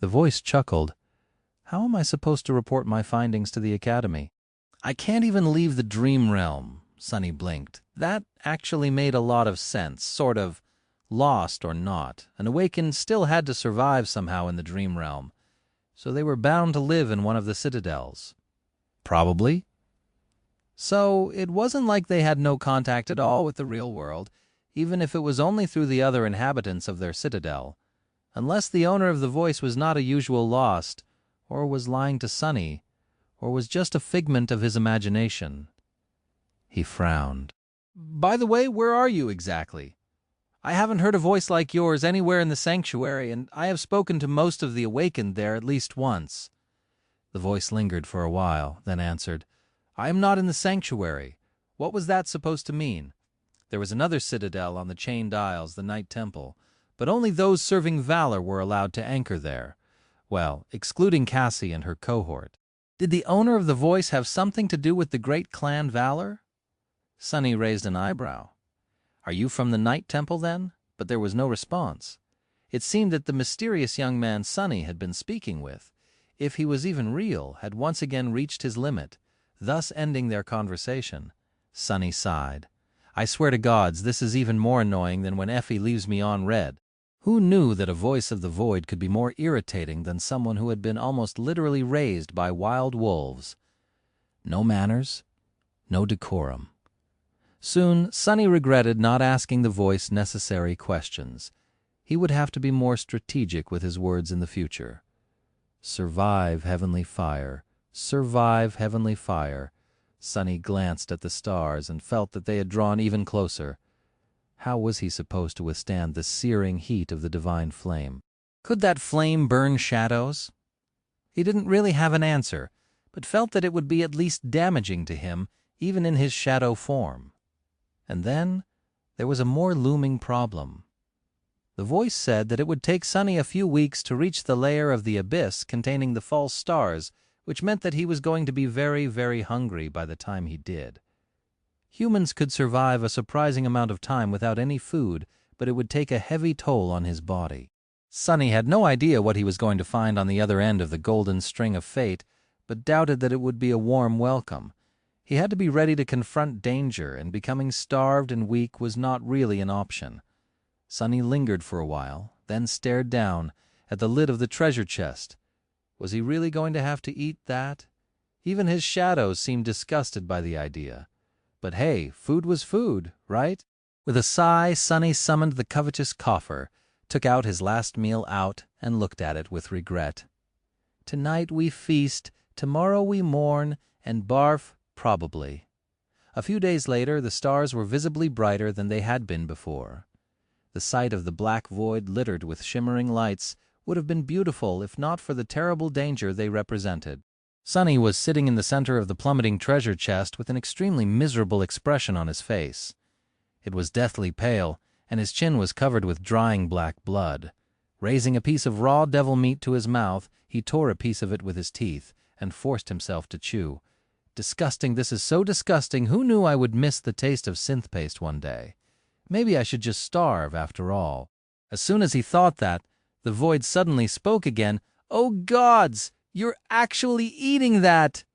The voice chuckled. How am I supposed to report my findings to the Academy? I can't even leave the dream realm, Sunny blinked. That actually made a lot of sense, sort of. Lost or not, an awakened still had to survive somehow in the dream realm, so they were bound to live in one of the citadels. Probably. So it wasn't like they had no contact at all with the real world, even if it was only through the other inhabitants of their citadel, unless the owner of the voice was not a usual lost, or was lying to Sunny, or was just a figment of his imagination. He frowned. By the way, where are you exactly? I haven't heard a voice like yours anywhere in the sanctuary, and I have spoken to most of the awakened there at least once. The voice lingered for a while, then answered, I am not in the sanctuary. What was that supposed to mean? There was another citadel on the Chained Isles, the Night Temple, but only those serving valor were allowed to anchor there. Well, excluding Cassie and her cohort. Did the owner of the voice have something to do with the great clan Valor? Sunny raised an eyebrow. Are you from the Night Temple, then? But there was no response. It seemed that the mysterious young man Sunny had been speaking with, if he was even real, had once again reached his limit, thus ending their conversation. Sunny sighed. I swear to gods, this is even more annoying than when Effie leaves me on red. Who knew that a voice of the void could be more irritating than someone who had been almost literally raised by wild wolves? No manners, no decorum. Soon, Sunny regretted not asking the voice necessary questions. He would have to be more strategic with his words in the future. Survive, heavenly fire. Survive, heavenly fire. Sunny glanced at the stars and felt that they had drawn even closer. How was he supposed to withstand the searing heat of the divine flame? Could that flame burn shadows? He didn't really have an answer, but felt that it would be at least damaging to him, even in his shadow form. And then there was a more looming problem. The voice said that it would take Sunny a few weeks to reach the layer of the abyss containing the false stars, which meant that he was going to be very, very hungry by the time he did. Humans could survive a surprising amount of time without any food, but it would take a heavy toll on his body. Sunny had no idea what he was going to find on the other end of the golden string of fate, but doubted that it would be a warm welcome. He had to be ready to confront danger, and becoming starved and weak was not really an option. Sonny lingered for a while, then stared down at the lid of the treasure chest. Was he really going to have to eat that? Even his shadow seemed disgusted by the idea. But hey, food was food, right? With a sigh, Sonny summoned the covetous Coffer, took out his last meal out, and looked at it with regret. Tonight we feast, tomorrow we mourn, and barf, probably. A few days later, the stars were visibly brighter than they had been before. The sight of the black void littered with shimmering lights would have been beautiful if not for the terrible danger they represented. Sonny was sitting in the center of the plummeting treasure chest with an extremely miserable expression on his face. It was deathly pale, and his chin was covered with drying black blood. Raising a piece of raw devil meat to his mouth, he tore a piece of it with his teeth and forced himself to chew. Disgusting, this is so disgusting. Who knew I would miss the taste of synth paste one day? Maybe I should just starve after all. As soon as he thought that, the void suddenly spoke again. Oh gods! You're actually eating that!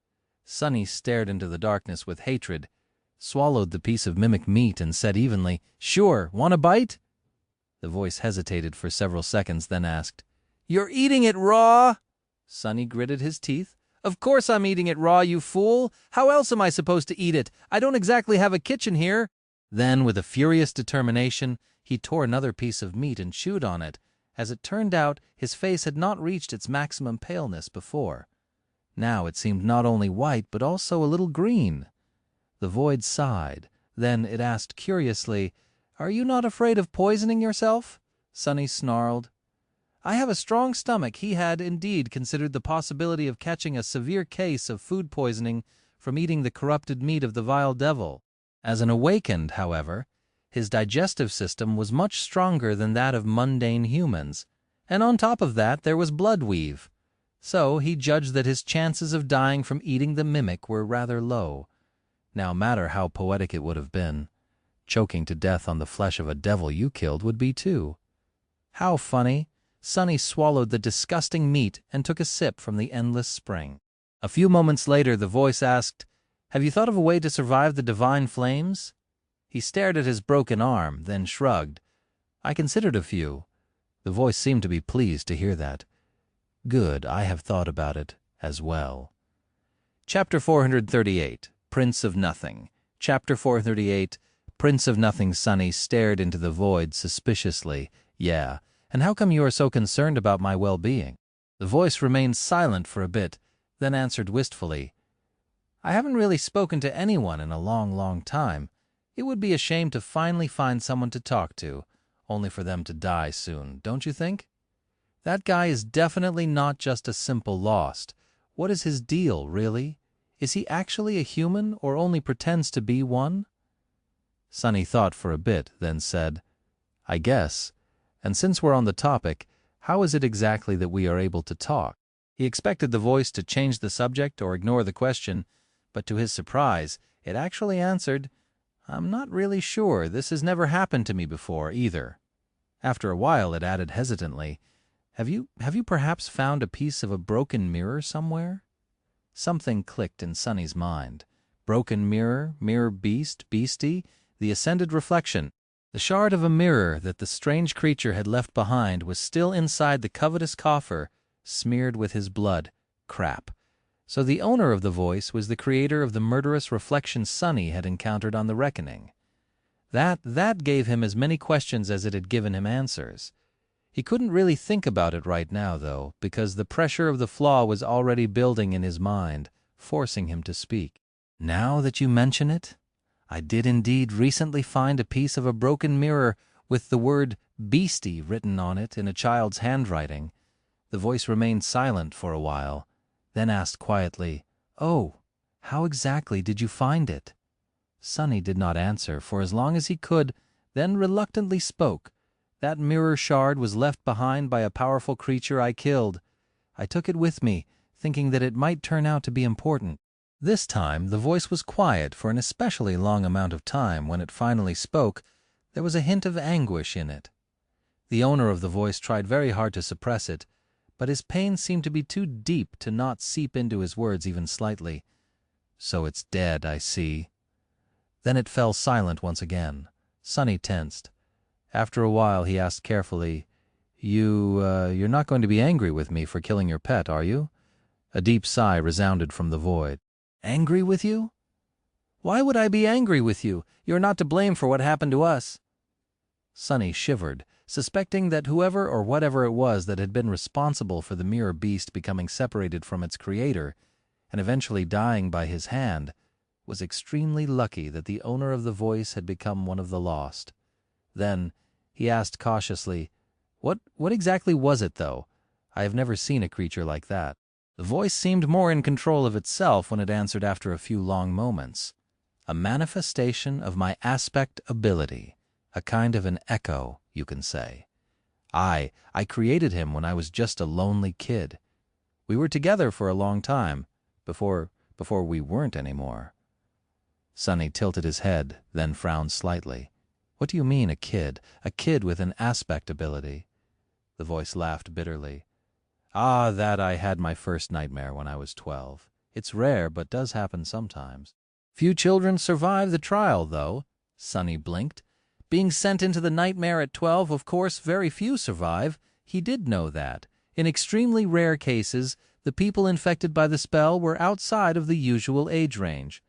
Sonny stared into the darkness with hatred, swallowed the piece of mimic meat, and said evenly, Sure, want a bite? The voice hesitated for several seconds, then asked, You're eating it raw? Sonny gritted his teeth. Of course I'm eating it raw, you fool! How else am I supposed to eat it? I don't exactly have a kitchen here. Then, with a furious determination, he tore another piece of meat and chewed on it. As it turned out, his face had not reached its maximum paleness before. Now it seemed not only white, but also a little green. The void sighed. Then it asked curiously, Are you not afraid of poisoning yourself? Sonny snarled. I have a strong stomach. He had indeed considered the possibility of catching a severe case of food poisoning from eating the corrupted meat of the vile devil. As an awakened, however, his digestive system was much stronger than that of mundane humans, and on top of that there was blood weave. So he judged that his chances of dying from eating the mimic were rather low. No matter how poetic it would have been, choking to death on the flesh of a devil you killed would be too. How funny! Sonny swallowed the disgusting meat and took a sip from the endless spring. A few moments later the voice asked, Have you thought of a way to survive the divine flames? He stared at his broken arm, then shrugged. I considered a few. The voice seemed to be pleased to hear that. Good, I have thought about it as well. Chapter 438, Prince of Nothing. Chapter 438, Prince of Nothing. Sonny stared into the void suspiciously. Yeah, and how come you are so concerned about my well-being? The voice remained silent for a bit, then answered wistfully. I haven't really spoken to anyone in a long, long time. It would be a shame to finally find someone to talk to, only for them to die soon, don't you think? That guy is definitely not just a simple lost. What is his deal, really? Is he actually a human, or only pretends to be one? Sonny thought for a bit, then said, I guess. And since we're on the topic, how is it exactly that we are able to talk? He expected the voice to change the subject or ignore the question, but to his surprise, it actually answered, I'm not really sure. This has never happened to me before, either. After a while, it added hesitantly, Have you perhaps found a piece of a broken mirror somewhere? Something clicked in Sonny's mind. Broken mirror, mirror beast, beastie, the ascended reflection. The shard of a mirror that the strange creature had left behind was still inside the covetous Coffer, smeared with his blood. Crap. So the owner of the voice was the creator of the murderous reflection Sonny had encountered on the Reckoning. That gave him as many questions as it had given him answers. He couldn't really think about it right now, though, because the pressure of the flaw was already building in his mind, forcing him to speak. Now that you mention it, I did indeed recently find a piece of a broken mirror with the word beastie written on it in a child's handwriting. The voice remained silent for a while, then asked quietly, Oh, how exactly did you find it? Sonny did not answer for as long as he could, then reluctantly spoke. That mirror shard was left behind by a powerful creature I killed. I took it with me, thinking that it might turn out to be important. This time the voice was quiet for an especially long amount of time. When it finally spoke, there was a hint of anguish in it. The owner of the voice tried very hard to suppress it, but his pain seemed to be too deep to not seep into his words even slightly. "So it's dead, I see." Then it fell silent once again. Sonny tensed. After a while he asked carefully, You're not going to be angry with me for killing your pet, are you?" A deep sigh resounded from the void. "Angry with you? Why would I be angry with you? You're not to blame for what happened to us." Sonny shivered, suspecting that whoever or whatever it was that had been responsible for the mirror beast becoming separated from its creator and eventually dying by his hand was extremely lucky that the owner of the voice had become one of the lost. Then he asked cautiously, What exactly was it, though? I have never seen a creature like that." The voice seemed more in control of itself when it answered after a few long moments. "A manifestation of my aspect ability, a kind of an echo, you can say. I created him when I was just a lonely kid. We were together for a long time, before we weren't anymore." Sonny tilted his head, then frowned slightly. "What do you mean, a kid? A kid with an aspect ability?" The voice laughed bitterly. That I had my first nightmare when I was 12. It's rare, but does happen sometimes." "Few children survive the trial, though." Sonny blinked. "Being sent into the nightmare at 12, of course, very few survive. He did know that. In extremely rare cases, the people infected by the spell were outside of the usual age range.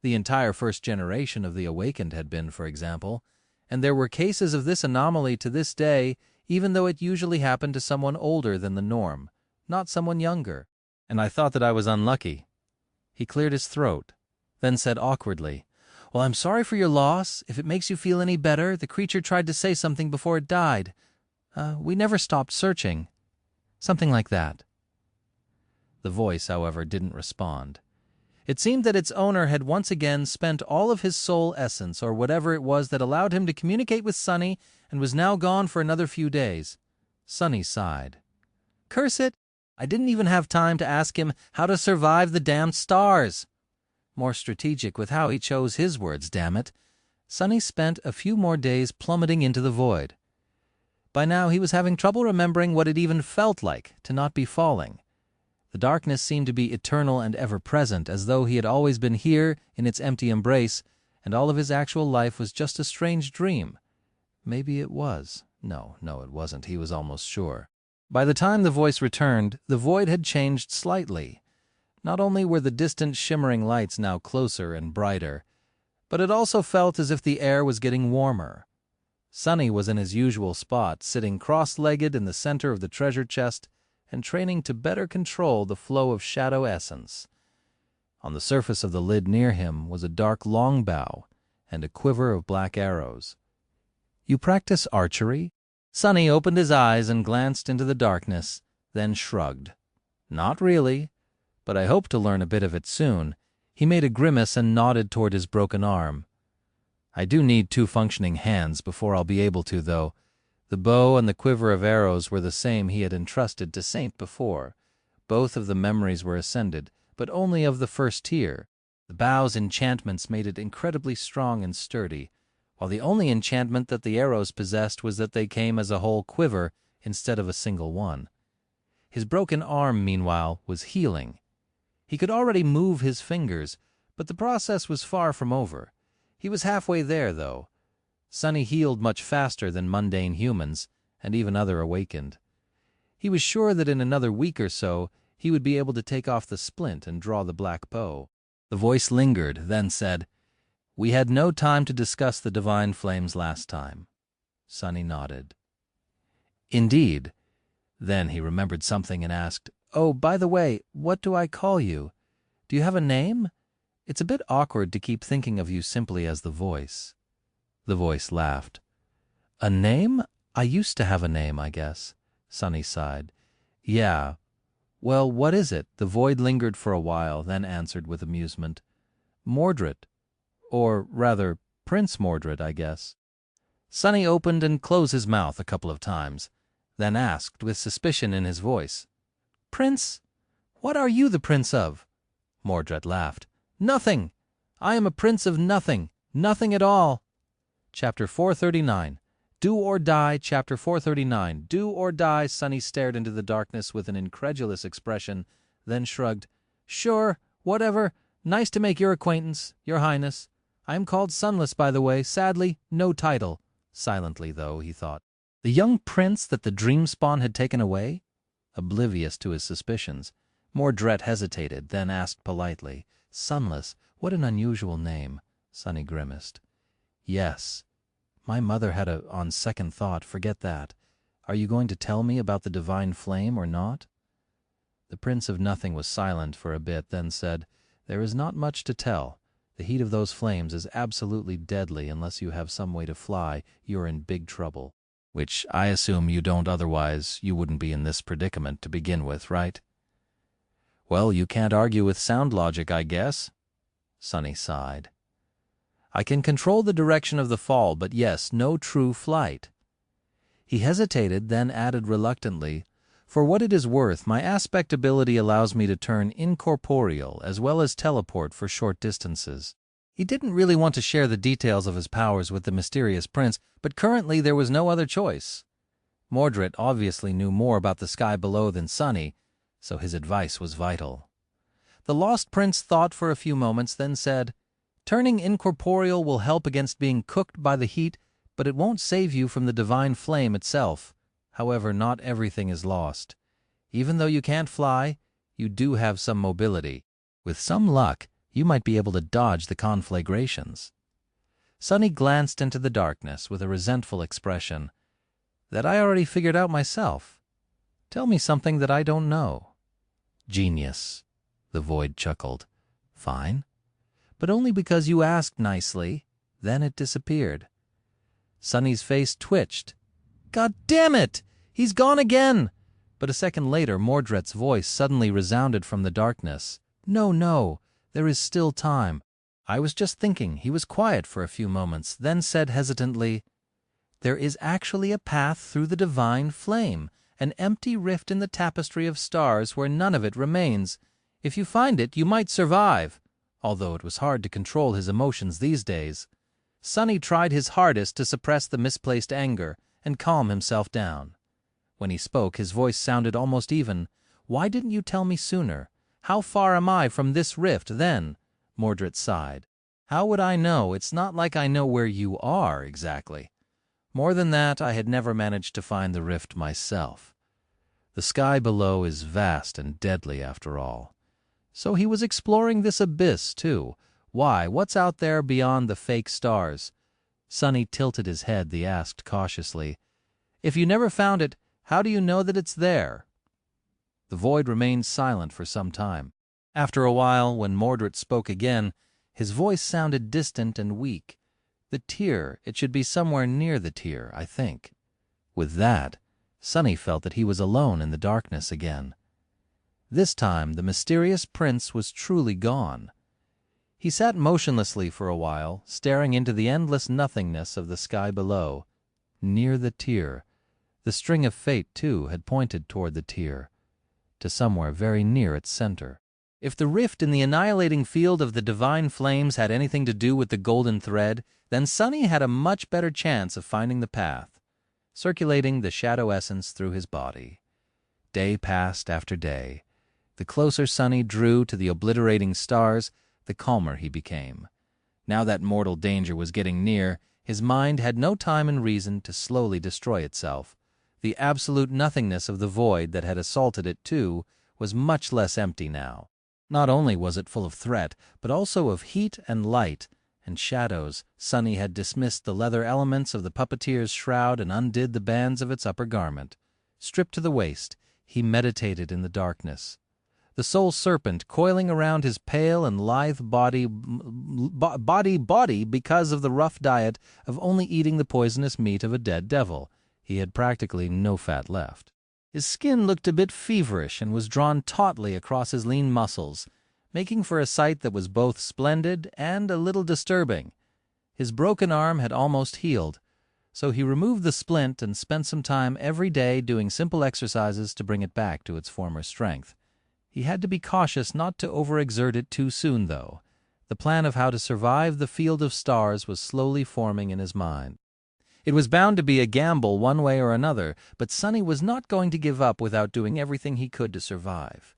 The entire first generation of the awakened had been, for example, and there were cases of this anomaly to this day, even though it usually happened to someone older than the norm, not someone younger. And I thought that I was unlucky." He cleared his throat, then said awkwardly, "Well, I'm sorry for your loss. If it makes you feel any better, the creature tried to say something before it died. We never stopped searching." Something like that. The voice, however, didn't respond. It seemed that its owner had once again spent all of his soul essence, or whatever it was that allowed him to communicate with Sonny, and was now gone for another few days. Sonny sighed. "Curse it! I didn't even have time to ask him how to survive the damned stars." More strategic with how he chose his words, damn it. Sonny spent a few more days plummeting into the void. By now he was having trouble remembering what it even felt like to not be falling. The darkness seemed to be eternal and ever-present, as though he had always been here in its empty embrace, and all of his actual life was just a strange dream. Maybe it was. No, it wasn't. He was almost sure. By the time the voice returned, the void had changed slightly. Not only were the distant shimmering lights now closer and brighter, but it also felt as if the air was getting warmer. Sonny was in his usual spot, sitting cross-legged in the center of the treasure chest and training to better control the flow of shadow essence. On the surface of the lid near him was a dark longbow and a quiver of black arrows. "You practice archery?" Sonny opened his eyes and glanced into the darkness, then shrugged. "Not really, but I hope to learn a bit of it soon." He made a grimace and nodded toward his broken arm. "I do need 2 functioning hands before I'll be able to, though." The bow and the quiver of arrows were the same he had entrusted to Saint before. Both of the memories were ascended, but only of the first tier. The bow's enchantments made it incredibly strong and sturdy, while the only enchantment that the arrows possessed was that they came as a whole quiver instead of a single one. His broken arm, meanwhile, was healing. He could already move his fingers, but the process was far from over. He was halfway there, though. Sonny healed much faster than mundane humans, and even other awakened. He was sure that in another week or so he would be able to take off the splint and draw the black bow. The voice lingered, then said, "We had no time to discuss the divine flames last time." Sonny nodded. "Indeed." Then he remembered something and asked, "Oh, by the way, what do I call you? Do you have a name? It's a bit awkward to keep thinking of you simply as the voice." The voice laughed. "A name? I used to have a name, I guess." Sonny sighed. "Yeah. Well, what is it?" The void lingered for a while, then answered with amusement. "Mordred. Or, rather, Prince Mordred, I guess." Sonny opened and closed his mouth a couple of times, then asked with suspicion in his voice, "Prince? What are you the prince of?" Mordred laughed. "Nothing. I am a prince of nothing. Nothing at all." Chapter 439. Do or die, chapter 439. Do or die, Sunny stared into the darkness with an incredulous expression, then shrugged. Sure, whatever. Nice to make your acquaintance, Your Highness. I am called Sunless, by the way. Sadly, no title. Silently, though, he thought. The young prince that the dream spawn had taken away? Oblivious to his suspicions, Mordred hesitated, then asked politely, Sunless, what an unusual name. Sunny grimaced. Yes. My mother had on second thought, forget that. Are you going to tell me about the divine flame or not? The Prince of Nothing was silent for a bit, then said, There is not much to tell. The heat of those flames is absolutely deadly. Unless you have some way to fly, you're in big trouble. Which I assume you don't, otherwise you wouldn't be in this predicament to begin with, right? Well, you can't argue with sound logic, I guess. Sunny sighed. I can control the direction of the fall, but yes, no true flight. He hesitated, then added reluctantly, For what it is worth, my aspect ability allows me to turn incorporeal as well as teleport for short distances. He didn't really want to share the details of his powers with the mysterious prince, but currently there was no other choice. Mordred obviously knew more about the sky below than Sunny, so his advice was vital. The lost prince thought for a few moments, then said, Turning incorporeal will help against being cooked by the heat, but it won't save you from the divine flame itself. However, not everything is lost. Even though you can't fly, you do have some mobility. With some luck, you might be able to dodge the conflagrations. Sunny glanced into the darkness with a resentful expression. That I already figured out myself. Tell me something that I don't know. Genius, the void chuckled. Fine. But only because you asked nicely. Then it disappeared. Sunny's face twitched. God damn it! He's gone again! But a second later, Mordred's voice suddenly resounded from the darkness. No, there is still time. I was just thinking. He was quiet for a few moments, then said hesitantly, There is actually a path through the divine flame, an empty rift in the tapestry of stars where none of it remains. If you find it, you might survive, although it was hard to control his emotions these days. Sunny tried his hardest to suppress the misplaced anger and calm himself down. When he spoke, his voice sounded almost even. Why didn't you tell me sooner? How far am I from this rift, then? Mordred sighed. How would I know? It's not like I know where you are, exactly. More than that, I had never managed to find the rift myself. The sky below is vast and deadly, after all. So he was exploring this abyss, too. Why, what's out there beyond the fake stars? Sunny tilted his head, then asked cautiously, If you never found it, how do you know that it's there? The void remained silent for some time. After a while, when Mordred spoke again, his voice sounded distant and weak. The tier, it should be somewhere near the tier, I think. With that, Sunny felt that he was alone in the darkness again. This time, the mysterious prince was truly gone. He sat motionlessly for a while, staring into the endless nothingness of the sky below. Near the tier. The string of fate, too, had pointed toward the tier, to somewhere very near its center. If the rift in the annihilating field of the divine flames had anything to do with the golden thread, then Sunny had a much better chance of finding the path, circulating the shadow essence through his body. Day passed after day. The closer Sunny drew to the obliterating stars, the calmer he became. Now that mortal danger was getting near, his mind had no time and reason to slowly destroy itself. The absolute nothingness of the void that had assaulted it, too, was much less empty now. Not only was it full of threat, but also of heat and light and shadows. Sunny had dismissed the leather elements of the puppeteer's shroud and undid the bands of its upper garment. Stripped to the waist, he meditated in the darkness. The soul serpent coiling around his pale and lithe body because of the rough diet of only eating the poisonous meat of a dead devil. He had practically no fat left. His skin looked a bit feverish and was drawn tautly across his lean muscles, making for a sight that was both splendid and a little disturbing. His broken arm had almost healed, so he removed the splint and spent some time every day doing simple exercises to bring it back to its former strength. He had to be cautious not to overexert it too soon, though. The plan of how to survive the field of stars was slowly forming in his mind. It was bound to be a gamble one way or another, but Sunny was not going to give up without doing everything he could to survive.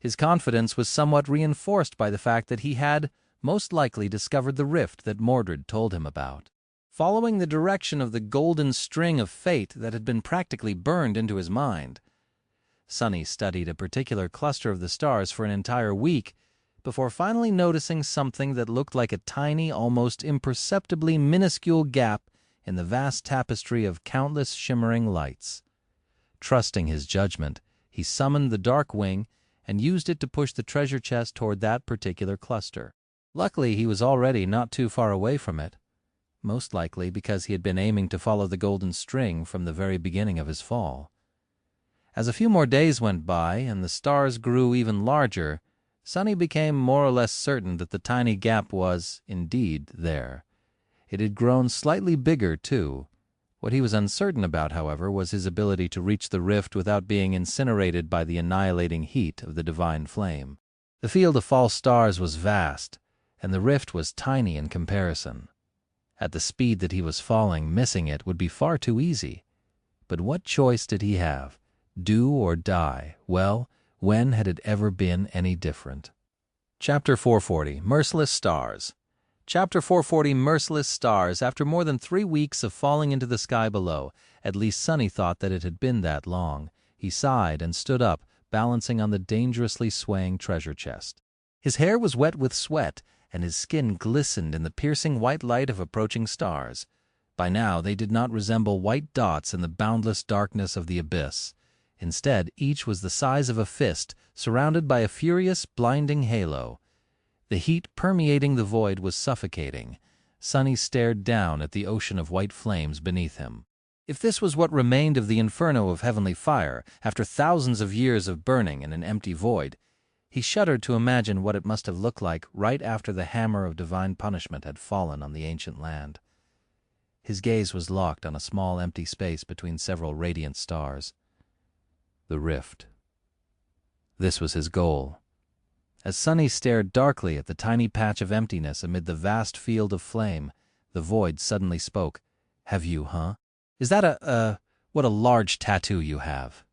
His confidence was somewhat reinforced by the fact that he had, most likely, discovered the rift that Mordred told him about. Following the direction of the golden string of fate that had been practically burned into his mind, Sunny studied a particular cluster of the stars for an entire week before finally noticing something that looked like a tiny, almost imperceptibly minuscule gap in the vast tapestry of countless shimmering lights. Trusting his judgment, he summoned the Dark Wing and used it to push the treasure chest toward that particular cluster. Luckily, he was already not too far away from it, most likely because he had been aiming to follow the golden string from the very beginning of his fall. As a few more days went by and the stars grew even larger, Sunny became more or less certain that the tiny gap was, indeed, there. It had grown slightly bigger, too. What he was uncertain about, however, was his ability to reach the rift without being incinerated by the annihilating heat of the divine flame. The field of false stars was vast, and the rift was tiny in comparison. At the speed that he was falling, missing it would be far too easy. But what choice did he have? Do or die? Well, when had it ever been any different? Chapter 440, Merciless Stars. Chapter 440, Merciless Stars. After more than 3 weeks of falling into the sky below, at least Sunny thought that it had been that long, he sighed and stood up, balancing on the dangerously swaying treasure chest. His hair was wet with sweat, and his skin glistened in the piercing white light of approaching stars. By now they did not resemble white dots in the boundless darkness of the abyss. Instead, each was the size of a fist, surrounded by a furious, blinding halo. The heat permeating the void was suffocating. Sunny stared down at the ocean of white flames beneath him. If this was what remained of the inferno of heavenly fire, after thousands of years of burning in an empty void, he shuddered to imagine what it must have looked like right after the hammer of divine punishment had fallen on the ancient land. His gaze was locked on a small empty space between several radiant stars. The rift. This was his goal. As Sunny stared darkly at the tiny patch of emptiness amid the vast field of flame, the void suddenly spoke. "Have you, huh? Is that what a large tattoo you have?"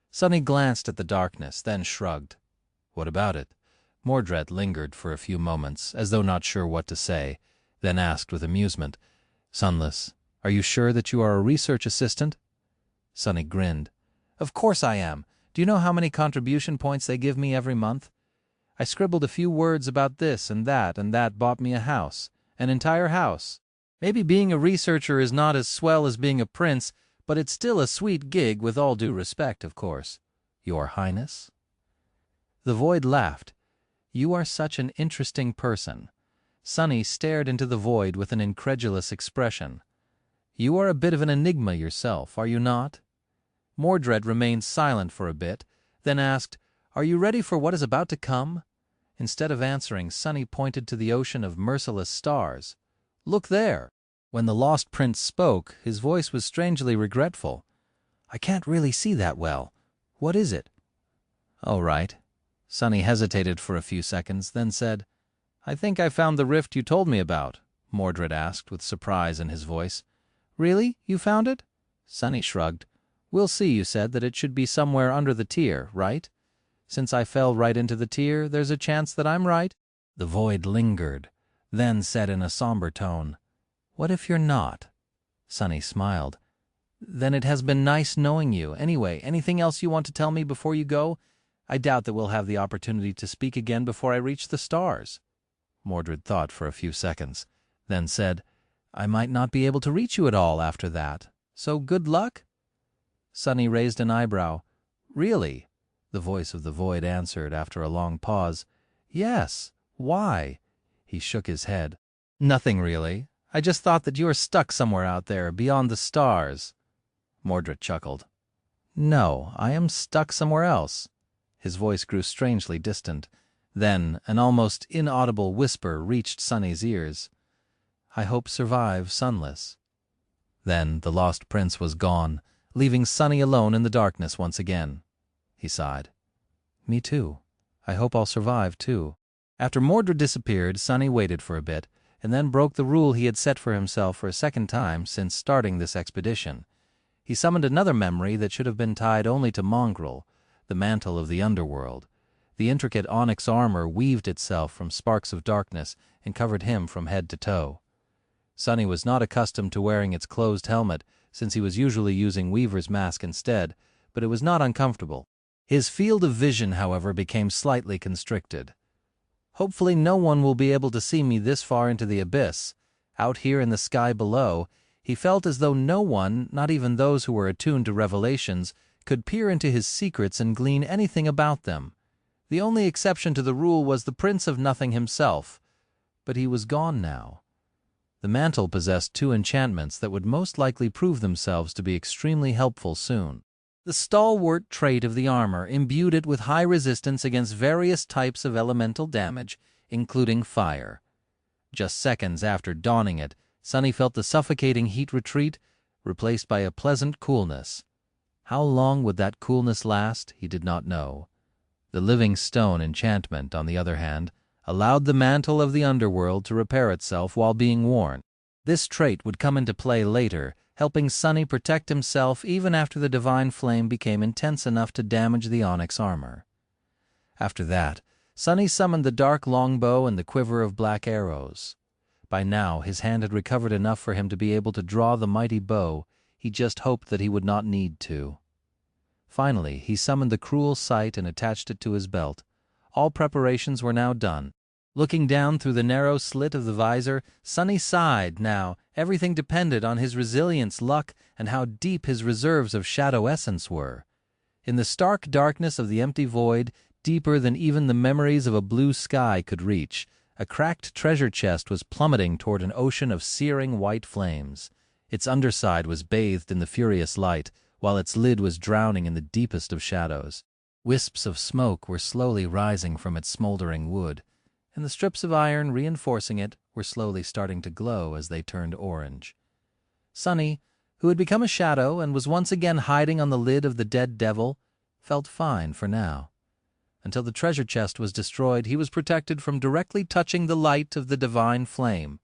Sunny glanced at the darkness, then shrugged. "What about it?" Mordred lingered for a few moments, as though not sure what to say, then asked with amusement, "Sunless, are you sure that you are a research assistant?" Sunny grinned. "Of course I am. Do you know how many contribution points they give me every month? I scribbled a few words about this, and that bought me a house. An entire house. Maybe being a researcher is not as swell as being a prince, but it's still a sweet gig with all due respect, of course. Your Highness?" The void laughed. "You are such an interesting person." Sunny stared into the void with an incredulous expression. "You are a bit of an enigma yourself, are you not?" Mordred remained silent for a bit, then asked, "Are you ready for what is about to come?" Instead of answering, Sunny pointed to the ocean of merciless stars. "Look there." When the lost prince spoke, his voice was strangely regretful. "I can't really see that well. What is it?" "All right." Sunny hesitated for a few seconds, then said, "I think I found the rift you told me about," Mordred asked with surprise in his voice. "Really? You found it?" Sunny shrugged. "We'll see, you said that it should be somewhere under the tier, right? Since I fell right into the tier, there's a chance that I'm right?" The void lingered, then said in a somber tone, "What if you're not?" Sunny smiled. "Then it has been nice knowing you. Anyway, anything else you want to tell me before you go? I doubt that we'll have the opportunity to speak again before I reach the stars." Mordred thought for a few seconds, then said, "I might not be able to reach you at all after that. So good luck?" Sunny raised an eyebrow. "Really?" The voice of the void answered after a long pause. "Yes. Why?" He shook his head. "Nothing really. I just thought that you were stuck somewhere out there, beyond the stars." Mordred chuckled. "No, I am stuck somewhere else." His voice grew strangely distant. Then an almost inaudible whisper reached Sunny's ears. "I hope survive Sunless." Then the lost prince was gone, leaving Sunny alone in the darkness once again. He sighed. "Me too. I hope I'll survive, too." After Mordred disappeared, Sunny waited for a bit, and then broke the rule he had set for himself for a second time since starting this expedition. He summoned another memory that should have been tied only to Mongrel, the mantle of the underworld. The intricate onyx armor weaved itself from sparks of darkness and covered him from head to toe. Sonny was not accustomed to wearing its closed helmet, since he was usually using Weaver's mask instead, but it was not uncomfortable. His field of vision, however, became slightly constricted. Hopefully no one will be able to see me this far into the abyss. Out here in the sky below, he felt as though no one, not even those who were attuned to revelations, could peer into his secrets and glean anything about them. The only exception to the rule was the Prince of Nothing himself, but he was gone now. The mantle possessed 2 enchantments that would most likely prove themselves to be extremely helpful soon. The stalwart trait of the armor imbued it with high resistance against various types of elemental damage, including fire. Just seconds after donning it, Sonny felt the suffocating heat retreat, replaced by a pleasant coolness. How long would that coolness last, he did not know. The Living Stone enchantment, on the other hand, allowed the mantle of the underworld to repair itself while being worn. This trait would come into play later, helping Sonny protect himself even after the divine flame became intense enough to damage the onyx armor. After that, Sonny summoned the dark longbow and the quiver of black arrows. By now, his hand had recovered enough for him to be able to draw the mighty bow. He just hoped that he would not need to. Finally, he summoned the cruel sight and attached it to his belt. All preparations were now done. Looking down through the narrow slit of the visor, Sonny sighed. Now, everything depended on his resilience, luck, and how deep his reserves of shadow essence were. In the stark darkness of the empty void, deeper than even the memories of a blue sky could reach, a cracked treasure chest was plummeting toward an ocean of searing white flames. Its underside was bathed in the furious light, while its lid was drowning in the deepest of shadows. Wisps of smoke were slowly rising from its smoldering wood, and the strips of iron reinforcing it were slowly starting to glow as they turned orange. Sonny, who had become a shadow and was once again hiding on the lid of the dead devil, felt fine for now. Until the treasure chest was destroyed, he was protected from directly touching the light of the divine flame.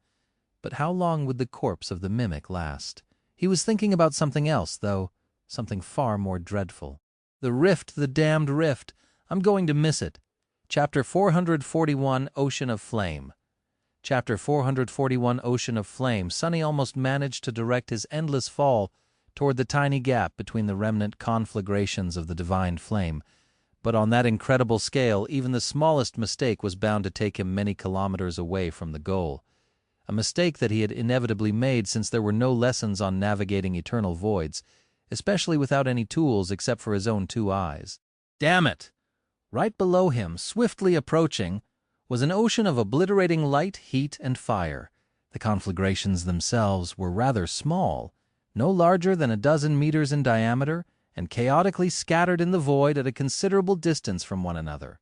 But how long would the corpse of the mimic last? He was thinking about something else, though, something far more dreadful. The rift, the damned rift. I'm going to miss it. Chapter 441, Ocean of Flame. Chapter 441, Ocean of Flame. Sonny almost managed to direct his endless fall toward the tiny gap between the remnant conflagrations of the divine flame. But on that incredible scale, even the smallest mistake was bound to take him many kilometers away from the goal. A mistake that he had inevitably made since there were no lessons on navigating eternal voids, especially without any tools except for his own 2 eyes. Damn it! Right below him, swiftly approaching, was an ocean of obliterating light, heat, and fire. The conflagrations themselves were rather small, no larger than a dozen meters in diameter, and chaotically scattered in the void at a considerable distance from one another.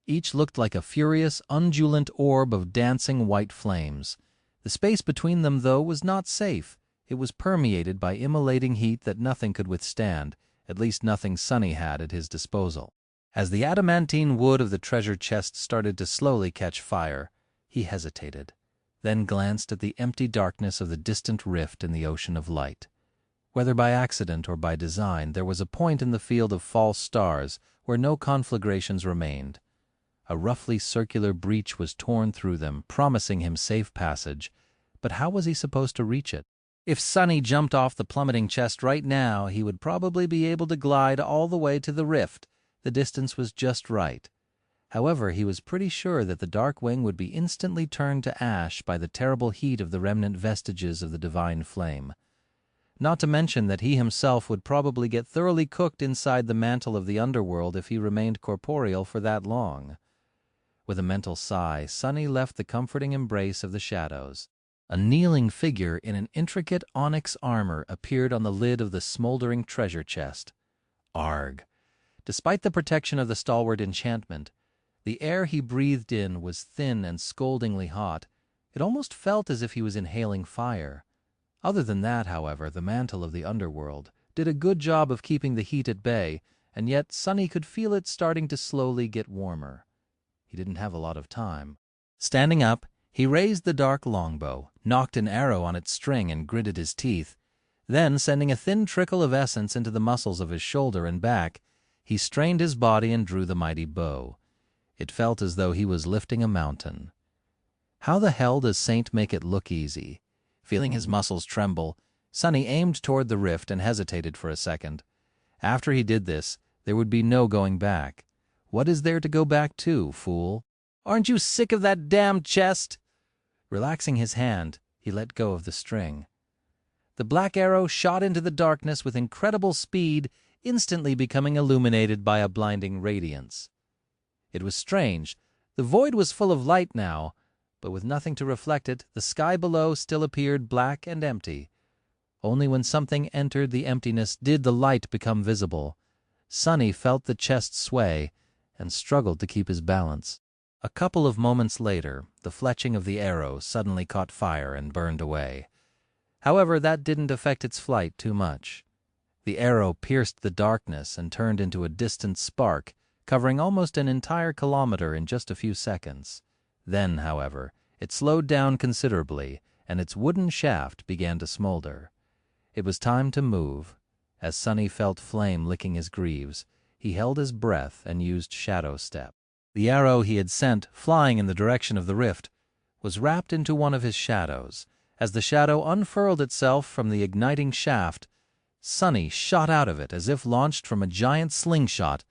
Each looked like a furious, undulant orb of dancing white flames. The space between them, though, was not safe. It was permeated by immolating heat that nothing could withstand, at least nothing Sonny had at his disposal. As the adamantine wood of the treasure chest started to slowly catch fire, he hesitated, then glanced at the empty darkness of the distant rift in the ocean of light. Whether by accident or by design, there was a point in the field of false stars where no conflagrations remained. A roughly circular breach was torn through them, promising him safe passage, but how was he supposed to reach it? If Sonny jumped off the plummeting chest right now, he would probably be able to glide all the way to the rift. The distance was just right. However, he was pretty sure that the dark wing would be instantly turned to ash by the terrible heat of the remnant vestiges of the divine flame. Not to mention that he himself would probably get thoroughly cooked inside the mantle of the underworld if he remained corporeal for that long. With a mental sigh, Sonny left the comforting embrace of the shadows. A kneeling figure in an intricate onyx armor appeared on the lid of the smoldering treasure chest. Arg! Despite the protection of the stalwart enchantment, the air he breathed in was thin and scoldingly hot. It almost felt as if he was inhaling fire. Other than that, however, the mantle of the underworld did a good job of keeping the heat at bay, and yet Sonny could feel it starting to slowly get warmer. He didn't have a lot of time. Standing up, He raised the dark longbow, knocked an arrow on its string and gritted his teeth. Then, sending a thin trickle of essence into the muscles of his shoulder and back, he strained his body and drew the mighty bow. It felt as though he was lifting a mountain. How the hell does Saint make it look easy? Feeling his muscles tremble, Sonny aimed toward the rift and hesitated for a second. After he did this, there would be no going back. What is there to go back to, fool? Aren't you sick of that damned chest? Relaxing his hand, he let go of the string. The black arrow shot into the darkness with incredible speed, instantly becoming illuminated by a blinding radiance. It was strange. The void was full of light now, but with nothing to reflect it, the sky below still appeared black and empty. Only when something entered the emptiness did the light become visible. Sonny felt the chest sway and struggled to keep his balance. A couple of moments later, the fletching of the arrow suddenly caught fire and burned away. However, that didn't affect its flight too much. The arrow pierced the darkness and turned into a distant spark, covering almost an entire kilometer in just a few seconds. Then, however, it slowed down considerably, and its wooden shaft began to smolder. It was time to move. As Sonny felt flame licking his greaves, he held his breath and used shadow step. The arrow he had sent, flying in the direction of the rift, was wrapped into one of his shadows. As the shadow unfurled itself from the igniting shaft, Sonny shot out of it as if launched from a giant slingshot.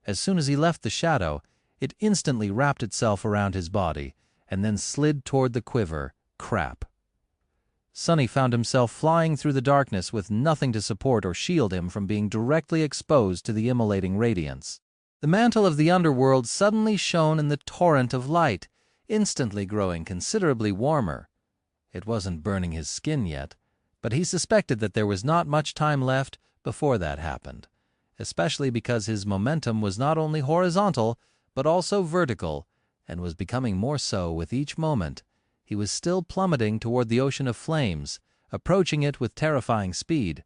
As soon as he left the shadow, it instantly wrapped itself around his body and then slid toward the quiver. Crap. Sonny found himself flying through the darkness with nothing to support or shield him from being directly exposed to the immolating radiance. The mantle of the underworld suddenly shone in the torrent of light, instantly growing considerably warmer. It wasn't burning his skin yet, but he suspected that there was not much time left before that happened, especially because his momentum was not only horizontal, but also vertical, and was becoming more so with each moment. He was still plummeting toward the ocean of flames, approaching it with terrifying speed.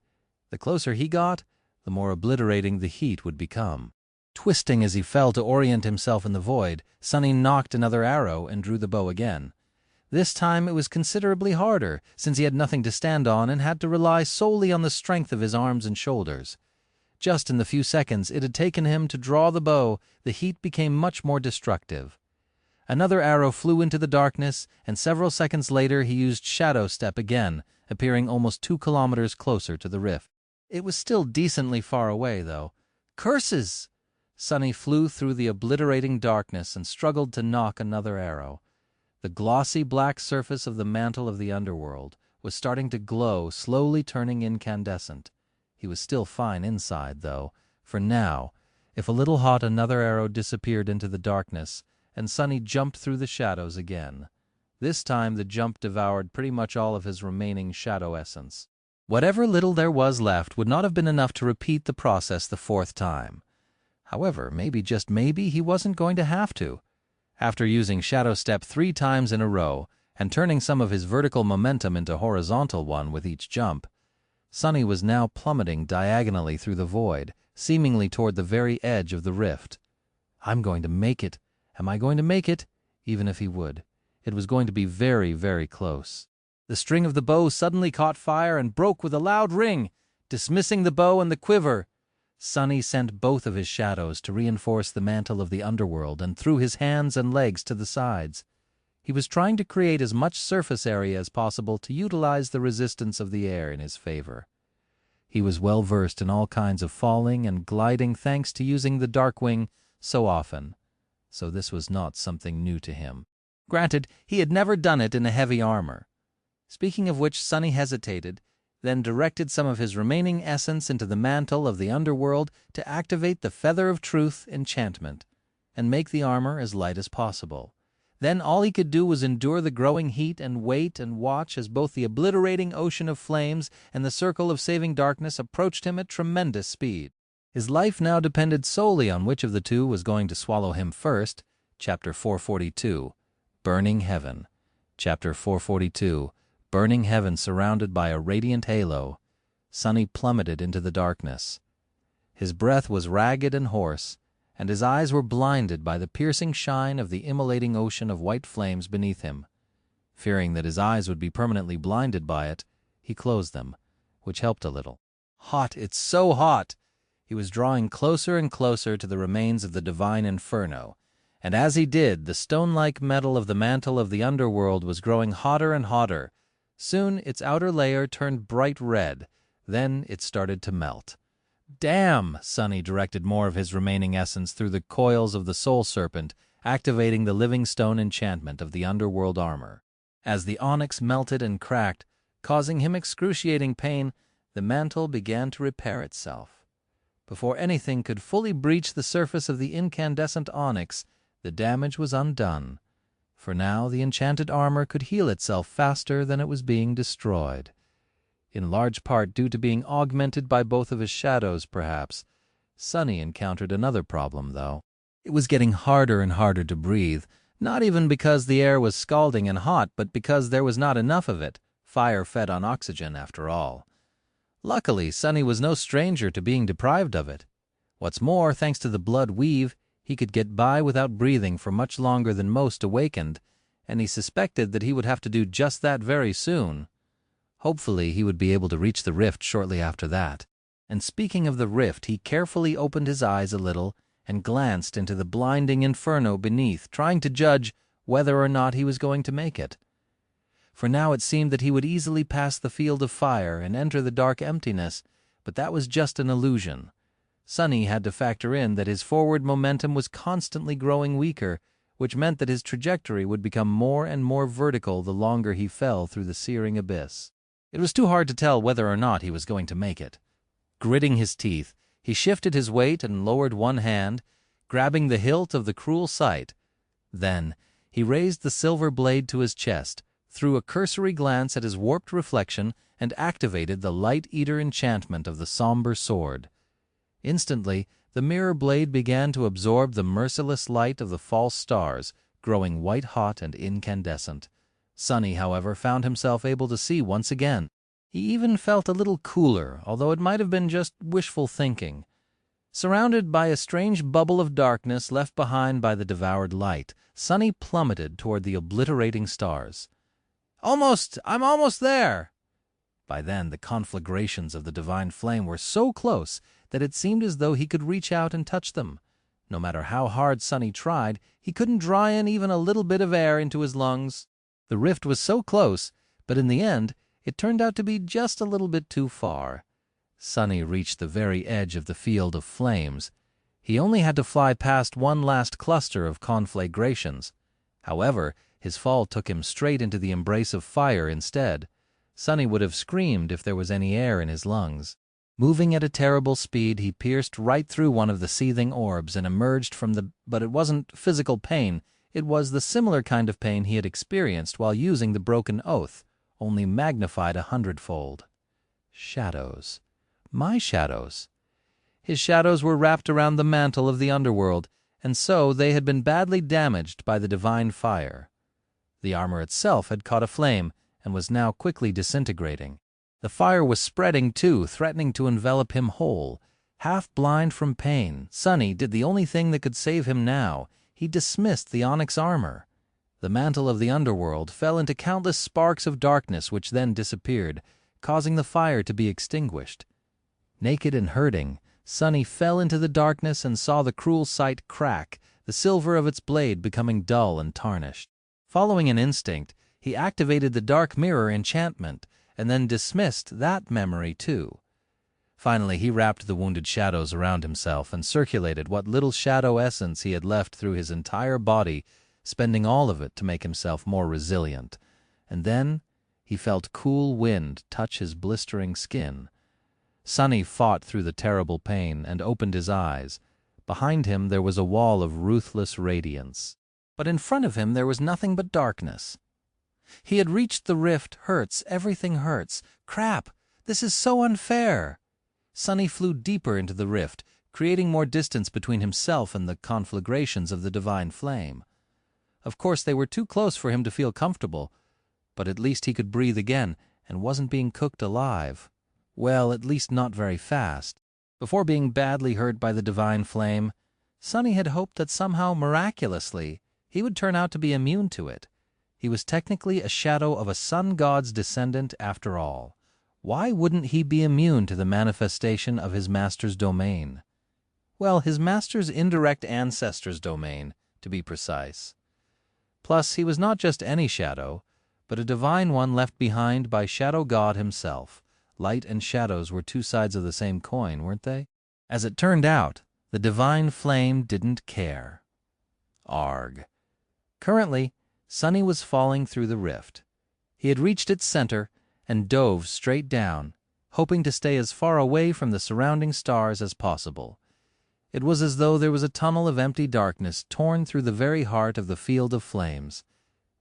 The closer he got, the more obliterating the heat would become. Twisting as he fell to orient himself in the void, Sonny knocked another arrow and drew the bow again. This time it was considerably harder, since he had nothing to stand on and had to rely solely on the strength of his arms and shoulders. Just in the few seconds it had taken him to draw the bow, the heat became much more destructive. Another arrow flew into the darkness, and several seconds later he used shadow step again, appearing almost 2 kilometers closer to the rift. It was still decently far away, though. Curses! Sonny flew through the obliterating darkness and struggled to knock another arrow. The glossy black surface of the mantle of the underworld was starting to glow, slowly turning incandescent. He was still fine inside, though, for now, if a little hot, another arrow disappeared into the darkness, and Sonny jumped through the shadows again. This time the jump devoured pretty much all of his remaining shadow essence. Whatever little there was left would not have been enough to repeat the process the 4th time. However, maybe, just maybe, he wasn't going to have to. After using shadow step 3 times in a row, and turning some of his vertical momentum into horizontal one with each jump, Sonny was now plummeting diagonally through the void, seemingly toward the very edge of the rift. I'm going to make it. Am I going to make it? Even if he would. It was going to be very, very close. The string of the bow suddenly caught fire and broke with a loud ring, dismissing the bow and the quiver. Sonny sent both of his shadows to reinforce the mantle of the underworld and threw his hands and legs to the sides. He was trying to create as much surface area as possible to utilize the resistance of the air in his favor. He was well versed in all kinds of falling and gliding thanks to using the Darkwing so often, so this was not something new to him. Granted, he had never done it in a heavy armor. Speaking of which, Sonny hesitated, then directed some of his remaining essence into the mantle of the underworld to activate the Feather of Truth enchantment and make the armor as light as possible. Then all he could do was endure the growing heat and wait and watch as both the obliterating ocean of flames and the circle of saving darkness approached him at tremendous speed. His life now depended solely on which of the two was going to swallow him first. Chapter 442, Burning Heaven. Chapter 442, Burning Heaven surrounded by a radiant halo. Sonny plummeted into the darkness. His breath was ragged and hoarse, and his eyes were blinded by the piercing shine of the immolating ocean of white flames beneath him. Fearing that his eyes would be permanently blinded by it, he closed them, which helped a little. Hot, it's so hot! He was drawing closer and closer to the remains of the divine inferno, and as he did, the stone-like metal of the mantle of the underworld was growing hotter and hotter. Soon its outer layer turned bright red, then it started to melt. Damn! Sonny directed more of his remaining essence through the coils of the soul serpent, activating the living stone enchantment of the underworld armor. As the onyx melted and cracked, causing him excruciating pain, the mantle began to repair itself. Before anything could fully breach the surface of the incandescent onyx, the damage was undone. For now the enchanted armor could heal itself faster than it was being destroyed. In large part due to being augmented by both of his shadows, perhaps. Sonny encountered another problem, though. It was getting harder and harder to breathe, not even because the air was scalding and hot, but because there was not enough of it, fire fed on oxygen after all. Luckily, Sonny was no stranger to being deprived of it. What's more, thanks to the blood weave, he could get by without breathing for much longer than most awakened, and he suspected that he would have to do just that very soon. Hopefully, he would be able to reach the rift shortly after that. And speaking of the rift, he carefully opened his eyes a little and glanced into the blinding inferno beneath, trying to judge whether or not he was going to make it. For now it seemed that he would easily pass the field of fire and enter the dark emptiness, but that was just an illusion. Sonny had to factor in that his forward momentum was constantly growing weaker, which meant that his trajectory would become more and more vertical the longer he fell through the searing abyss. It was too hard to tell whether or not he was going to make it. Gritting his teeth, he shifted his weight and lowered one hand, grabbing the hilt of the cruel sight. Then he raised the silver blade to his chest, threw a cursory glance at his warped reflection, and activated the Light Eater enchantment of the somber sword. Instantly, the mirror blade began to absorb the merciless light of the false stars, growing white-hot and incandescent. Sonny, however, found himself able to see once again. He even felt a little cooler, although it might have been just wishful thinking. Surrounded by a strange bubble of darkness left behind by the devoured light, Sonny plummeted toward the obliterating stars. I'm almost there! By then, the conflagrations of the divine flame were so close that it seemed as though he could reach out and touch them. No matter how hard Sonny tried, he couldn't draw in even a little bit of air into his lungs. The rift was so close, but in the end, it turned out to be just a little bit too far. Sonny reached the very edge of the field of flames. He only had to fly past one last cluster of conflagrations. However, his fall took him straight into the embrace of fire instead. Sonny would have screamed if there was any air in his lungs. Moving at a terrible speed, he pierced right through one of the seething orbs and emerged from but it wasn't physical pain. It was the similar kind of pain he had experienced while using the broken oath, only magnified 100-fold. Shadows. My shadows. His shadows were wrapped around the mantle of the underworld, and so they had been badly damaged by the divine fire. The armor itself had caught aflame and was now quickly disintegrating. The fire was spreading too, threatening to envelop him whole. Half blind from pain, Sonny did the only thing that could save him now. He dismissed the onyx armor. The mantle of the underworld fell into countless sparks of darkness which then disappeared, causing the fire to be extinguished. Naked and hurting, Sonny fell into the darkness and saw the cruel sight crack, the silver of its blade becoming dull and tarnished. Following an instinct, he activated the dark mirror enchantment, and then dismissed that memory too. Finally, he wrapped the wounded shadows around himself and circulated what little shadow essence he had left through his entire body, spending all of it to make himself more resilient. And then he felt cool wind touch his blistering skin. Sonny fought through the terrible pain and opened his eyes. Behind him there was a wall of ruthless radiance. But in front of him there was nothing but darkness. He had reached the rift. Hurts. Everything hurts. Crap! This is so unfair! Sonny flew deeper into the rift, creating more distance between himself and the conflagrations of the divine flame. Of course, they were too close for him to feel comfortable, but at least he could breathe again and wasn't being cooked alive. Well, at least not very fast. Before being badly hurt by the divine flame, Sonny had hoped that somehow, miraculously, he would turn out to be immune to it. He was technically a shadow of a sun god's descendant after all. Why wouldn't he be immune to the manifestation of his master's domain? Well, his master's indirect ancestor's domain, to be precise. Plus, he was not just any shadow, but a divine one left behind by Shadow God himself. Light and shadows were two sides of the same coin, weren't they? As it turned out, the divine flame didn't care. Arg. Currently, Sunny was falling through the rift. He had reached its center and dove straight down, hoping to stay as far away from the surrounding stars as possible. It was as though there was a tunnel of empty darkness torn through the very heart of the field of flames,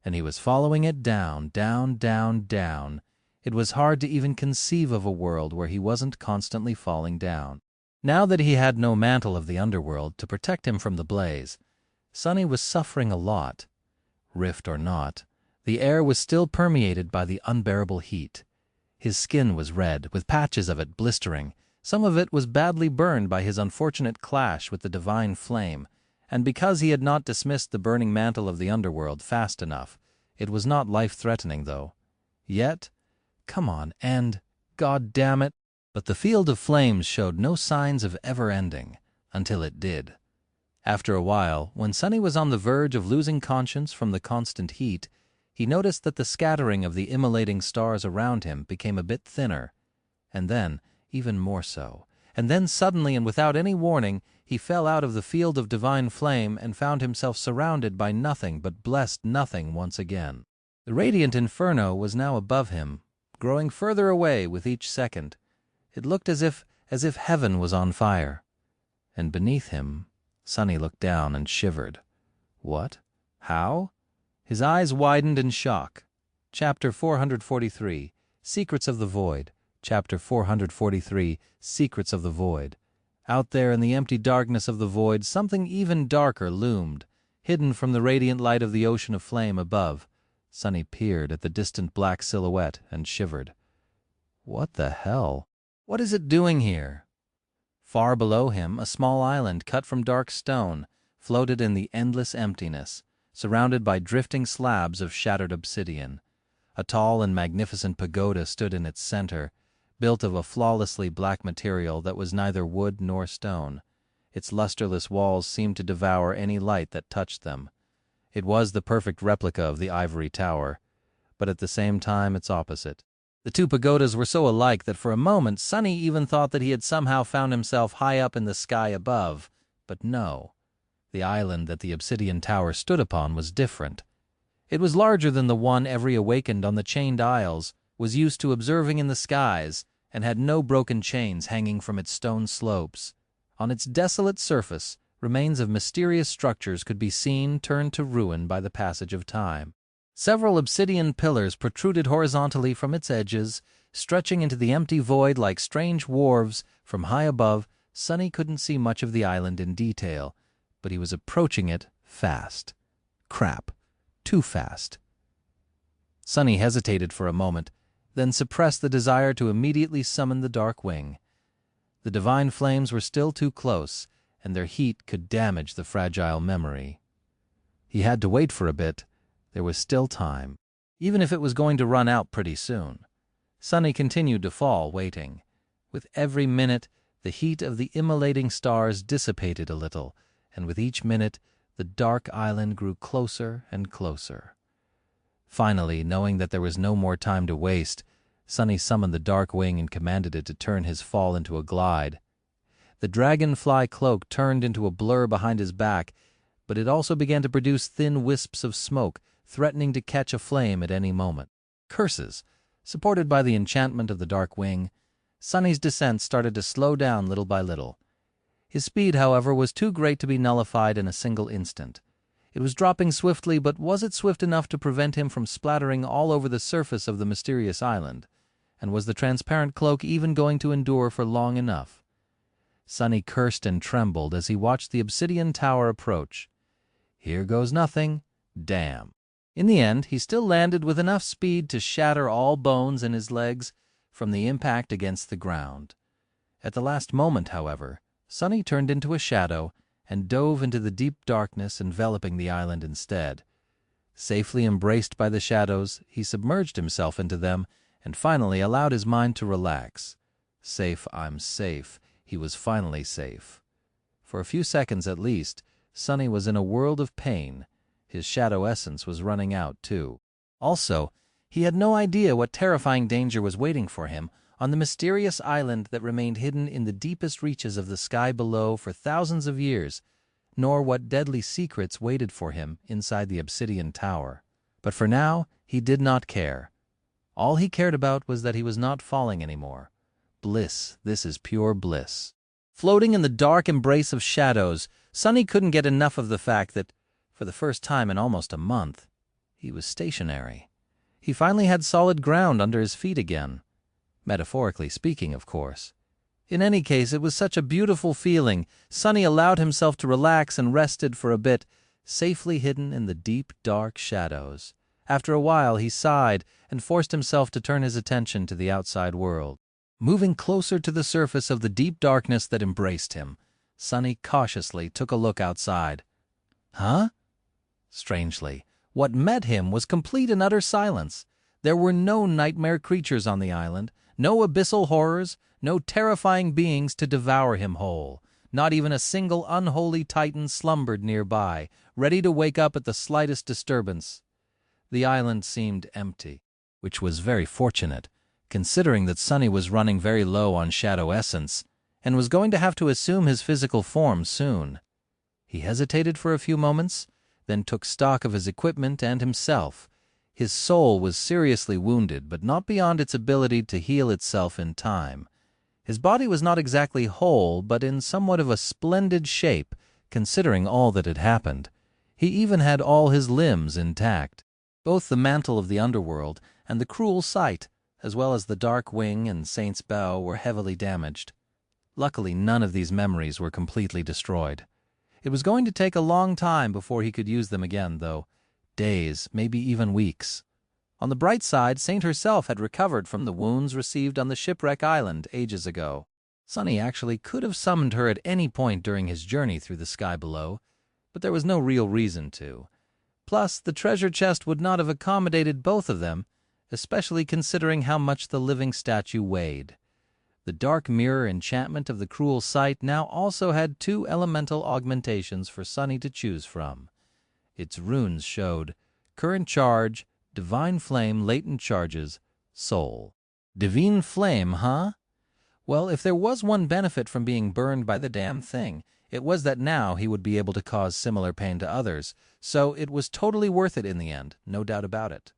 and he was following it down, down, down, down. It was hard to even conceive of a world where he wasn't constantly falling down. Now that he had no mantle of the underworld to protect him from the blaze, Sunny was suffering a lot. Rift or not, the air was still permeated by the unbearable heat. His skin was red, with patches of it blistering. Some of it was badly burned by his unfortunate clash with the divine flame, and because he had not dismissed the burning mantle of the underworld fast enough. It was not life-threatening, though. Yet, come on, end. God damn it. But the field of flames showed no signs of ever ending, until it did. After a while, when Sunny was on the verge of losing conscience from the constant heat, he noticed that the scattering of the immolating stars around him became a bit thinner, and then even more so. And then suddenly and without any warning, he fell out of the field of divine flame and found himself surrounded by nothing but blessed nothing once again. The radiant inferno was now above him, growing further away with each second. It looked as if heaven was on fire. And beneath him, Sunny looked down and shivered. What? How? His eyes widened in shock. Chapter 443, Secrets of the Void. Chapter 443, Secrets of the Void. Out there in the empty darkness of the void, something even darker loomed, hidden from the radiant light of the ocean of flame above. Sunny peered at the distant black silhouette and shivered. What the hell? What is it doing here? Far below him, a small island cut from dark stone floated in the endless emptiness, surrounded by drifting slabs of shattered obsidian. A tall and magnificent pagoda stood in its center, built of a flawlessly black material that was neither wood nor stone. Its lusterless walls seemed to devour any light that touched them. It was the perfect replica of the ivory tower, but at the same time its opposite. The two pagodas were so alike that for a moment Sunny even thought that he had somehow found himself high up in the sky above. But no. The island that the obsidian tower stood upon was different. It was larger than the one every awakened on the chained isles was used to observing in the skies, and had no broken chains hanging from its stone slopes. On its desolate surface, remains of mysterious structures could be seen turned to ruin by the passage of time. Several obsidian pillars protruded horizontally from its edges, stretching into the empty void like strange wharves. From high above, Sunny couldn't see much of the island in detail, but he was approaching it fast. Crap. Too fast. Sunny hesitated for a moment, then suppressed the desire to immediately summon the Dark Wing. The divine flames were still too close, and their heat could damage the fragile memory. He had to wait for a bit. There was still time, even if it was going to run out pretty soon. Sunny continued to fall, waiting. With every minute, the heat of the immolating stars dissipated a little, and with each minute, the dark island grew closer and closer. Finally, knowing that there was no more time to waste, Sunny summoned the Dark Wing and commanded it to turn his fall into a glide. The dragonfly cloak turned into a blur behind his back, but it also began to produce thin wisps of smoke, threatening to catch aflame at any moment. Curses! Supported by the enchantment of the Dark Wing, Sunny's descent started to slow down little by little. His speed, however, was too great to be nullified in a single instant. It was dropping swiftly, but was it swift enough to prevent him from splattering all over the surface of the mysterious island? And was the transparent cloak even going to endure for long enough? Sunny cursed and trembled as he watched the obsidian tower approach. Here goes nothing. Damn. In the end, he still landed with enough speed to shatter all bones in his legs from the impact against the ground. At the last moment, however, Sunny turned into a shadow and dove into the deep darkness enveloping the island instead. Safely embraced by the shadows, he submerged himself into them and finally allowed his mind to relax. Safe, I'm safe. He was finally safe. For a few seconds at least, Sonny was in a world of pain. His shadow essence was running out, too. Also, he had no idea what terrifying danger was waiting for him on the mysterious island that remained hidden in the deepest reaches of the sky below for thousands of years, nor what deadly secrets waited for him inside the obsidian tower. But for now, he did not care. All he cared about was that he was not falling anymore. Bliss, this is pure bliss. Floating in the dark embrace of shadows, Sonny couldn't get enough of the fact that, for the first time in almost a month, he was stationary. He finally had solid ground under his feet again. Metaphorically speaking, of course. In any case, it was such a beautiful feeling. Sonny allowed himself to relax and rested for a bit, safely hidden in the deep, dark shadows. After a while, he sighed and forced himself to turn his attention to the outside world. Moving closer to the surface of the deep darkness that embraced him, Sonny cautiously took a look outside. Huh? Strangely, what met him was complete and utter silence. There were no nightmare creatures on the island, no abyssal horrors, no terrifying beings to devour him whole. Not even a single unholy titan slumbered nearby, ready to wake up at the slightest disturbance. The island seemed empty, which was very fortunate, considering that Sonny was running very low on shadow essence and was going to have to assume his physical form soon. He hesitated for a few moments, then took stock of his equipment and himself. His soul was seriously wounded, but not beyond its ability to heal itself in time. His body was not exactly whole, but in somewhat of a splendid shape, considering all that had happened. He even had all his limbs intact. Both the mantle of the underworld and the cruel sight, as well as the dark wing and Saint's bow, were heavily damaged. Luckily, none of these memories were completely destroyed. It was going to take a long time before he could use them again, though. Days, maybe even weeks. On the bright side, Saint herself had recovered from the wounds received on the Shipwreck Island ages ago. Sonny actually could have summoned her at any point during his journey through the sky below, but there was no real reason to. Plus, the treasure chest would not have accommodated both of them, especially considering how much the living statue weighed. The dark mirror enchantment of the cruel sight now also had 2 elemental augmentations for Sonny to choose from. Its runes showed current charge, divine flame, latent charges, soul. Divine flame, huh? Well, if there was one benefit from being burned by the damn thing, it was that now he would be able to cause similar pain to others, so it was totally worth it in the end, no doubt about it.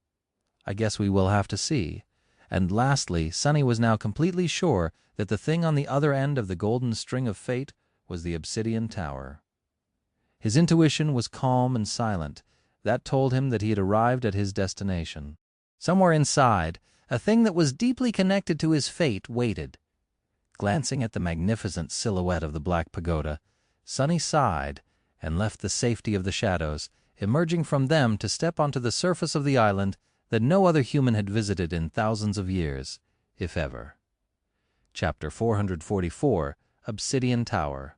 I guess we will have to see. And lastly, Sonny was now completely sure that the thing on the other end of the golden string of fate was the obsidian tower. His intuition was calm and silent. That told him that he had arrived at his destination. Somewhere inside, a thing that was deeply connected to his fate waited. Glancing at the magnificent silhouette of the Black Pagoda, Sonny sighed and left the safety of the shadows, emerging from them to step onto the surface of the island that no other human had visited in thousands of years, if ever. Chapter 444, Obsidian Tower.